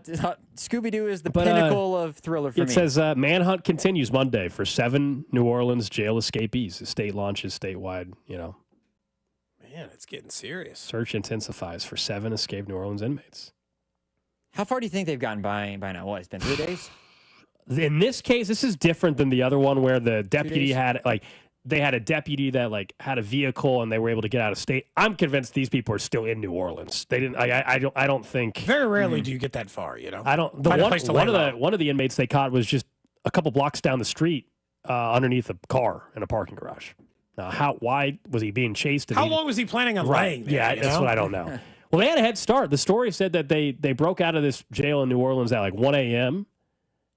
[SPEAKER 4] Scooby-Doo is the pinnacle of thriller for me.
[SPEAKER 1] It says manhunt continues Monday for 7 New Orleans jail escapees. The state launches statewide,
[SPEAKER 2] Man, it's getting serious.
[SPEAKER 1] Search intensifies for 7 escaped New Orleans inmates.
[SPEAKER 4] How far do you think they've gotten by now? What, it's been 3 days?
[SPEAKER 1] In this case, this is different than the other one where the deputy had they had a deputy that had a vehicle and they were able to get out of state. I'm convinced these people are still in New Orleans. They didn't. I don't think.
[SPEAKER 2] Very rarely do you get that far.
[SPEAKER 1] I don't. One of the inmates they caught was just a couple blocks down the street underneath a car in a parking garage. Now, why was he being chased?
[SPEAKER 2] How long was he planning on laying there?
[SPEAKER 1] Yeah, that's what I don't know. Well, they had a head start. The story said that they broke out of this jail in New Orleans at 1 a.m.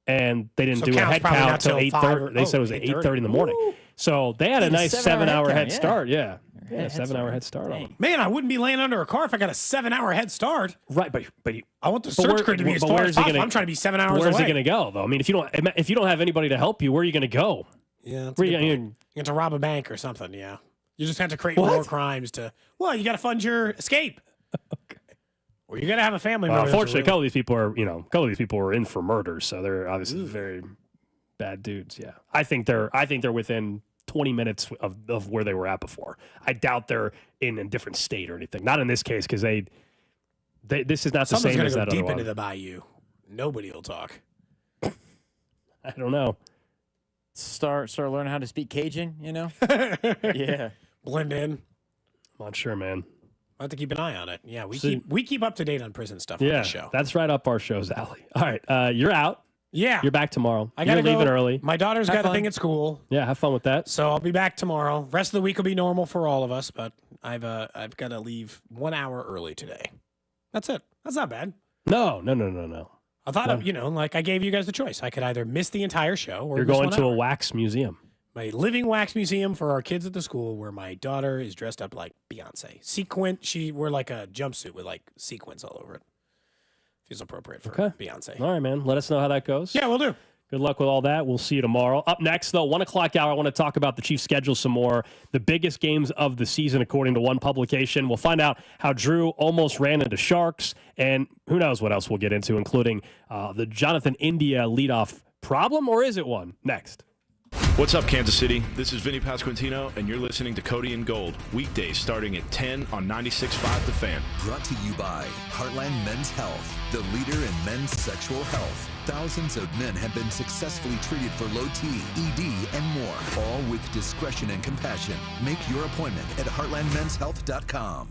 [SPEAKER 1] and they didn't do a head count until 8:30. They said it was at 8:30 in the morning.
[SPEAKER 2] Woo.
[SPEAKER 1] So they had a nice 7-hour head start. Yeah.
[SPEAKER 2] Yeah,
[SPEAKER 1] a 7-hour head start on them.
[SPEAKER 2] Man, I wouldn't be laying under a car if I got a 7-hour head start.
[SPEAKER 1] Right, but
[SPEAKER 2] I want the search crew to be as far as possible. I'm trying to be 7 hours away.
[SPEAKER 1] Where's he going to go, though? I mean, if you don't have anybody to help you, where are you going to go?
[SPEAKER 2] Yeah, you have to rob a bank or something. Yeah, you just have to create more crimes to. Well, you got to fund your escape. Okay. Or you got to have a family member.
[SPEAKER 1] Unfortunately, a couple of these people are in for murder, so they're obviously very bad dudes. Yeah, I think they're within 20 minutes of where they were at before. I doubt they're in a different state or anything. Not in this case, because this is not the same as that other one.
[SPEAKER 2] Deep into the bayou. Nobody will talk.
[SPEAKER 1] I don't know.
[SPEAKER 4] Start learning how to speak Cajun, Yeah.
[SPEAKER 2] Blend in.
[SPEAKER 1] I'm not sure, man.
[SPEAKER 2] I have to keep an eye on it. Yeah, we keep up to date on prison stuff on the show.
[SPEAKER 1] That's right up our show's alley. All right, you're out.
[SPEAKER 2] Yeah.
[SPEAKER 1] You're back tomorrow.
[SPEAKER 2] You're
[SPEAKER 1] leaving early.
[SPEAKER 2] My daughter's got a thing at school.
[SPEAKER 1] Yeah, have fun with that.
[SPEAKER 2] So I'll be back tomorrow. Rest of the week will be normal for all of us, but I've got to leave 1 hour early today. That's it. That's not bad.
[SPEAKER 1] No.
[SPEAKER 2] I thought, I gave you guys the choice. I could either miss the entire show or
[SPEAKER 1] you're going to a wax museum.
[SPEAKER 2] My living wax museum for our kids at the school where my daughter is dressed up like Beyonce. She wore like a jumpsuit with like sequins all over it. Feels appropriate for Beyonce.
[SPEAKER 1] All right, man. Let us know how that goes.
[SPEAKER 2] Yeah, we'll do.
[SPEAKER 1] Good luck with all that. We'll see you tomorrow. Up next, though, 1 o'clock hour, I want to talk about the Chiefs' schedule some more. The biggest games of the season, according to one publication. We'll find out how Drew almost ran into Sharks, and who knows what else we'll get into, including the Jonathan India leadoff problem, or is it one? Next.
[SPEAKER 3] What's up, Kansas City? This is Vinny Pasquantino, and you're listening to Cody and Gold, weekdays starting at 10 on 96.5 The Fan.
[SPEAKER 5] Brought to you by Heartland Men's Health, the leader in men's sexual health. Thousands of men have been successfully treated for low T, ED, and more, all with discretion and compassion. Make your appointment at heartlandmenshealth.com.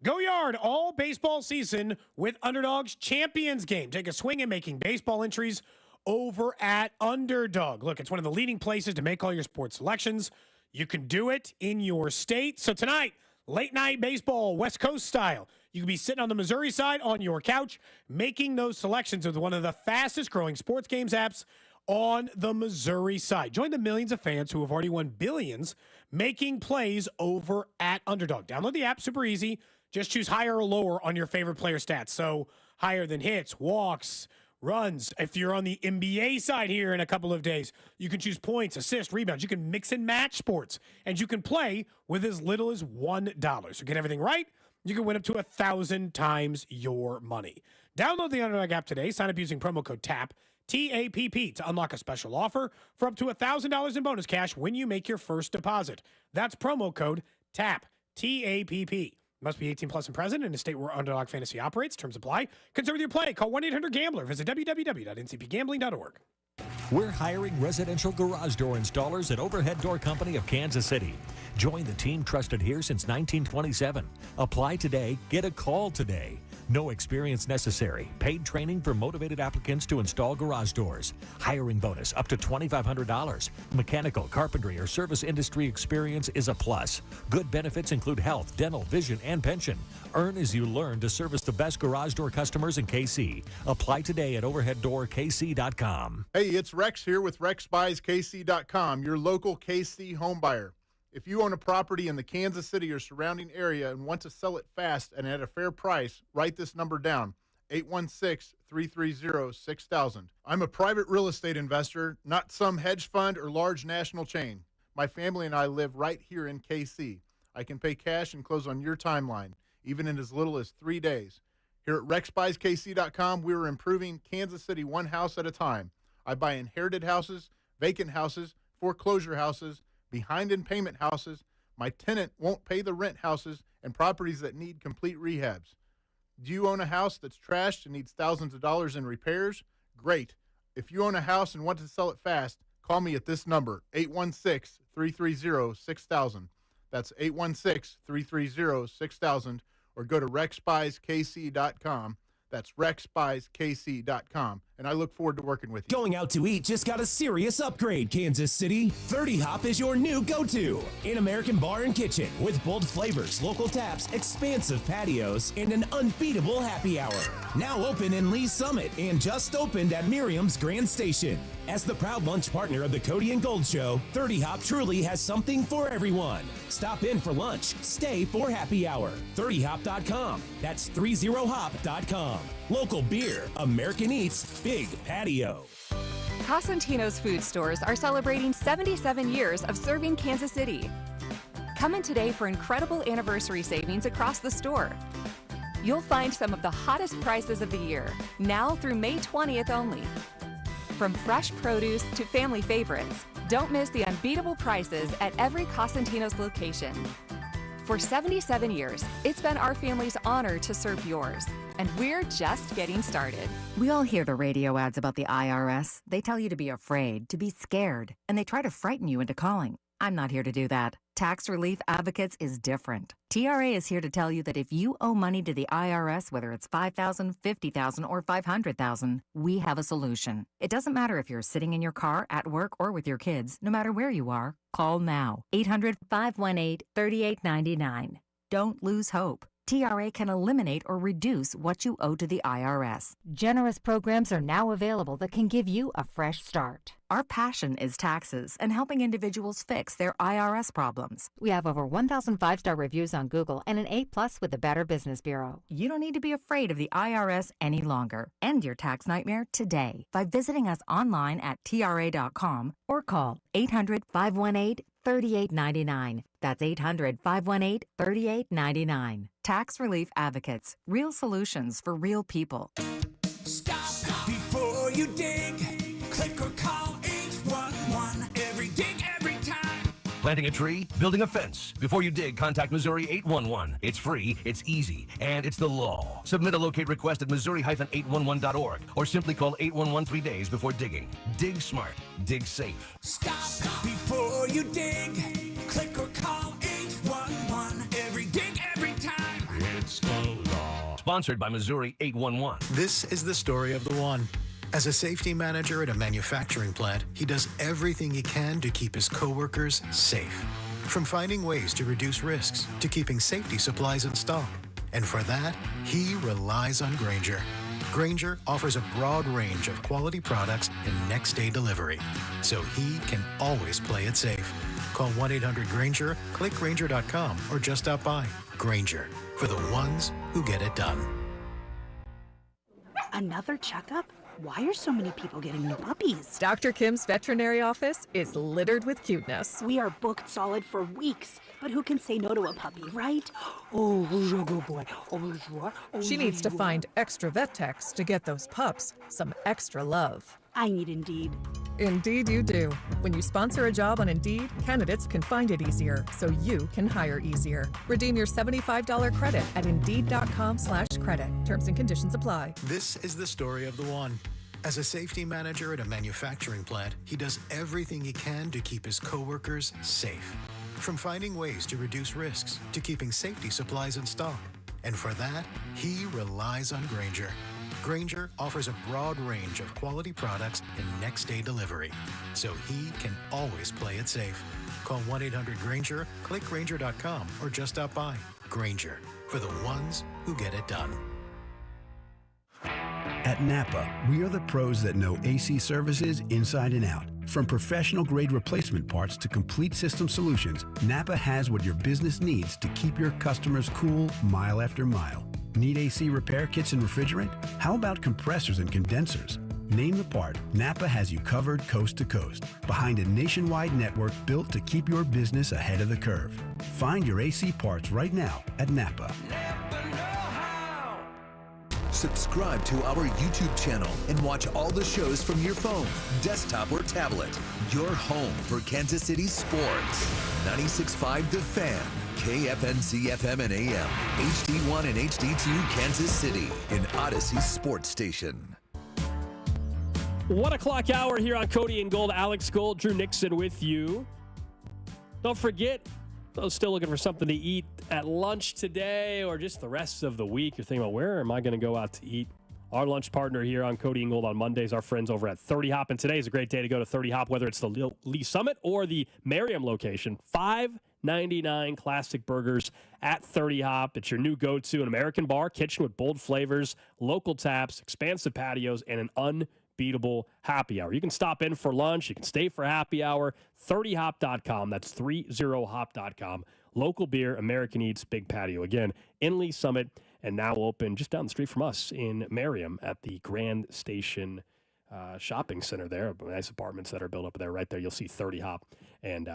[SPEAKER 2] Go Yard all baseball season with Underdog's Champions Game. Take a swing at making baseball entries over at Underdog. Look, it's one of the leading places to make all your sports selections. You can do it in your state. So tonight, late night baseball, West Coast style. You can be sitting on the Missouri side on your couch, making those selections with one of the fastest growing sports games apps on the Missouri side. Join the millions of fans who have already won billions making plays over at Underdog. Download the app, super easy. Just choose higher or lower on your favorite player stats. So higher than hits, walks, runs. If you're on the NBA side here in a couple of days, you can choose points, assists, rebounds. You can mix and match sports, and you can play with as little as $1. So get everything right. You can win up to 1,000 times your money. Download the Underdog app today. Sign up using promo code TAPP, T-A-P-P, to unlock a special offer for up to $1,000 in bonus cash when you make your first deposit. That's promo code TAPP, T-A-P-P. Must be 18 plus and present in a state where Underdog Fantasy operates. Terms apply. Consider your play. Call 1-800-GAMBLER. Visit www.ncpgambling.org.
[SPEAKER 13] We're hiring residential garage door installers at Overhead Door Company of Kansas City. Join the team trusted here since 1927. Apply today. Get a call today. No experience necessary. Paid training for motivated applicants to install garage doors. Hiring bonus up to $2,500. Mechanical, carpentry, or service industry experience is a plus. Good benefits include health, dental, vision, and pension. Earn as you learn to service the best garage door customers in KC. Apply today at overheaddoorkc.com.
[SPEAKER 14] Hey, it's Rex here with RexBuysKC.com, your local KC home buyer. If you own a property in the Kansas City or surrounding area and want to sell it fast and at a fair price, write this number down, 816-330-6000. I'm a private real estate investor, not some hedge fund or large national chain. My family and I live right here in KC. I can pay cash and close on your timeline, even in as little as 3 days. Here at RexBuysKC.com, we are improving Kansas City one house at a time. I buy inherited houses, vacant houses, foreclosure houses, behind in payment houses, my tenant won't pay the rent houses, and properties that need complete rehabs. Do you own a house that's trashed and needs thousands of dollars in repairs? Great. If you own a house and want to sell it fast, call me at this number, 816-330-6000. That's 816-330-6000, or go to RexBuysKC.com. That's RexBuysKC.com, and I look forward to working with you.
[SPEAKER 11] Going out to eat just got a serious upgrade, Kansas City. 30 Hop is your new go-to. An American bar and kitchen with bold flavors, local taps, expansive patios, and an unbeatable happy hour. Now open in Lee's Summit and just opened at Miriam's Grand Station. As the proud lunch partner of the Cody and Gold Show, 30 Hop truly has something for everyone. Stop in for lunch, stay for happy hour. 30hop.com. That's 30hop.com. Local beer, American Eats, big patio.
[SPEAKER 15] Cosentino's food stores are celebrating 77 years of serving Kansas City. Come in today for incredible anniversary savings across the store. You'll find some of the hottest prices of the year, now through May 20th only. From fresh produce to family favorites, don't miss the unbeatable prices at every Cosentino's location. For 77 years, it's been our family's honor to serve yours, and we're just getting started.
[SPEAKER 26] We all hear the radio ads about the IRS. They tell you to be afraid, to be scared, and they try to frighten you into calling. I'm not here to do that. Tax Relief Advocates is different. TRA is here to tell you that if you owe money to the IRS, whether it's $5,000, $50,000, or $500,000, we have a solution. It doesn't matter if you're sitting in your car, at work, or with your kids. No matter where you are, call now. 800-518-3899. Don't lose hope. TRA can eliminate or reduce what you owe to the IRS.
[SPEAKER 16] Generous programs are now available that can give you a fresh start.
[SPEAKER 26] Our passion is taxes and helping individuals fix their IRS problems.
[SPEAKER 16] We have over 1,000 5-star reviews on Google and an A+ with the Better Business Bureau.
[SPEAKER 26] You don't need to be afraid of the IRS any longer. End your tax nightmare today by visiting us online at TRA.com or call 800-518-3899. That's 800-518-3899. Tax Relief Advocates. Real solutions for real people.
[SPEAKER 11] Stop before you dig. Click or call 811. Every dig, every time.
[SPEAKER 18] Planting a tree, building a fence. Before you dig, contact Missouri 811. It's free, it's easy, and it's the law. Submit a locate request at Missouri-811.org or simply call 811 3 days before digging. Dig smart. Dig safe.
[SPEAKER 11] Stop before you dig. Click or call 811. Every dig, every time.
[SPEAKER 18] It's the law. Sponsored by Missouri 811.
[SPEAKER 17] This is the story of the one. As a safety manager at a manufacturing plant, he does everything he can to keep his coworkers safe. From finding ways to reduce risks to keeping safety supplies in stock. And for that, he relies on Grainger. Grainger offers a broad range of quality products and next-day delivery, so he can always play it safe. Call 1-800-GRAINGER, click Grainger.com, or just stop by. Grainger, for the ones who get it done.
[SPEAKER 19] Another checkup? Why are so many people getting new puppies?
[SPEAKER 20] Dr. Kim's veterinary office is littered with cuteness.
[SPEAKER 19] We are booked solid for weeks, but who can say no to a puppy, right? Oh, good boy.
[SPEAKER 20] She needs to find extra vet techs to get those pups some extra love.
[SPEAKER 19] I need Indeed.
[SPEAKER 20] Indeed you do. When you sponsor a job on Indeed, candidates can find it easier, so you can hire easier. Redeem your $75 credit at Indeed.com/credit. Terms and conditions apply.
[SPEAKER 17] This is the story of the one. As a safety manager at a manufacturing plant, he does everything he can to keep his coworkers safe. From finding ways to reduce risks to keeping safety supplies in stock. And for that, he relies on Grainger. Grainger offers a broad range of quality products and next-day delivery, so he can always play it safe. Call 1-800-GRAINGER, click Grainger.com, or just stop by. Grainger, for the ones who get it done.
[SPEAKER 8] At Napa, we are the pros that know AC services inside and out. From professional-grade replacement parts to complete system solutions, Napa has what your business needs to keep your customers cool mile after mile. Need AC repair kits and refrigerant? How about compressors and condensers? Name the part, Napa has you covered coast to coast, behind a nationwide network built to keep your business ahead of the curve. Find your AC parts right now at Napa.
[SPEAKER 5] Subscribe to our YouTube channel and watch all the shows from your phone, desktop, or tablet. Your home for Kansas City sports. 96.5 The Fan, KFNC FM and AM, HD1 and HD2 Kansas City, an Odyssey sports station.
[SPEAKER 1] 1 o'clock hour here on Cody and Gold. Alex Gold, Drew Nixon with you. Don't forget, those still looking for something to eat at lunch today or just the rest of the week. You're thinking about where am I going to go out to eat? Our lunch partner here on Cody and Gold on Mondays, our friends over at 30 Hop. And today is a great day to go to 30 Hop, whether it's the Lee Summit or the Merriam location. $5.99 classic burgers at 30 Hop. It's your new go-to, an American bar kitchen with bold flavors, local taps, expansive patios, and an unbeatable happy hour. You can stop in for lunch. You can stay for happy hour. 30hop.com. That's 30hop.com. Local beer, American Eats, big patio. Again, in Lee Summit, and now open just down the street from us in Merriam at the Grand Station Shopping Center there. Nice apartments that are built up there. Right there, you'll see 30 Hop. And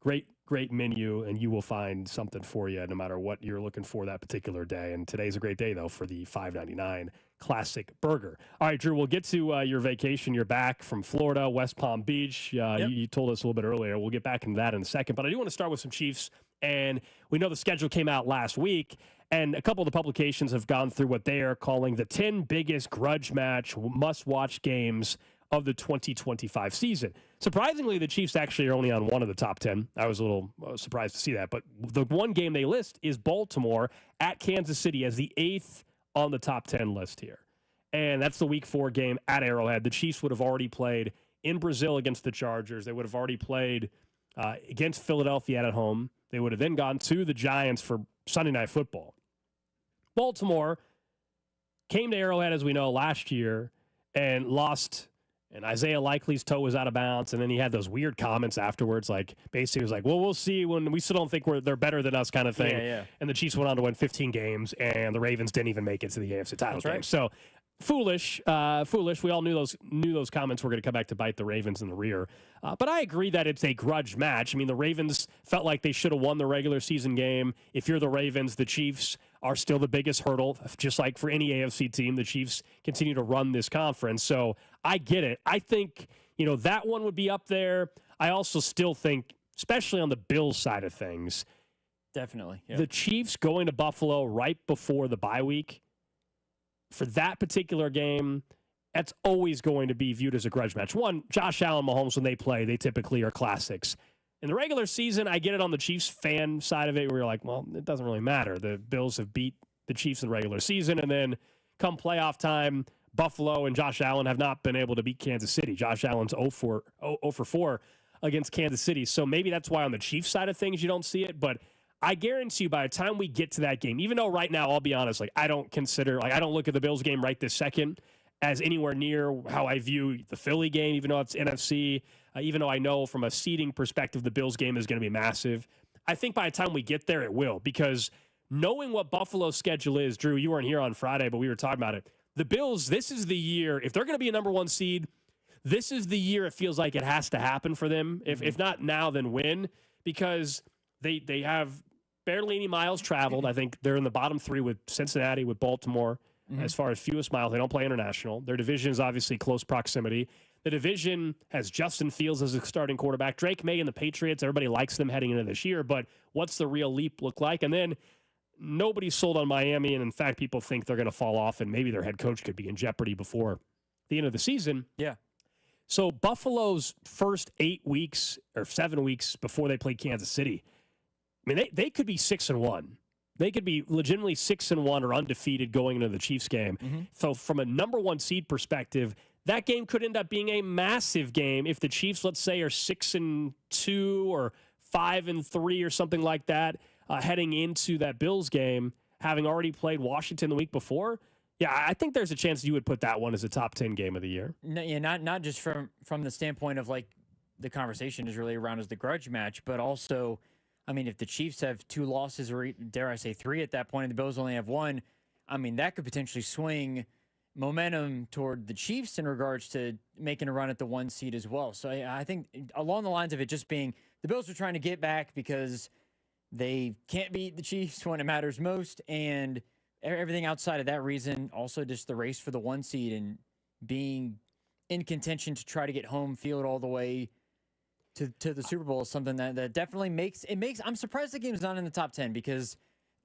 [SPEAKER 1] great menu, and you will find something for you no matter what you're looking for that particular day. And today's a great day, though, for the $5.99 classic burger. All right, Drew, we'll get to your vacation. You're back from Florida, West Palm Beach. You told us a little bit earlier. We'll get back into that in a second. But I do want to start with some Chiefs. And we know the schedule came out last week, and a couple of the publications have gone through what they are calling the 10 biggest grudge match must-watch games of the 2025 season. Surprisingly, the Chiefs actually are only on one of the top 10. I was a little surprised to see that. But the one game they list is Baltimore at Kansas City as the 8th on the top 10 list here. And that's the Week 4 game at Arrowhead. The Chiefs would have already played in Brazil against the Chargers. They would have already played against Philadelphia at home. They would have then gone to the Giants for Sunday Night Football. Baltimore came to Arrowhead, as we know, last year and lost, and Isaiah Likely's toe was out of bounds, and then he had those weird comments afterwards, like basically was like, well, we'll see when we still don't think they're better than us kind of thing.
[SPEAKER 4] Yeah.
[SPEAKER 1] And the Chiefs went on to win 15 games, and the Ravens didn't even make it to the AFC title game.
[SPEAKER 4] Right.
[SPEAKER 1] So foolish. We all knew those comments were going to come back to bite the Ravens in the rear. But I agree that it's a grudge match. I mean, the Ravens felt like they should have won the regular season game. If you're the Ravens, the Chiefs are still the biggest hurdle. Just like for any AFC team, the Chiefs continue to run this conference. So I get it. I think, that one would be up there. I also still think, especially on the Bills side of things,
[SPEAKER 4] definitely,
[SPEAKER 1] the Chiefs going to Buffalo right before the bye week, for that particular game, that's always going to be viewed as a grudge match. One, Josh Allen, Mahomes, when they play, they typically are classics. In the regular season, I get it on the Chiefs fan side of it, where you're like, well, it doesn't really matter. The Bills have beat the Chiefs in the regular season, and then come playoff time, Buffalo and Josh Allen have not been able to beat Kansas City. Josh Allen's 0 for 4 against Kansas City. So maybe that's why on the Chiefs side of things you don't see it, but I guarantee you by the time we get to that game, even though right now, I'll be honest, I don't look at the Bills game right this second as anywhere near how I view the Philly game, even though it's NFC, even though I know from a seeding perspective, the Bills game is going to be massive. I think by the time we get there, it will, because knowing what Buffalo's schedule is, Drew, you weren't here on Friday, but we were talking about it. The Bills, this is the year, if they're going to be a number one seed, this is the year it feels like it has to happen for them. If not now, then when, because they have barely any miles traveled. I think they're in the bottom 3 with Cincinnati, with Baltimore, as far as fewest miles. They don't play international. Their division is obviously close proximity. The division has Justin Fields as a starting quarterback. Drake May and the Patriots, everybody likes them heading into this year, but what's the real leap look like? And then nobody's sold on Miami, and in fact, people think they're going to fall off, and maybe their head coach could be in jeopardy before the end of the season.
[SPEAKER 4] Yeah.
[SPEAKER 1] So Buffalo's first 8 weeks or 7 weeks before they played Kansas City, I mean, they could be 6-1. They could be legitimately 6-1 or undefeated going into the Chiefs game. So from a number one seed perspective, that game could end up being a massive game if the Chiefs, let's say, are 6-2 or 5-3 or something like that, heading into that Bills game, having already played Washington the week before. Yeah, I think there's a chance you would put that one as a top 10 game of the year.
[SPEAKER 4] No, yeah, not just from the standpoint of the conversation is really around as the grudge match, but also, I mean, if the Chiefs have 2 losses or dare I say 3 at that point, and the Bills only have 1, I mean, that could potentially swing momentum toward the Chiefs in regards to making a run at the 1 seed as well. So I think along the lines of it just being the Bills are trying to get back because they can't beat the Chiefs when it matters most, and everything outside of that reason, also just the race for the 1 seed and being in contention to try to get home field all the way to the Super Bowl is something that definitely makes. I'm surprised the game's not in the top 10 because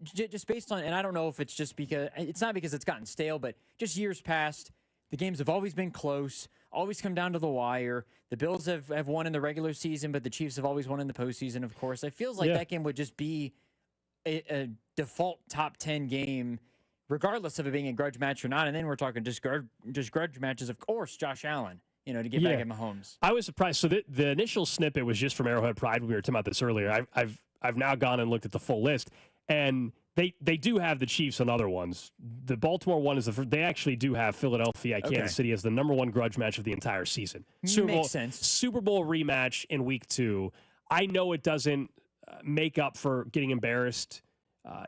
[SPEAKER 4] just based on, and I don't know if it's just because it's not because it's gotten stale, but just years past, the games have always been close, always come down to the wire. The Bills have won in the regular season, but the Chiefs have always won in the postseason, of course. It feels like that game would just be a default top 10 game, regardless of it being a grudge match or not. And then we're talking just grudge matches, of course, Josh Allen, to get back at Mahomes.
[SPEAKER 1] I was surprised. So the initial snippet was just from Arrowhead Pride when we were talking about this earlier. I've now gone and looked at the full list, and they do have the Chiefs on other ones. The Baltimore one is they actually do have Philadelphia, Kansas City as the number 1 grudge match of the entire season.
[SPEAKER 4] Makes sense.
[SPEAKER 1] Super Bowl rematch in week 2. I know it doesn't make up for getting embarrassed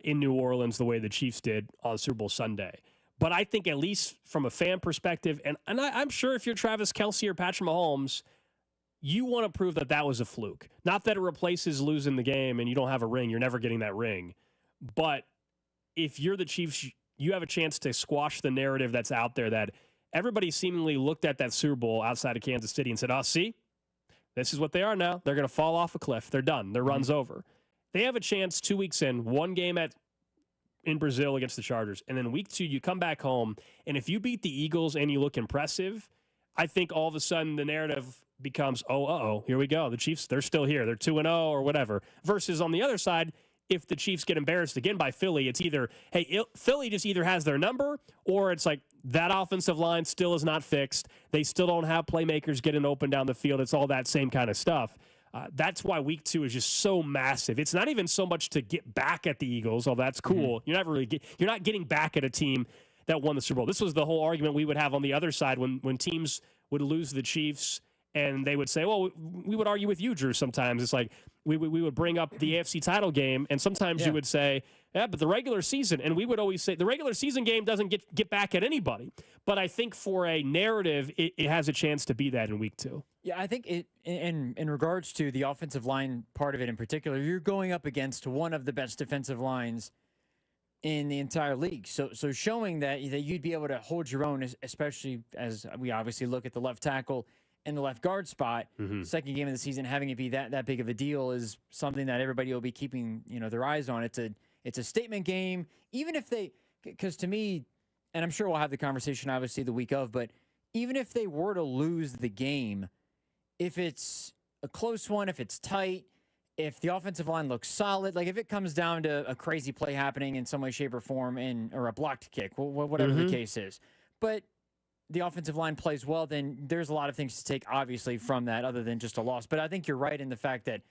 [SPEAKER 1] in New Orleans the way the Chiefs did on Super Bowl Sunday. But I think at least from a fan perspective, and I'm sure if you're Travis Kelce or Patrick Mahomes, you want to prove that was a fluke. Not that it replaces losing the game and you don't have a ring. You're never getting that ring. But if you're the Chiefs, you have a chance to squash the narrative that's out there that everybody seemingly looked at that Super Bowl outside of Kansas City and said, oh, see, this is what they are now. They're going to fall off a cliff. They're done. Their run's over. They have a chance 2 weeks in, one game in Brazil against the Chargers, and then week 2, you come back home, and if you beat the Eagles and you look impressive, I think all of a sudden the narrative becomes, here we go. The Chiefs, they're still here. They're 2-0 or whatever. Versus on the other side, if the Chiefs get embarrassed again by Philly, it's either, Philly just either has their number, or it's like that offensive line still is not fixed. They still don't have playmakers getting open down the field. It's all that same kind of stuff. That's why week 2 is just so massive. It's not even so much to get back at the Eagles, although that's cool. Mm-hmm. You're not getting back at a team that won the Super Bowl. This was the whole argument we would have on the other side when teams would lose the Chiefs. And they would say, well, we would argue with you, Drew, sometimes. It's like we would bring up the AFC title game, and sometimes you would say, but the regular season. And we would always say the regular season game doesn't get back at anybody. But I think for a narrative, it has a chance to be that in week 2.
[SPEAKER 4] Yeah, I think in regards to the offensive line part of it in particular, you're going up against one of the best defensive lines in the entire league. So showing that you'd be able to hold your own, especially as we obviously look at the left tackle in the left guard spot, second game of the season, having it be that big of a deal is something that everybody will be keeping their eyes on. It's a statement game, even if because to me, and I'm sure we'll have the conversation obviously the week of, but even if they were to lose the game, if it's a close one, if it's tight, if the offensive line looks solid, like if it comes down to a crazy play happening in some way, shape, or form, or a blocked kick, whatever the case is, but the offensive line plays well, then there's a lot of things to take, obviously, from that other than just a loss. But I think you're right in the fact that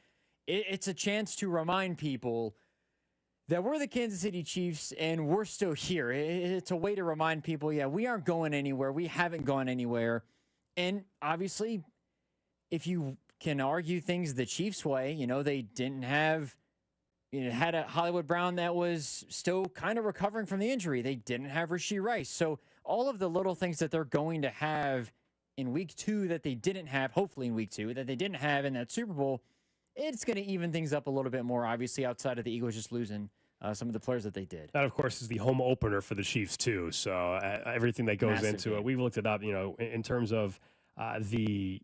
[SPEAKER 4] it's a chance to remind people that we're the Kansas City Chiefs and we're still here. It's a way to remind people, we aren't going anywhere. We haven't gone anywhere. And obviously, if you can argue things the Chiefs way, they didn't have... had a Hollywood Brown that was still kind of recovering from the injury. They didn't have Rashee Rice. So all of the little things that they're going to have in week 2 that they didn't have, hopefully in week 2, that they didn't have in that Super Bowl, it's going to even things up a little bit more, obviously, outside of the Eagles just losing some of the players that they did.
[SPEAKER 1] That, of course, is the home opener for the Chiefs, too. So everything that goes into it, we've looked it up, in terms of the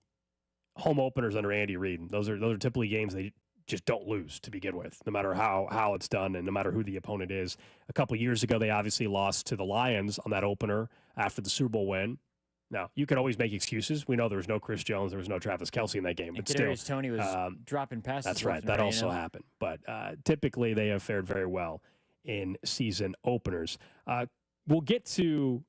[SPEAKER 1] home openers under Andy Reid. Those are typically games they just don't lose to begin with, no matter how it's done and no matter who the opponent is. A couple years ago, they obviously lost to the Lions on that opener after the Super Bowl win. Now, you could always make excuses. We know there was no Chris Jones, there was no Travis Kelce in that game, but still,
[SPEAKER 4] Tony was dropping passes.
[SPEAKER 1] That's right. That also happened. But typically, they have fared very well in season openers. We'll get to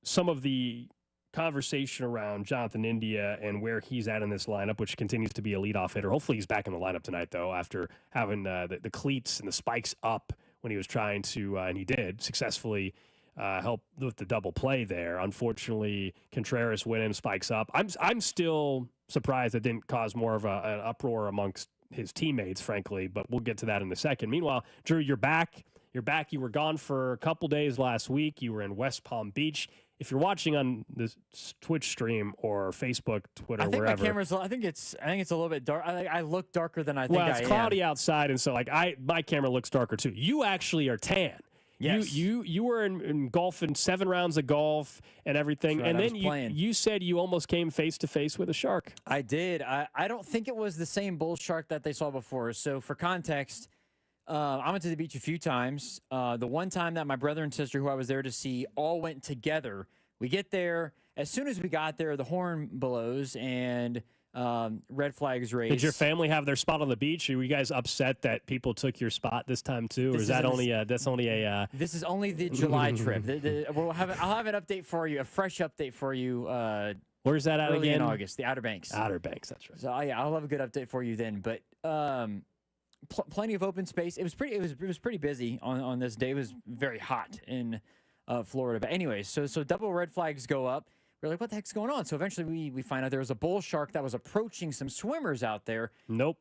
[SPEAKER 1] some of the conversation around Jonathan India and where he's at in this lineup, which continues to be a leadoff hitter. Hopefully he's back in the lineup tonight, though, after having the cleats and the spikes up when he was trying to, and he did successfully help with the double play there. Unfortunately, Contreras went in, spikes up. I'm still surprised it didn't cause more of an uproar amongst his teammates, frankly, but we'll get to that in a second. Meanwhile, Drew, you're back. You were gone for a couple days last week. You were in West Palm Beach. If you're watching on this Twitch stream or Facebook, Twitter,
[SPEAKER 4] I think
[SPEAKER 1] wherever,
[SPEAKER 4] my camera's. I think it's a little bit dark. I look darker than I think.
[SPEAKER 1] Well, it's cloudy outside, and so my camera looks darker too. You actually are tan.
[SPEAKER 4] Yes.
[SPEAKER 1] You were in golf in 7 rounds of golf and everything,
[SPEAKER 4] That's right,
[SPEAKER 1] and then you said you almost came face to face with a shark.
[SPEAKER 4] I did. I don't think it was the same bull shark that they saw before. So for context, I went to the beach a few times. The one time that my brother and sister, who I was there to see, all went together. We get there. As soon as we got there, the horn blows and red flags raised.
[SPEAKER 1] Did your family have their spot on the beach? Or were you guys upset that people took your spot this time too? Or is that only that's only a?
[SPEAKER 4] This is only the July trip. I'll have an update for you, a fresh update for you.
[SPEAKER 1] Where's that at
[SPEAKER 4] early
[SPEAKER 1] again?
[SPEAKER 4] In August, the Outer Banks.
[SPEAKER 1] Outer Banks, that's right.
[SPEAKER 4] So yeah, I'll have a good update for you then. But plenty of open space. It was pretty busy on this day. It was very hot in Florida. But anyways, so double red flags go up. We're like, what the heck's going on? So eventually we find out there was a bull shark that was approaching some swimmers out there.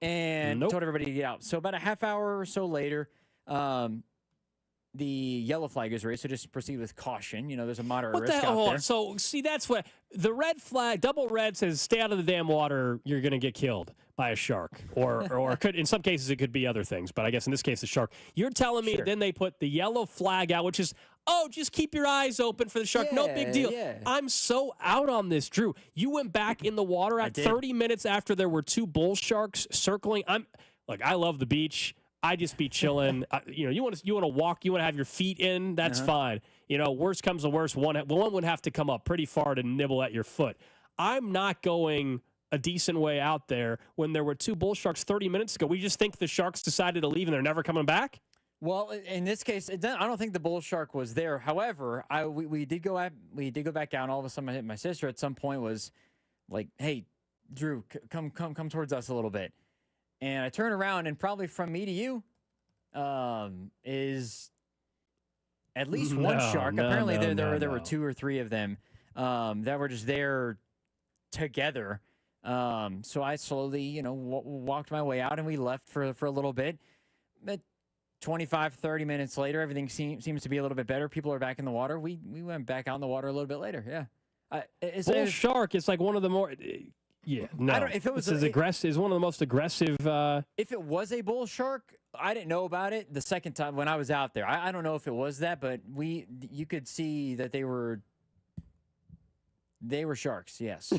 [SPEAKER 4] And told everybody to get out. So about a half hour or so later, the yellow flag is raised. So just proceed with caution. You know, there's a moderate risk out there.
[SPEAKER 1] So see, that's what the red flag, double red says, stay out of the damn water. You're going to get killed by a shark, or could, in some cases it could be other things, but I guess in this case, the shark. You're telling me then they put the yellow flag out, which is, oh, just keep your eyes open for the shark. No big deal.
[SPEAKER 4] Yeah.
[SPEAKER 1] I'm so out on this, Drew. You went back in the water at 30 minutes after there were 2 bull sharks circling. I love the beach. I just be chilling. You want to walk. You want to have your feet in. That's fine. You know, worst comes to worst, one would have to come up pretty far to nibble at your foot. I'm not going a decent way out there when there were 2 bull sharks 30 minutes ago. We just think the sharks decided to leave and they're never coming back.
[SPEAKER 4] Well, in this case, I don't think the bull shark was there. However, we did go back out. And all of a sudden, my sister at some point was like, "Hey, Drew, come towards us a little bit." And I turn around, and probably from me to you is at least one shark. Apparently, there were 2 or 3 of them that were just there together. So I slowly, walked my way out, and we left for a little bit. But 25, 30 minutes later, everything seems to be a little bit better. People are back in the water. We went back out in the water a little bit later. Yeah.
[SPEAKER 1] Bull shark is like one of the more. Yeah, no.
[SPEAKER 4] I don't, if it was
[SPEAKER 1] aggressive, is one of the most aggressive.
[SPEAKER 4] If it was a bull shark, I didn't know about it the second time when I was out there. I don't know if it was that, but you could see that they were sharks. Yes.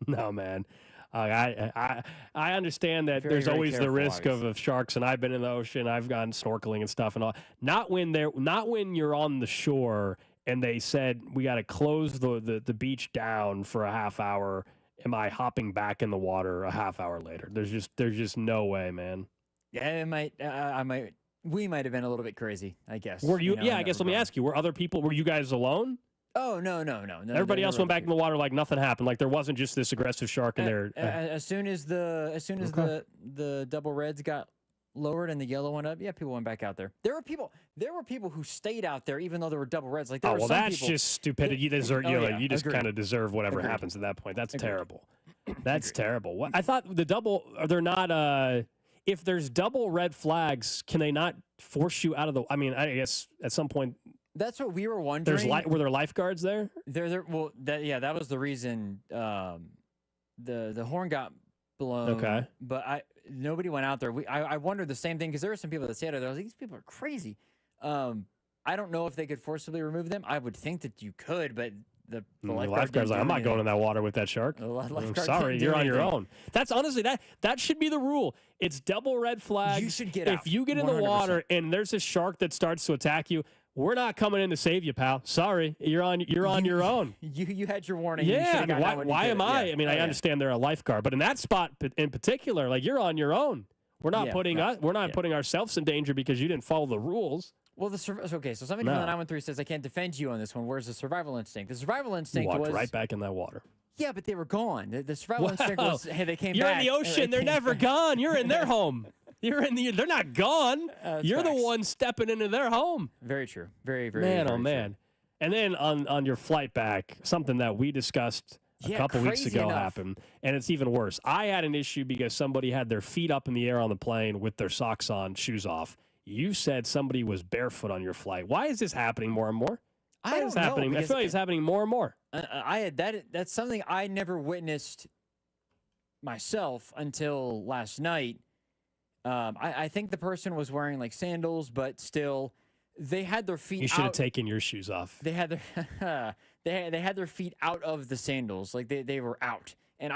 [SPEAKER 1] No, man. I understand that
[SPEAKER 4] Very,
[SPEAKER 1] there's
[SPEAKER 4] very
[SPEAKER 1] always the
[SPEAKER 4] careful,
[SPEAKER 1] risk of sharks, and I've been in the ocean. I've gone snorkeling and stuff and all. Not when you're on the shore and they said we got to close the beach down for a half hour. Am I hopping back in the water a half hour later? There's just no way, man.
[SPEAKER 4] Yeah, we might have been a little bit crazy, I guess.
[SPEAKER 1] Were you? I guess let me ask you. Were other people? Were you guys alone?
[SPEAKER 4] Oh no.
[SPEAKER 1] Everybody else went back in the water like nothing happened. Like there wasn't just this aggressive shark in there.
[SPEAKER 4] As soon as the double reds got lowered and the yellow went up, yeah, people went back out there. There were people who stayed out there even though there were double reds. Like
[SPEAKER 1] that's just stupidity. You deserve. You just
[SPEAKER 4] agreed.
[SPEAKER 1] kind of deserve whatever happens at that point. That's terrible. That's terrible. What, I thought the double. They're not. If there's double red flags, can they not force you out of the? I mean, I guess at some point.
[SPEAKER 4] That's what we were wondering.
[SPEAKER 1] Were there lifeguards there?
[SPEAKER 4] Well, that was the reason the horn got blown.
[SPEAKER 1] Okay.
[SPEAKER 4] But nobody went out there. I wondered the same thing because there were some people that stayed out there. I was like, these people are crazy. I don't know if they could forcibly remove them. I would think that you could, but the
[SPEAKER 1] lifeguard's like, I'm not going in that water with that shark. I'm sorry, you're on your own. That's honestly that should be the rule. It's double red flag.
[SPEAKER 4] You should get
[SPEAKER 1] out. If you get in the
[SPEAKER 4] 100%.
[SPEAKER 1] water and there's a shark that starts to attack you, we're not coming in to save you, pal. Sorry, you're on your own.
[SPEAKER 4] You had your warning.
[SPEAKER 1] Yeah, why am I? I mean, I understand they're a lifeguard, but in that spot in particular, like you're on your own. We're not putting ourselves in danger because you didn't follow the rules.
[SPEAKER 4] Well, so somebody from the 913 says, I can't defend you on this one. Where's the survival instinct? The survival instinct
[SPEAKER 1] Walked
[SPEAKER 4] was
[SPEAKER 1] right back in that water.
[SPEAKER 4] Yeah, but they were gone. The survival instinct was, hey, they came
[SPEAKER 1] You're
[SPEAKER 4] back.
[SPEAKER 1] in the ocean. They're never gone. You're in their home. They're not gone. You're
[SPEAKER 4] facts.
[SPEAKER 1] the one stepping into their home.
[SPEAKER 4] Very true. Very, very,
[SPEAKER 1] man,
[SPEAKER 4] very
[SPEAKER 1] man.
[SPEAKER 4] True.
[SPEAKER 1] And then on your flight back, something that we discussed a couple weeks ago happened, and it's even worse. I had an issue because somebody had their feet up in the air on the plane with their socks on, shoes off. You said somebody was barefoot on your flight. Why is this happening more and more?
[SPEAKER 4] I don't know.
[SPEAKER 1] I feel like it's happening more and more.
[SPEAKER 4] That's something I never witnessed myself until last night. I think the person was wearing like sandals, but still, they had their feet.
[SPEAKER 1] You should have
[SPEAKER 4] out.
[SPEAKER 1] taken your shoes off.
[SPEAKER 4] They had their they had their feet out of the sandals, like they were out. And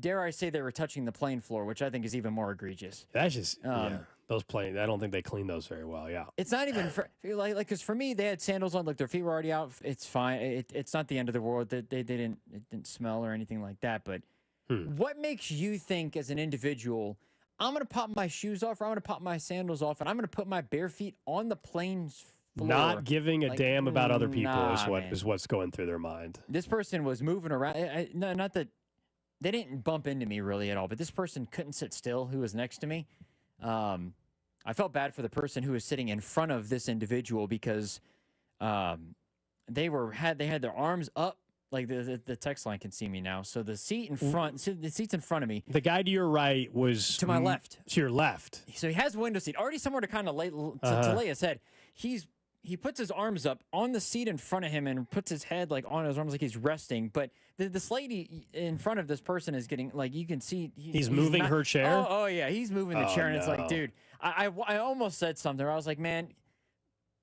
[SPEAKER 4] dare I say they were touching the plane floor, which I think is even more egregious.
[SPEAKER 1] That's just those planes. I don't think they clean those very well. Yeah,
[SPEAKER 4] it's not even because for me they had sandals on, like their feet were already out. It's fine. It's not the end of the world. That they didn't smell or anything like that. But what makes you think as an individual, I'm gonna pop my shoes off, or I'm gonna pop my sandals off, and I'm gonna put my bare feet on the plane's floor?
[SPEAKER 1] Not giving a damn about other people
[SPEAKER 4] nah,
[SPEAKER 1] is what's going through their mind.
[SPEAKER 4] This person was moving around. Not that. They didn't bump into me really at all, but this person couldn't sit still who was next to me. I felt bad for the person who was sitting in front of this individual because they had their arms up. Like the text line can see me now. So the seat in front, the seat's in front of me.
[SPEAKER 1] The guy to your right was
[SPEAKER 4] to my left.
[SPEAKER 1] To your left.
[SPEAKER 4] So he has a window seat, already somewhere to kind of lay his head. He puts his arms up on the seat in front of him and puts his head like on his arms like he's resting. But this lady in front of this person is getting, like, you can see.
[SPEAKER 1] He's moving her chair?
[SPEAKER 4] Oh, yeah. He's moving the chair. And it's like, dude, I almost said something. I was like, man,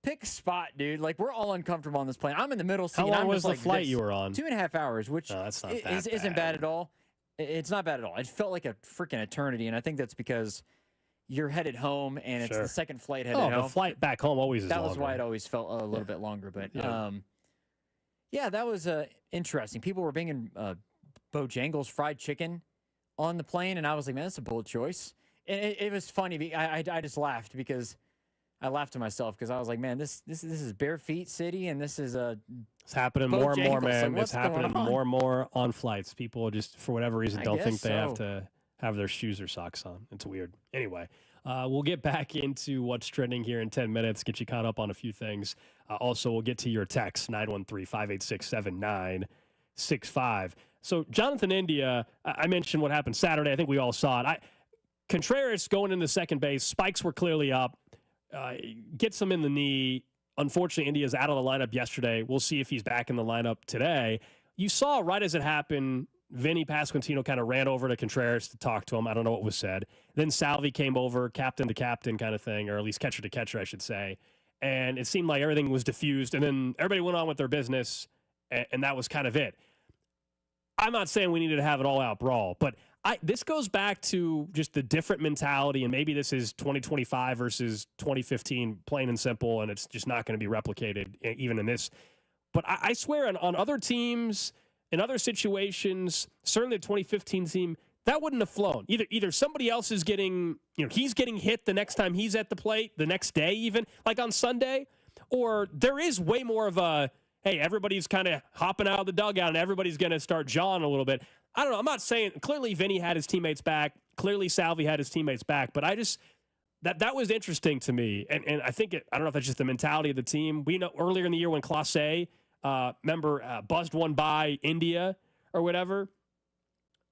[SPEAKER 4] pick a spot, dude. Like, we're all uncomfortable on this plane. I'm in the middle seat.
[SPEAKER 1] How long
[SPEAKER 4] I'm
[SPEAKER 1] was
[SPEAKER 4] just
[SPEAKER 1] the
[SPEAKER 4] like
[SPEAKER 1] flight you were on?
[SPEAKER 4] 2.5 hours, which
[SPEAKER 1] that's not
[SPEAKER 4] isn't bad at all. It's not bad at all. It felt like a freaking eternity. And I think that's because you're headed home, and it's the second flight headed home.
[SPEAKER 1] The flight back home always is
[SPEAKER 4] That
[SPEAKER 1] longer.
[SPEAKER 4] was why it always felt a little bit longer. But, that was interesting. People were bringing Bojangles fried chicken on the plane, and I was like, man, that's a bold choice. And it was funny. I just laughed because I laughed to myself because I was like, man, this is bare feet city, and this is
[SPEAKER 1] It's happening more and more, man.
[SPEAKER 4] Like,
[SPEAKER 1] it's happening more and more on flights. People just, for whatever reason, don't think they have to have their shoes or socks on. It's weird. Anyway, we'll get back into what's trending here in 10 minutes, get you caught up on a few things. Also, we'll get to your text, 913-586-7965. So, Jonathan India, I mentioned what happened Saturday. I think we all saw it. Contreras going into second base, spikes were clearly up, gets him in the knee. Unfortunately, India's out of the lineup yesterday. We'll see if he's back in the lineup today. You saw right as it happened, Vinny Pasquantino kind of ran over to Contreras to talk to him. I don't know what was said. Then Salvi came over, captain to captain kind of thing, or at least catcher to catcher, I should say. And it seemed like everything was diffused. And then everybody went on with their business, and that was kind of it. I'm not saying we needed to have an all-out brawl, but this goes back to just the different mentality, and maybe this is 2025 versus 2015, plain and simple, and it's just not going to be replicated even in this. But I swear on other teams, in other situations, certainly the 2015 team, that wouldn't have flown. Either somebody else is getting, he's getting hit the next time he's at the plate, the next day even, like on Sunday, or there is way more of a, hey, everybody's kind of hopping out of the dugout and everybody's going to start jawing a little bit. I don't know. I'm not saying, clearly Vinny had his teammates back. Clearly Salvi had his teammates back. But I just, that was interesting to me. And I think, I don't know if that's just the mentality of the team. We know earlier in the year when Clase, buzzed one by India or whatever,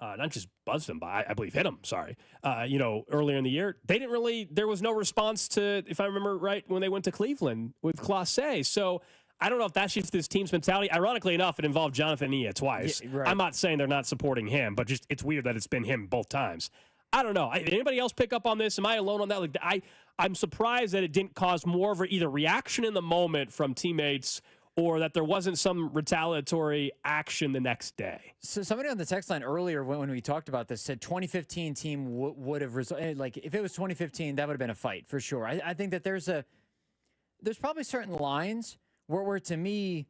[SPEAKER 1] not just buzzed him by, I believe hit him, sorry. Earlier in the year, there was no response to, if I remember right, when they went to Cleveland with Clase. So I don't know if that's just this team's mentality. Ironically enough, it involved Jonathan India twice. Yeah, right. I'm not saying they're not supporting him, but just it's weird that it's been him both times. I don't know. Did anybody else pick up on this? Am I alone on that? Like, I'm surprised that it didn't cause more of either reaction in the moment from teammates or that there wasn't some retaliatory action the next day.
[SPEAKER 4] So somebody on the text line earlier when we talked about this said 2015 team would have like if it was 2015, that would have been a fight for sure. I think that there's probably certain lines where to me,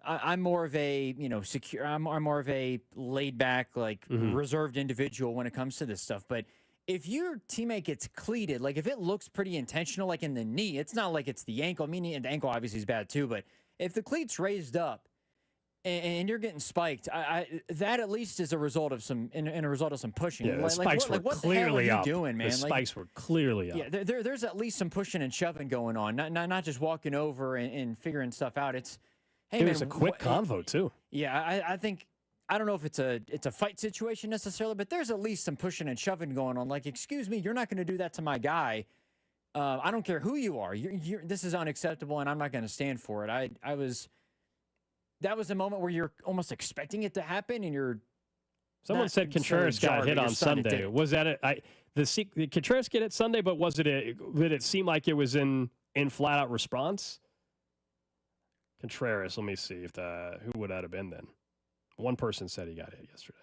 [SPEAKER 4] I'm more of a secure. I'm more of a laid back, like reserved individual when it comes to this stuff. But if your teammate gets cleated, like if it looks pretty intentional, like in the knee, it's not like it's the ankle. I mean, the ankle obviously is bad too, but if the cleat's raised up and you're getting spiked, that at least is a result of some pushing.
[SPEAKER 1] Yeah, the spikes were clearly up.
[SPEAKER 4] What the hell are you doing, man?
[SPEAKER 1] The spikes were clearly up.
[SPEAKER 4] Yeah, there's at least some pushing and shoving going on, not just walking over and figuring stuff out. It's hey, man,
[SPEAKER 1] was a quick convo too.
[SPEAKER 4] Yeah, I think I don't know if it's a fight situation necessarily, but there's at least some pushing and shoving going on. Like, excuse me, you're not going to do that to my guy. I don't care who you are. This is unacceptable, and I'm not going to stand for it. That was a moment where you're almost expecting it to happen, and you're.
[SPEAKER 1] Someone said Contreras got hit on Sunday. Was that it? Did Contreras get it Sunday? But was it? Did it seem like it was in in flat-out response. Contreras, let me see if who would that have been then? One person said he got hit yesterday.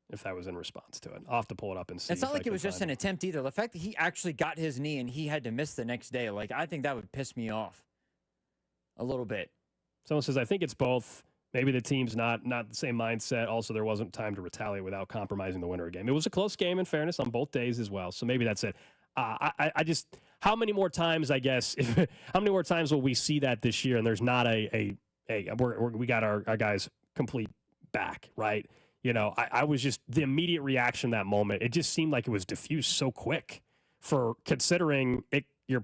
[SPEAKER 1] If that was in response to it. I'll have to pull it up and see.
[SPEAKER 4] It's not like it was just an attempt either. The fact that he actually got his knee and he had to miss the next day, like, I think that would piss me off a little bit.
[SPEAKER 1] Someone says, I think it's both. Maybe the team's not the same mindset. Also, there wasn't time to retaliate without compromising the winner game. It was a close game, in fairness, on both days as well. So maybe that's it. I just, how many more times, I guess, how many more times will we see that this year? And there's not we got our guys complete back, right? You know, I was just, the immediate reaction that moment, it just seemed like it was diffused so quick for considering it, your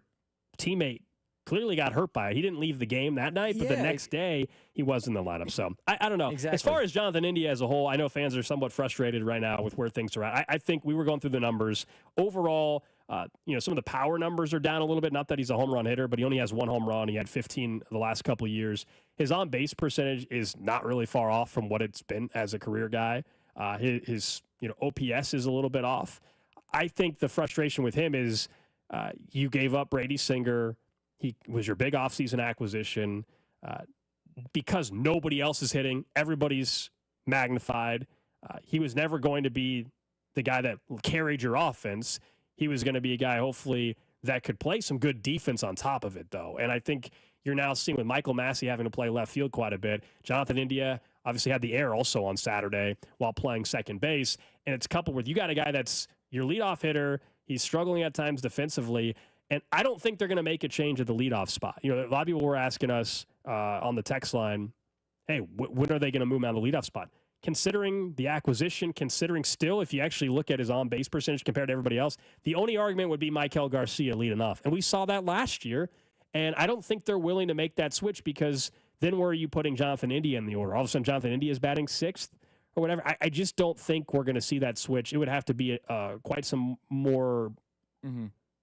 [SPEAKER 1] teammate clearly got hurt by it. He didn't leave the game that night, but the next day he was in the lineup. So I don't know. Exactly. As far as Jonathan India as a whole, I know fans are somewhat frustrated right now with where things are at. I think we were going through the numbers. Overall, some of the power numbers are down a little bit. Not that he's a home run hitter, but he only has one home run. He had 15 the last couple of years. His on-base percentage is not really far off from what it's been as a career guy. His OPS is a little bit off. I think the frustration with him is you gave up Brady Singer. He was your big offseason acquisition. Because nobody else is hitting, everybody's magnified. He was never going to be the guy that carried your offense. He was going to be a guy, hopefully, that could play some good defense on top of it, though. And I think you're now seeing with Michael Massey having to play left field quite a bit. Jonathan India obviously had the air also on Saturday while playing second base. And it's coupled with you got a guy that's your leadoff hitter. He's struggling at times defensively. And I don't think they're going to make a change at the leadoff spot. You know, a lot of people were asking us on the text line, hey, when are they going to move him out of the leadoff spot? Considering the acquisition, considering still, if you actually look at his on-base percentage compared to everybody else, the only argument would be Maikel Garcia leading off. And we saw that last year. And I don't think they're willing to make that switch because then where are you putting Jonathan India in the order? All of a sudden, Jonathan India is batting sixth or whatever. I just don't think we're going to see that switch. It would have to be quite some more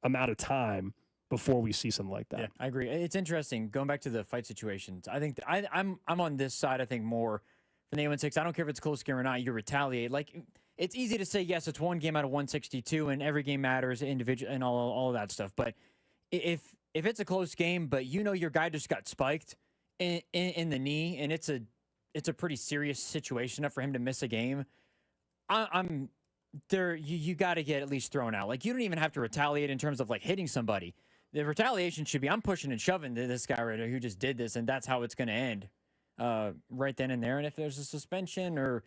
[SPEAKER 1] amount of time before we see something like that.
[SPEAKER 4] Yeah, I agree. It's interesting. Going back to the fight situations, I think I'm on this side, I think, more than the 8-1-6. I don't care if it's a close game or not. You retaliate. Like, it's easy to say, yes, it's one game out of 162, and every game matters, individual, and all of that stuff. But if it's a close game, but you know your guy just got spiked in the knee, and it's a pretty serious situation enough for him to miss a game, I'm there. You got to get at least thrown out. Like, you don't even have to retaliate in terms of like hitting somebody. The retaliation should be, I'm pushing and shoving to this guy right here who just did this, and that's how it's going to end right then and there. And if there's a suspension or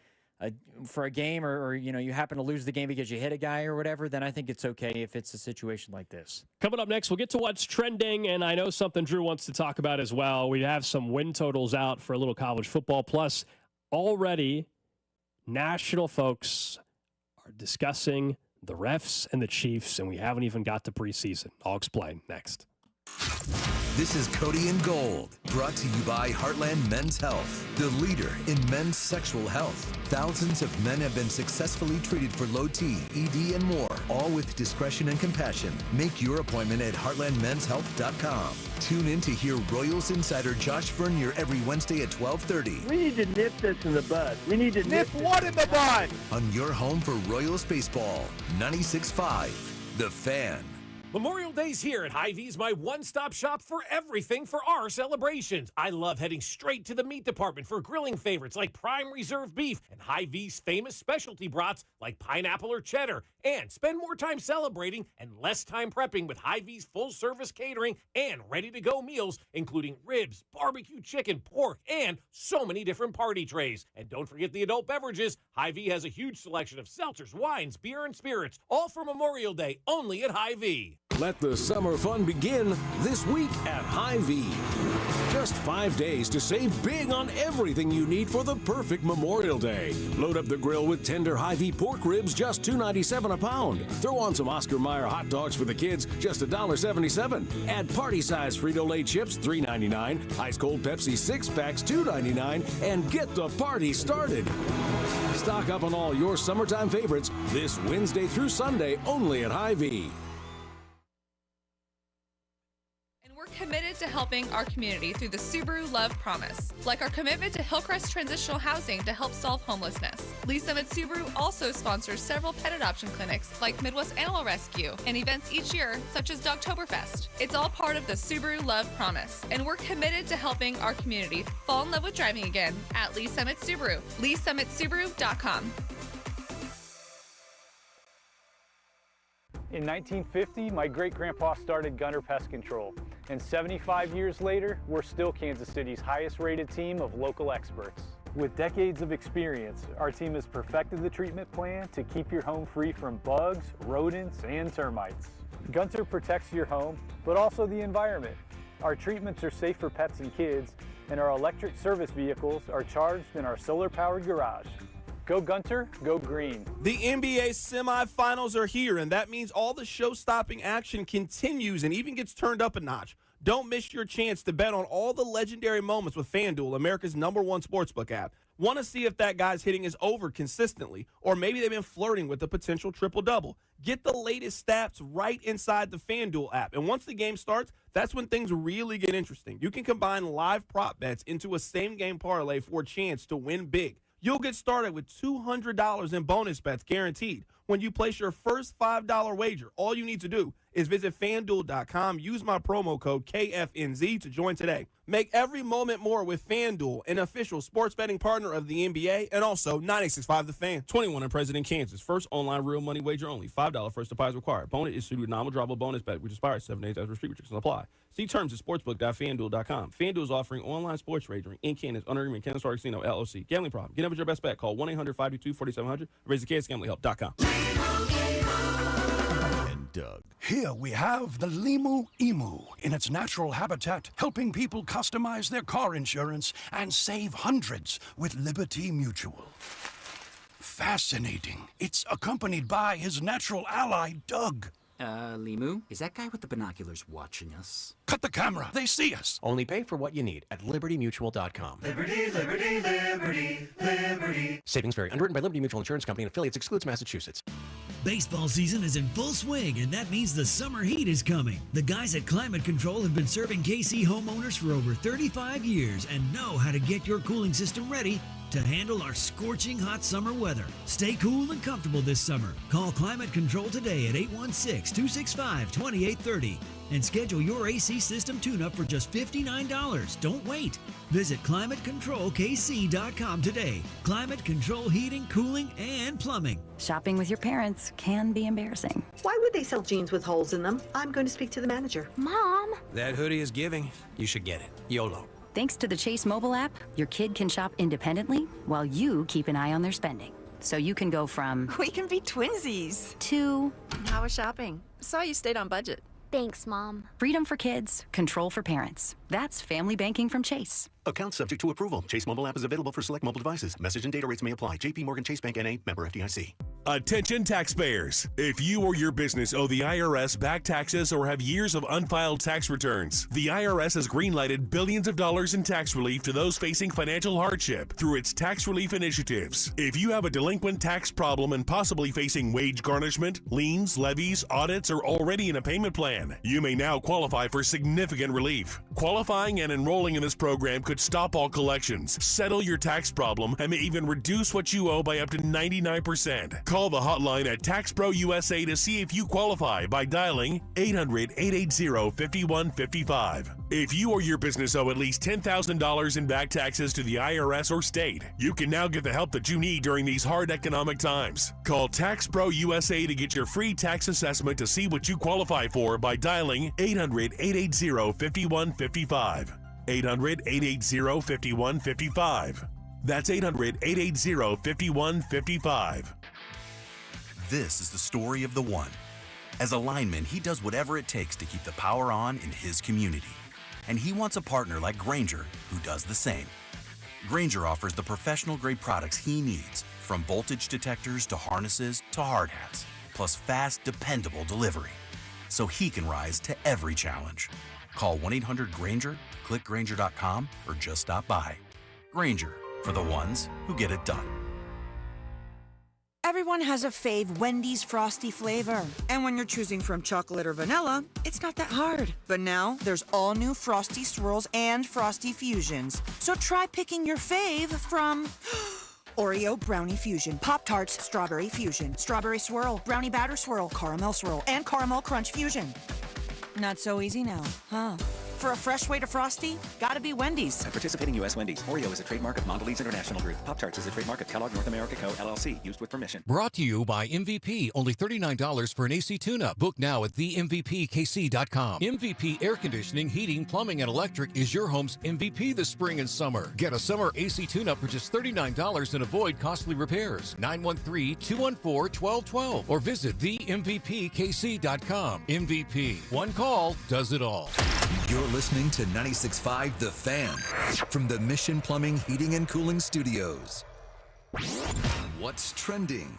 [SPEAKER 4] for a game or you happen to lose the game because you hit a guy or whatever, then I think it's okay if it's a situation like this.
[SPEAKER 1] Coming up next, we'll get to what's trending, and I know something Drew wants to talk about as well. We have some win totals out for a little college football. Plus, already national folks are discussing the refs and the Chiefs, and we haven't even got to preseason. I'll explain next.
[SPEAKER 5] This is Cody and Gold, brought to you by Heartland Men's Health, the leader in men's sexual health. Thousands of men have been successfully treated for low T, ED, and more, all with discretion and compassion. Make your appointment at heartlandmenshealth.com. Tune in to hear Royals insider Josh Vernier every Wednesday at 12:30.
[SPEAKER 7] We need to nip this in the bud. We need to nip what in the bud?
[SPEAKER 5] On your home for Royals baseball, 96.5, The Fan.
[SPEAKER 11] Memorial Day's here at Hy-Vee's, my one-stop shop for everything for our celebrations. I love heading straight to the meat department for grilling favorites like prime reserve beef and Hy-Vee's famous specialty brats like pineapple or cheddar. And spend more time celebrating and less time prepping with Hy-Vee's full-service catering and ready-to-go meals, including ribs, barbecue chicken, pork, and so many different party trays. And don't forget the adult beverages. Hy-Vee has a huge selection of seltzers, wines, beer, and spirits, all for Memorial Day, only at Hy-Vee.
[SPEAKER 10] Let the summer fun begin this week at Hy-Vee. Just 5 days to save big on everything you need for the perfect Memorial Day. Load up the grill with tender Hy-Vee pork ribs, just $2.97 a pound. Throw on some Oscar Mayer hot dogs for the kids, just $1.77. Add party-size Frito-Lay chips, $3.99. Ice-cold Pepsi 6-packs, $2.99. And get the party started. Stock up on all your summertime favorites this Wednesday through Sunday, only at Hy-Vee.
[SPEAKER 12] committed to helping our community through the Subaru Love Promise, like our commitment to Hillcrest Transitional Housing to help solve homelessness. Lee Summit Subaru also sponsors several pet adoption clinics like Midwest Animal Rescue and events each year such as Dogtoberfest. It's all part of the Subaru Love Promise, and we're committed to helping our community fall in love with driving again at Lee Summit Subaru. LeeSummitSubaru.com.
[SPEAKER 21] In 1950, my great-grandpa started Gunter Pest Control, and 75 years later, we're still Kansas City's highest-rated team of local experts. With decades of experience, our team has perfected the treatment plan to keep your home free from bugs, rodents, and termites. Gunter protects your home, but also the environment. Our treatments are safe for pets and kids, and our electric service vehicles are charged in our solar-powered garage. Go Gunter, go green.
[SPEAKER 22] The NBA semifinals are here, and that means all the show-stopping action continues and even gets turned up a notch. Don't miss your chance to bet on all the legendary moments with FanDuel, America's #1 sportsbook app. Want to see if that guy's hitting his over consistently, or maybe they've been flirting with a potential triple-double? Get the latest stats right inside the FanDuel app. And once the game starts, that's when things really get interesting. You can combine live prop bets into a same-game parlay for a chance to win big. You'll get started with $200 in bonus bets guaranteed. When you place your first $5 wager, all you need to do is visit FanDuel.com, use my promo code KFNZ to join today. Make every moment more with FanDuel, an official sports betting partner of the NBA, and also 96.5 The Fan. 21 in President, Kansas. First online real money wager only. $5 first deposit required. Bonus issued with nominal drawable bonus bet, which expires 7 days after restrictions apply. See terms at sportsbook.fanduel.com. FanDuel is offering online sports wagering in Kansas under agreement Kansas Star Casino, LLC. Gambling problem? Get up with your best bet. Call 1-800-522-4700. Raise the kids. GamblingHelp.com.
[SPEAKER 23] And Doug. Here we have the Limu Emu in its natural habitat, helping people customize their car insurance and save hundreds with Liberty Mutual. Fascinating. It's accompanied by his natural ally, Doug.
[SPEAKER 24] Limu, is that guy with the binoculars watching us?
[SPEAKER 23] Cut the camera. They see us.
[SPEAKER 25] Only pay for what you need at libertymutual.com.
[SPEAKER 27] Liberty, liberty, liberty, liberty.
[SPEAKER 25] Savings vary. Underwritten by Liberty Mutual Insurance Company and affiliates. Excludes Massachusetts.
[SPEAKER 28] Baseball season is in full swing, and that means the summer heat is coming. The guys at Climate Control have been serving KC homeowners for over 35 years and know how to get your cooling system ready to handle our scorching hot summer weather. Stay cool and comfortable this summer. Call Climate Control today at 816-265-2830 and schedule your AC system tune-up for just $59. Don't wait. Visit ClimateControlKC.com today. Climate Control Heating, Cooling, and Plumbing.
[SPEAKER 29] Shopping with your parents can be embarrassing.
[SPEAKER 30] Why would they sell jeans with holes in them? I'm going to speak to the manager.
[SPEAKER 29] Mom!
[SPEAKER 31] That hoodie is giving. You should get it. YOLO.
[SPEAKER 29] Thanks to the Chase mobile app, your kid can shop independently while you keep an eye on their spending. So you can go from...
[SPEAKER 32] We can be twinsies.
[SPEAKER 29] ...to...
[SPEAKER 32] How was shopping? Saw you stayed on budget.
[SPEAKER 29] Thanks, Mom. Freedom for kids, control for parents. That's family banking from Chase.
[SPEAKER 6] Account subject to approval. Chase mobile app is available for select mobile devices. Message and data rates may apply. JP Morgan Chase Bank N.A. Member FDIC.
[SPEAKER 33] Attention taxpayers. If you or your business owe the IRS back taxes or have years of unfiled tax returns, the IRS has greenlighted billions of dollars in tax relief to those facing financial hardship through its tax relief initiatives. If you have a delinquent tax problem and possibly facing wage garnishment, liens, levies, audits, or already in a payment plan, you may now qualify for significant relief. Qualifying and enrolling in this program could stop all collections, settle your tax problem, and may even reduce what you owe by up to 99%. Call the hotline at Tax Pro USA to see if you qualify by dialing 800-880-5155. If you or your business owe at least $10,000 in back taxes to the IRS or state, you can now get the help that you need during these hard economic times. Call Tax Pro USA to get your free tax assessment to see what you qualify for by dialing 800-880-5155. 800-880-5155. That's 800-880-5155.
[SPEAKER 34] This is the story of the one. As a lineman, he does whatever it takes to keep the power on in his community. And he wants a partner like Grainger who does the same. Grainger offers the professional-grade products he needs, from voltage detectors to harnesses to hard hats, plus fast, dependable delivery, so he can rise to every challenge. Call 1-800-GRAINGER, click Grainger.com, or just stop by. Grainger, for the ones who get it done.
[SPEAKER 2] Everyone has a fave Wendy's Frosty flavor. And when you're choosing from chocolate or vanilla, it's not that hard. But now, there's all new Frosty Swirls and Frosty Fusions. So try picking your fave from Oreo Brownie Fusion, Pop-Tarts Strawberry Fusion, Strawberry Swirl, Brownie Batter Swirl, Caramel Swirl, and Caramel Crunch Fusion. Not so easy now, huh? For a fresh way to Frosty, gotta be Wendy's.
[SPEAKER 3] At participating U.S. Wendy's, Oreo is a trademark of Mondelez International Group. Pop-Tarts is a trademark of Kellogg North America Co., LLC, used with permission.
[SPEAKER 4] Brought to you by MVP. Only $39 for an AC tune-up. Book now at themvpkc.com. MVP Air Conditioning, Heating, Plumbing, and Electric is your home's MVP this spring and summer. Get a summer AC tune-up for just $39 and avoid costly repairs. 913-214-1212 or visit themvpkc.com. MVP. One call does it all.
[SPEAKER 5] You're listening to 96.5 The Fan from the Mission Plumbing, Heating, and Cooling Studios. What's trending?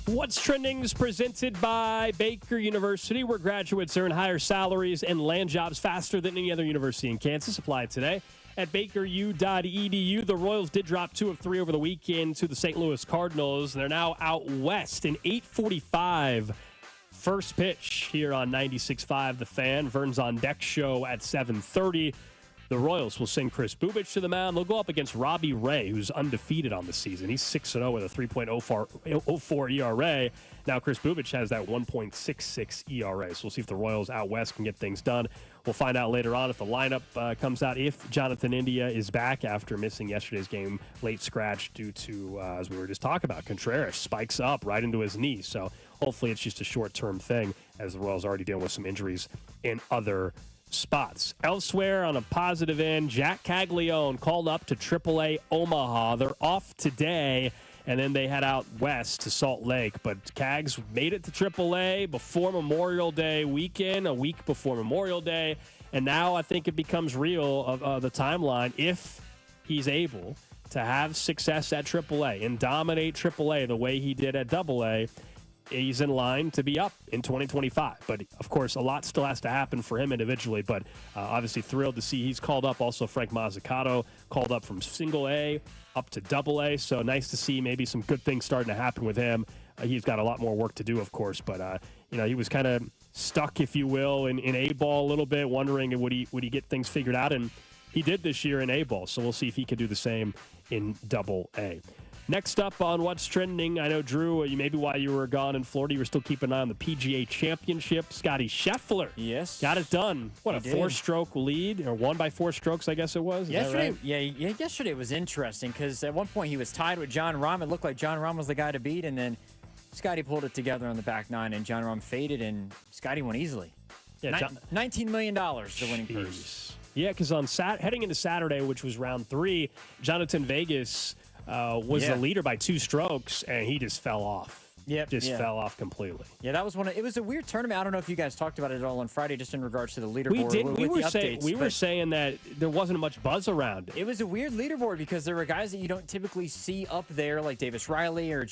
[SPEAKER 1] What's Trending is presented by Baker University, where graduates earn higher salaries and land jobs faster than any other university in Kansas. Apply today at bakeru.edu. The Royals did drop 2 of 3 over the weekend to the St. Louis Cardinals. They're now out west in 8:45. First pitch here on 96.5 The Fan. Vern's on Deck show at 7:30. The Royals will send Chris Bubich to the mound. They'll go up against Robbie Ray, who's undefeated on the season. He's 6-0 with a 3.04 ERA. Now Chris Bubich has that 1.66 ERA. So we'll see if the Royals out west can get things done. We'll find out later on if the lineup comes out, if Jonathan India is back after missing yesterday's game, late scratch due to, as we were just talking about, Contreras spikes up right into his knee. So hopefully it's just a short-term thing, as the Royals are already dealing with some injuries in other spots. Elsewhere, on a positive end, Jack Kagleon called up to AAA Omaha. They're off today, and then they head out west to Salt Lake. But Kags made it to AAA before Memorial Day weekend, a week before Memorial Day, and now I think it becomes real of the timeline if he's able to have success at AAA and dominate AAA the way he did at AA. He's in line to be up in 2025. But, of course, a lot still has to happen for him individually. But obviously thrilled to see he's called up. Also, Frank Mazzucato called up from single A up to AA. So nice to see maybe some good things starting to happen with him. He's got a lot more work to do, of course. But, he was kind of stuck, if you will, in A-ball a little bit, wondering would he get things figured out. And he did this year in A-ball. So we'll see if he can do the same in AA. Next up on What's Trending, I know, Drew, maybe while you were gone in Florida, you were still keeping an eye on the PGA Championship. Scotty Scheffler.
[SPEAKER 8] Yes.
[SPEAKER 1] Got it done. What,
[SPEAKER 8] He
[SPEAKER 1] a 4-stroke lead, or won by 4 strokes, I guess it was?
[SPEAKER 8] Yesterday,
[SPEAKER 1] Is that right?
[SPEAKER 8] yeah, yesterday was interesting because at one point he was tied with John Rahm. It looked like John Rahm was the guy to beat, and then Scotty pulled it together on the back nine, and John Rahm faded, and Scotty won easily.
[SPEAKER 1] Yeah,
[SPEAKER 8] $19 million, the winning purse.
[SPEAKER 1] Yeah, because on heading into Saturday, which was round 3, Jonathan Vegas was the leader by 2 strokes, and he just fell off. Fell off completely.
[SPEAKER 8] Yeah, that was it was a weird tournament. I don't know if you guys talked about it at all on Friday, just in regards to the leaderboard.
[SPEAKER 1] We were saying that there wasn't much buzz around it.
[SPEAKER 8] It was a weird leaderboard because there were guys that you don't typically see up there, like Davis Riley or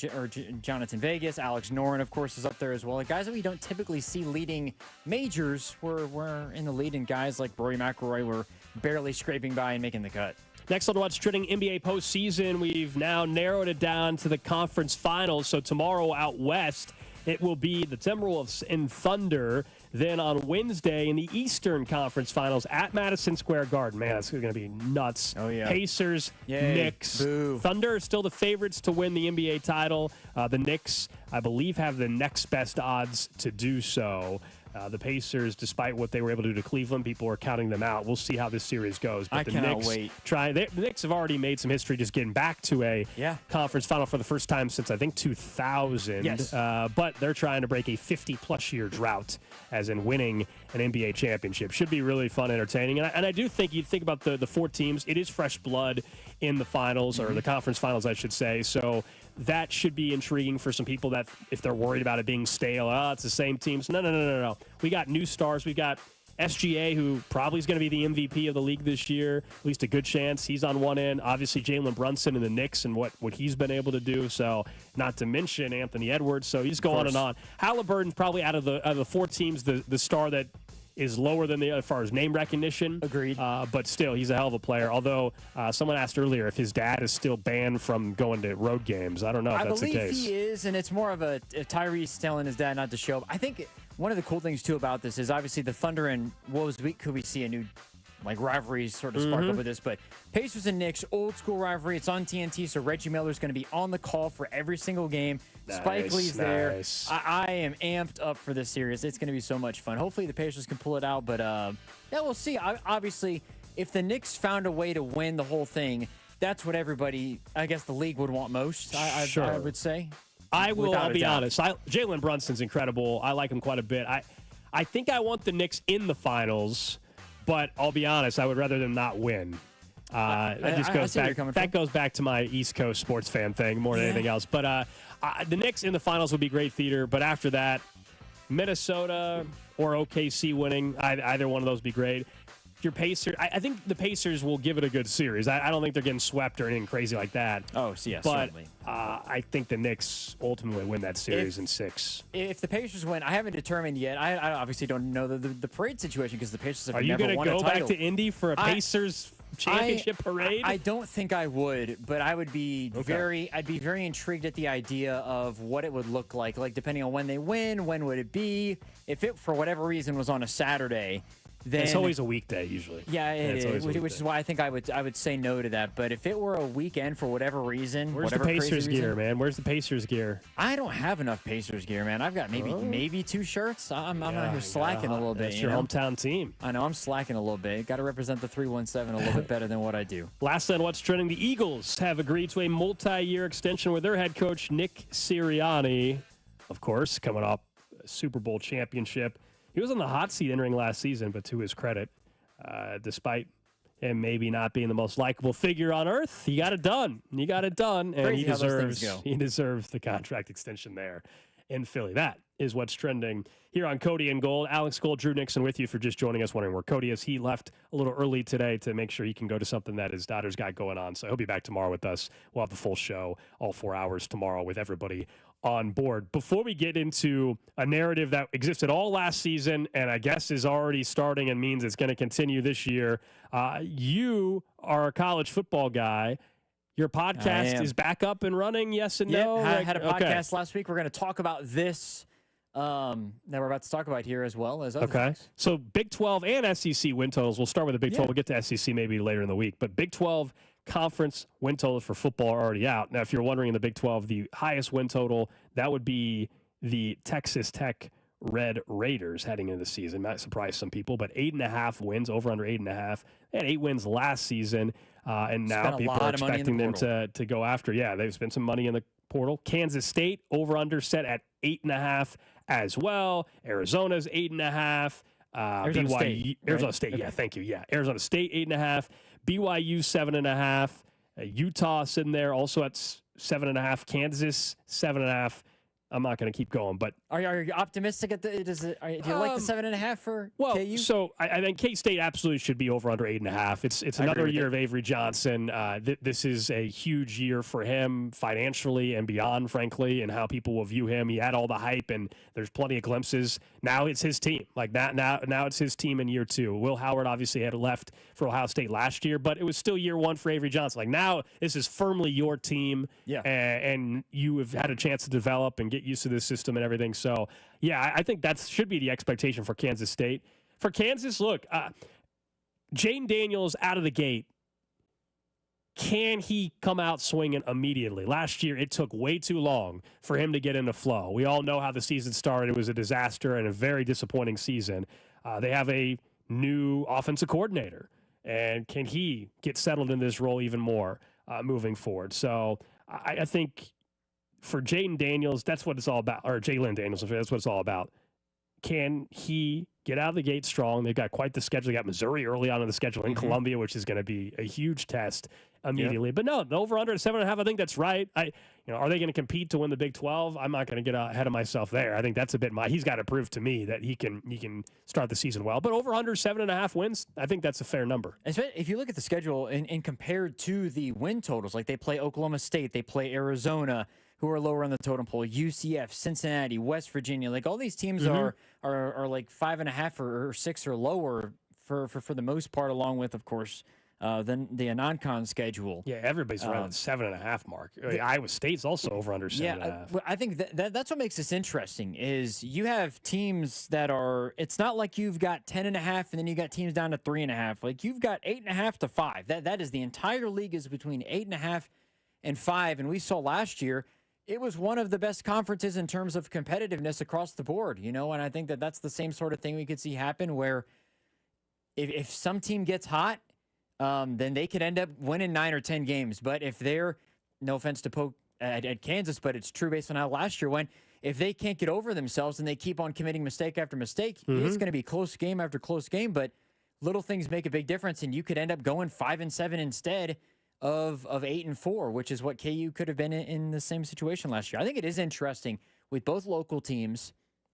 [SPEAKER 8] Jonathan Vegas. Alex Noren, of course, is up there as well. Like guys that we don't typically see leading majors were in the lead, and guys like Rory McIlroy were barely scraping by and making the cut.
[SPEAKER 1] Next on What's Trending, NBA postseason. We've now narrowed it down to the conference finals. So tomorrow out west, it will be the Timberwolves and Thunder. Then on Wednesday in the Eastern Conference Finals at Madison Square Garden. Man, that's going to be nuts.
[SPEAKER 8] Oh, yeah.
[SPEAKER 1] Pacers,
[SPEAKER 8] Yay.
[SPEAKER 1] Knicks.
[SPEAKER 8] Boo.
[SPEAKER 1] Thunder are still the favorites to win the NBA title. The Knicks, I believe, have the next best odds to do so. The Pacers, despite what they were able to do to Cleveland, people are counting them out. We'll see how this series goes. But
[SPEAKER 8] I cannot wait.
[SPEAKER 1] The Knicks have already made some history just getting back to a conference final for the first time since, I think, 2000.
[SPEAKER 8] Yes.
[SPEAKER 1] But they're trying to break a 50-plus year drought, as in winning an NBA championship. Should be really fun, entertaining. And I do think you think about the 4 teams. It is fresh blood in the finals, or the conference finals, I should say. So that should be intriguing for some people that if they're worried about it being stale, it's the same teams. No. We got new stars. We got SGA, who probably is going to be the MVP of the league this year, at least a good chance. He's on one end. Obviously, Jalen Brunson and the Knicks and what he's been able to do. So, not to mention Anthony Edwards. So, you just go on and on. Halliburton's probably out of the 4 teams, the star that is lower than the other as far as name recognition.
[SPEAKER 8] Agreed.
[SPEAKER 1] But still, he's a hell of a player. Although someone asked earlier if his dad is still banned from going to road games. I don't know if that's the case.
[SPEAKER 8] I believe he is, and it's more of a Tyrese telling his dad not to show up. I think one of the cool things, too, about this is obviously the Thunder and Wolves, could we see a new rivalry sort of spark up with this? But Pacers and Knicks, old school rivalry. It's on TNT, so Reggie Miller's going to be on the call for every single game. Spike Lee's there. I am amped up for this series. It's going to be so much fun. Hopefully the Pacers can pull it out, but yeah, we'll see. Obviously, if the Knicks found a way to win the whole thing, that's what everybody, I guess the league would want most, I would say.
[SPEAKER 1] I'll be honest. Jalen Brunson's incredible. I like him quite a bit. I think I want the Knicks in the finals, but I'll be honest, I would rather them not win. That goes back to my East Coast sports fan thing more than anything else. But the Knicks in the finals would be great theater. But after that, Minnesota or OKC winning, either one of those would be great. Your Pacers, I think the Pacers will give it a good series. I don't think they're getting swept or anything crazy like that.
[SPEAKER 8] Oh, so yes,
[SPEAKER 1] but
[SPEAKER 8] certainly.
[SPEAKER 1] I think the Knicks ultimately win that series in 6.
[SPEAKER 8] If the Pacers win, I haven't determined yet. I obviously don't know the parade situation because the Pacers have never won a title.
[SPEAKER 1] Are you going to go back to Indy for a Pacers championship parade?
[SPEAKER 8] I don't think I would, but I would be I'd be very intrigued at the idea of what it would look like. Like depending on when they win, when would it be? If it for whatever reason was on a Saturday. Then,
[SPEAKER 1] it's always a weekday usually.
[SPEAKER 8] Yeah, it is, which is why I think I would say no to that. But if it were a weekend for whatever reason,
[SPEAKER 1] where's the Pacers gear, man? Where's the Pacers gear?
[SPEAKER 8] I don't have enough Pacers gear, man. I've got maybe 2 shirts. I'm out here slacking a little bit.
[SPEAKER 1] That's your hometown team.
[SPEAKER 8] I know I'm slacking a little bit. Got to represent the 317 a little bit better than what I do.
[SPEAKER 1] Lastly, on what's trending, the Eagles have agreed to a multi-year extension with their head coach Nick Sirianni. Of course, coming off a Super Bowl championship. He was on the hot seat entering last season, but to his credit, despite him maybe not being the most likable figure on earth, he got it done. And he deserves the contract extension there in Philly. That is what's trending here on Cody and Gold. Alex Gold, Drew Nixon with you for just joining us, wondering where Cody is. He left a little early today to make sure he can go to something that his daughter's got going on. So he'll be back tomorrow with us. We'll have the full show, all 4 hours tomorrow with everybody on board. Before we get into a narrative that existed all last season and I guess is already starting and means it's going to continue this year, you are a college football guy. Your podcast is back up and running, yes and no?
[SPEAKER 8] I had a podcast last week. We're going to talk about this that we're about to talk about here as well as other things.
[SPEAKER 1] So Big 12 and SEC win totals. We'll start with the Big 12. We'll get to SEC maybe later in the week. But Big 12 conference win totals for football are already out. Now, if you're wondering in the Big 12, the highest win total, that would be the Texas Tech Red Raiders heading into the season. Might surprise some people, but 8.5 wins, over under 8.5. They had 8 wins last season, and now people are expecting them to go after. Yeah, they've spent some money in the portal. Kansas State, over under set at 8.5 as well. Arizona's 8.5. Arizona State. Yeah, thank you. Yeah, Arizona State 8.5. BYU 7.5. Utah sitting there also at 7.5. Kansas 7.5. I'm not going to keep going, but
[SPEAKER 8] are you optimistic at the? Do you like the 7.5 for KU?
[SPEAKER 1] So I think K-State absolutely should be over under 8.5. It's another year of Avery Johnson. This is a huge year for him financially and beyond, frankly, and how people will view him. He had all the hype, and there's plenty of glimpses. Now it's his team. Like that. Now it's his team in year 2. Will Howard obviously had left for Ohio State last year, but it was still year 1 for Avery Johnson. Like now, this is firmly your team, and you have had a chance to develop and get used to this system and everything. So, yeah, I think that should be the expectation for Kansas State. For Kansas, look, Jayden Daniels out of the gate. Can he come out swinging immediately? Last year, it took way too long for him to get into flow. We all know how the season started. It was a disaster and a very disappointing season. They have a new offensive coordinator. And can he get settled in this role even more moving forward? So I think for Jayden Daniels, that's what it's all about. Or Jalen Daniels, that's what it's all about. Can he get out of the gate strong? They've got quite the schedule. They got Missouri early on in the schedule in Columbia, which is going to be a huge test immediately. But no, the over-under at 7.5, I think that's right. Are they going to compete to win the Big 12? I'm not going to get ahead of myself there. I think that's a bit he's got to prove to me that he can start the season well. But over-under 7.5 wins, I think that's a fair number.
[SPEAKER 8] If you look at the schedule and compared to the win totals, like they play Oklahoma State, they play Arizona, who are lower on the totem pole. UCF, Cincinnati, West Virginia. Like all these teams are like 5.5 or 6 or lower for the most part, along with, of course, the non-con schedule.
[SPEAKER 1] Yeah, everybody's around the 7.5 mark. Iowa State's also over under 7.5.
[SPEAKER 8] Yeah, I think that's what makes this interesting is you have teams that are. It's not like you've got 10.5 and then you got teams down to 3.5. Like you've got 8.5 to 5. That is the entire league is between 8.5 and 5. And we saw last year it was one of the best conferences in terms of competitiveness across the board. And I think that's the same sort of thing we could see happen where if some team gets hot. Then they could end up winning 9 or 10 games. But if they're, no offense to poke at Kansas, but it's true based on how last year went, if they can't get over themselves and they keep on committing mistake after mistake, it's going to be close game after close game. But little things make a big difference, and you could end up going 5-7 instead of 8-4, which is what KU could have been in the same situation last year. I think it is interesting with both local teams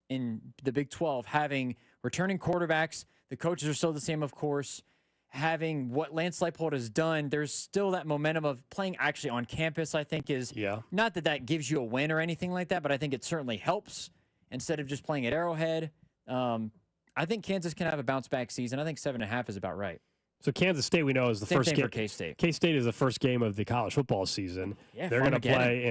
[SPEAKER 8] in the Big 12 having returning quarterbacks. The coaches are still the same, of course. Having what Lance Leipold has done, there's still that momentum of playing actually on campus, I think is not that gives you a win or anything like that, but I think it certainly helps instead of just playing at Arrowhead. I think Kansas can have a bounce-back season. I think 7.5 is about right.
[SPEAKER 1] So Kansas State, we know, is the first game.
[SPEAKER 8] For K-State.
[SPEAKER 1] K-State is the first game of the college football season.
[SPEAKER 8] Yeah,
[SPEAKER 1] they're going to play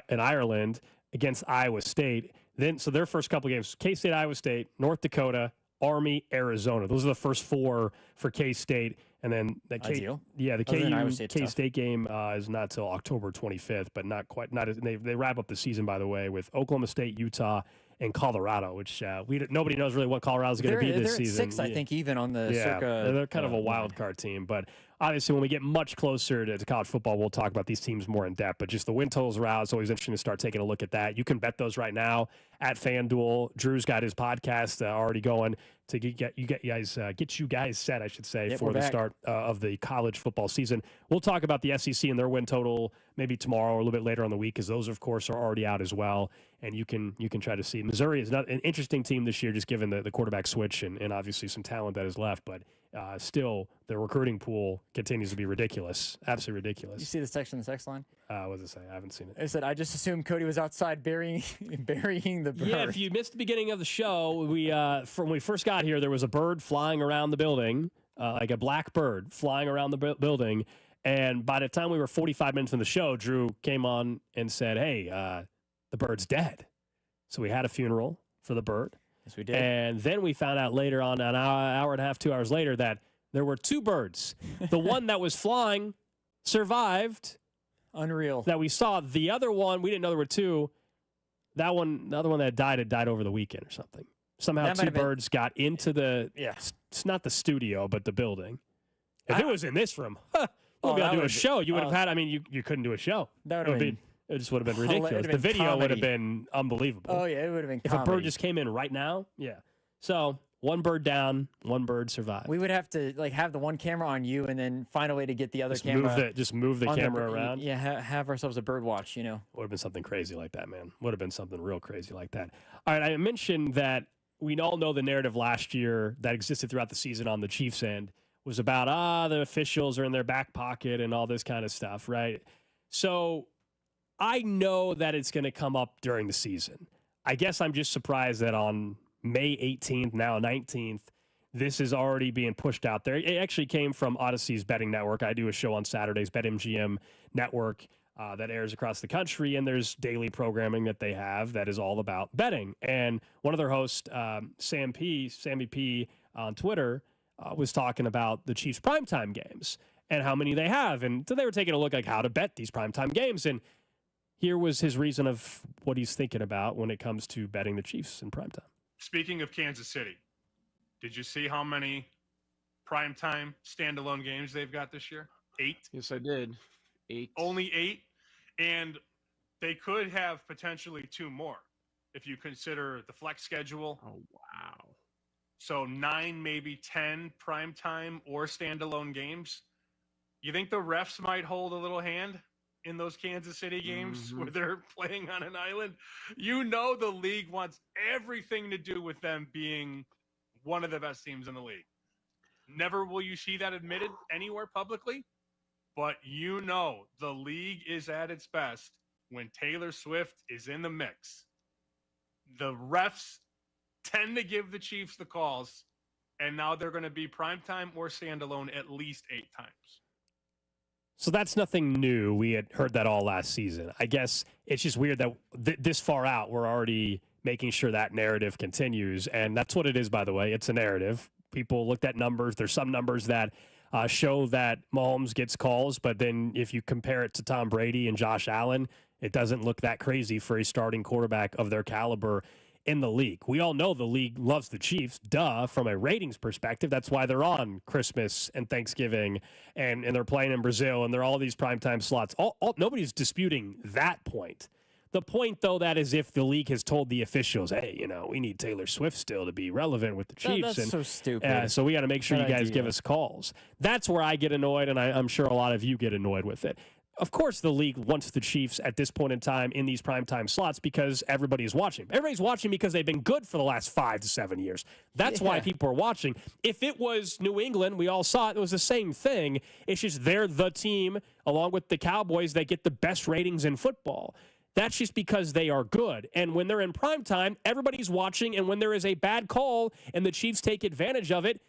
[SPEAKER 1] in Ireland against Iowa State. So their first couple games, K-State, Iowa State, North Dakota, Army, Arizona. Those are the first 4 for K-State. And then the K-State game is not till October 25th, but not quite. They wrap up the season, by the way, with Oklahoma State, Utah, and Colorado, which nobody knows really what Colorado's going to be this season.
[SPEAKER 8] They're at 6, I think, even on the circa.
[SPEAKER 1] They're kind of a wild card team. But obviously, when we get much closer to college football, we'll talk about these teams more in depth. But just the win totals are out. It's always interesting to start taking a look at that. You can bet those right now at FanDuel. Drew's got his podcast already going to get you guys set, I should say, for the start of the college football season. We'll talk about the SEC and their win total maybe tomorrow or a little bit later on the week, because those, of course, are already out as well. And you can try to see. Missouri is not an interesting team this year, just given the quarterback switch and obviously some talent that is left. But still, the recruiting pool continues to be ridiculous, absolutely ridiculous.
[SPEAKER 8] You see this text on the text line?
[SPEAKER 1] What does it say? I haven't seen it.
[SPEAKER 8] It said, I just assumed Cody was outside burying the bird.
[SPEAKER 1] Yeah, if you missed the beginning of the show, when we first got here, there was a bird flying around the building, like a black bird flying around the building. And by the time we were 45 minutes in the show, Drew came on and said, hey, the bird's dead. So we had a funeral for the bird.
[SPEAKER 8] Yes, we did.
[SPEAKER 1] And then we found out later on, an hour and a half, 2 hours later, that there were 2 birds. The one that was flying survived.
[SPEAKER 8] Unreal.
[SPEAKER 1] That we saw. The other one, we didn't know there were 2. The other one that had died over the weekend or something. Somehow 2 birds got into it's not the studio, but the building. If it was in this room, you wouldn't be able to do a show. You would have had, you couldn't do a show.
[SPEAKER 8] That would have been.
[SPEAKER 1] It just would have been ridiculous. The video would have been unbelievable.
[SPEAKER 8] Oh, yeah, it would have been
[SPEAKER 1] If a bird just came in right now, So, 1 bird down, 1 bird survived.
[SPEAKER 8] We would have to have the one camera on you and then find a way to get the other camera.
[SPEAKER 1] Just move the camera around.
[SPEAKER 8] Yeah, have ourselves a bird watch,
[SPEAKER 1] Would have been something crazy like that, man. Would have been something real crazy like that. All right, I mentioned that we all know the narrative last year that existed throughout the season on the Chiefs' end was about, the officials are in their back pocket and all this kind of stuff, right? So I know that it's going to come up during the season. I guess I'm just surprised that on May 18th, now 19th, this is already being pushed out there. It actually came from Odyssey's betting network. I do a show on Saturdays, BetMGM network, that airs across the country, and there's daily programming that they have that is all about betting. And one of their hosts, Sammy P on Twitter, was talking about the Chiefs' primetime games and how many they have. And so they were taking a look like how to bet these primetime games. And here was his reason of what he's thinking about when it comes to betting the Chiefs in primetime.
[SPEAKER 7] Speaking of Kansas City, did you see how many primetime standalone games they've got this year? 8?
[SPEAKER 9] Yes, I did. 8.
[SPEAKER 7] Only 8? And they could have potentially 2 more if you consider the flex schedule.
[SPEAKER 9] Oh, wow.
[SPEAKER 7] So 9, maybe 10 primetime or standalone games. You think the refs might hold a little hand in those Kansas City games where they're playing on an island? The league wants everything to do with them being one of the best teams in the league. Never will you see that admitted anywhere publicly, but the league is at its best when Taylor Swift is in the mix, the refs tend to give the Chiefs the calls, and now they're going to be primetime or standalone at least 8 times.
[SPEAKER 1] So that's nothing new. We had heard that all last season. I guess it's just weird that this far out, we're already making sure that narrative continues. And that's what it is, by the way. It's a narrative. People looked at numbers. There's some numbers that show that Mahomes gets calls, but then if you compare it to Tom Brady and Josh Allen, it doesn't look that crazy for a starting quarterback of their caliber in the league. We all know the league loves the Chiefs, from a ratings perspective. That's why they're on Christmas and Thanksgiving, and they're playing in Brazil, and they're all these primetime slots. Nobody's disputing that point. The point, though, that is if the league has told the officials, hey, we need Taylor Swift still to be relevant with the Chiefs.
[SPEAKER 8] That's so stupid.
[SPEAKER 1] So we got to make sure you guys give us calls. That's where I get annoyed, and I'm sure a lot of you get annoyed with it. Of course, the league wants the Chiefs at this point in time in these primetime slots because everybody's watching. Everybody's watching because they've been good for the last 5 to 7 years. That's why people are watching. If it was New England, we all saw it was the same thing. It's just they're the team, along with the Cowboys, that get the best ratings in football. That's just because they are good. And when they're in primetime, everybody's watching, and when there is a bad call and the Chiefs take advantage of it,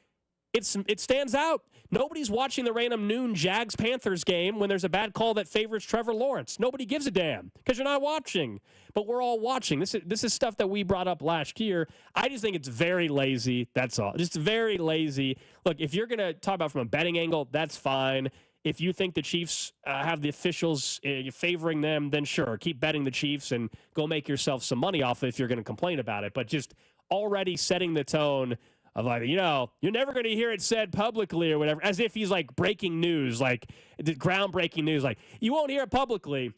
[SPEAKER 1] it stands out. Nobody's watching the random noon Jags-Panthers game when there's a bad call that favors Trevor Lawrence. Nobody gives a damn because you're not watching. But we're all watching. This is stuff that we brought up last year. I just think it's very lazy. That's all. Just very lazy. Look, if you're going to talk about from a betting angle, that's fine. If you think the Chiefs have the officials favoring them, then sure, keep betting the Chiefs and go make yourself some money off it if you're going to complain about it. But just already setting the tone of like, you're never going to hear it said publicly or whatever, as if he's like breaking news, like groundbreaking news. Like, you won't hear it publicly,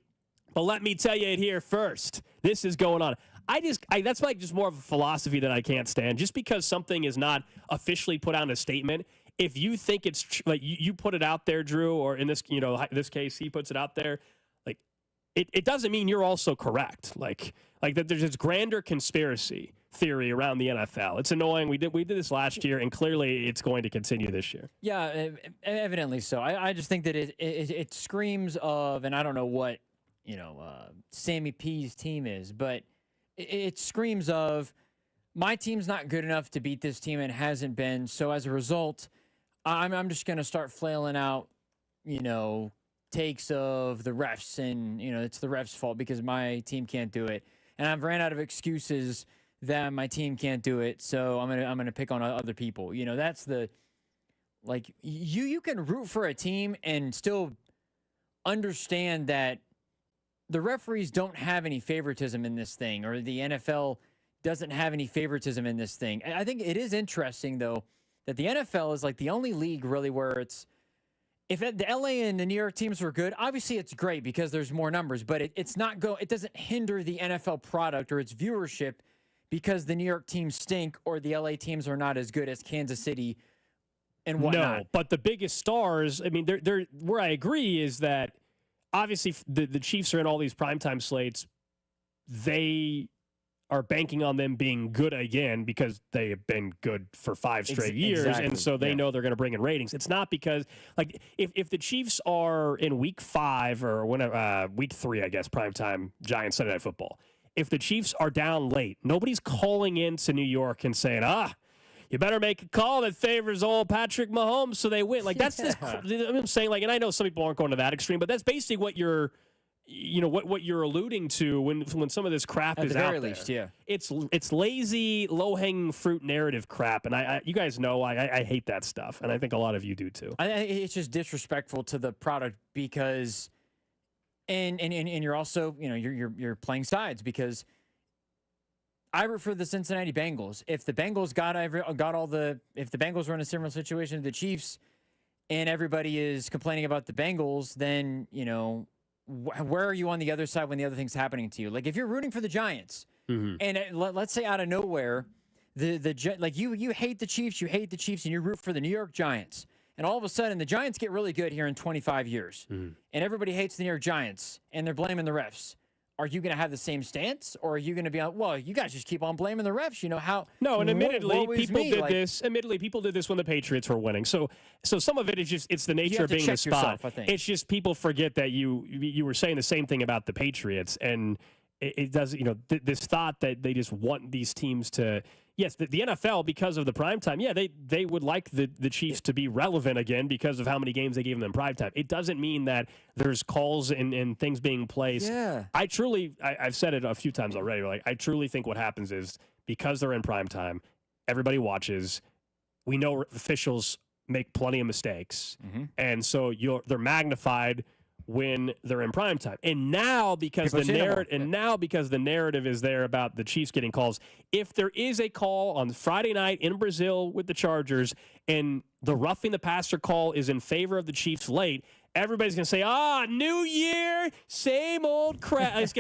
[SPEAKER 1] but let me tell you it here first. This is going on. That's like just more of a philosophy that I can't stand. Just because something is not officially put out in a statement, if you think it's like you put it out there, Drew, or in this, this case, he puts it out there, like it doesn't mean you're also correct. Like that there's this grander conspiracy theory around the NFL. It's annoying. We did this last year, and clearly it's going to continue this year.
[SPEAKER 8] Yeah, evidently so. I just think that it screams of, and I don't know what Sammy P's team is, but it screams of, my team's not good enough to beat this team and hasn't been. So as a result, I'm just going to start flailing out, takes of the refs, and it's the refs' fault because my team can't do it, and I've ran out of excuses that my team can't do it, so I'm gonna pick on other people. That's the, like, you can root for a team and still understand that the referees don't have any favoritism in this thing, or the NFL doesn't have any favoritism in this thing. I think it is interesting, though, that the NFL is like the only league really where it's, if the LA and the New York teams were good, obviously it's great because there's more numbers, but it doesn't hinder the NFL product or its viewership because the New York teams stink or the LA teams are not as good as Kansas City and whatnot.
[SPEAKER 1] No, but the biggest stars, I mean, they're where I agree is that obviously the Chiefs are in all these primetime slates. They are banking on them being good again because they have been good for 5 straight years. Exactly. And so they know they're going to bring in ratings. It's not because, like, if the Chiefs are in week 5 or whenever, week 3, I guess, primetime Giants Sunday Night Football, if the Chiefs are down late, nobody's calling into New York and saying, you better make a call that favors old Patrick Mahomes so they win. Like, that's just, I'm saying, like, and I know some people aren't going to that extreme, but that's basically what you're, what you're alluding to when some of this crap is out there. At the very least, yeah. It's lazy, low-hanging fruit narrative crap, and I you guys know I hate that stuff, and I think a lot of you do too.
[SPEAKER 8] It's just disrespectful to the product because, and you're also, you're playing sides because I root for the Cincinnati Bengals. If the Bengals if the Bengals were in a similar situation to the Chiefs, and everybody is complaining about the Bengals, then where are you on the other side when the other thing's happening to you? Like, if you're rooting for the Giants, and let's say out of nowhere, you hate the Chiefs, and you root for the New York Giants, and all of a sudden the Giants get really good here in 25 years, and everybody hates the New York Giants, and they're blaming the refs. are you going to have the same stance, or are you going to be well, you guys just keep on blaming the refs? You know how?
[SPEAKER 1] No, and admittedly,
[SPEAKER 8] woe is
[SPEAKER 1] people
[SPEAKER 8] me,
[SPEAKER 1] did
[SPEAKER 8] like-
[SPEAKER 1] this. Admittedly, people did this when the Patriots were winning. So some of it is just it's the nature
[SPEAKER 8] have
[SPEAKER 1] of
[SPEAKER 8] to
[SPEAKER 1] being
[SPEAKER 8] check
[SPEAKER 1] the spot.
[SPEAKER 8] yourself, I think.
[SPEAKER 1] It's just people forget that you were saying the same thing about the Patriots, and it does. This thought that they just want these teams to. Yes, the NFL, because of the primetime, yeah, they would like the Chiefs to be relevant again because of how many games they gave them in primetime. It doesn't mean that there's calls and things being placed.
[SPEAKER 8] Yeah.
[SPEAKER 1] I've said it a few times already. Like, I truly think what happens is because they're in primetime, everybody watches. We know officials make plenty of mistakes, and so they're magnified when they're in primetime. And now because the narrative is there about the Chiefs getting calls, if there is a call on Friday night in Brazil with the Chargers and the roughing the passer call is in favor of the Chiefs late, everybody's going to say, new year, same old crap.